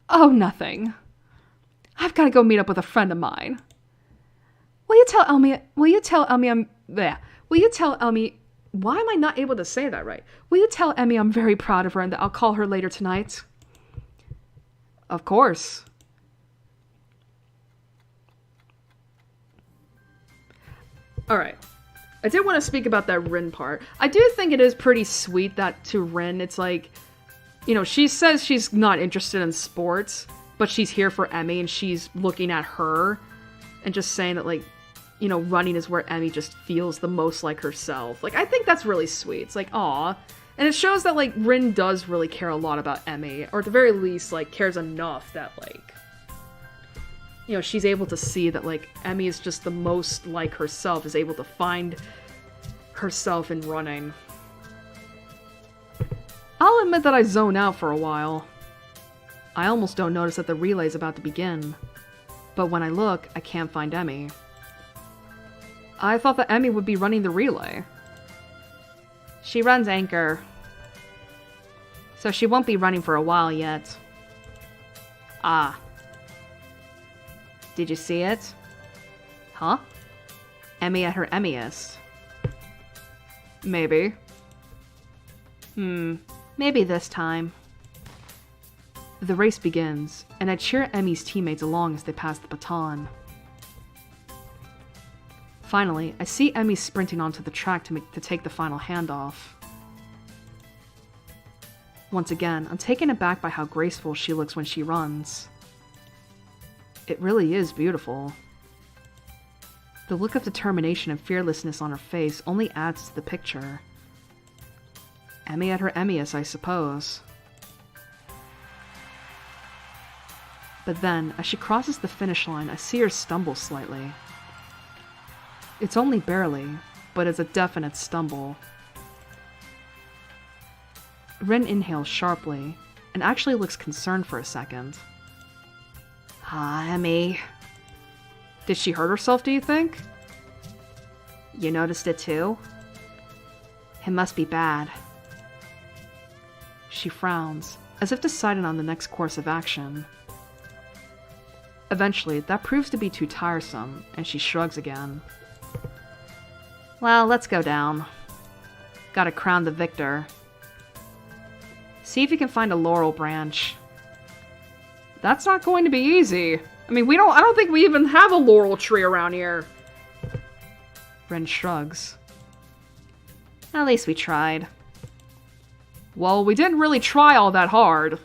Oh, nothing. I've got to go meet up with a friend of mine. Will you tell Elmi why am I not able to say that right? Will you tell Emmy I'm very proud of her and that I'll call her later tonight? Of course. Alright. I did want to speak about that Rin part. I do think it is pretty sweet that to Rin, it's like, you know, she says she's not interested in sports, but she's here for Emmy and she's looking at her and just saying that, like, you know, running is where Emmy just feels the most like herself. Like, I think that's really sweet. It's like, aw. And it shows that, like, Rin does really care a lot about Emmy, or at the very least, like, cares enough that, like, you know, she's able to see that, like, Emmy is just the most like herself, is able to find herself in running. I'll admit that I zone out for a while. I almost don't notice that the relay's about to begin. But when I look, I can't find Emmy. I thought that Emmy would be running the relay. She runs anchor. So she won't be running for a while yet. Ah. Did you see it? Huh? Emmy at her Emmyest. Maybe. Maybe this time. The race begins, and I cheer Emmy's teammates along as they pass the baton. Finally, I see Emmy sprinting onto the track to take the final handoff. Once again, I'm taken aback by how graceful she looks when she runs. It really is beautiful. The look of determination and fearlessness on her face only adds to the picture. Emmy at her Emmyest, I suppose. But then, as she crosses the finish line, I see her stumble slightly. It's only barely, but it's a definite stumble. Rin inhales sharply, and actually looks concerned for a second. Ah, Emmy. Did she hurt herself, do you think? You noticed it too? It must be bad. She frowns, as if deciding on the next course of action. Eventually, that proves to be too tiresome, and she shrugs again. Well, let's go down. Gotta crown the victor. See if you can find a laurel branch. That's not going to be easy. I mean, I don't think we even have a laurel tree around here. Ren shrugs. At least we tried. Well, we didn't really try all that hard.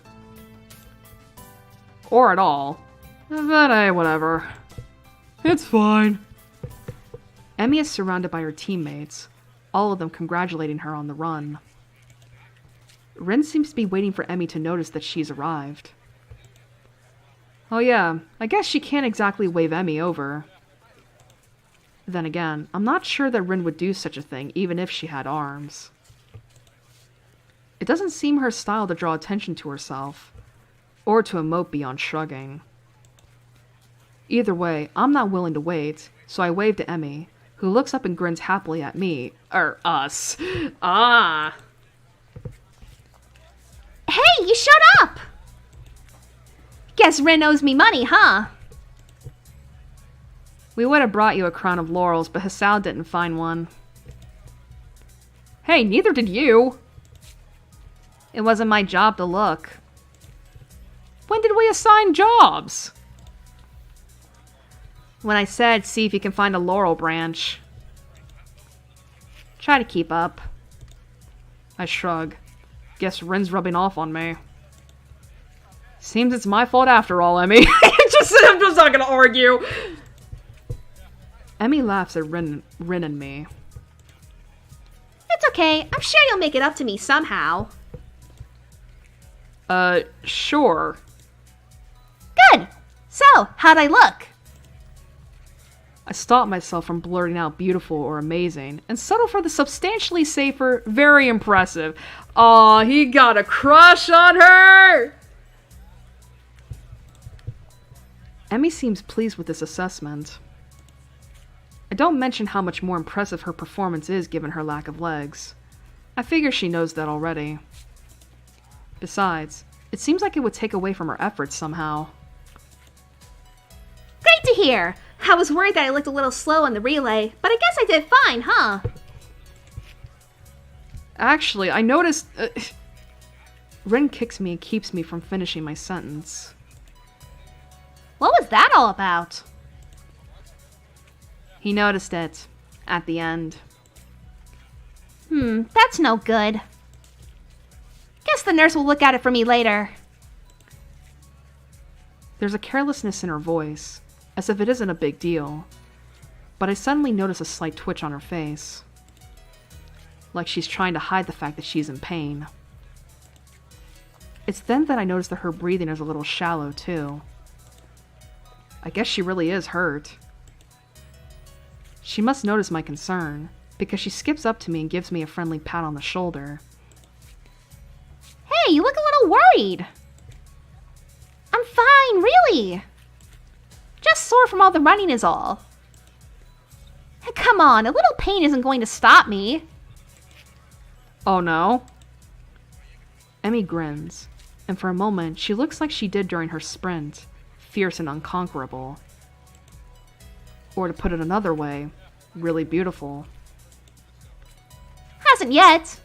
Or at all. But hey, whatever. It's fine. Emmy is surrounded by her teammates, all of them congratulating her on the run. Ren seems to be waiting for Emmy to notice that she's arrived. Oh yeah, I guess she can't exactly wave Emmy over. Then again, I'm not sure that Rin would do such a thing even if she had arms. It doesn't seem her style to draw attention to herself, or to emote beyond shrugging. Either way, I'm not willing to wait, so I wave to Emmy, who looks up and grins happily at me, or us. Ah! Hey, you showed up! Guess Rin owes me money, huh? We would have brought you a crown of laurels, but Hasao didn't find one. Hey, neither did you! It wasn't my job to look. When did we assign jobs? When I said, see if you can find a laurel branch. Try to keep up. I shrug. Guess Rin's rubbing off on me. Seems it's my fault after all, Emmy. I'm just not gonna argue. Emmy laughs at Rin and me. It's okay. I'm sure you'll make it up to me somehow. Sure. Good. So, how'd I look? I stop myself from blurting out beautiful or amazing, and settle for the substantially safer, very impressive. Aw, he got a crush on her! Emmy seems pleased with this assessment. I don't mention how much more impressive her performance is given her lack of legs. I figure she knows that already. Besides, it seems like it would take away from her efforts somehow. Great to hear! I was worried that I looked a little slow on the relay, but I guess I did fine, huh? Actually, I noticed... Ren kicks me and keeps me from finishing my sentence. What was that all about? He noticed it. At the end. That's no good. Guess the nurse will look at it for me later. There's a carelessness in her voice, as if it isn't a big deal. But I suddenly notice a slight twitch on her face. like she's trying to hide the fact that she's in pain. It's then that I notice that her breathing is a little shallow, too. I guess she really is hurt. She must notice my concern, because she skips up to me and gives me a friendly pat on the shoulder. Hey, you look a little worried. I'm fine, really. Just sore from all the running is all. Come on, a little pain isn't going to stop me. Oh no? Emmy grins, and for a moment she looks like she did during her sprint, fierce and unconquerable. Or to put it another way, really beautiful. Hasn't yet.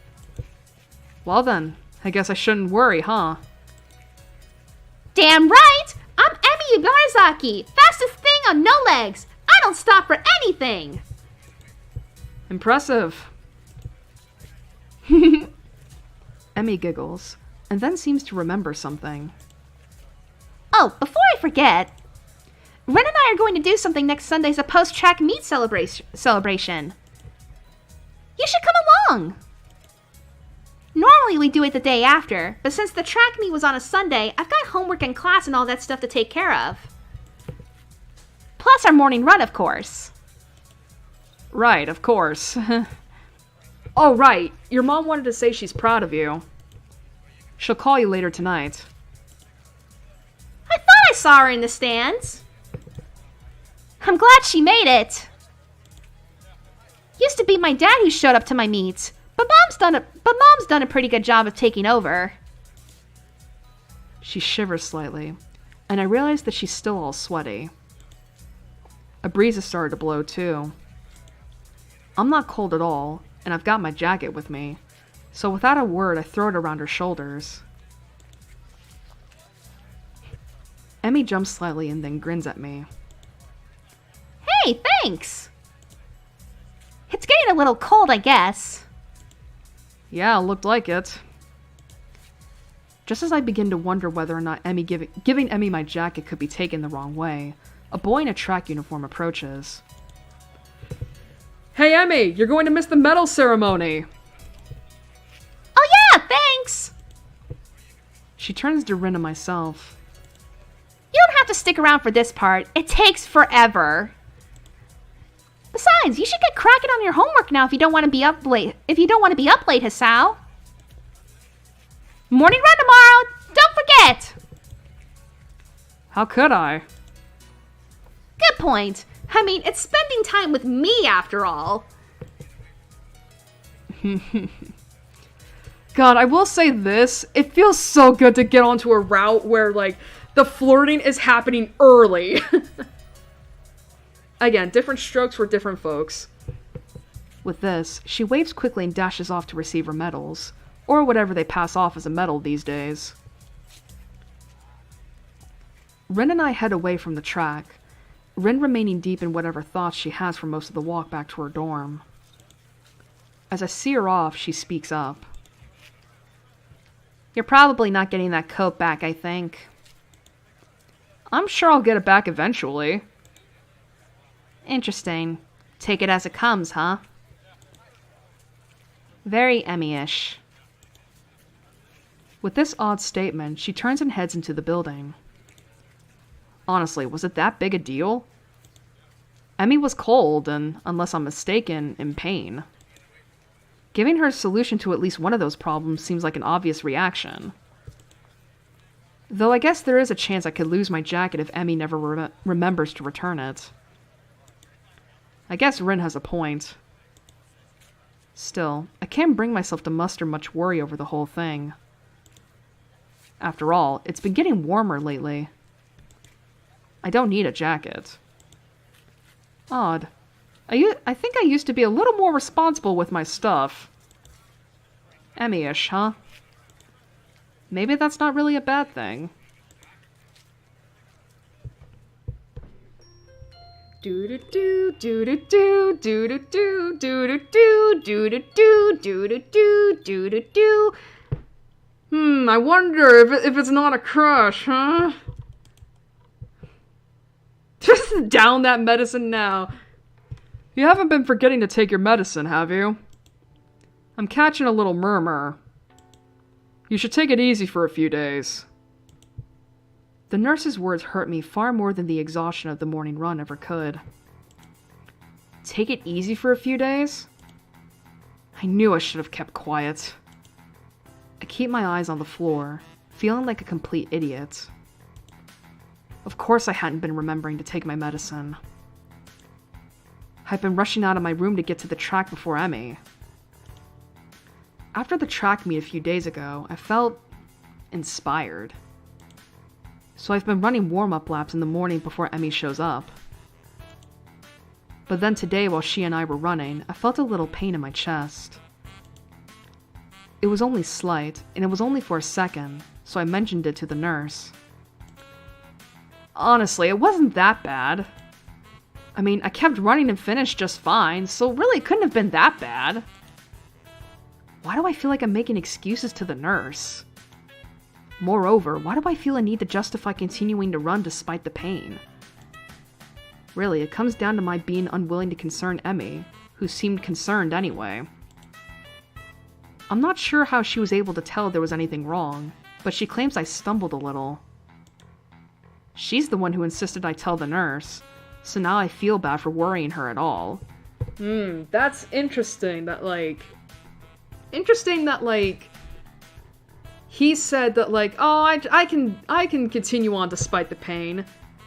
Well then, I guess I shouldn't worry, huh? Damn right! I'm Emmy Yugarizaki, fastest thing on no legs. I don't stop for anything. Impressive. Emmy giggles, and then seems to remember something. Oh, before I forget, Ren and I are going to do something next Sunday as a post-track meet celebration. You should come along. Normally we do it the day after, but since the track meet was on a Sunday, I've got homework and class and all that stuff to take care of. Plus our morning run, of course. Right, of course. Oh, right. Your mom wanted to say she's proud of you. She'll call you later tonight. I thought I saw her in the stands. I'm glad she made it. Used to be my dad who showed up to my meets, but Mom's done a pretty good job of taking over. She shivers slightly, and I realize that she's still all sweaty. A breeze has started to blow too. I'm not cold at all, and I've got my jacket with me, so without a word I throw it around her shoulders. Emmy jumps slightly and then grins at me. Hey, thanks! It's getting a little cold, I guess. Yeah, looked like it. Just as I begin to wonder whether or not giving Emmy my jacket could be taken the wrong way, a boy in a track uniform approaches. Hey Emmy, you're going to miss the medal ceremony! Oh yeah, thanks! She turns to Rin and myself. You don't have to stick around for this part. It takes forever. Besides, you should get cracking on your homework now if you don't want to be up late. Hisao. Morning run tomorrow. Don't forget. How could I? Good point. I mean, it's spending time with me after all. God, I will say this. It feels so good to get onto a route where, like, the flirting is happening early. Again, different strokes for different folks. With this, she waves quickly and dashes off to receive her medals, or whatever they pass off as a medal these days. Rin and I head away from the track, Rin remaining deep in whatever thoughts she has for most of the walk back to her dorm. As I see her off, she speaks up. You're probably not getting that coat back, I think. I'm sure I'll get it back eventually. Interesting. Take it as it comes, huh? Very Emmy-ish. With this odd statement, she turns and heads into the building. Honestly, was it that big a deal? Emmy was cold and, unless I'm mistaken, in pain. Giving her a solution to at least one of those problems seems like an obvious reaction. Though I guess there is a chance I could lose my jacket if Emmy never remembers to return it. I guess Rin has a point. Still, I can't bring myself to muster much worry over the whole thing. After all, it's been getting warmer lately. I don't need a jacket. Odd. I think I used to be a little more responsible with my stuff. Emmy-ish, huh? Maybe that's not really a bad thing. Do-do-do, do-do-do, do-do-do, do-do-do, do-do-do, do-do-do, do-do-do. I wonder if it's not a crush, huh? Just down that medicine now. You haven't been forgetting to take your medicine, have you? I'm catching a little murmur. You should take it easy for a few days. The nurse's words hurt me far more than the exhaustion of the morning run ever could. Take it easy for a few days? I knew I should have kept quiet. I keep my eyes on the floor, feeling like a complete idiot. Of course I hadn't been remembering to take my medicine. I'd been rushing out of my room to get to the track before Emmy. After the track meet a few days ago, I felt inspired. So I've been running warm-up laps in the morning before Emmy shows up. But then today, while she and I were running, I felt a little pain in my chest. It was only slight, and it was only for a second, so I mentioned it to the nurse. Honestly, it wasn't that bad. I mean, I kept running and finished just fine, so really it couldn't have been that bad. Why do I feel like I'm making excuses to the nurse? Moreover, why do I feel a need to justify continuing to run despite the pain? Really, it comes down to my being unwilling to concern Emmy, who seemed concerned anyway. I'm not sure how she was able to tell there was anything wrong, but she claims I stumbled a little. She's the one who insisted I tell the nurse, so now I feel bad for worrying her at all. That's interesting that, he said that, oh, I can continue on despite the pain,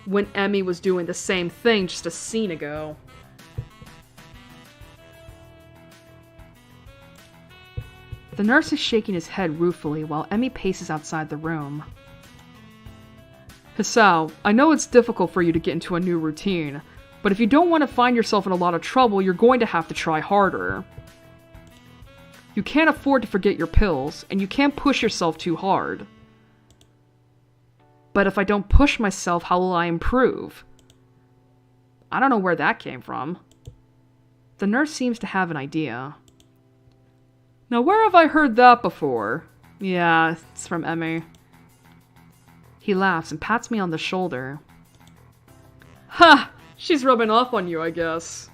when Emmy was doing the same thing just a scene ago. The nurse is shaking his head ruefully while Emmy paces outside the room. Hisao, I know it's difficult for you to get into a new routine, but if you don't want to find yourself in a lot of trouble, you're going to have to try harder. You can't afford to forget your pills, and you can't push yourself too hard. But if I don't push myself, how will I improve? I don't know where that came from. The nurse seems to have an idea. Now, where have I heard that before? Yeah, it's from Emmy. He laughs and pats me on the shoulder. Ha! She's rubbing off on you, I guess.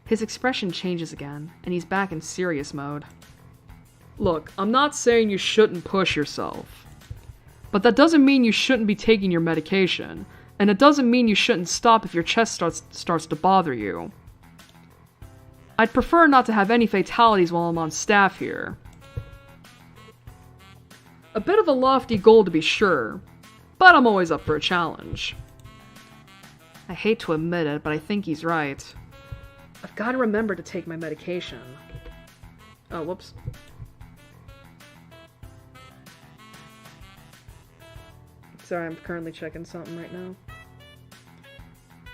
His expression changes again, and he's back in serious mode. Look, I'm not saying you shouldn't push yourself. But that doesn't mean you shouldn't be taking your medication, and it doesn't mean you shouldn't stop if your chest starts to bother you. I'd prefer not to have any fatalities while I'm on staff here. A bit of a lofty goal to be sure, but I'm always up for a challenge. I hate to admit it, but I think he's right. I've got to remember to take my medication. Oh, whoops. Sorry, I'm currently checking something right now.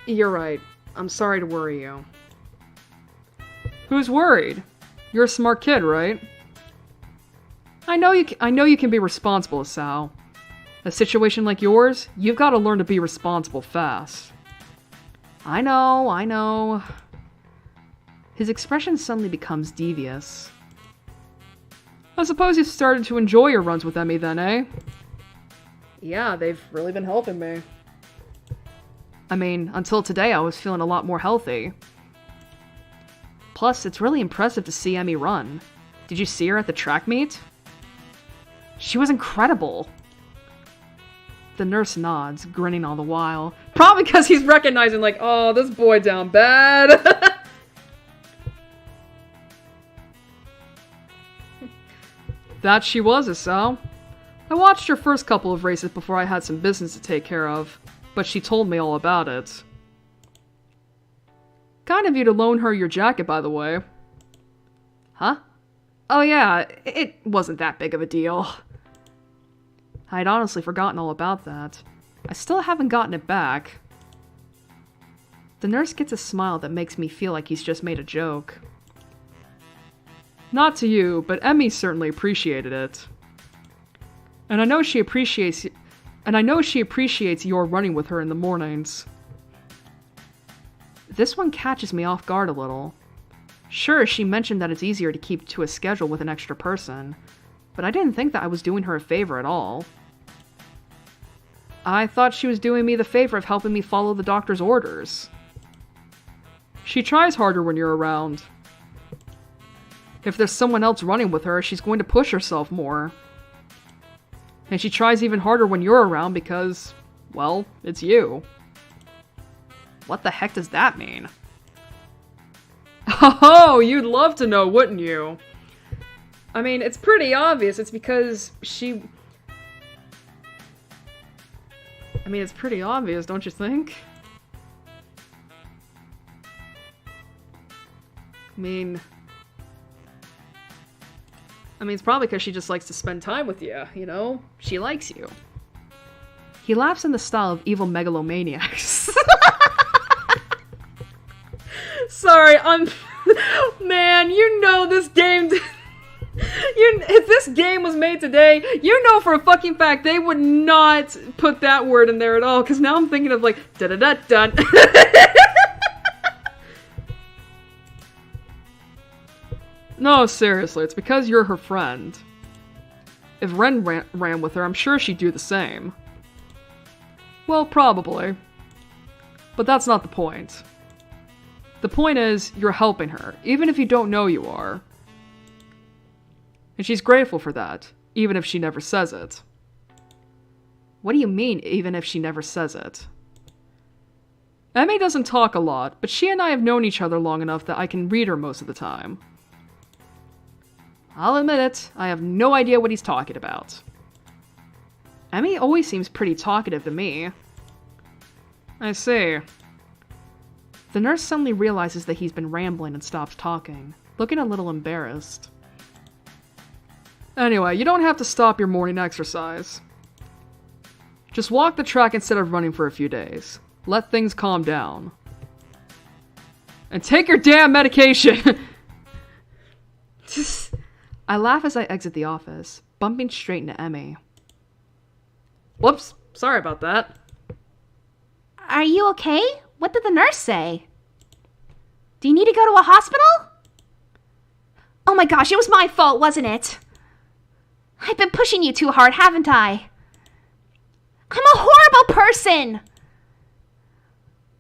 You're right. I'm sorry to worry you. Who's worried? You're a smart kid, right? I know you can be responsible, Sal. A situation like yours, you've got to learn to be responsible fast. I know. His expression suddenly becomes devious. I suppose you've started to enjoy your runs with Emmy then, eh? Yeah, they've really been helping me. I mean, until today I was feeling a lot more healthy. Plus, it's really impressive to see Emmy run. Did you see her at the track meet? She was incredible. The nurse nods, grinning all the while. Probably because he's recognizing, oh, this boy down bad. That she was, Isao. I watched her first couple of races before I had some business to take care of, but she told me all about it. Kind of you to loan her your jacket, by the way. Huh? Oh yeah, it wasn't that big of a deal. I'd honestly forgotten all about that. I still haven't gotten it back. The nurse gets a smile that makes me feel like he's just made a joke. Not to you, but Emmy certainly appreciated it. And I know she appreciates your running with her in the mornings. This one catches me off guard a little. Sure, she mentioned that it's easier to keep to a schedule with an extra person, but I didn't think that I was doing her a favor at all. I thought she was doing me the favor of helping me follow the doctor's orders. She tries harder when you're around. If there's someone else running with her, she's going to push herself more. And she tries even harder when you're around because, well, it's you. What the heck does that mean? Oh, you'd love to know, wouldn't you? I mean, it's pretty obvious. It's because she... I mean, it's pretty obvious, don't you think? I mean, it's probably because she just likes to spend time with you, you know? She likes you. He laughs in the style of evil megalomaniacs. Sorry, Man, you know this game... if this game was made today, you know for a fucking fact they would not put that word in there at all, because now I'm thinking of like, da-da-da-dun. No, seriously, it's because you're her friend. If Ren ran with her, I'm sure she'd do the same. Well, probably. But that's not the point. The point is, you're helping her, even if you don't know you are. And she's grateful for that, even if she never says it. What do you mean, even if she never says it? Emmy doesn't talk a lot, but she and I have known each other long enough that I can read her most of the time. I'll admit it, I have no idea what he's talking about. Emmy always seems pretty talkative to me. I see. The nurse suddenly realizes that he's been rambling and stops talking, looking a little embarrassed. Anyway, you don't have to stop your morning exercise. Just walk the track instead of running for a few days. Let things calm down. And take your damn medication! I laugh as I exit the office, bumping straight into Emmy. Whoops, sorry about that. Are you okay? What did the nurse say? Do you need to go to a hospital? Oh my gosh, it was my fault, wasn't it? I've been pushing you too hard, haven't I? I'm a horrible person!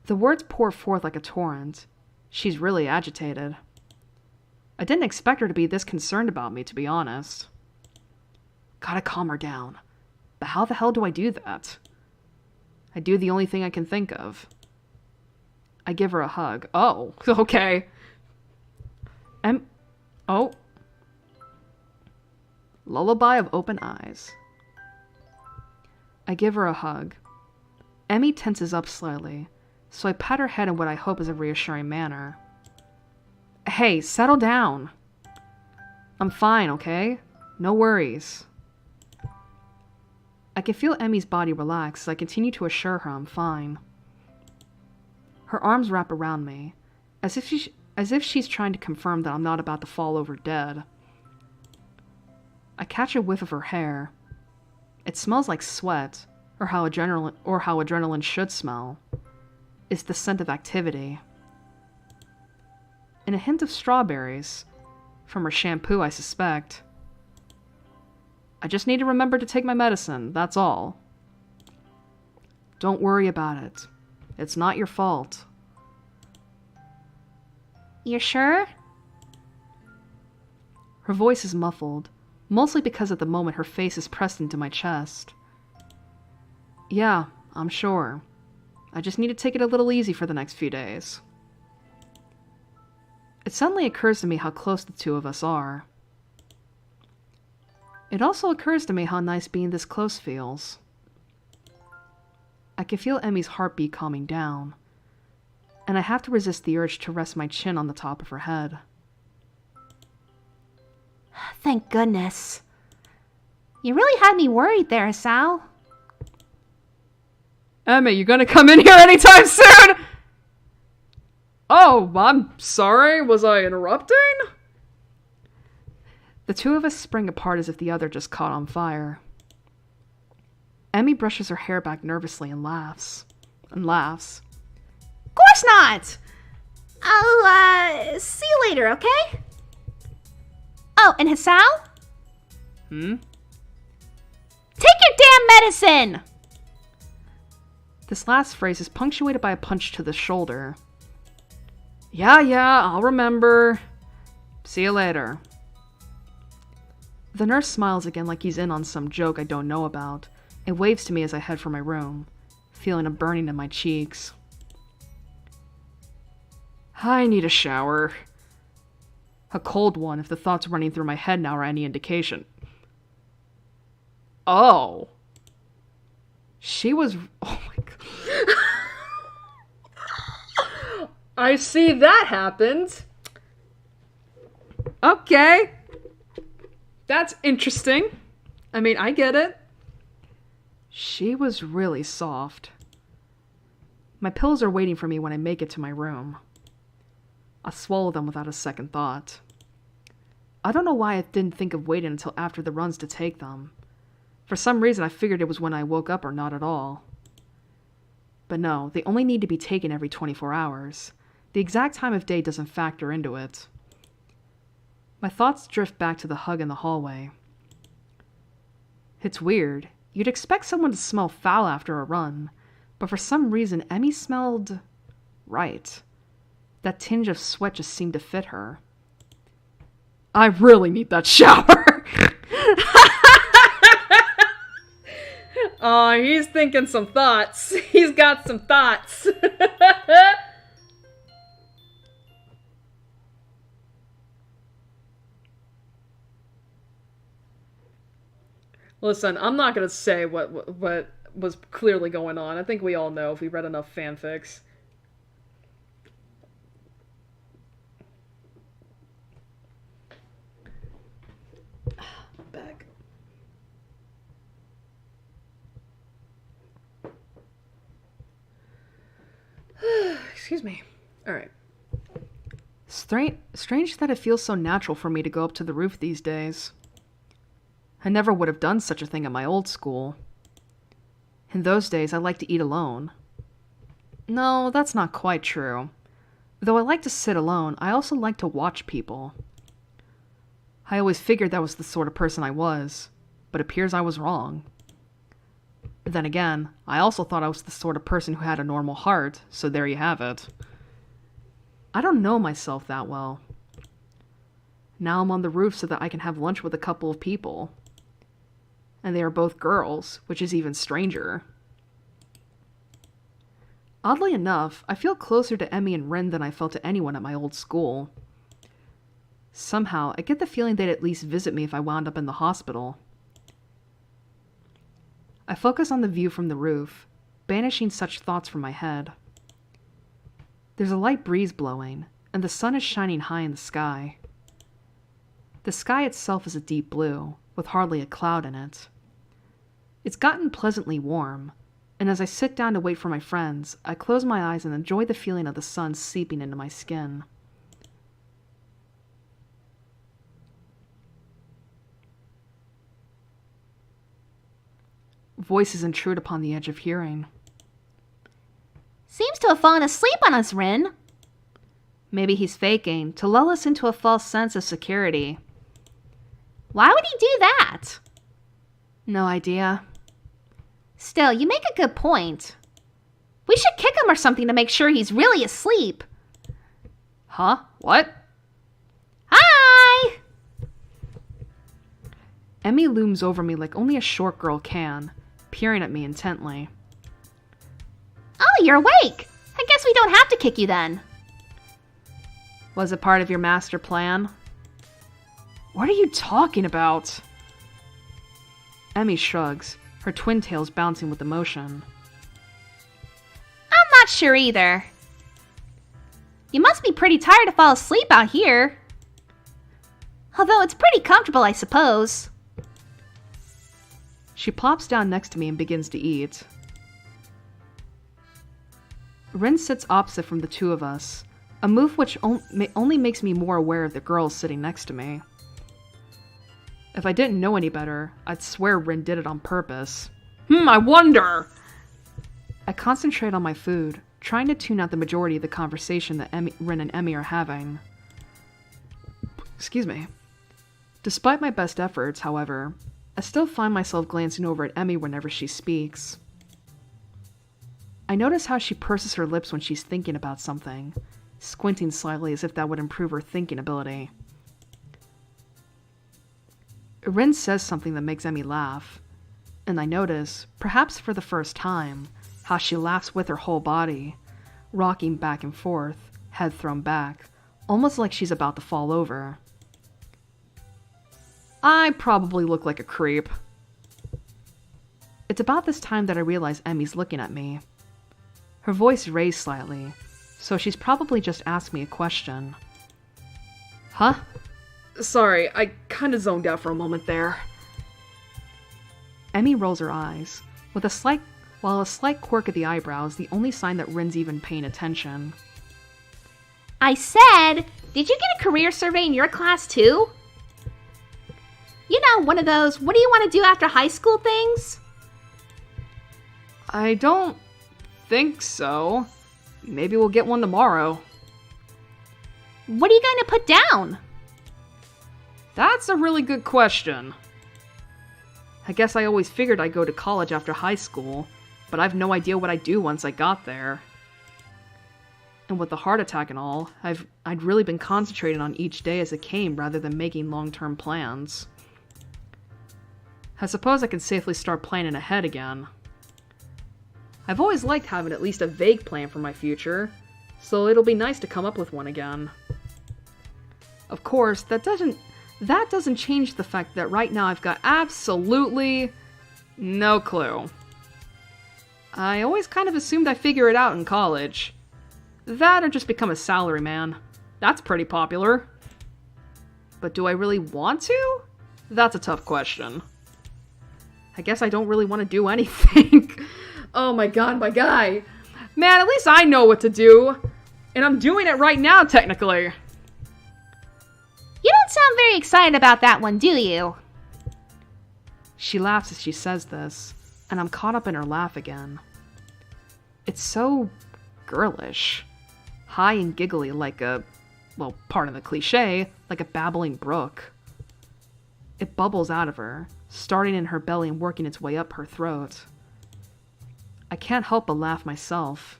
The words pour forth like a torrent. She's really agitated. I didn't expect her to be this concerned about me, to be honest. Gotta calm her down. But how the hell do I do that? I do the only thing I can think of. I give her a hug. Oh, okay. Oh. Lullaby of open eyes. I give her a hug. Emmy tenses up slightly, so I pat her head in what I hope is a reassuring manner. Hey, settle down. I'm fine, okay? No worries. I can feel Emmy's body relax as I continue to assure her I'm fine. Her arms wrap around me, as if she's trying to confirm that I'm not about to fall over dead. I catch a whiff of her hair. It smells like sweat, or how adrenaline should smell. It's the scent of activity. And a hint of strawberries. From her shampoo, I suspect. I just need to remember to take my medicine, that's all. Don't worry about it. It's not your fault. You're sure? Her voice is muffled, mostly because at the moment her face is pressed into my chest. Yeah, I'm sure. I just need to take it a little easy for the next few days. It suddenly occurs to me how close the two of us are. It also occurs to me how nice being this close feels. I can feel Emmy's heartbeat calming down, and I have to resist the urge to rest my chin on the top of her head. Thank goodness. You really had me worried there, Sal. Emmy, you gonna come in here anytime soon? Oh, I'm sorry. Was I interrupting? The two of us spring apart as if the other just caught on fire. Emmy brushes her hair back nervously and laughs. Of course not! I'll, see you later, okay? Oh, and Hasao? Take your damn medicine! This last phrase is punctuated by a punch to the shoulder. Yeah, I'll remember. See you later. The nurse smiles again like he's in on some joke I don't know about, and waves to me as I head for my room, feeling a burning in my cheeks. I need a shower. A cold one, if the thoughts running through my head now are any indication. Oh. She was... Oh my god. I see that happened. Okay. That's interesting. I mean, I get it. She was really soft. My pills are waiting for me when I make it to my room. I swallow them without a second thought. I don't know why I didn't think of waiting until after the runs to take them. For some reason, I figured it was when I woke up or not at all. But no, they only need to be taken every 24 hours. The exact time of day doesn't factor into it. My thoughts drift back to the hug in the hallway. It's weird. You'd expect someone to smell foul after a run, but for some reason, Emmy smelled right. That tinge of sweat just seemed to fit her. I really need that shower! Oh, he's thinking some thoughts. He's got some thoughts. Listen, I'm not gonna say what was clearly going on. I think we all know if we read enough fanfics. Back. Excuse me. Alright. Strange that it feels so natural for me to go up to the roof these days. I never would have done such a thing at my old school. In those days, I liked to eat alone. No, that's not quite true. Though I like to sit alone, I also like to watch people. I always figured that was the sort of person I was, but it appears I was wrong. Then again, I also thought I was the sort of person who had a normal heart, so there you have it. I don't know myself that well. Now I'm on the roof so that I can have lunch with a couple of people. And they are both girls, which is even stranger. Oddly enough, I feel closer to Emmy and Rin than I felt to anyone at my old school. Somehow, I get the feeling they'd at least visit me if I wound up in the hospital. I focus on the view from the roof, banishing such thoughts from my head. There's a light breeze blowing, and the sun is shining high in the sky. The sky itself is a deep blue, with hardly a cloud in it. It's gotten pleasantly warm, and as I sit down to wait for my friends, I close my eyes and enjoy the feeling of the sun seeping into my skin. Voices intrude upon the edge of hearing. Seems to have fallen asleep on us, Rin. Maybe he's faking, to lull us into a false sense of security. Why would he do that? No idea. Still, you make a good point. We should kick him or something to make sure he's really asleep. Huh? What? Hi! Emmy looms over me like only a short girl can, peering at me intently. Oh, you're awake. I guess we don't have to kick you then. Was it part of your master plan? What are you talking about? Emmy shrugs, her twin tails bouncing with emotion. I'm not sure either. You must be pretty tired to fall asleep out here. Although it's pretty comfortable, I suppose. She plops down next to me and begins to eat. Rin sits opposite from the two of us, a move which only makes me more aware of the girls sitting next to me. If I didn't know any better, I'd swear Rin did it on purpose. I wonder! I concentrate on my food, trying to tune out the majority of the conversation that Rin and Emmy are having. Excuse me. Despite my best efforts, however, I still find myself glancing over at Emmy whenever she speaks. I notice how she purses her lips when she's thinking about something, squinting slightly as if that would improve her thinking ability. Rin says something that makes Emmy laugh, and I notice, perhaps for the first time, how she laughs with her whole body, rocking back and forth, head thrown back, almost like she's about to fall over. I probably look like a creep. It's about this time that I realize Emmy's looking at me. Her voice raised slightly, so she's probably just asked me a question. Huh? Sorry, I kinda zoned out for a moment there. Emmy rolls her eyes, while a slight quirk of the eyebrows, the only sign that Rin's even paying attention. I said, did you get a career survey in your class too? You know, one of those, what do you want to do after high school things? I don't think so. Maybe we'll get one tomorrow. What are you going to put down? That's a really good question. I guess I always figured I'd go to college after high school, but I've no idea what I'd do once I got there. And with the heart attack and all, I'd really been concentrating on each day as it came rather than making long-term plans. I suppose I can safely start planning ahead again. I've always liked having at least a vague plan for my future, so it'll be nice to come up with one again. Of course, that doesn't change the fact that right now I've got absolutely no clue. I always kind of assumed I'd figure it out in college. That or just become a salaryman. That's pretty popular. But do I really want to? That's a tough question. I guess I don't really want to do anything. Oh my god, my guy. Man, at least I know what to do. And I'm doing it right now, technically. You don't sound very excited about that one, do you? She laughs as she says this, and I'm caught up in her laugh again. It's so girlish. High and giggly like pardon the cliche, like a babbling brook. It bubbles out of her, starting in her belly and working its way up her throat. I can't help but laugh myself.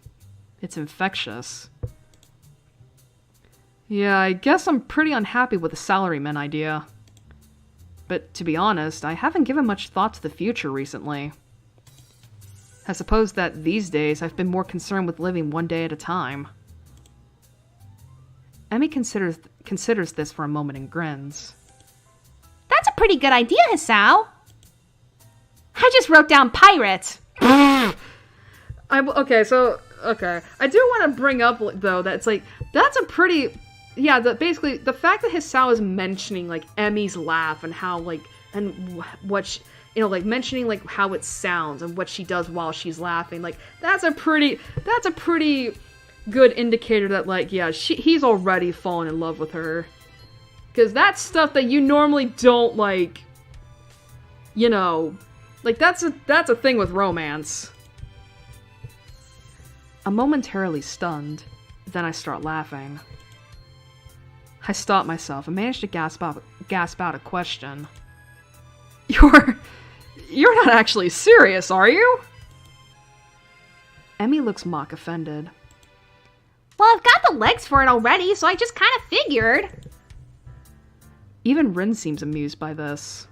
It's infectious. Yeah, I guess I'm pretty unhappy with the salaryman idea. But to be honest, I haven't given much thought to the future recently. I suppose that these days I've been more concerned with living one day at a time. Emmy considers this for a moment and grins. That's a pretty good idea, Hisao. I just wrote down pirate. Okay. I do want to bring up, though, that it's like, that's a pretty... Yeah, basically, the fact that Hisao is mentioning, like, Emmy's laugh and how, like, and what she, mentioning, like, how it sounds and what she does while she's laughing, like, that's a pretty good indicator that, like, yeah, he's already fallen in love with her. Because that's stuff that you normally don't, like, like, that's a thing with romance. I'm momentarily stunned, then I start laughing. I stop myself and manage to gasp out a question. You're not actually serious, are you? Emmy looks mock offended. Well, I've got the legs for it already, so I just kind of figured. Even Rin seems amused by this.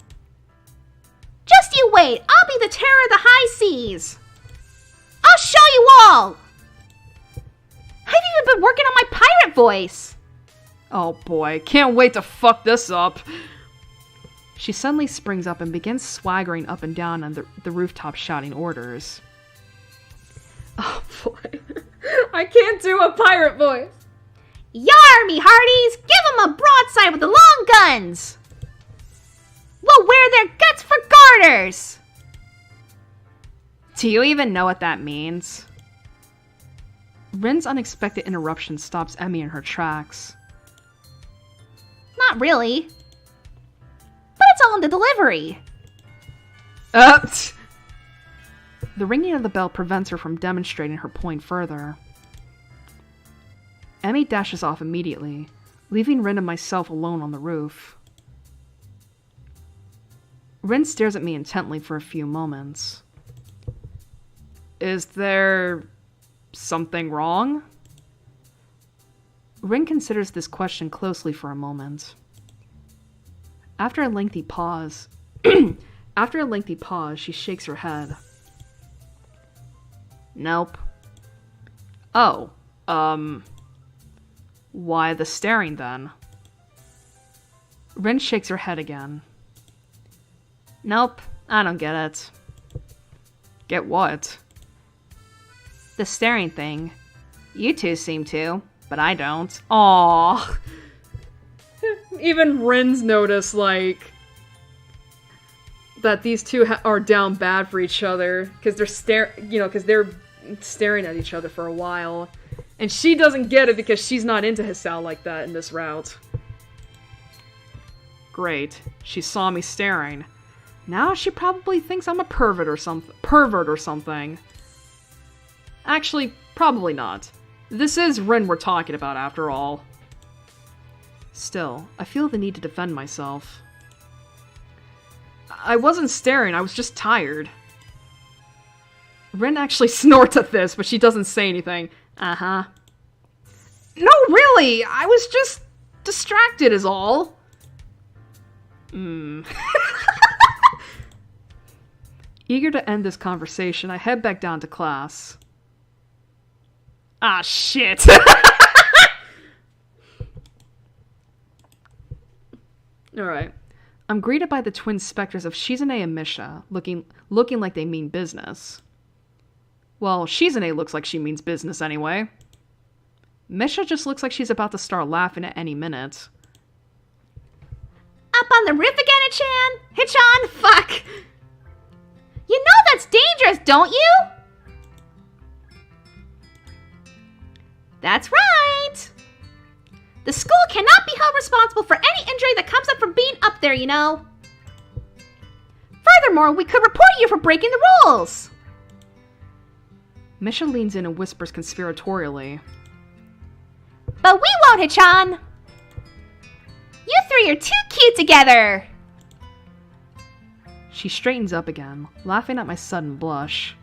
Just you wait, I'll be the terror of the high seas. I'll show you all. I've even been working on my pirate voice. Oh boy, can't wait to fuck this up. She suddenly springs up and begins swaggering up and down on the rooftop shouting orders. Oh boy, I can't do a pirate voice. Yar, me hearties, give 'em a broadside with the long guns. We'll wear their guts for garters. Do you even know what that means? Rin's unexpected interruption stops Emmy in her tracks. Not really. But it's all in the delivery. The ringing of the bell prevents her from demonstrating her point further. Emmy dashes off immediately, leaving Rin and myself alone on the roof. Rin stares at me intently for a few moments. Is there something wrong? Rin considers this question closely for a moment. After a lengthy pause, she shakes her head. Nope. Oh, why the staring then? Rin shakes her head again. Nope, I don't get it. Get what? The staring thing. You two seem to, but I don't. Aww. Even Rin's noticed, like, that these two are down bad for each other, because they're staring at each other for a while. And she doesn't get it because she's not into Hisao like that in this route. Great. She saw me staring. Now she probably thinks I'm a pervert or something. Actually, probably not. This is Rin we're talking about, after all. Still, I feel the need to defend myself. I wasn't staring, I was just tired. Rin actually snorts at this, but she doesn't say anything. Uh-huh. No, really! I was just distracted is all. Eager to end this conversation, I head back down to class. Ah, shit! Alright. I'm greeted by the twin specters of Shizune and Misha, looking like they mean business. Well, Shizune looks like she means business anyway. Misha just looks like she's about to start laughing at any minute. Up on the roof again, Hichan? Fuck! You know that's dangerous, don't you? That's right! The school cannot be held responsible for any injury that comes up from being up there, you know. Furthermore, we could report you for breaking the rules. Misha leans in and whispers conspiratorially. But we won't, Hichan! You three are too cute together! She straightens up again, laughing at my sudden blush.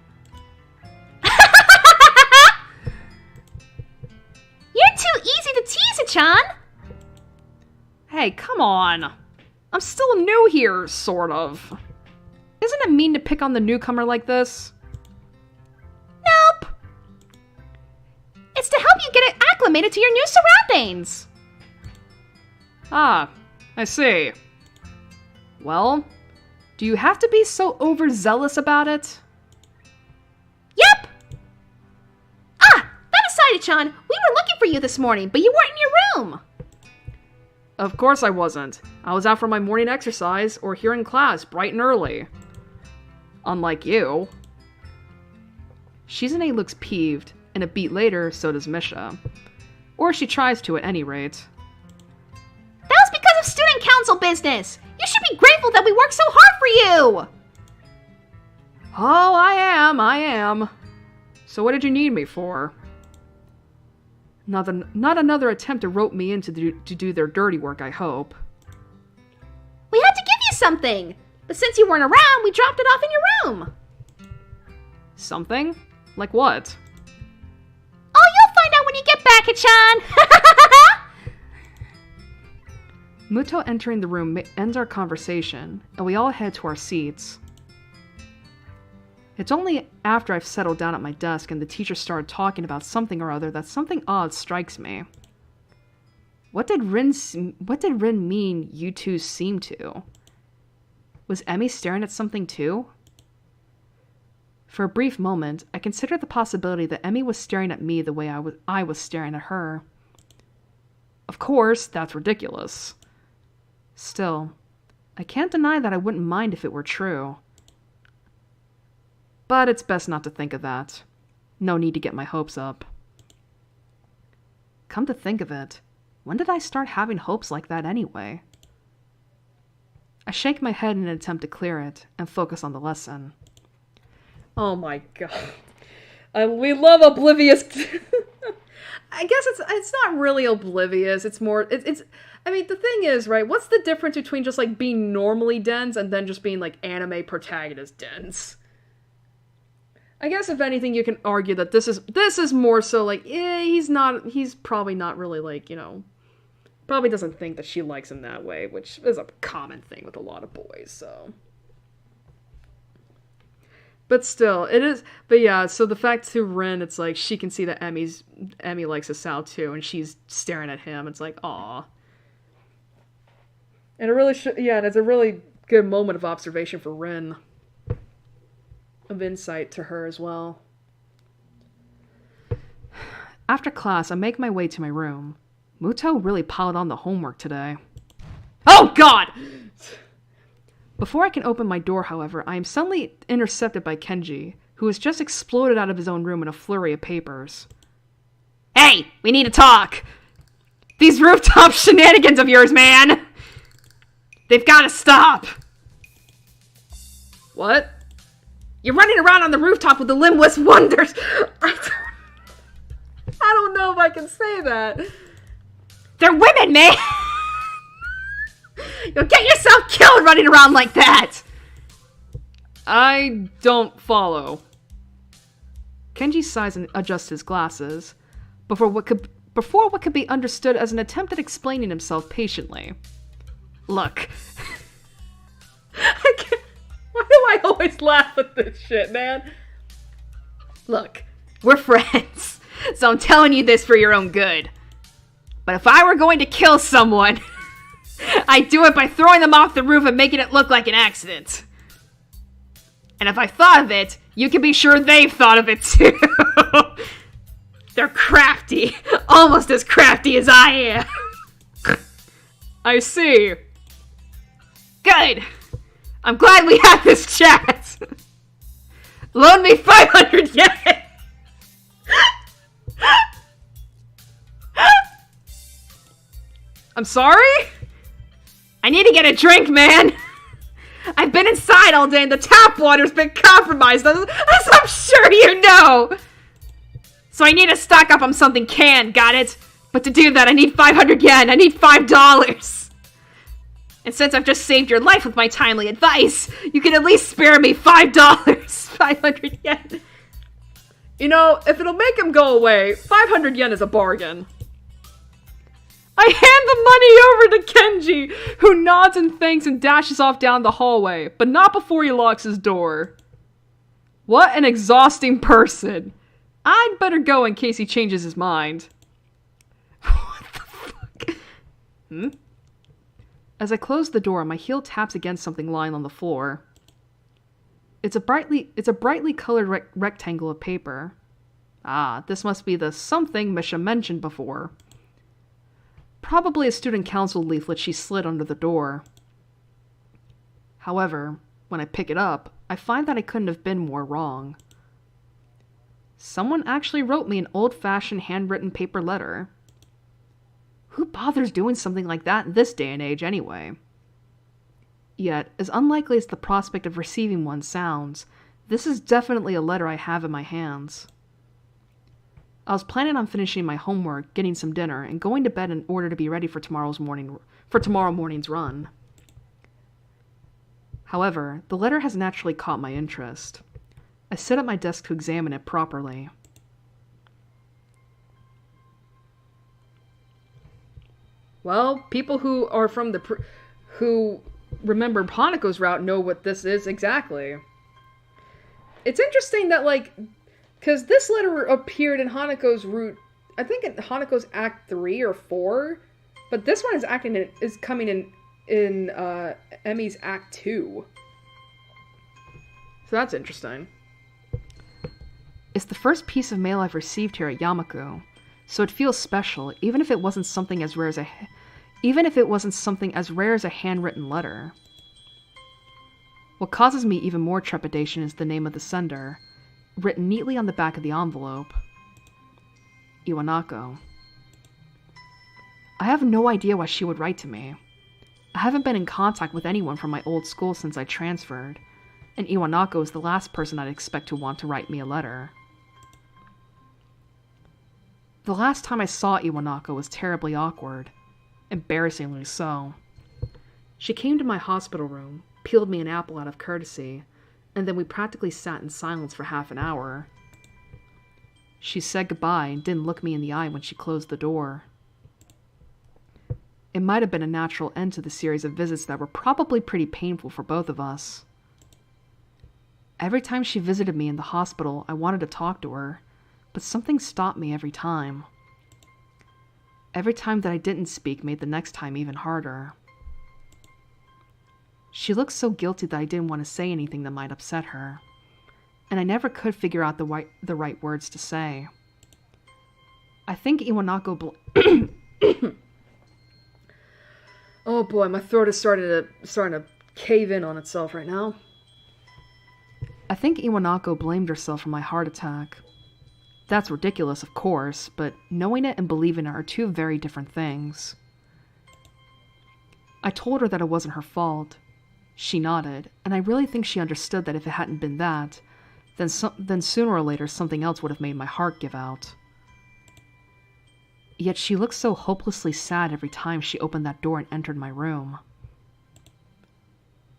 You're too easy to tease, Hichan! Hey, come on! I'm still new here, sort of. Isn't it mean to pick on the newcomer like this? Nope! It's to help you get acclimated to your new surroundings! Ah, I see. Well, do you have to be so overzealous about it? Yep! Ah, that aside, Hichan, we were looking for you this morning, but you weren't in your room! Of course I wasn't. I was out for my morning exercise or here in class bright and early. Unlike you. Shizune looks peeved, and a beat later, so does Misha. Or she tries to at any rate. That was because of student council business! You should be grateful that we worked so hard for you! Oh, I am. So what did you need me for? Not another attempt to rope me in to do their dirty work, I hope. We had to give you something! But since you weren't around, we dropped it off in your room! Something? Like what? Oh, you'll find out when you get back, Hichan! Muto entering the room ends our conversation, and we all head to our seats. It's only after I've settled down at my desk and the teacher started talking about something or other that something odd strikes me. What did Rin mean you two seem to? Was Emmy staring at something too? For a brief moment, I considered the possibility that Emmy was staring at me the way I was staring at her. Of course, that's ridiculous. Still, I can't deny that I wouldn't mind if it were true. But it's best not to think of that. No need to get my hopes up. Come to think of it, when did I start having hopes like that anyway? I shake my head in an attempt to clear it and focus on the lesson. Oh my god. We love oblivious. I guess it's not really oblivious. It's more it's I mean, the thing is, right, what's the difference between just like being normally dense and then just being like anime protagonist dense? I guess if anything you can argue that this is more so like he's probably not really like, probably doesn't think that she likes him that way, which is a common thing with a lot of boys, so. But still, it is, but yeah, so the fact to Rin, it's like, she can see that Emmy likes Asao too, and she's staring at him, it's like, aw. And it really and it's a really good moment of observation for Rin. Of insight to her as well. After class, I make my way to my room. Muto really piled on the homework today. Oh god! Before I can open my door, however, I am suddenly intercepted by Kenji, who has just exploded out of his own room in a flurry of papers. Hey! We need to talk! These rooftop shenanigans of yours, man! They've gotta stop! What? You're running around on the rooftop with the limbless wonders! I don't know if I can say that. They're women, man! You'll get yourself killed running around like that! I don't follow. Kenji sighs and adjusts his glasses, before what could be understood as an attempt at explaining himself patiently. Look. Why do I always laugh at this shit, man? Look, we're friends, so I'm telling you this for your own good. But if I were going to kill someone, I'd do it by throwing them off the roof and making it look like an accident. And if I thought of it, you can be sure they've thought of it too. They're crafty, almost as crafty as I am. I see. Good. I'm glad we had this chat. Loan me 500 yen. I'm sorry? I need to get a drink, man. I've been inside all day and the tap water's been compromised, as I'm sure you know. So I need to stock up on something canned, got it? But to do that, I need 500 yen. I need $5. And since I've just saved your life with my timely advice, you can at least spare me $5. 500 yen. You know, if it'll make him go away, 500 yen is a bargain. I hand the money over to Kenji, who nods and thanks and dashes off down the hallway, but not before he locks his door. What an exhausting person. I'd better go in case he changes his mind. What the fuck? As I close the door, my heel taps against something lying on the floor. It's a brightly colored rectangle of paper. Ah, this must be the something Misha mentioned before. Probably a student council leaflet she slid under the door. However, when I pick it up, I find that I couldn't have been more wrong. Someone actually wrote me an old-fashioned handwritten paper letter. Who bothers doing something like that in this day and age anyway? Yet, as unlikely as the prospect of receiving one sounds, this is definitely a letter I have in my hands. I was planning on finishing my homework, getting some dinner, and going to bed in order to be ready for tomorrow morning's run. However, the letter has naturally caught my interest. I sit at my desk to examine it properly. Well, people who are from who remember Hanako's route know what this is exactly. It's interesting that, like, because this letter appeared in Hanako's route, I think in Hanako's Act 3 or 4, but this one is coming in Emi's Act 2. So that's interesting. It's the first piece of mail I've received here at Yamaku, so it feels special, even if it wasn't something as rare as a handwritten letter. What causes me even more trepidation is the name of the sender, written neatly on the back of the envelope. Iwanako. I have no idea why she would write to me. I haven't been in contact with anyone from my old school since I transferred, and Iwanako is the last person I'd expect to want to write me a letter. The last time I saw Iwanako was terribly awkward. Embarrassingly so. She came to my hospital room, peeled me an apple out of courtesy, and then we practically sat in silence for half an hour. She said goodbye and didn't look me in the eye when she closed the door. It might have been a natural end to the series of visits that were probably pretty painful for both of us. Every time she visited me in the hospital, I wanted to talk to her, but something stopped me every time. Every time that I didn't speak made the next time even harder. She looked so guilty that I didn't want to say anything that might upset her, and I never could figure out the right words to say. I think Iwanako Oh boy, my throat is starting to cave in on itself right now. I think Iwanako blamed herself for my heart attack. That's ridiculous, of course, but knowing it and believing it are two very different things. I told her that it wasn't her fault. She nodded, and I really think she understood that if it hadn't been that, then sooner or later something else would have made my heart give out. Yet she looked so hopelessly sad every time she opened that door and entered my room.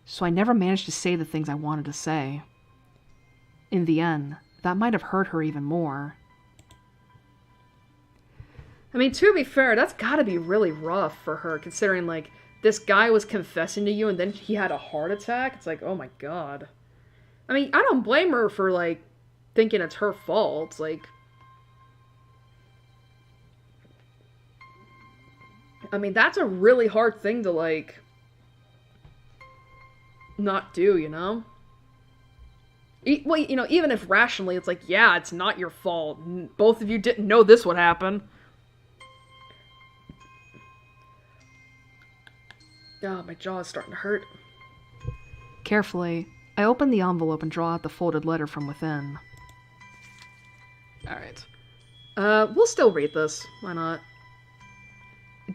So I never managed to say the things I wanted to say. In the end, that might have hurt her even more. I mean, to be fair, that's gotta be really rough for her, considering, like, this guy was confessing to you and then he had a heart attack. It's like, oh my god. I mean, I don't blame her for, like, thinking it's her fault. Like, I mean, that's a really hard thing to, like, not do, you know? Well, you know, even if rationally it's like, yeah, it's not your fault. Both of you didn't know this would happen. Oh, my jaw is starting to hurt. Carefully, I open the envelope and draw out the folded letter from within. Alright. We'll still read this. Why not?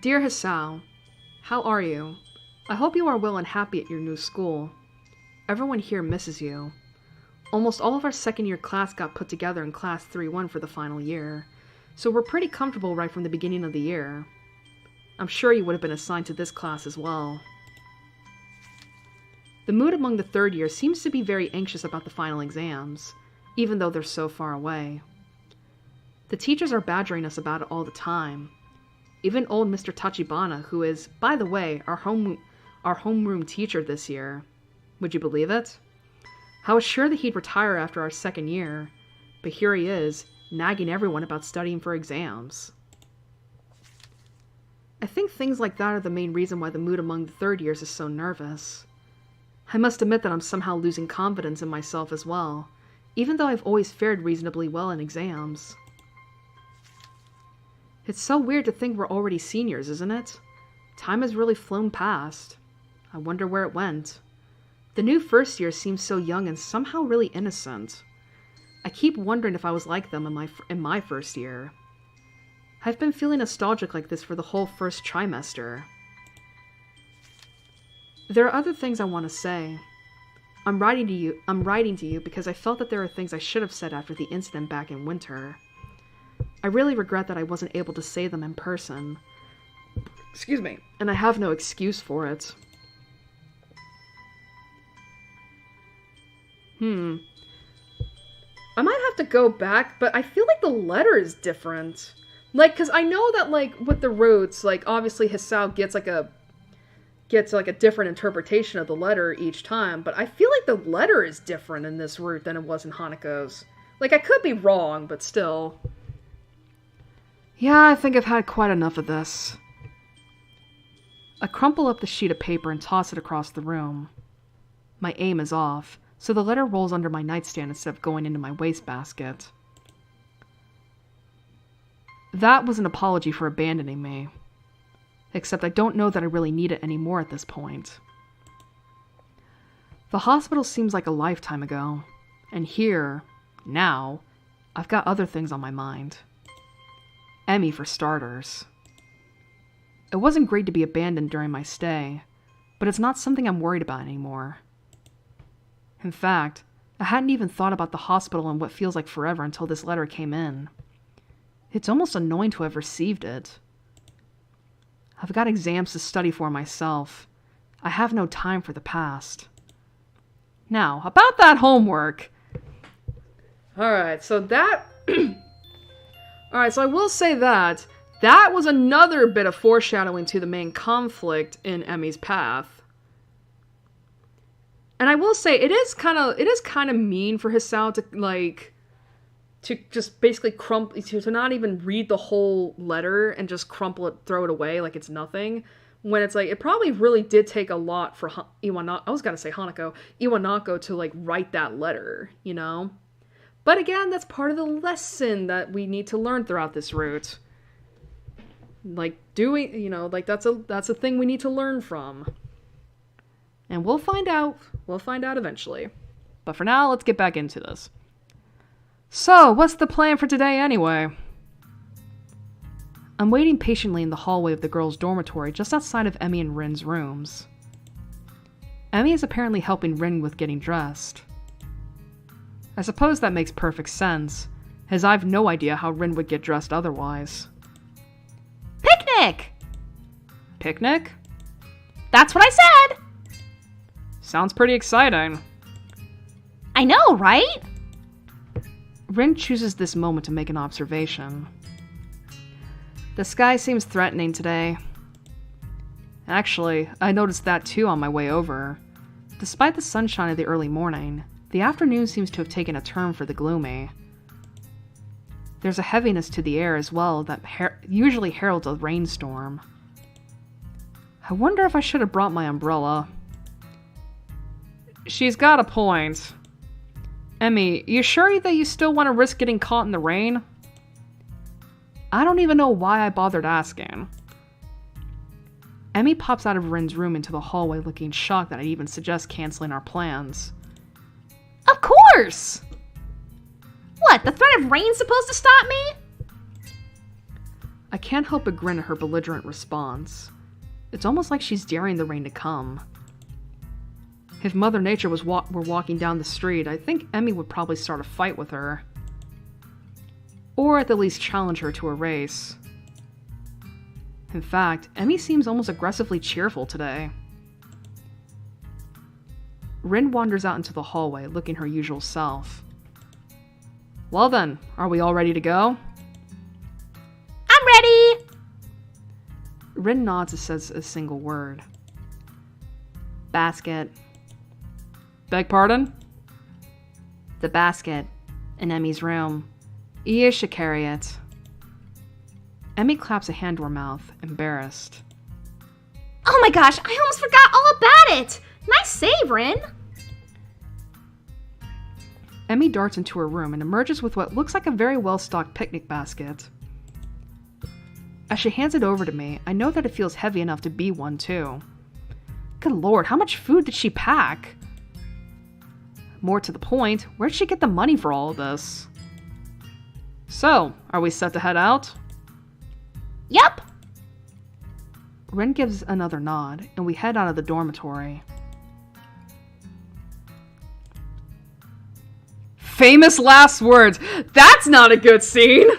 Dear Hisao, how are you? I hope you are well and happy at your new school. Everyone here misses you. Almost all of our second-year class got put together in Class 3-1 for the final year, so we're pretty comfortable right from the beginning of the year. I'm sure you would have been assigned to this class as well. The mood among the third year seems to be very anxious about the final exams, even though they're so far away. The teachers are badgering us about it all the time. Even old Mr. Tachibana, who is, by the way, our homeroom teacher this year. Would you believe it? I was sure that he'd retire after our second year, but here he is, nagging everyone about studying for exams. I think things like that are the main reason why the mood among the third years is so nervous. I must admit that I'm somehow losing confidence in myself as well, even though I've always fared reasonably well in exams. It's so weird to think we're already seniors, isn't it? Time has really flown past. I wonder where it went. The new first year seems so young and somehow really innocent. I keep wondering if I was like them in my first year. I've been feeling nostalgic like this for the whole first trimester. There are other things I want to say. I'm writing to you because I felt that there are things I should have said after the incident back in winter. I really regret that I wasn't able to say them in person. Excuse me. And I have no excuse for it. I might have to go back, but I feel like the letter is different. Like, because I know that, like, with the roots, like, obviously Hisao gets a different interpretation of the letter each time, but I feel like the letter is different in this route than it was in Hanako's. Like, I could be wrong, but still. Yeah, I think I've had quite enough of this. I crumple up the sheet of paper and toss it across the room. My aim is off, so the letter rolls under my nightstand instead of going into my wastebasket. That was an apology for abandoning me. Except I don't know that I really need it anymore at this point. The hospital seems like a lifetime ago, and here, now, I've got other things on my mind. Emmy for starters. It wasn't great to be abandoned during my stay, but it's not something I'm worried about anymore. In fact, I hadn't even thought about the hospital and what feels like forever until this letter came in. It's almost annoying to have received it. I've got exams to study for myself. I have no time for the past. Now, about that homework. Alright, so that... Alright, so I will say that That was another bit of foreshadowing to the main conflict in Emi's path. And I will say, it is kind of mean for Hisao to just basically to not even read the whole letter and just crumple it, throw it away like it's nothing. When it's like, it probably really did take a lot for Iwanako to write that letter, you know? But again, that's part of the lesson that we need to learn throughout this route. That's a thing we need to learn from. And we'll find out. We'll find out eventually. But for now, let's get back into this. So, what's the plan for today anyway? I'm waiting patiently in the hallway of the girls' dormitory just outside of Emi and Rin's rooms. Emi is apparently helping Rin with getting dressed. I suppose that makes perfect sense, as I've no idea how Rin would get dressed otherwise. Picnic! Picnic? That's what I said! Sounds pretty exciting. I know, right? Rin chooses this moment to make an observation. The sky seems threatening today. Actually, I noticed that too on my way over. Despite the sunshine of the early morning, the afternoon seems to have taken a turn for the gloomy. There's a heaviness to the air as well that usually heralds a rainstorm. I wonder if I should have brought my umbrella. She's got a point. Emi, you sure that you still want to risk getting caught in the rain? I don't even know why I bothered asking. Emi pops out of Rin's room into the hallway looking shocked that I'd even suggest canceling our plans. Of course! What, the threat of rain's supposed to stop me? I can't help but grin at her belligerent response. It's almost like she's daring the rain to come. If Mother Nature were walking down the street, I think Emi would probably start a fight with her. Or at the least challenge her to a race. In fact, Emi seems almost aggressively cheerful today. Rin wanders out into the hallway, looking her usual self. Well then, are we all ready to go? I'm ready! Rin nods and says a single word. Basket. Beg pardon? The basket. In Emi's room. You should carry it. Emi claps a hand to her mouth, embarrassed. Oh my gosh, I almost forgot all about it! Nice save, Rin! Emi darts into her room and emerges with what looks like a very well-stocked picnic basket. As she hands it over to me, I know that it feels heavy enough to be one too. Good lord, how much food did she pack? More to the point, where'd she get the money for all of this? So, are we set to head out? Yep! Rin gives another nod, and we head out of the dormitory. Famous last words! That's not a good scene!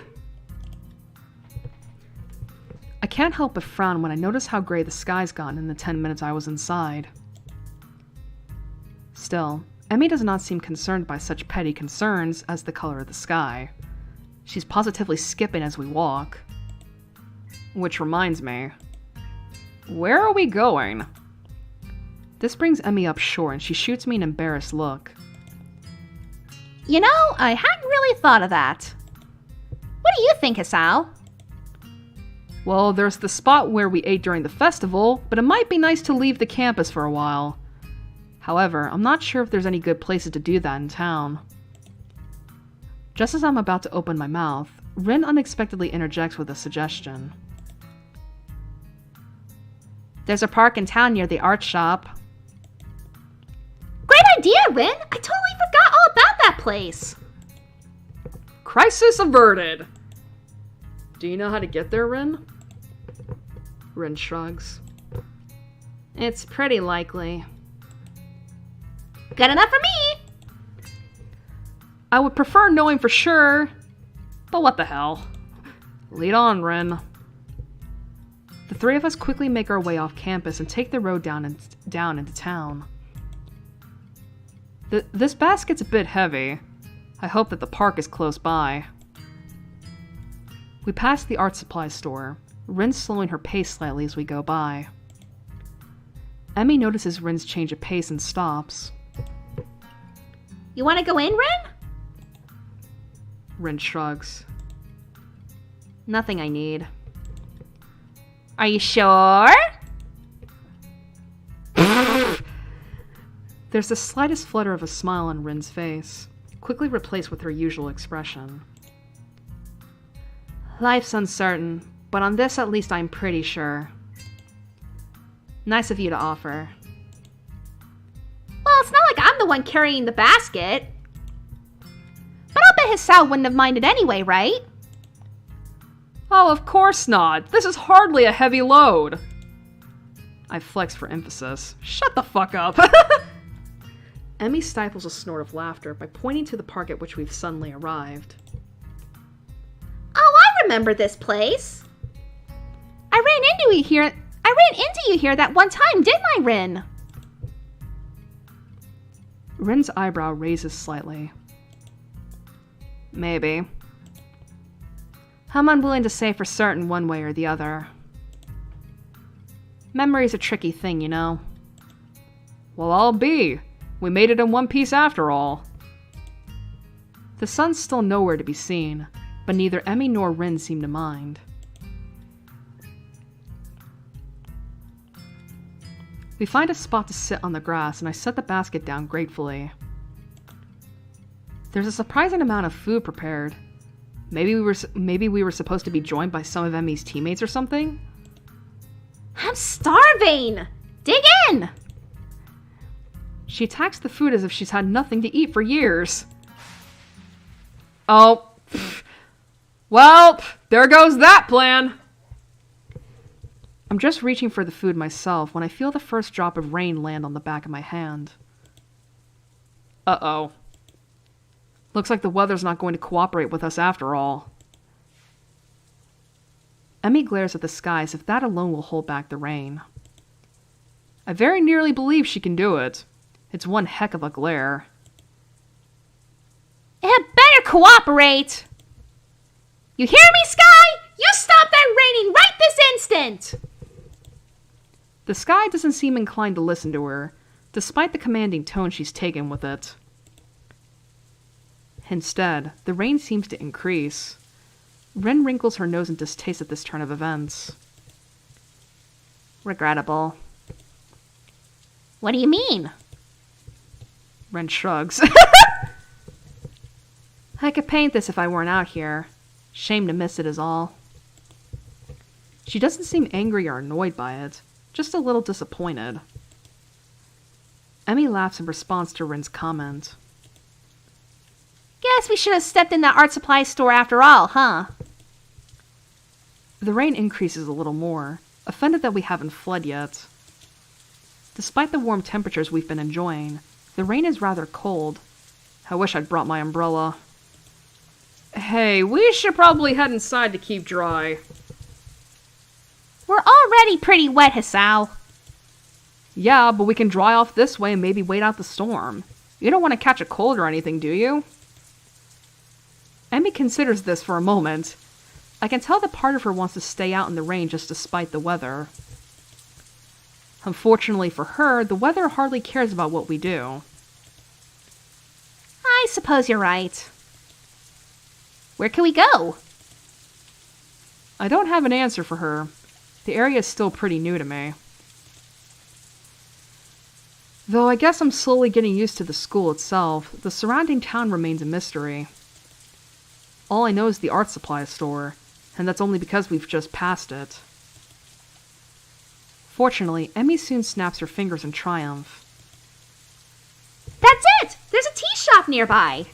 I can't help but frown when I notice how gray the sky's gotten in the 10 minutes I was inside. Still, Emi does not seem concerned by such petty concerns as the color of the sky. She's positively skipping as we walk. Which reminds me, where are we going? This brings Emi up short and she shoots me an embarrassed look. You know, I hadn't really thought of that. What do you think, Hisao? Well, there's the spot where we ate during the festival, but it might be nice to leave the campus for a while. However, I'm not sure if there's any good places to do that in town. Just as I'm about to open my mouth, Rin unexpectedly interjects with a suggestion. There's a park in town near the art shop. Great idea, Rin! I totally forgot all about that place! Crisis averted! Do you know how to get there, Rin? Rin shrugs. It's pretty likely. Good enough for me! I would prefer knowing for sure, but what the hell. Lead on, Rin. The three of us quickly make our way off campus and take the road down into town. This basket's a bit heavy. I hope that the park is close by. We pass the art supply store, Rin slowing her pace slightly as we go by. Emmy notices Rin's change of pace and stops. You want to go in, Rin? Rin shrugs. Nothing I need. Are you sure? There's the slightest flutter of a smile on Rin's face, quickly replaced with her usual expression. Life's uncertain, but on this at least I'm pretty sure. Nice of you to offer. Well, it's not like I'm the one carrying the basket. But I'll bet Hisao wouldn't have minded anyway, right? Oh, of course not. This is hardly a heavy load. I flex for emphasis. Shut the fuck up. Emmy stifles a snort of laughter by pointing to the park at which we've suddenly arrived. Oh, I remember this place. I ran into you here that one time, didn't I, Rin? Rin's eyebrow raises slightly. Maybe. I'm unwilling to say for certain one way or the other. Memory's a tricky thing, you know. Well, I'll be. We made it in one piece after all. The sun's still nowhere to be seen, but neither Emmy nor Rin seem to mind. We find a spot to sit on the grass, and I set the basket down gratefully. There's a surprising amount of food prepared. Maybe we were supposed to be joined by some of Emmy's teammates or something? I'm starving! Dig in! She attacks the food as if she's had nothing to eat for years. Oh. Well, there goes that plan! I'm just reaching for the food myself when I feel the first drop of rain land on the back of my hand. Uh-oh. Looks like the weather's not going to cooperate with us after all. Emmy glares at the sky as if that alone will hold back the rain. I very nearly believe she can do it. It's one heck of a glare. It had better cooperate! You hear me, Sky? You stop that raining right this instant! The sky doesn't seem inclined to listen to her, despite the commanding tone she's taken with it. Instead, the rain seems to increase. Rin wrinkles her nose in distaste at this turn of events. Regrettable. What do you mean? Rin shrugs. I could paint this if I weren't out here. Shame to miss it is all. She doesn't seem angry or annoyed by it, just a little disappointed. Emmy laughs in response to Rin's comment. Guess we should have stepped in that art supply store after all, huh? The rain increases a little more, offended that we haven't fled yet. Despite the warm temperatures we've been enjoying, the rain is rather cold. I wish I'd brought my umbrella. Hey, we should probably head inside to keep dry. We're already pretty wet, Hisao. Yeah, but we can dry off this way and maybe wait out the storm. You don't want to catch a cold or anything, do you? Emmy considers this for a moment. I can tell that part of her wants to stay out in the rain just despite the weather. Unfortunately for her, the weather hardly cares about what we do. I suppose you're right. Where can we go? I don't have an answer for her. The area is still pretty new to me. Though I guess I'm slowly getting used to the school itself, the surrounding town remains a mystery. All I know is the art supply store, and that's only because we've just passed it. Fortunately, Emmy soon snaps her fingers in triumph. That's it! There's a tea shop nearby.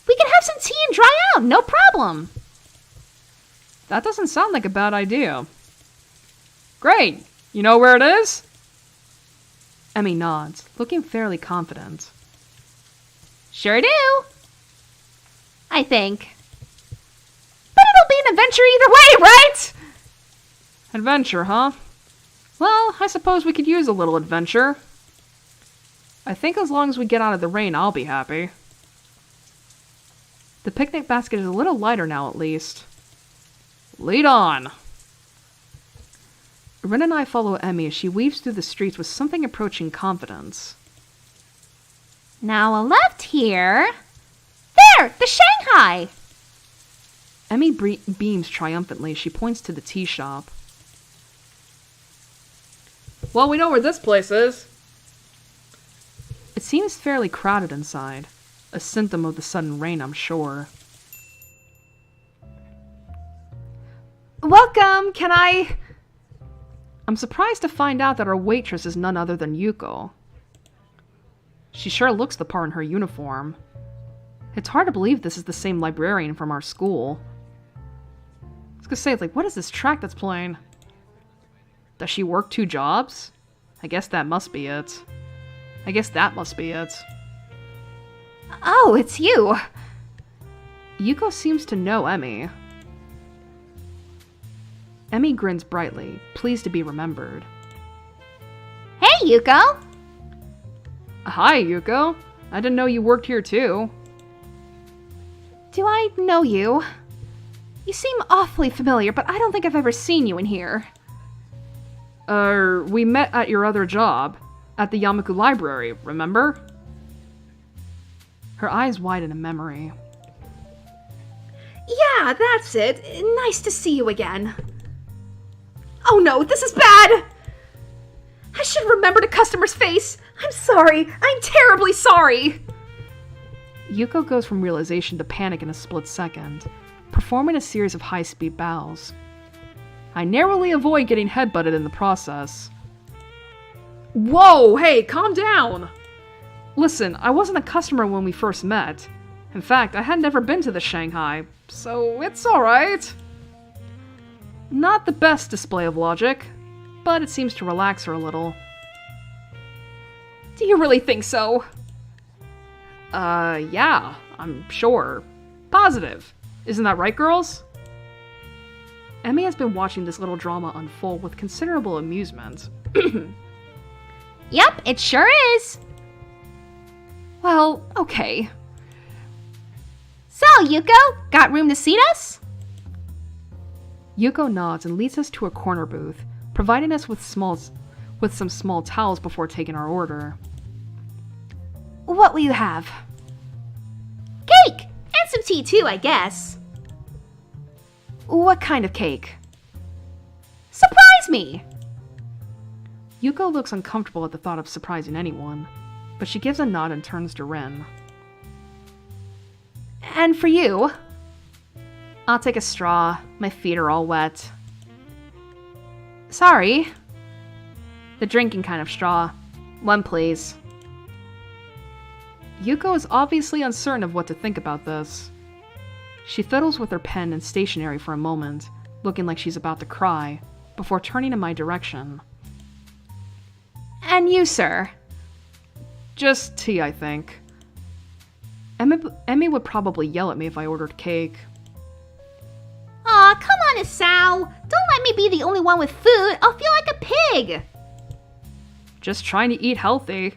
We can have some tea and dry out, no problem. That doesn't sound like a bad idea. Great! You know where it is? Emmy nods, looking fairly confident. Sure do. I think. But it'll be an adventure either way, right? Adventure, huh? Well, I suppose we could use a little adventure. I think as long as we get out of the rain, I'll be happy. The picnic basket is a little lighter now, at least. Lead on! Ren and I follow Emmy as she weaves through the streets with something approaching confidence. Now a left here. There! The Shanghai! Emmy beams triumphantly as she points to the tea shop. Well, we know where this place is. It seems fairly crowded inside. A symptom of the sudden rain, I'm sure. Welcome! Can I... I'm surprised to find out that our waitress is none other than Yuko. She sure looks the part in her uniform. It's hard to believe this is the same librarian from our school. I was gonna say, like, what is this track that's playing? Does she work 2 jobs? I guess that must be it. Oh, it's you. Yuko seems to know Emmy. Emmy grins brightly, pleased to be remembered. Hey, Yuko. Hi, Yuko. I didn't know you worked here too. Do I know you? You seem awfully familiar, but I don't think I've ever seen you in here. We met at your other job, at the Yamaku Library, remember? Her eyes widen in memory. Yeah, that's it. Nice to see you again. Oh no, this is bad! I should remember the customer's face. I'm sorry. I'm terribly sorry. Yuko goes from realization to panic in a split second, performing a series of high-speed bows. I narrowly avoid getting headbutted in the process. Whoa, hey, calm down! Listen, I wasn't a customer when we first met. In fact, I had never been to the Shanghai, so it's alright. Not the best display of logic, but it seems to relax her a little. Do you really think so? Yeah, I'm sure. Positive. Isn't that right, girls? Emmy has been watching this little drama unfold with considerable amusement. Yep, it sure is. Well, okay. So, Yuko, got room to seat us? Yuko nods and leads us to a corner booth, providing us with some small towels before taking our order. What will you have? Cake! And some tea too, I guess. What kind of cake? Surprise me! Yuko looks uncomfortable at the thought of surprising anyone, but she gives a nod and turns to Ren. And for you? I'll take a straw. My feet are all wet. Sorry. The drinking kind of straw. One, please. Yuko is obviously uncertain of what to think about this. She fiddles with her pen and stationery for a moment, looking like she's about to cry, before turning in my direction. And you, sir? Just tea, I think. Emmy would probably yell at me if I ordered cake. Aw, come on, Isao. Don't let me be the only one with food. I'll feel like a pig. Just trying to eat healthy.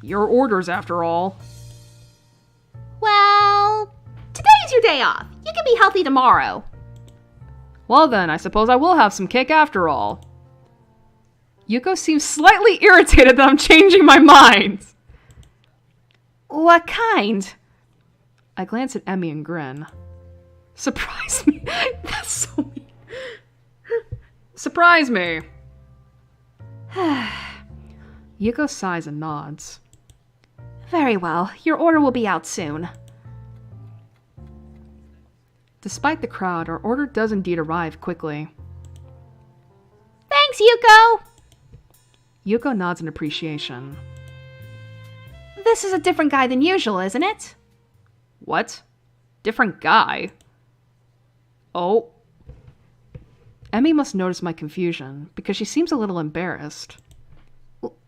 Your orders, after all. Well, today's your day off. You can be healthy tomorrow. Well then, I suppose I will have some cake after all. Yuko seems slightly irritated that I'm changing my mind. What kind? I glance at Emmy and grin. Surprise me. That's so mean. Surprise me. Yuko sighs and nods. Very well. Your order will be out soon. Despite the crowd, our order does indeed arrive quickly. Thanks, Yuko! Yuko nods in appreciation. This is a different guy than usual, isn't it? What? Different guy? Oh. Emmy must notice my confusion, because she seems a little embarrassed.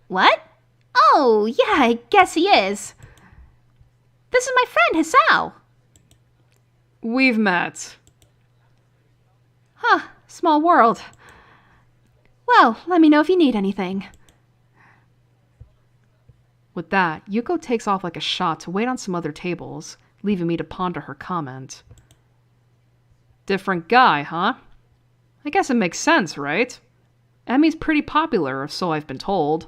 What? Oh, yeah, I guess he is. This is my friend, Hisao. We've met. Huh, small world. Well, let me know if you need anything. With that, Yuko takes off like a shot to wait on some other tables, leaving me to ponder her comment. Different guy, huh? I guess it makes sense, right? Emmy's pretty popular, so I've been told.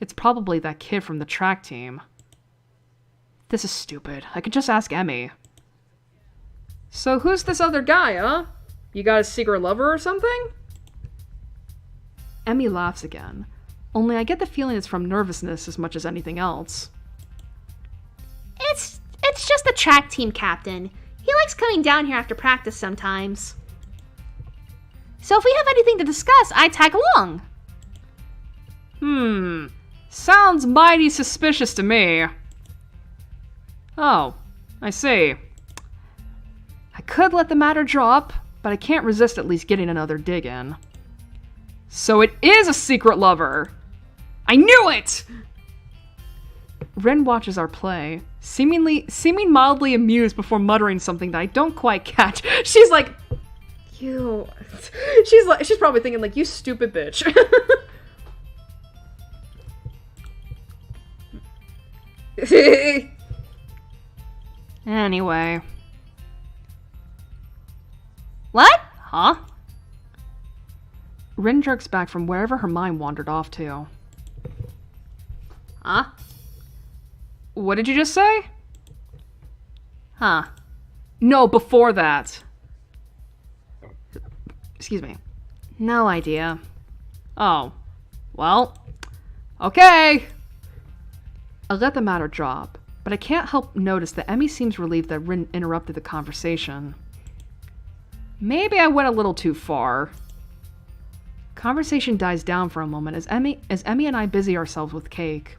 It's probably that kid from the track team. This is stupid. I could just ask Emmy. So who's this other guy, huh? You got a secret lover or something? Emmy laughs again. Only I get the feeling it's from nervousness as much as anything else. It's just the track team captain. He likes coming down here after practice sometimes. So if we have anything to discuss, I tag along. Sounds mighty suspicious to me. Oh, I see. I could let the matter drop, but I can't resist at least getting another dig in. So it is a secret lover! I knew it! Rin watches our play, seeming mildly amused before muttering something that I don't quite catch. She's like, you... She's probably thinking like, you stupid bitch. Anyway. What? Huh? Rin jerks back from wherever her mind wandered off to. Huh? What did you just say? Huh. No, before that. Excuse me. No idea. Oh. Well. Okay. I let the matter drop, but I can't help notice that Emmy seems relieved that Rin interrupted the conversation. Maybe I went a little too far. Conversation dies down for a moment as Emmy and I busy ourselves with cake.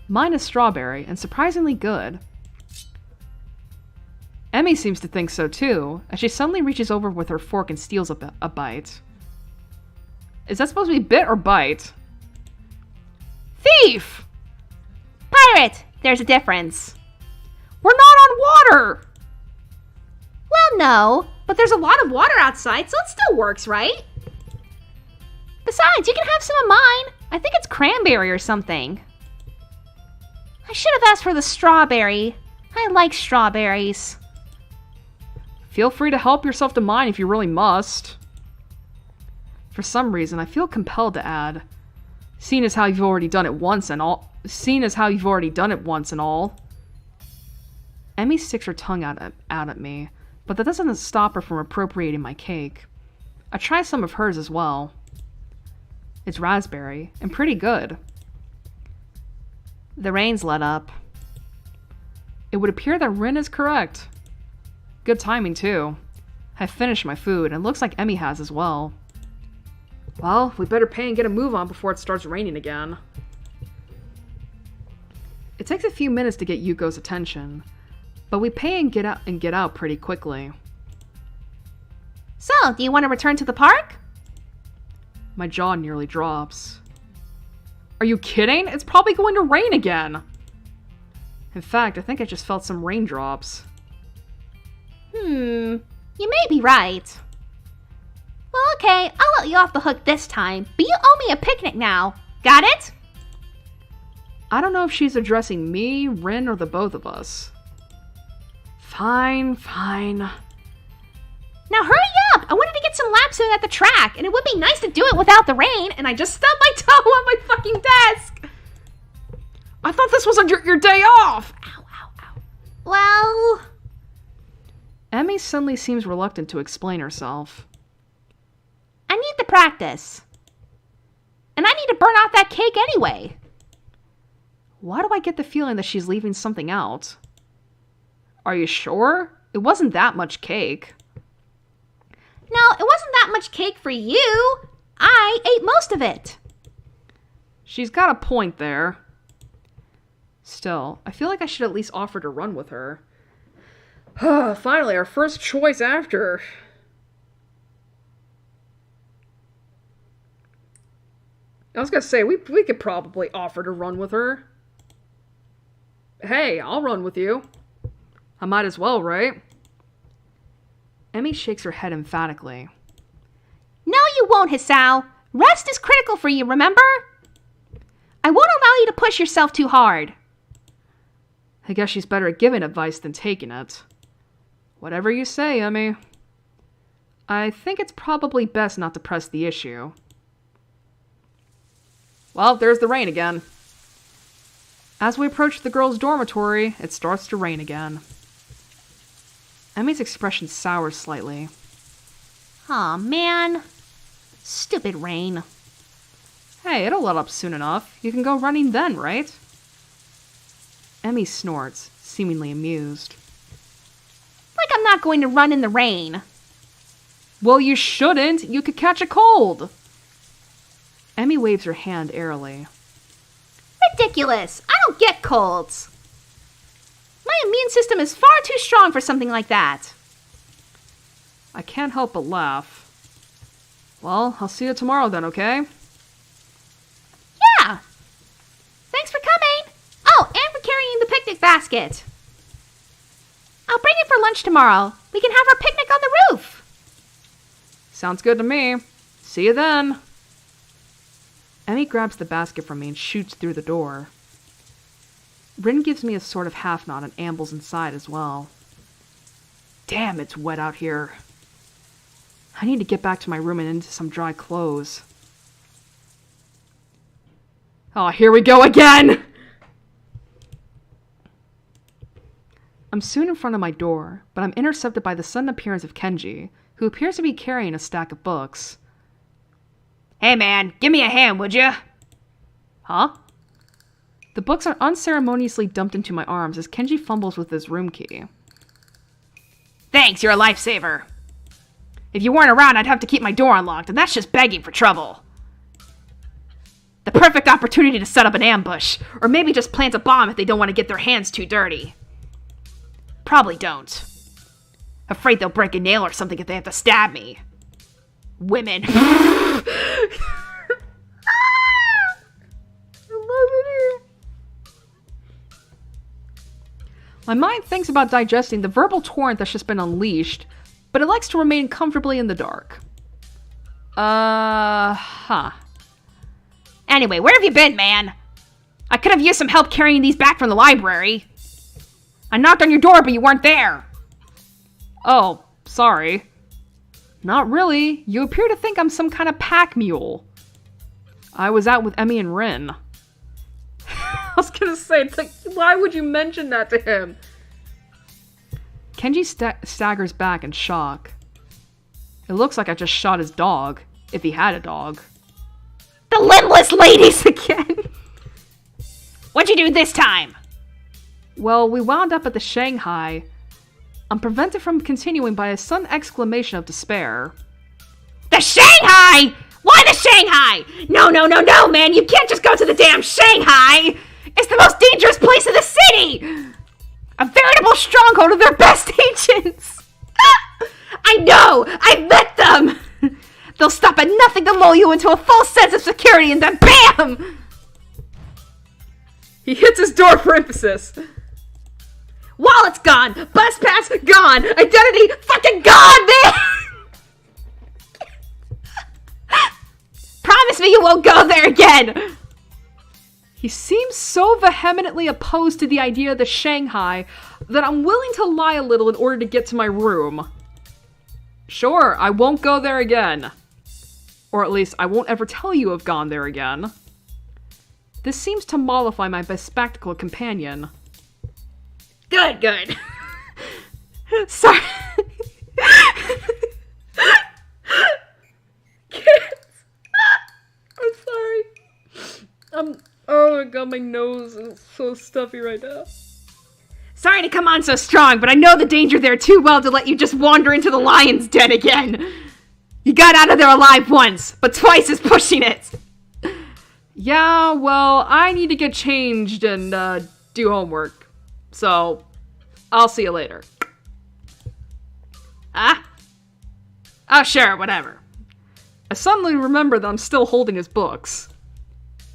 Mine is strawberry, and surprisingly good. Emmy seems to think so too, as she suddenly reaches over with her fork and steals a bite. Is that supposed to be bit or bite? Thief! Pirate! There's a difference. We're not on water! Well, no, but there's a lot of water outside, so it still works, right? Besides, you can have some of mine. I think it's cranberry or something. I should have asked for the strawberry. I like strawberries. Feel free to help yourself to mine if you really must. For some reason, I feel compelled to add, seeing as how you've already done it once and all. Emmy sticks her tongue out at me, but that doesn't stop her from appropriating my cake. I try some of hers as well. It's raspberry, and pretty good. The rain's let up. It would appear that Rin is correct. Good timing, too. I've finished my food, and looks like Emmy has as well. Well, we better pay and get a move on before it starts raining again. It takes a few minutes to get Yuko's attention, but we pay and get out pretty quickly. So, do you want to return to the park? My jaw nearly drops. Are you kidding? It's probably going to rain again. In fact, I think I just felt some raindrops. You may be right. Well, okay, I'll let you off the hook this time, but you owe me a picnic now. Got it? I don't know if she's addressing me, Rin, or the both of us. Fine. Now hurry up! I wanted to get some laps in at the track, and it would be nice to do it without the rain, and I just stubbed my toe on my fucking desk! I thought this was your day off! Ow. Well... Emmy suddenly seems reluctant to explain herself. I need the practice. And I need to burn off that cake anyway. Why do I get the feeling that she's leaving something out? Are you sure? It wasn't that much cake. No, it wasn't that much cake for you. I ate most of it. She's got a point there. Still, I feel like I should at least offer to run with her. Finally, our first choice after. I was gonna say, we could probably offer to run with her. Hey, I'll run with you. I might as well, right? Emmy shakes her head emphatically. No, you won't, Hisao. Rest is critical for you, remember? I won't allow you to push yourself too hard. I guess she's better at giving advice than taking it. Whatever you say, Emmy. I think it's probably best not to press the issue. Well, there's the rain again. As we approach the girls' dormitory, it starts to rain again. Emmy's expression sours slightly. Aw, man. Stupid rain. Hey, it'll let up soon enough. You can go running then, right? Emmy snorts, seemingly amused. Like I'm not going to run in the rain. Well, you shouldn't. You could catch a cold. Emmy waves her hand airily. Ridiculous. I don't get colds. My immune system is far too strong for something like that. I can't help but laugh. Well, I'll see you tomorrow then, okay? Yeah. Thanks for coming. Oh, and for carrying the picnic basket. I'll bring it for lunch tomorrow. We can have our picnic on the roof. Sounds good to me. See you then. Emmy grabs the basket from me and shoots through the door. Rin gives me a sort of half nod and ambles inside as well. Damn, it's wet out here. I need to get back to my room and into some dry clothes. Oh, here we go again! I'm soon in front of my door, but I'm intercepted by the sudden appearance of Kenji, who appears to be carrying a stack of books. Hey man, give me a hand, would you? Huh? The books are unceremoniously dumped into my arms as Kenji fumbles with his room key. Thanks, you're a lifesaver. If you weren't around, I'd have to keep my door unlocked, and that's just begging for trouble. The perfect opportunity to set up an ambush, or maybe just plant a bomb if they don't want to get their hands too dirty. Probably don't. Afraid they'll break a nail or something if they have to stab me. Women. I love it here. My mind thinks about digesting the verbal torrent that's just been unleashed, but it likes to remain comfortably in the dark. Anyway, where have you been, man? I could have used some help carrying these back from the library. I knocked on your door, but you weren't there. Oh, sorry. Not really. You appear to think I'm some kind of pack mule. I was out with Emmy and Rin. I was gonna say, it's like, why would you mention that to him? Kenji staggers back in shock. It looks like I just shot his dog, if he had a dog. The limbless ladies again! What'd you do this time? Well, we wound up at the Shanghai. I'm prevented from continuing by a sudden exclamation of despair. The Shanghai! Why the Shanghai? No, man, you can't just go to the damn Shanghai! It's the most dangerous place in the city! A veritable stronghold of their best agents! I know! I've met them! They'll stop at nothing to lull you into a false sense of security and then BAM! He hits his door for emphasis. Wallet's gone! Bus pass gone! Identity fucking gone, man! Promise me you won't go there again! He seems so vehemently opposed to the idea of the Shanghai that I'm willing to lie a little in order to get to my room. Sure, I won't go there again. Or at least, I won't ever tell you I've gone there again. This seems to mollify my bespectacled companion. Good. Sorry. I'm sorry. Oh my god, my nose is so stuffy right now. Sorry to come on so strong, but I know the danger there too well to let you just wander into the lion's den again. You got out of there alive once, but twice is pushing it. Yeah, well, I need to get changed and do homework. So, I'll see you later. Huh? Oh, sure, whatever. I suddenly remember that I'm still holding his books.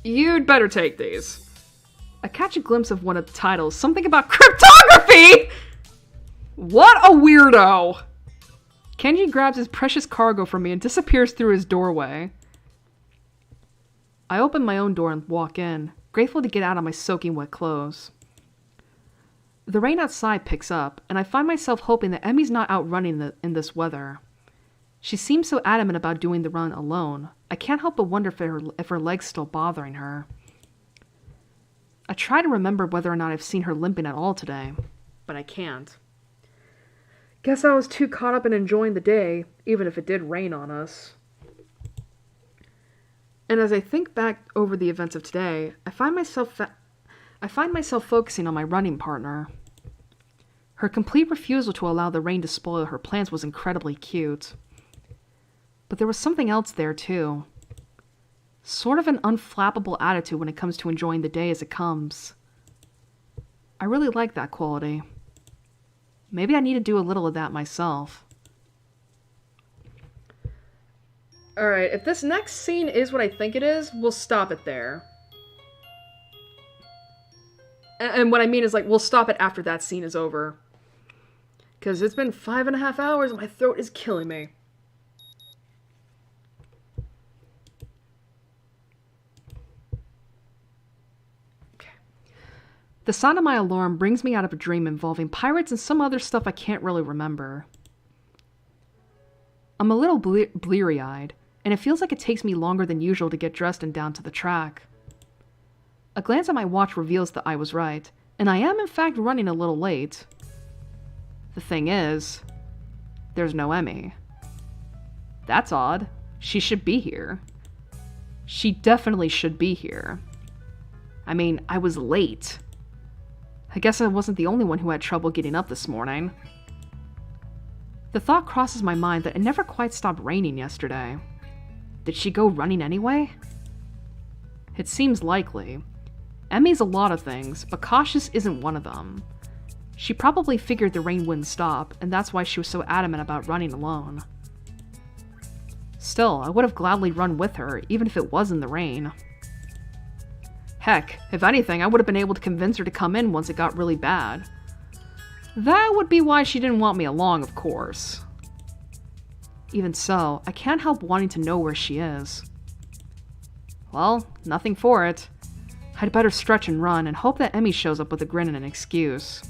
You'd better take these. I catch a glimpse of one of the titles, something about cryptography! What a weirdo! Kenji grabs his precious cargo from me and disappears through his doorway. I open my own door and walk in, grateful to get out of my soaking wet clothes. The rain outside picks up, and I find myself hoping that Emmy's not out running in this weather. She seems so adamant about doing the run alone. I can't help but wonder if her leg's still bothering her. I try to remember whether or not I've seen her limping at all today, but I can't. Guess I was too caught up in enjoying the day, even if it did rain on us. And as I think back over the events of today, I find myself focusing on my running partner. Her complete refusal to allow the rain to spoil her plans was incredibly cute. But there was something else there, too. Sort of an unflappable attitude when it comes to enjoying the day as it comes. I really like that quality. Maybe I need to do a little of that myself. Alright, if this next scene is what I think it is, we'll stop it there. And what I mean is, like, we'll stop it after that scene is over. Because it's been 5.5 hours and my throat is killing me. The sound of my alarm brings me out of a dream involving pirates and some other stuff I can't really remember. I'm a little bleary-eyed, and it feels like it takes me longer than usual to get dressed and down to the track. A glance at my watch reveals that I was right, and I am in fact running a little late. The thing is, there's no Emmy. That's odd. She should be here. She definitely should be here. I mean, I was late. I guess I wasn't the only one who had trouble getting up this morning. The thought crosses my mind that it never quite stopped raining yesterday. Did she go running anyway? It seems likely. Emmy's a lot of things, but cautious isn't one of them. She probably figured the rain wouldn't stop, and that's why she was so adamant about running alone. Still, I would have gladly run with her, even if it was in the rain. Heck, if anything, I would have been able to convince her to come in once it got really bad. That would be why she didn't want me along, of course. Even so, I can't help wanting to know where she is. Well, nothing for it. I'd better stretch and run and hope that Emmy shows up with a grin and an excuse.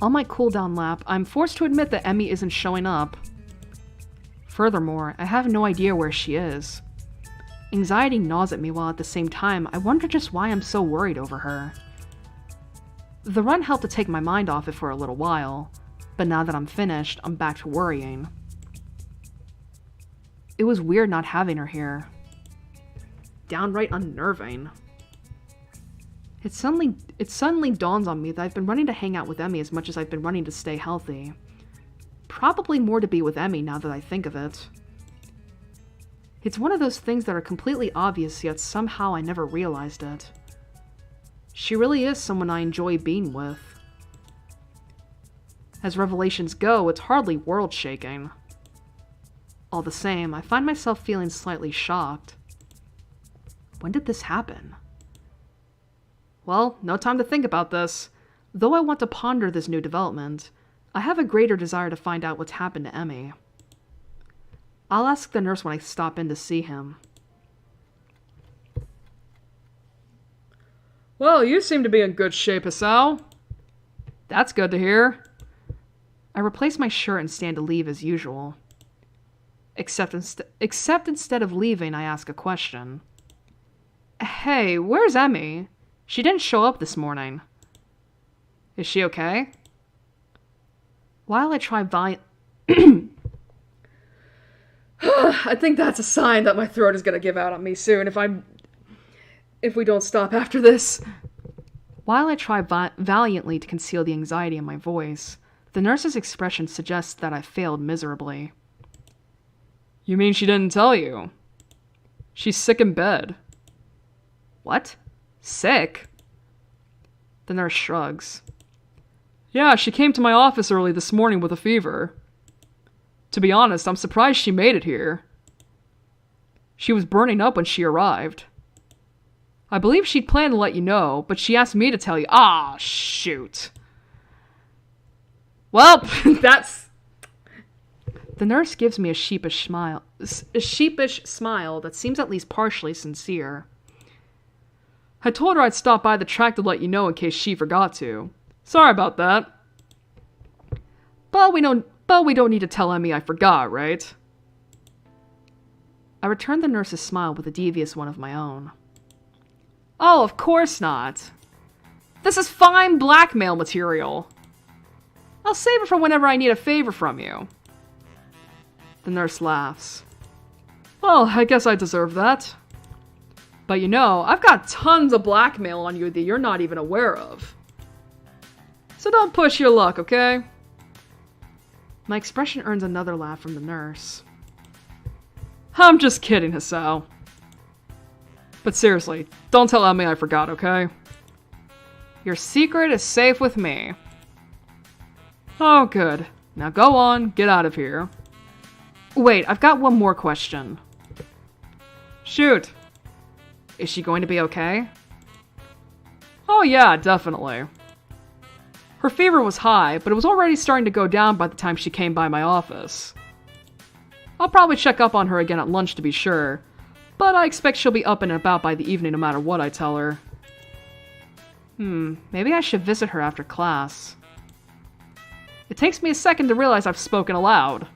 On my cooldown lap, I'm forced to admit that Emmy isn't showing up. Furthermore, I have no idea where she is. Anxiety gnaws at me while at the same time I wonder just why I'm so worried over her. The run helped to take my mind off it for a little while, but now that I'm finished, I'm back to worrying. It was weird not having her here. Downright unnerving. It suddenly dawns on me that I've been running to hang out with Emmy as much as I've been running to stay healthy. Probably more to be with Emmy now that I think of it. It's one of those things that are completely obvious, yet somehow I never realized it. She really is someone I enjoy being with. As revelations go, it's hardly world-shaking. All the same, I find myself feeling slightly shocked. When did this happen? Well, no time to think about this. Though I want to ponder this new development, I have a greater desire to find out what's happened to Emmy. I'll ask the nurse when I stop in to see him. Well, you seem to be in good shape, Asao. That's good to hear. I replace my shirt and stand to leave as usual. Except instead of leaving, I ask a question. Hey, where's Emmy? She didn't show up this morning. Is she okay? While I try I think that's a sign that my throat is gonna give out on me soon if we don't stop after this. While I try valiantly to conceal the anxiety in my voice, the nurse's expression suggests that I failed miserably. You mean she didn't tell you? She's sick in bed. What? Sick? The nurse shrugs. Yeah, she came to my office early this morning with a fever. To be honest, I'm surprised she made it here. She was burning up when she arrived. I believe she'd planned to let you know, but she asked me to tell you. Ah, shoot. Well, that's... The nurse gives me a sheepish smile that seems at least partially sincere. I told her I'd stop by the track to let you know in case she forgot to. Sorry about that. But we don't need to tell Emmy I forgot, right? I returned the nurse's smile with a devious one of my own. Oh, of course not. This is fine blackmail material. I'll save it for whenever I need a favor from you. The nurse laughs. Well, I guess I deserve that. But you know, I've got tons of blackmail on you that you're not even aware of. So don't push your luck, okay? My expression earns another laugh from the nurse. I'm just kidding, Hisao. But seriously, don't tell Emmy I forgot, okay? Your secret is safe with me. Oh, good. Now go on, get out of here. Wait, I've got one more question. Shoot. Is she going to be okay? Oh yeah, definitely. Her fever was high, but it was already starting to go down by the time she came by my office. I'll probably check up on her again at lunch to be sure, but I expect she'll be up and about by the evening no matter what I tell her. Maybe I should visit her after class. It takes me a second to realize I've spoken aloud.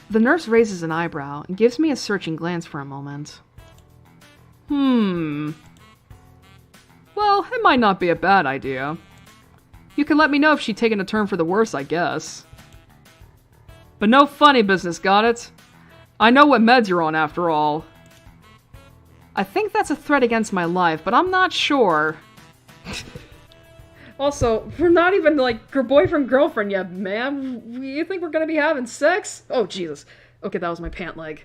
The nurse raises an eyebrow and gives me a searching glance for a moment. Well, it might not be a bad idea. You can let me know if she'd taken a turn for the worse, I guess. But no funny business, got it? I know what meds you're on after all. I think that's a threat against my life, but I'm not sure. Also, we're not even, like, boyfriend-girlfriend yet, ma'am. You think we're gonna be having sex? Oh, Jesus. Okay, that was my pant leg.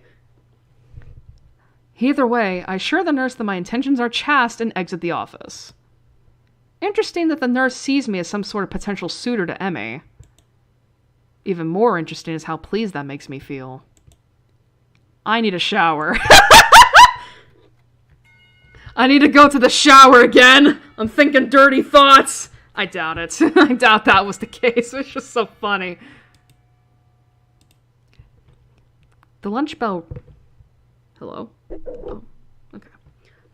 Either way, I assure the nurse that my intentions are chaste and exit the office. Interesting that the nurse sees me as some sort of potential suitor to Emmy. Even more interesting is how pleased that makes me feel. I need a shower. I need to go to the shower again! I'm thinking dirty thoughts! I doubt it. I doubt that was the case. It's just so funny. The lunch bell... Hello? Oh, okay.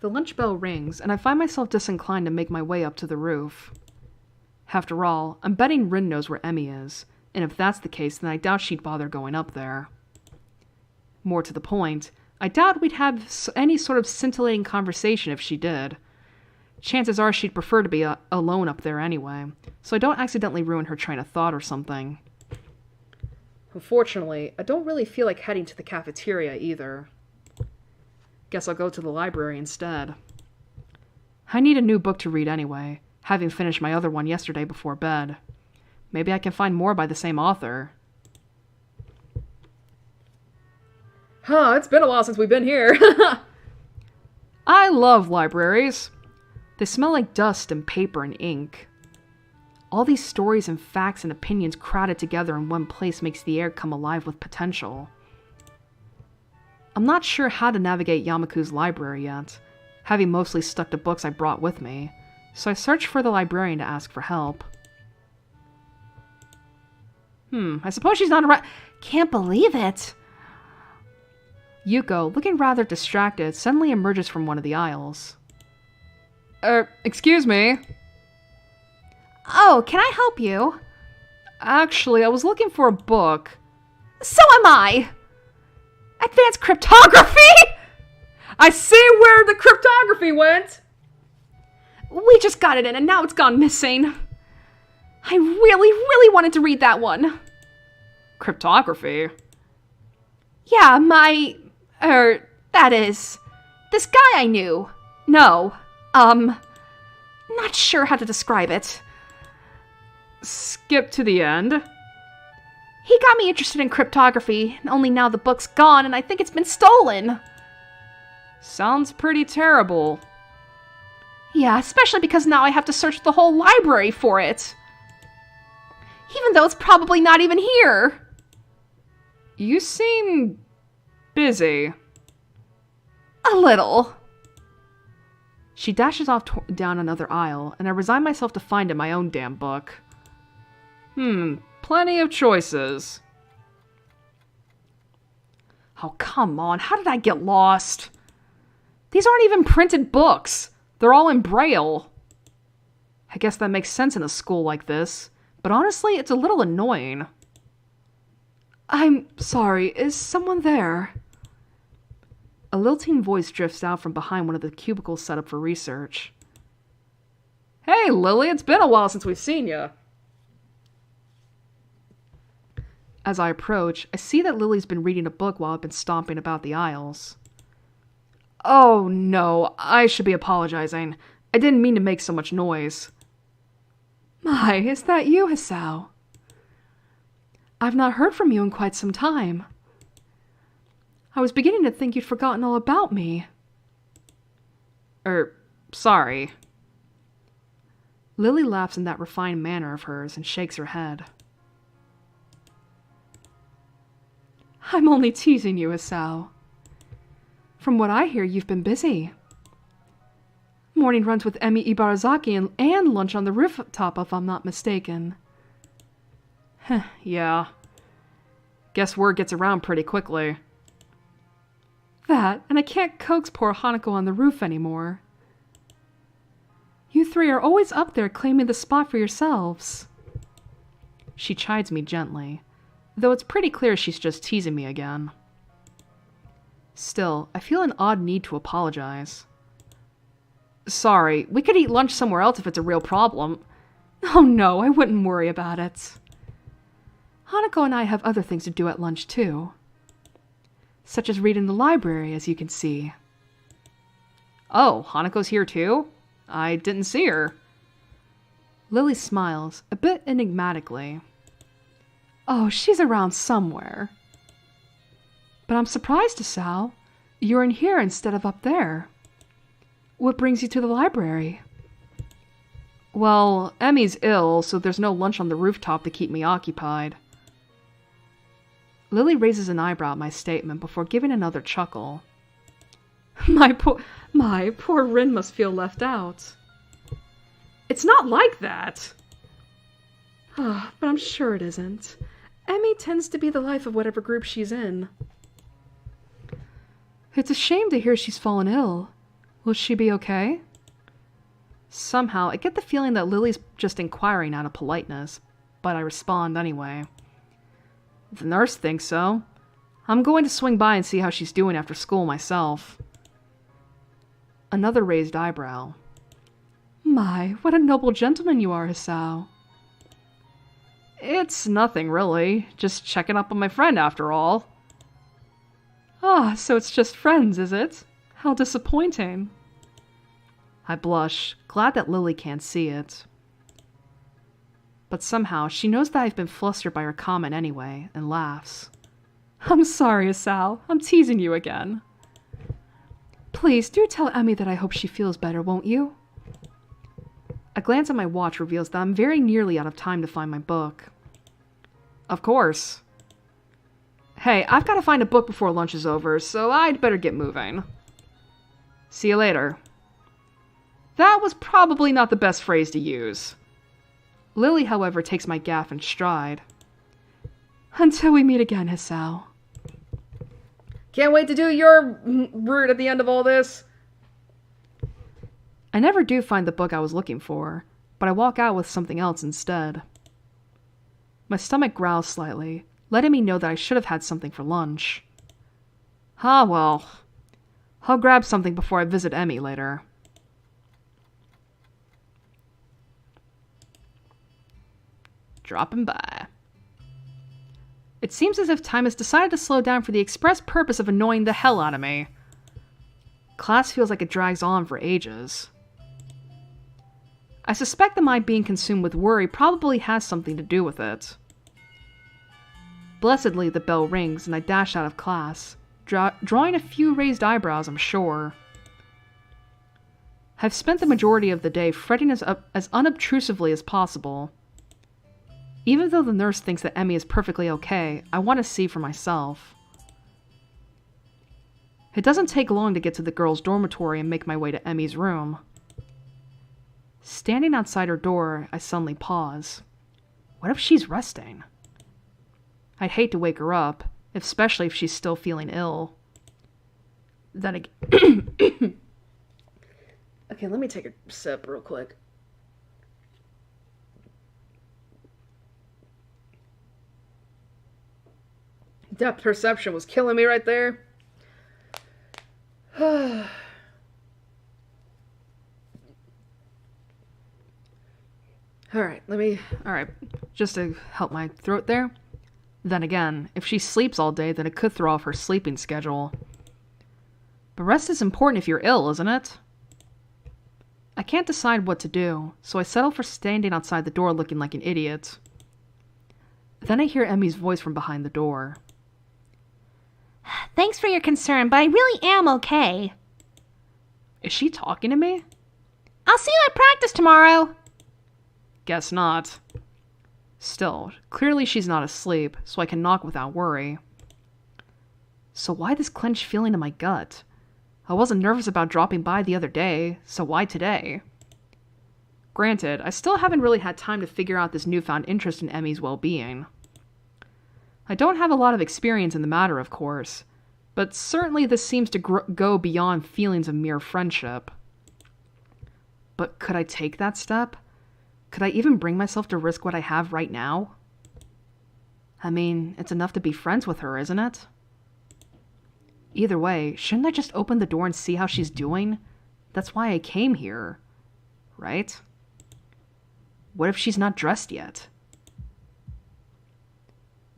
The lunch bell rings, and I find myself disinclined to make my way up to the roof. After all, I'm betting Rin knows where Emmy is, and if that's the case, then I doubt she'd bother going up there. More to the point, I doubt we'd have any sort of scintillating conversation if she did. Chances are she'd prefer to be alone up there anyway, so I don't accidentally ruin her train of thought or something. Unfortunately, I don't really feel like heading to the cafeteria either. Guess I'll go to the library instead. I need a new book to read anyway, having finished my other one yesterday before bed. Maybe I can find more by the same author. Huh, it's been a while since we've been here. I love libraries. They smell like dust and paper and ink. All these stories and facts and opinions crowded together in one place makes the air come alive with potential. I'm not sure how to navigate Yamaku's library yet, having mostly stuck to books I brought with me, so I searched for the librarian to ask for help. I suppose she's not around. Can't believe it. Yuko, looking rather distracted, suddenly emerges from one of the aisles. Excuse me. Oh, can I help you? Actually, I was looking for a book. So am I! Advanced cryptography?! I see where the cryptography went! We just got it in and now it's gone missing. I really wanted to read that one. Cryptography? Yeah, that is, this guy I knew. No, not sure how to describe it. Skip to the end. He got me interested in cryptography, only now the book's gone and I think it's been stolen. Sounds pretty terrible. Yeah, especially because now I have to search the whole library for it. Even though it's probably not even here. You seem busy. A little. She dashes off down another aisle, and I resign myself to finding my own damn book. Plenty of choices. Oh, come on. How did I get lost? These aren't even printed books. They're all in Braille. I guess that makes sense in a school like this, but honestly, it's a little annoying. I'm sorry, is someone there? A lilting voice drifts out from behind one of the cubicles set up for research. Hey, Lily, it's been a while since we've seen you. As I approach, I see that Lily's been reading a book while I've been stomping about the aisles. Oh, no, I should be apologizing. I didn't mean to make so much noise. My, is that you, Hisao? I've not heard from you in quite some time. I was beginning to think you'd forgotten all about me. Sorry. Lily laughs in that refined manner of hers and shakes her head. I'm only teasing you, Hisao. From what I hear, you've been busy. Morning runs with Emi Ibarazaki and lunch on the rooftop, if I'm not mistaken. Yeah. Guess word gets around pretty quickly. That, and I can't coax poor Hanako on the roof anymore. You three are always up there claiming the spot for yourselves. She chides me gently, though it's pretty clear she's just teasing me again. Still, I feel an odd need to apologize. Sorry, we could eat lunch somewhere else if it's a real problem. Oh no, I wouldn't worry about it. Hanako and I have other things to do at lunch too. Such as read in the library, as you can see. Oh, Hanako's here too? I didn't see her. Lily smiles, a bit enigmatically. Oh, she's around somewhere. But I'm surprised, Hisao. You're in here instead of up there. What brings you to the library? Well, Emmy's ill, so there's no lunch on the rooftop to keep me occupied. Lily raises an eyebrow at my statement before giving another chuckle. My poor Rin must feel left out. It's not like that. But I'm sure it isn't. Emmy tends to be the life of whatever group she's in. It's a shame to hear she's fallen ill. Will she be okay? Somehow, I get the feeling that Lily's just inquiring out of politeness, but I respond anyway. The nurse thinks so. I'm going to swing by and see how she's doing after school myself. Another raised eyebrow. My, what a noble gentleman you are, Hisao. It's nothing, really. Just checking up on my friend, after all. Ah, so it's just friends, is it? How disappointing. I blush, glad that Lily can't see it. But somehow, she knows that I've been flustered by her comment anyway, and laughs. I'm sorry, Hisao. I'm teasing you again. Please, do tell Emmy that I hope she feels better, won't you? A glance at my watch reveals that I'm very nearly out of time to find my book. Of course. Hey, I've got to find a book before lunch is over, so I'd better get moving. See you later. That was probably not the best phrase to use. Lily, however, takes my gaffe in stride. Until we meet again, Hisao. Can't wait to do your route at the end of all this. I never do find the book I was looking for, but I walk out with something else instead. My stomach growls slightly, letting me know that I should have had something for lunch. Ah, well. I'll grab something before I visit Emmy later. Dropping by. It seems as if time has decided to slow down for the express purpose of annoying the hell out of me. Class feels like it drags on for ages. I suspect that my being consumed with worry probably has something to do with it. Blessedly, the bell rings and I dash out of class, drawing a few raised eyebrows, I'm sure. I've spent the majority of the day fretting as unobtrusively as possible. Even though the nurse thinks that Emmy is perfectly okay, I want to see for myself. It doesn't take long to get to the girls' dormitory and make my way to Emmy's room. Standing outside her door, I suddenly pause. What if she's resting? I'd hate to wake her up, especially if she's still feeling ill. Then again... Okay, let me take a sip real quick. Depth perception was killing me right there. Alright, Alright, just to help my throat there. Then again, if she sleeps all day, then it could throw off her sleeping schedule. But rest is important if you're ill, isn't it? I can't decide what to do, so I settle for standing outside the door looking like an idiot. Then I hear Emmy's voice from behind the door. Thanks for your concern, but I really am okay. Is she talking to me? I'll see you at practice tomorrow. Guess not. Still, clearly she's not asleep, so I can knock without worry. So why this clenched feeling in my gut? I wasn't nervous about dropping by the other day, so why today? Granted, I still haven't really had time to figure out this newfound interest in Emmy's well-being. I don't have a lot of experience in the matter, of course, but certainly this seems to go beyond feelings of mere friendship. But could I take that step? Could I even bring myself to risk what I have right now? I mean, it's enough to be friends with her, isn't it? Either way, shouldn't I just open the door and see how she's doing? That's why I came here, right? What if she's not dressed yet?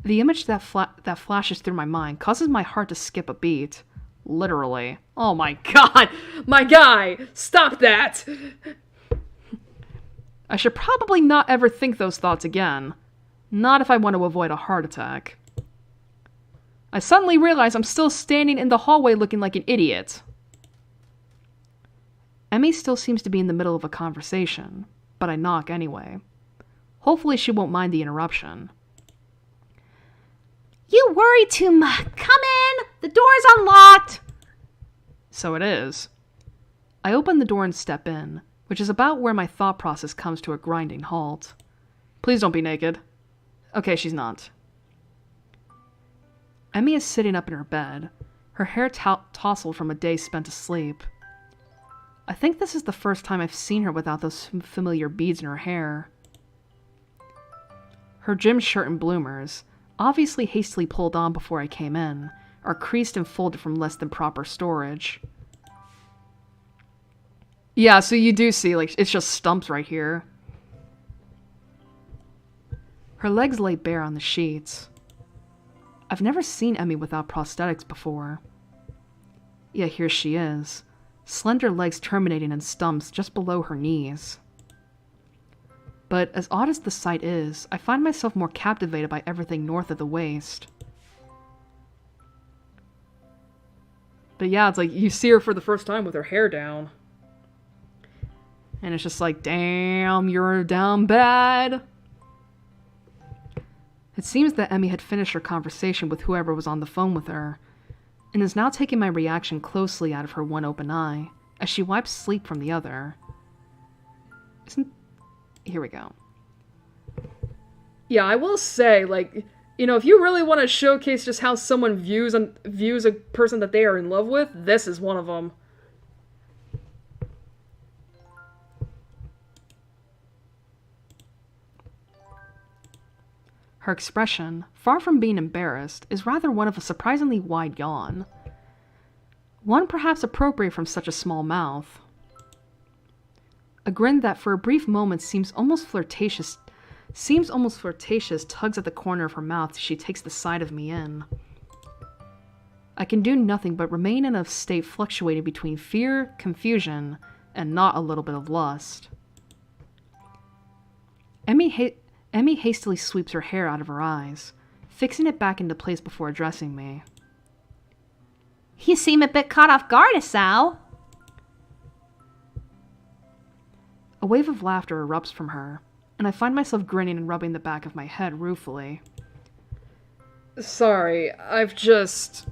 The image that flashes through my mind causes my heart to skip a beat. Literally. oh my god! My guy! Stop that! I should probably not ever think those thoughts again. Not if I want to avoid a heart attack. I suddenly realize I'm still standing in the hallway looking like an idiot. Emmy still seems to be in the middle of a conversation, but I knock anyway. Hopefully she won't mind the interruption. You worry too much. Come in. The door's unlocked. So it is. I open the door and step in, which is about where my thought process comes to a grinding halt. Please don't be naked. Okay, she's not. Emmy is sitting up in her bed, her hair tousled from a day spent asleep. I think this is the first time I've seen her without those familiar beads in her hair. Her gym shirt and bloomers, obviously hastily pulled on before I came in, are creased and folded from less than proper storage. Yeah, so you do see, like, it's just stumps right here. Her legs lay bare on the sheets. I've never seen Emmy without prosthetics before. Yeah, here she is, slender legs terminating in stumps just below her knees. But as odd as the sight is, I find myself more captivated by everything north of the waist. But yeah, it's like you see her for the first time with her hair down. And it's just like, damn, you're down bad. It seems that Emmy had finished her conversation with whoever was on the phone with her, and is now taking my reaction closely out of her one open eye, as she wipes sleep from the other. Here we go. Yeah, I will say, like, you know, if you really want to showcase just how someone views a person that they are in love with, this is one of them. Her expression, far from being embarrassed, is rather one of a surprisingly wide yawn. One perhaps appropriate from such a small mouth. A grin that for a brief moment seems almost flirtatious, tugs at the corner of her mouth as she takes the side of me in. I can do nothing but remain in a state fluctuating between fear, confusion, and not a little bit of lust. Emmy hastily sweeps her hair out of her eyes, fixing it back into place before addressing me. You seem a bit caught off guard, Asao. A wave of laughter erupts from her, and I find myself grinning and rubbing the back of my head ruefully. Sorry, I've just...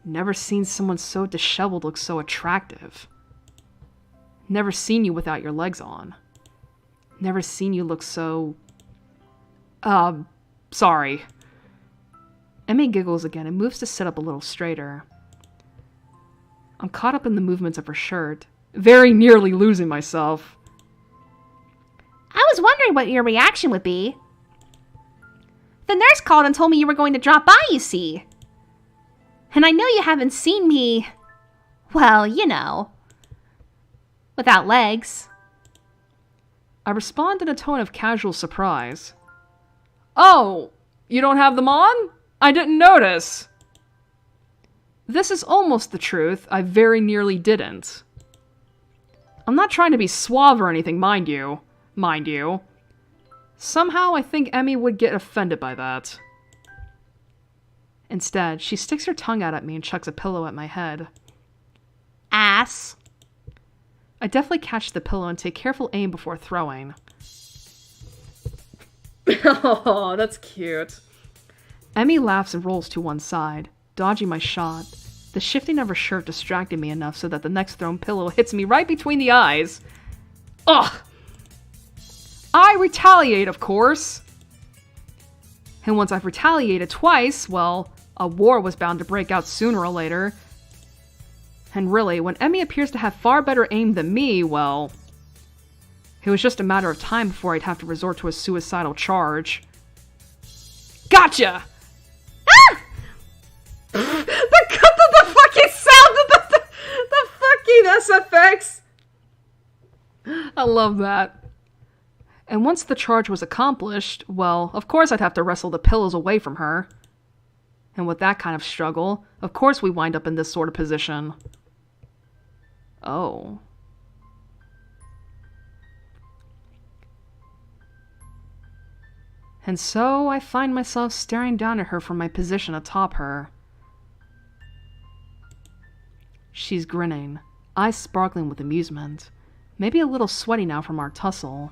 Never seen someone so disheveled look so attractive. Never seen you without your legs on. Never seen you look so... sorry. Emmy giggles again and moves to sit up a little straighter. I'm caught up in the movements of her shirt, very nearly losing myself. I was wondering what your reaction would be. The nurse called and told me you were going to drop by, you see. And I know you haven't seen me, well, you know, without legs. I respond in a tone of casual surprise. Oh, you don't have them on? I didn't notice. This is almost the truth. I very nearly didn't. I'm not trying to be suave or anything, mind you. Somehow I think Emmy would get offended by that. Instead, she sticks her tongue out at me and chucks a pillow at my head. Ass. I deftly catch the pillow and take careful aim before throwing. Oh, that's cute. Emmy laughs and rolls to one side, dodging my shot. The shifting of her shirt distracted me enough so that the next thrown pillow hits me right between the eyes. Ugh! I retaliate, of course. And once I've retaliated twice, well, a war was bound to break out sooner or later. And really, when Emmy appears to have far better aim than me, well, it was just a matter of time before I'd have to resort to a suicidal charge. Gotcha! Ah! The fucking sound of the fucking SFX! I love that. And once the charge was accomplished, well, of course I'd have to wrestle the pillows away from her. And with that kind of struggle, of course we wind up in this sort of position. Oh. And so I find myself staring down at her from my position atop her. She's grinning, eyes sparkling with amusement, maybe a little sweaty now from our tussle.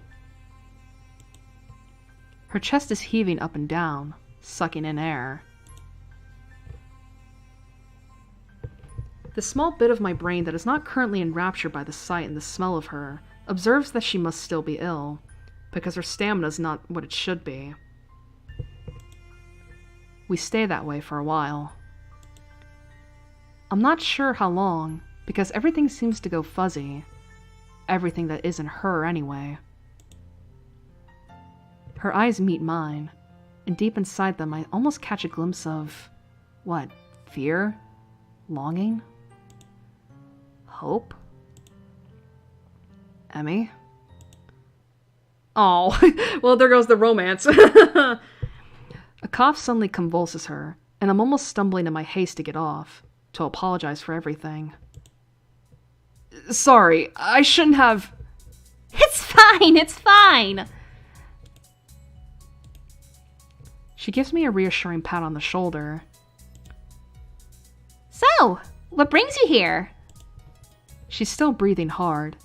Her chest is heaving up and down, sucking in air. The small bit of my brain that is not currently enraptured by the sight and the smell of her observes that she must still be ill, because her stamina is not what it should be. We stay that way for a while. I'm not sure how long, because everything seems to go fuzzy. Everything that isn't her, anyway. Her eyes meet mine, and deep inside them I almost catch a glimpse of... what? Fear? Longing? Hope? Emmy? Oh, well, there goes the romance. A cough suddenly convulses her, and I'm almost stumbling in my haste to get off, to apologize for everything. Sorry, I shouldn't have... It's fine, it's fine. She gives me a reassuring pat on the shoulder. So, what brings you here? She's still breathing hard,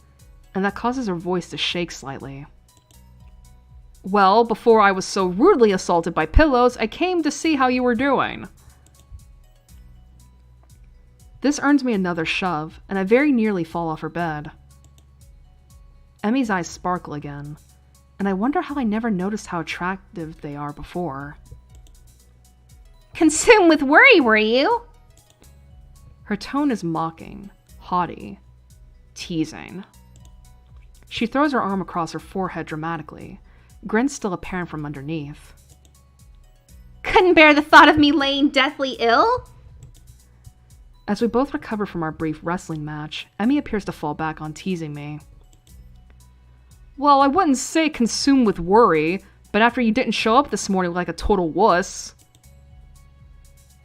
and that causes her voice to shake slightly. Well, before I was so rudely assaulted by pillows, I came to see how you were doing. This earns me another shove, and I very nearly fall off her bed. Emmy's eyes sparkle again, and I wonder how I never noticed how attractive they are before. Consumed with worry, were you? Her tone is mocking, haughty, teasing. She throws her arm across her forehead dramatically, grin still apparent from underneath. Couldn't bear the thought of me laying deathly ill? As we both recover from our brief wrestling match, Emmy appears to fall back on teasing me. Well, I wouldn't say consumed with worry, but after you didn't show up this morning like a total wuss.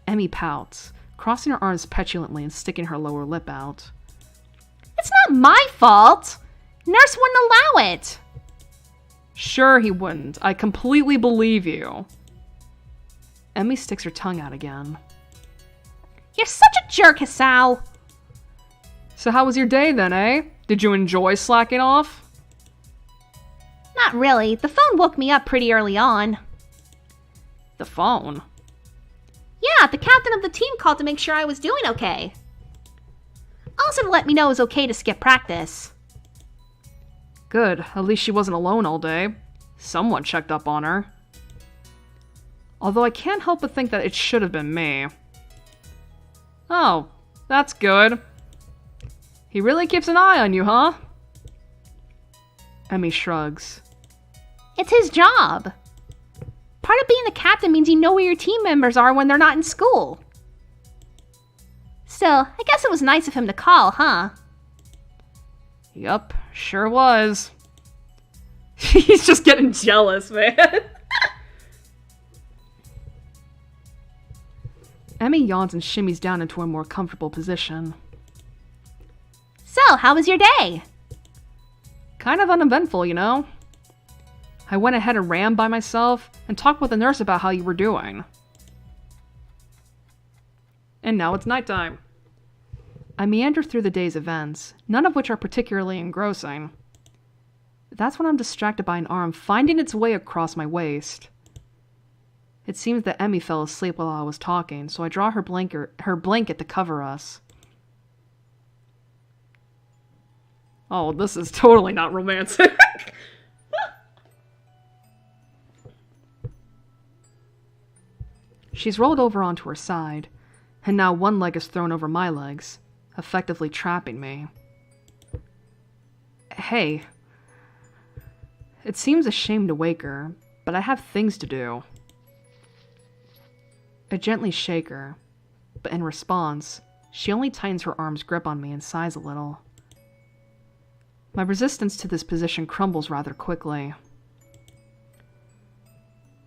Emmy pouts, crossing her arms petulantly and sticking her lower lip out. It's not my fault. Nurse wouldn't allow it. Sure he wouldn't. I completely believe you. Emmy sticks her tongue out again. You're such a jerk, Hisao. So how was your day then, eh? Did you enjoy slacking off? Not really. The phone woke me up pretty early on. The phone? Yeah, the captain of the team called to make sure I was doing okay. Also to let me know it was okay to skip practice. Good. At least she wasn't alone all day. Someone checked up on her. Although I can't help but think that it should have been me. Oh, that's good. He really keeps an eye on you, huh? Emmy shrugs. It's his job. Part of being the captain means you know where your team members are when they're not in school. Still, I guess it was nice of him to call, huh? Yup, sure was. He's just getting jealous, man. Emmy yawns and shimmies down into a more comfortable position. So, how was your day? Kind of uneventful, you know? I went ahead and ran by myself and talked with the nurse about how you were doing. And now it's nighttime. I meander through the day's events, none of which are particularly engrossing. That's when I'm distracted by an arm finding its way across my waist. It seems that Emmy fell asleep while I was talking, so I draw her blanket to cover us. Oh, this is totally not romantic. She's rolled over onto her side, and now one leg is thrown over my legs, effectively trapping me. Hey. It seems a shame to wake her, but I have things to do. I gently shake her, but in response, she only tightens her arm's grip on me and sighs a little. My resistance to this position crumbles rather quickly.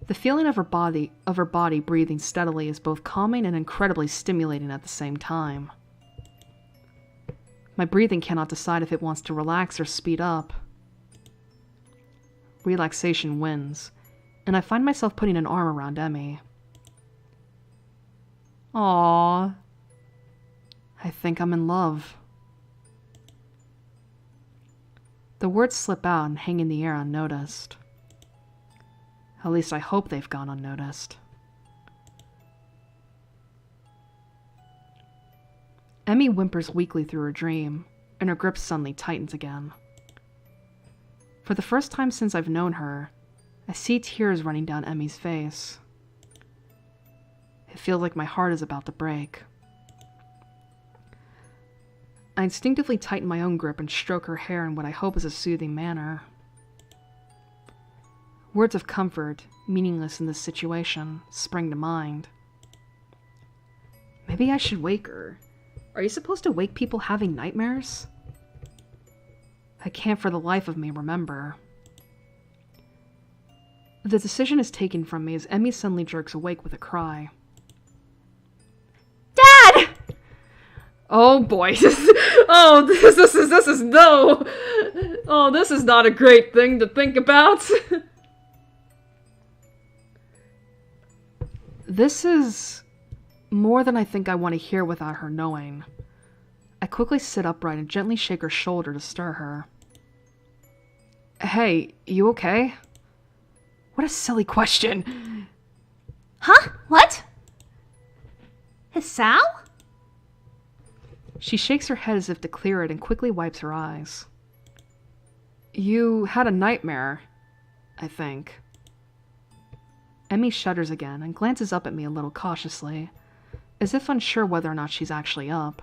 The feeling of her body breathing steadily is both calming and incredibly stimulating at the same time. My breathing cannot decide if it wants to relax or speed up. Relaxation wins, and I find myself putting an arm around Emmy. Aww. I think I'm in love. The words slip out and hang in the air unnoticed. At least I hope they've gone unnoticed. Emmy whimpers weakly through her dream, and her grip suddenly tightens again. For the first time since I've known her, I see tears running down Emmy's face. It feels like my heart is about to break. I instinctively tighten my own grip and stroke her hair in what I hope is a soothing manner. Words of comfort, meaningless in this situation, spring to mind. Maybe I should wake her. Are you supposed to wake people having nightmares? I can't for the life of me remember. The decision is taken from me as Emmy suddenly jerks awake with a cry. Dad! Oh boy. This is no. Oh, this is not a great thing to think about. This is more than I think I want to hear without her knowing. I quickly sit upright and gently shake her shoulder to stir her. Hey, you okay? What a silly question. Huh? What? Hisao? She shakes her head as if to clear it and quickly wipes her eyes. You had a nightmare, I think. Emmy shudders again and glances up at me a little cautiously, as if unsure whether or not she's actually up.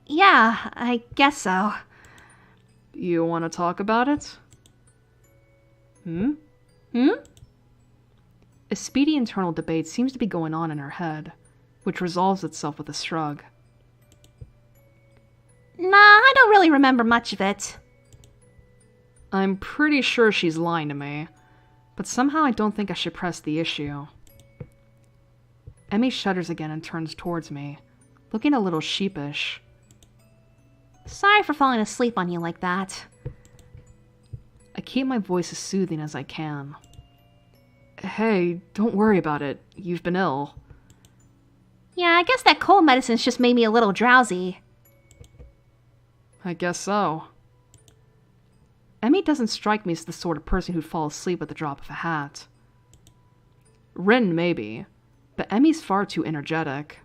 Yeah, I guess so. You want to talk about it? Hmm? A speedy internal debate seems to be going on in her head, which resolves itself with a shrug. Nah, I don't really remember much of it. I'm pretty sure she's lying to me, but somehow I don't think I should press the issue. Emmy shudders again and turns towards me, looking a little sheepish. Sorry for falling asleep on you like that. I keep my voice as soothing as I can. Hey, don't worry about it. You've been ill. Yeah, I guess that cold medicine's just made me a little drowsy. I guess so. Emmy doesn't strike me as the sort of person who'd fall asleep at the drop of a hat. Rin, maybe, but Emmy's far too energetic.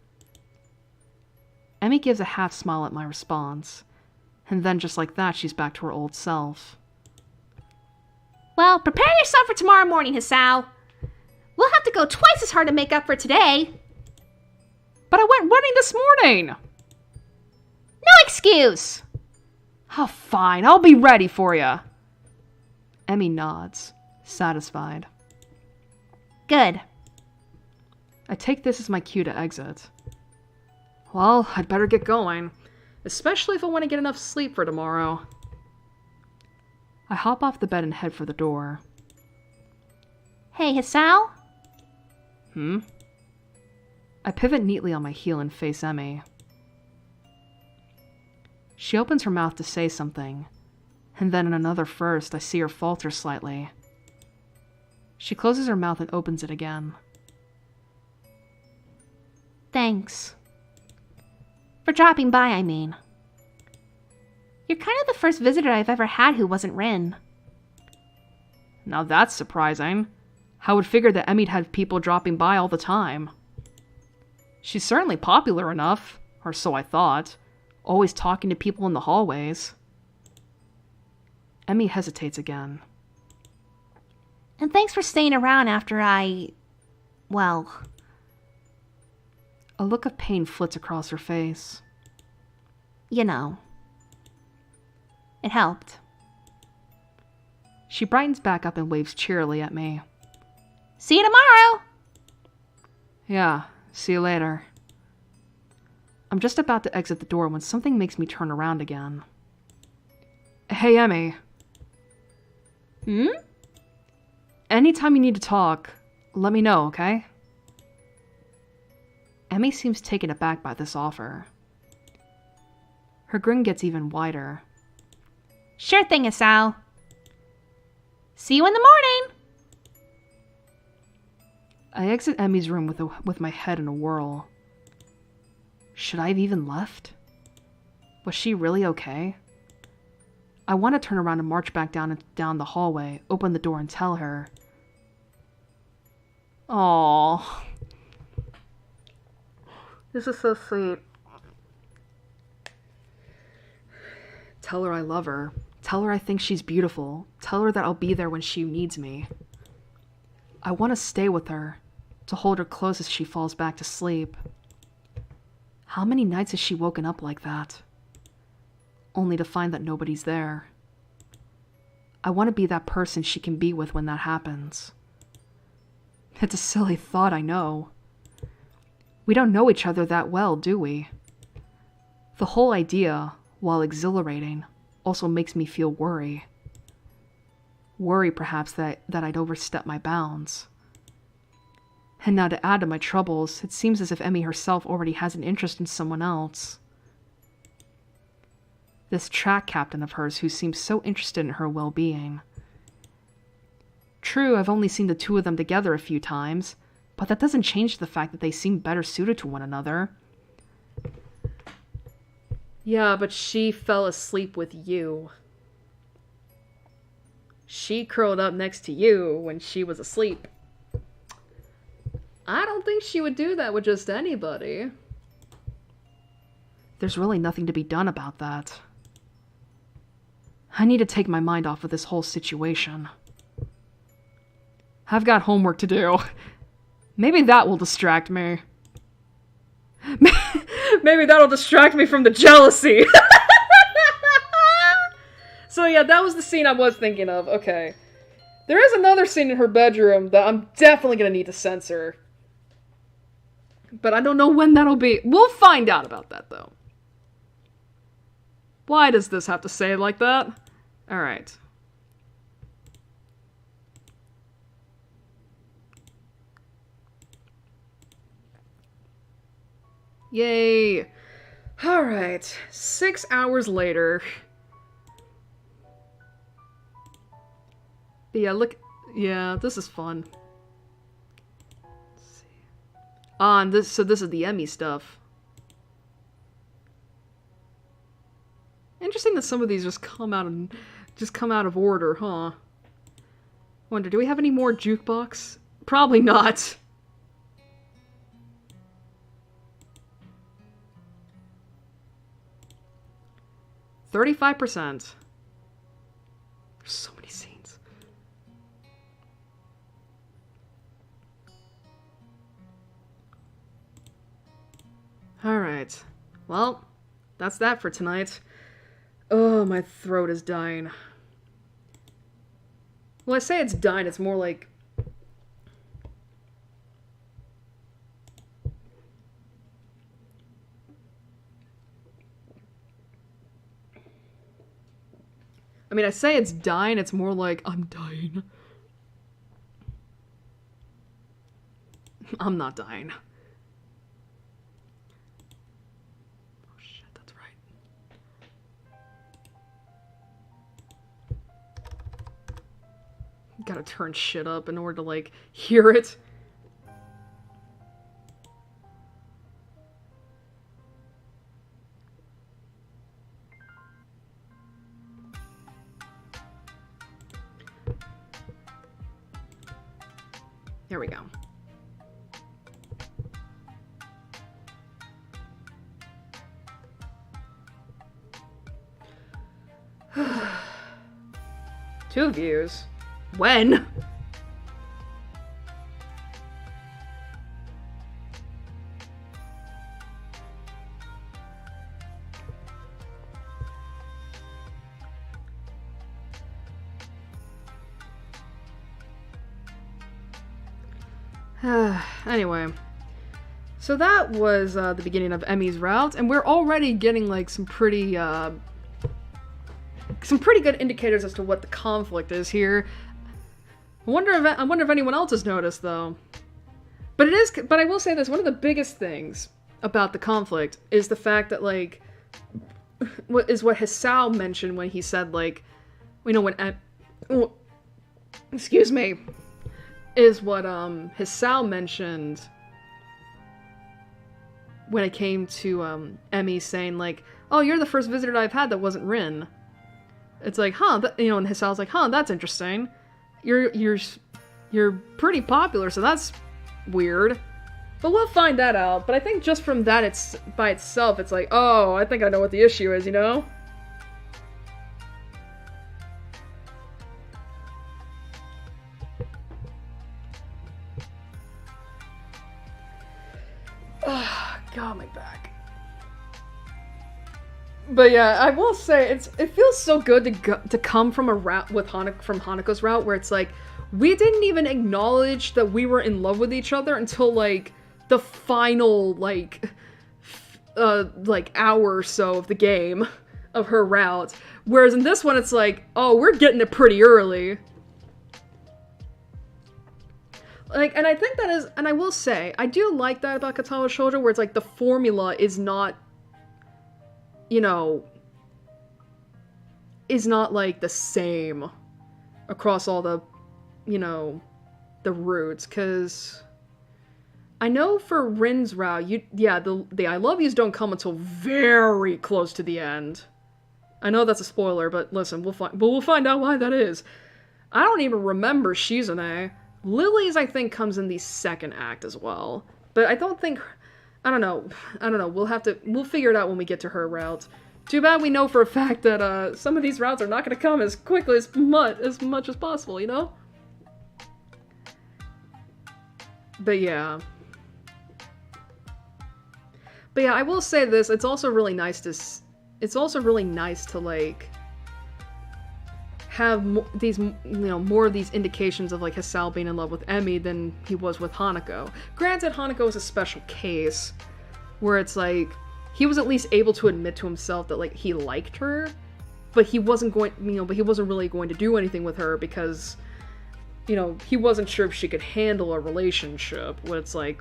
Emmy gives a half smile at my response, and then just like that, she's back to her old self. Well, prepare yourself for tomorrow morning, Hisao. We'll have to go twice as hard to make up for today. But I went running this morning! No excuse? Oh, fine. I'll be ready for you. Emmy nods, satisfied. Good. I take this as my cue to exit. Well, I'd better get going, especially if I want to get enough sleep for tomorrow. I hop off the bed and head for the door. Hey, Hisao? I pivot neatly on my heel and face Emmy. She opens her mouth to say something, and then in another first, I see her falter slightly. She closes her mouth and opens it again. Thanks. For dropping by, I mean. You're kind of the first visitor I've ever had who wasn't Rin. Now that's surprising. I would figure that Emmy'd have people dropping by all the time. She's certainly popular enough, or so I thought, always talking to people in the hallways. Emmy hesitates again. And thanks for staying around after well... A look of pain flits across her face. You know. It helped. She brightens back up and waves cheerily at me. See you tomorrow! Yeah, see you later. I'm just about to exit the door when something makes me turn around again. Hey, Emmy. Anytime you need to talk, let me know, okay? Emmy seems taken aback by this offer. Her grin gets even wider. Sure thing, Hisao. See you in the morning! I exit Emmy's room with my head in a whirl. Should I have even left? Was she really okay? I want to turn around and march back down the hallway, open the door and tell her. Aww. This is so sweet. Tell her I love her. Tell her I think she's beautiful. Tell her that I'll be there when she needs me. I want to stay with her, to hold her close as she falls back to sleep. How many nights has she woken up like that? Only to find that nobody's there. I want to be that person she can be with when that happens. It's a silly thought, I know. We don't know each other that well, do we? The whole idea, while exhilarating, also makes me feel worry. Worry, perhaps, that I'd overstep my bounds. And now to add to my troubles, it seems as if Emmy herself already has an interest in someone else. This track captain of hers who seems so interested in her well-being. True, I've only seen the two of them together a few times, but that doesn't change the fact that they seem better suited to one another. Yeah, but she fell asleep with you. She curled up next to you when she was asleep. I don't think she would do that with just anybody. There's really nothing to be done about that. I need to take my mind off of this whole situation. I've got homework to do. Maybe that will distract me. Maybe that'll distract me from the jealousy. So yeah, that was the scene I was thinking of. Okay. There is another scene in her bedroom that I'm definitely gonna need to censor. But I don't know when that'll be. We'll find out about that, though. Why does this have to say it like that? Alright. Yay. Alright. 6 hours later. But yeah, look. Yeah, this is fun. Let's see. So this is the Emmy stuff. Interesting that some of these just come out of order, huh? Wonder, do we have any more jukebox? Probably not. %35%. There's so many scenes. Alright. Well, that's that for tonight. Oh, my throat is dying. Well, I say it's dying, it's more like... I mean, I say it's dying, it's more like, I'm dying. I'm not dying. Oh shit, that's right. Gotta turn shit up in order to, like, hear it. There we go. Two views? When? Anyway, so that was the beginning of Emmy's route, and we're already getting like some pretty good indicators as to what the conflict is here. I wonder if anyone else has noticed though. But I will say this: one of the biggest things about the conflict is the fact that like, what Hisao mentioned when he said like, excuse me. Is what Hisao mentioned when it came to Emmy saying like, "Oh, you're the first visitor I've had that wasn't Rin." It's like, huh, and Hisao's like, "Huh, that's interesting. You're pretty popular, so that's weird." But we'll find that out. But I think just from that, it's by itself, it's like, oh, I think I know what the issue is, you know? God, my back. But yeah, I will say it feels so good to come from a route with from Hanako's route where it's like we didn't even acknowledge that we were in love with each other until like the final like hour or so of the game of her route. Whereas in this one, it's like, oh, we're getting it pretty early. Like, and I think that is, and I will say, I do like that about Katawa Shoujo, where it's like the formula is not, is not like the same across all the, the routes, because I know for Rin's route, the I love yous don't come until very close to the end. I know that's a spoiler, but listen, we'll find out why that is. I don't even remember Shizune. Lily's, I think, comes in the second act as well. But I don't know. We'll figure it out when we get to her route. Too bad we know for a fact that, some of these routes are not gonna come as quickly as much as possible, you know? But yeah, I will say this, it's also really nice to, like, have more of these indications of like Hisao being in love with Emmy than he was with Hanako. Granted, Hanako is a special case where it's like he was at least able to admit to himself that like he liked her, but he wasn't really going to do anything with her because he wasn't sure if she could handle a relationship. When it's like,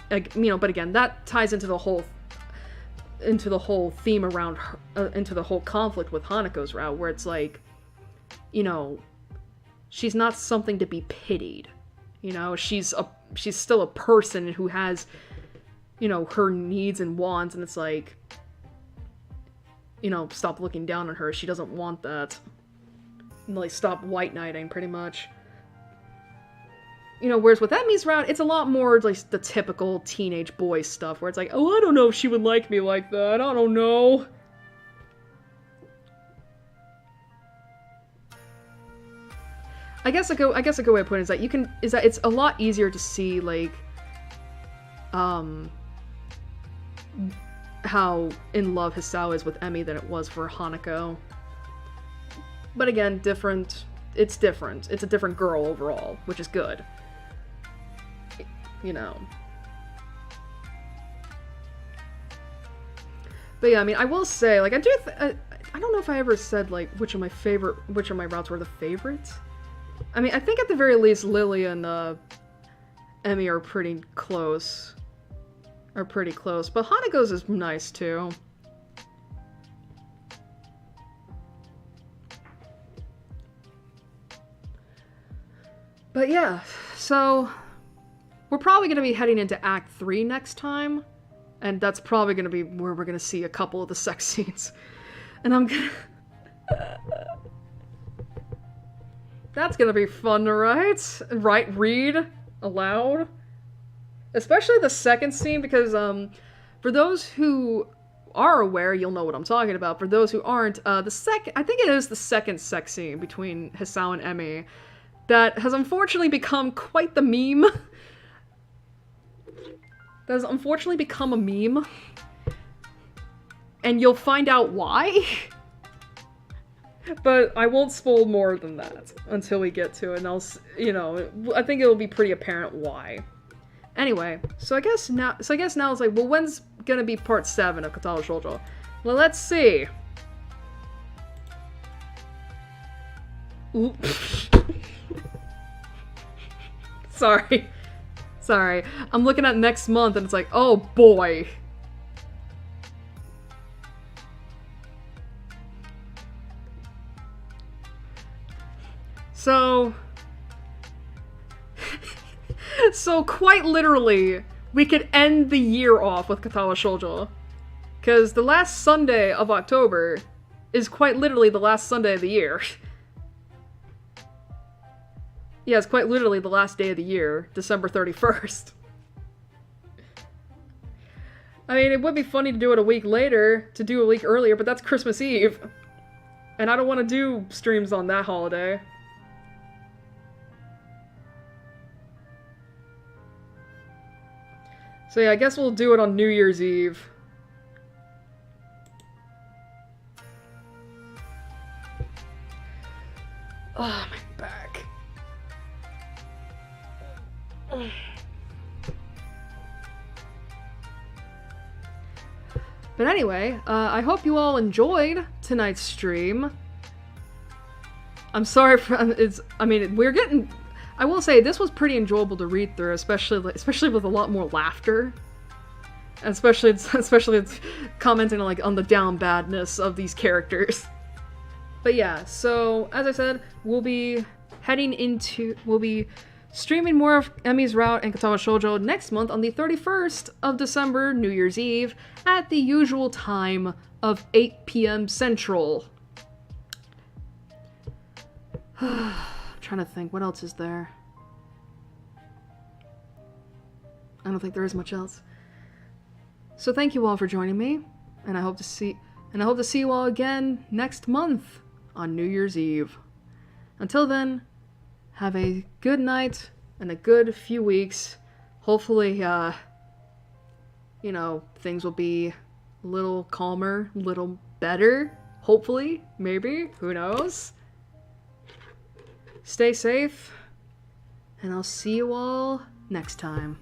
but again, that ties into the whole theme around her, into the whole conflict with Hanako's route, where it's like, she's not something to be pitied. She's still a person who has, her needs and wants, and it's like, stop looking down on her. She doesn't want that. And, like, stop white knighting, pretty much. Whereas with Emmy's route, it's a lot more like the typical teenage boy stuff, where it's like, oh, I don't know if she would like me like that. I don't know. I guess a good way of putting it is that it's a lot easier to see, like, how in love Hisao is with Emi than it was for Hanako. But again, different. It's different. It's a different girl overall, which is good. You know. But yeah, I mean, I will say, like, I don't know if I ever said, like, which of my routes were the favorites. I mean, I think at the very least, Lily and Emi are pretty close. But Hanako's is nice, too. But yeah, so we're probably going to be heading into Act 3 next time. And that's probably going to be where we're going to see a couple of the sex scenes. And I'm going to... That's going to be fun to write. Read aloud. Especially the second scene, because for those who are aware, you'll know what I'm talking about. For those who aren't, I think it is the second sex scene between Hisao and Emi that has unfortunately become quite the meme. That has unfortunately become a meme. And you'll find out why. But I won't spoil more than that until we get to it. And I think it'll be pretty apparent why. Anyway, so I guess now it's like, well, when's gonna be part 7 of Katawa Shoujo? Well, let's see. Sorry. I'm looking at next month and it's like, oh boy. So quite literally, we could end the year off with Katawa Shoujo. Because the last Sunday of October is quite literally the last Sunday of the year. Yeah, it's quite literally the last day of the year, December 31st. I mean, it would be funny to do it a week earlier, but that's Christmas Eve. And I don't want to do streams on that holiday. So yeah, I guess we'll do it on New Year's Eve. Oh, my back. But anyway, I hope you all enjoyed tonight's stream. I'm sorry for I will say this was pretty enjoyable to read through, especially with a lot more laughter. Especially commenting on the down badness of these characters. But yeah, so as I said, we'll be streaming more of Emi's Route and Katawa Shoujo next month on the 31st of December, New Year's Eve, at the usual time of 8 p.m. Central. I'm trying to think, what else is there? I don't think there is much else. So thank you all for joining me, and I hope to see you all again next month on New Year's Eve. Until then, have a good night and a good few weeks. Hopefully, things will be a little calmer, a little better. Hopefully, maybe, who knows? Stay safe, and I'll see you all next time.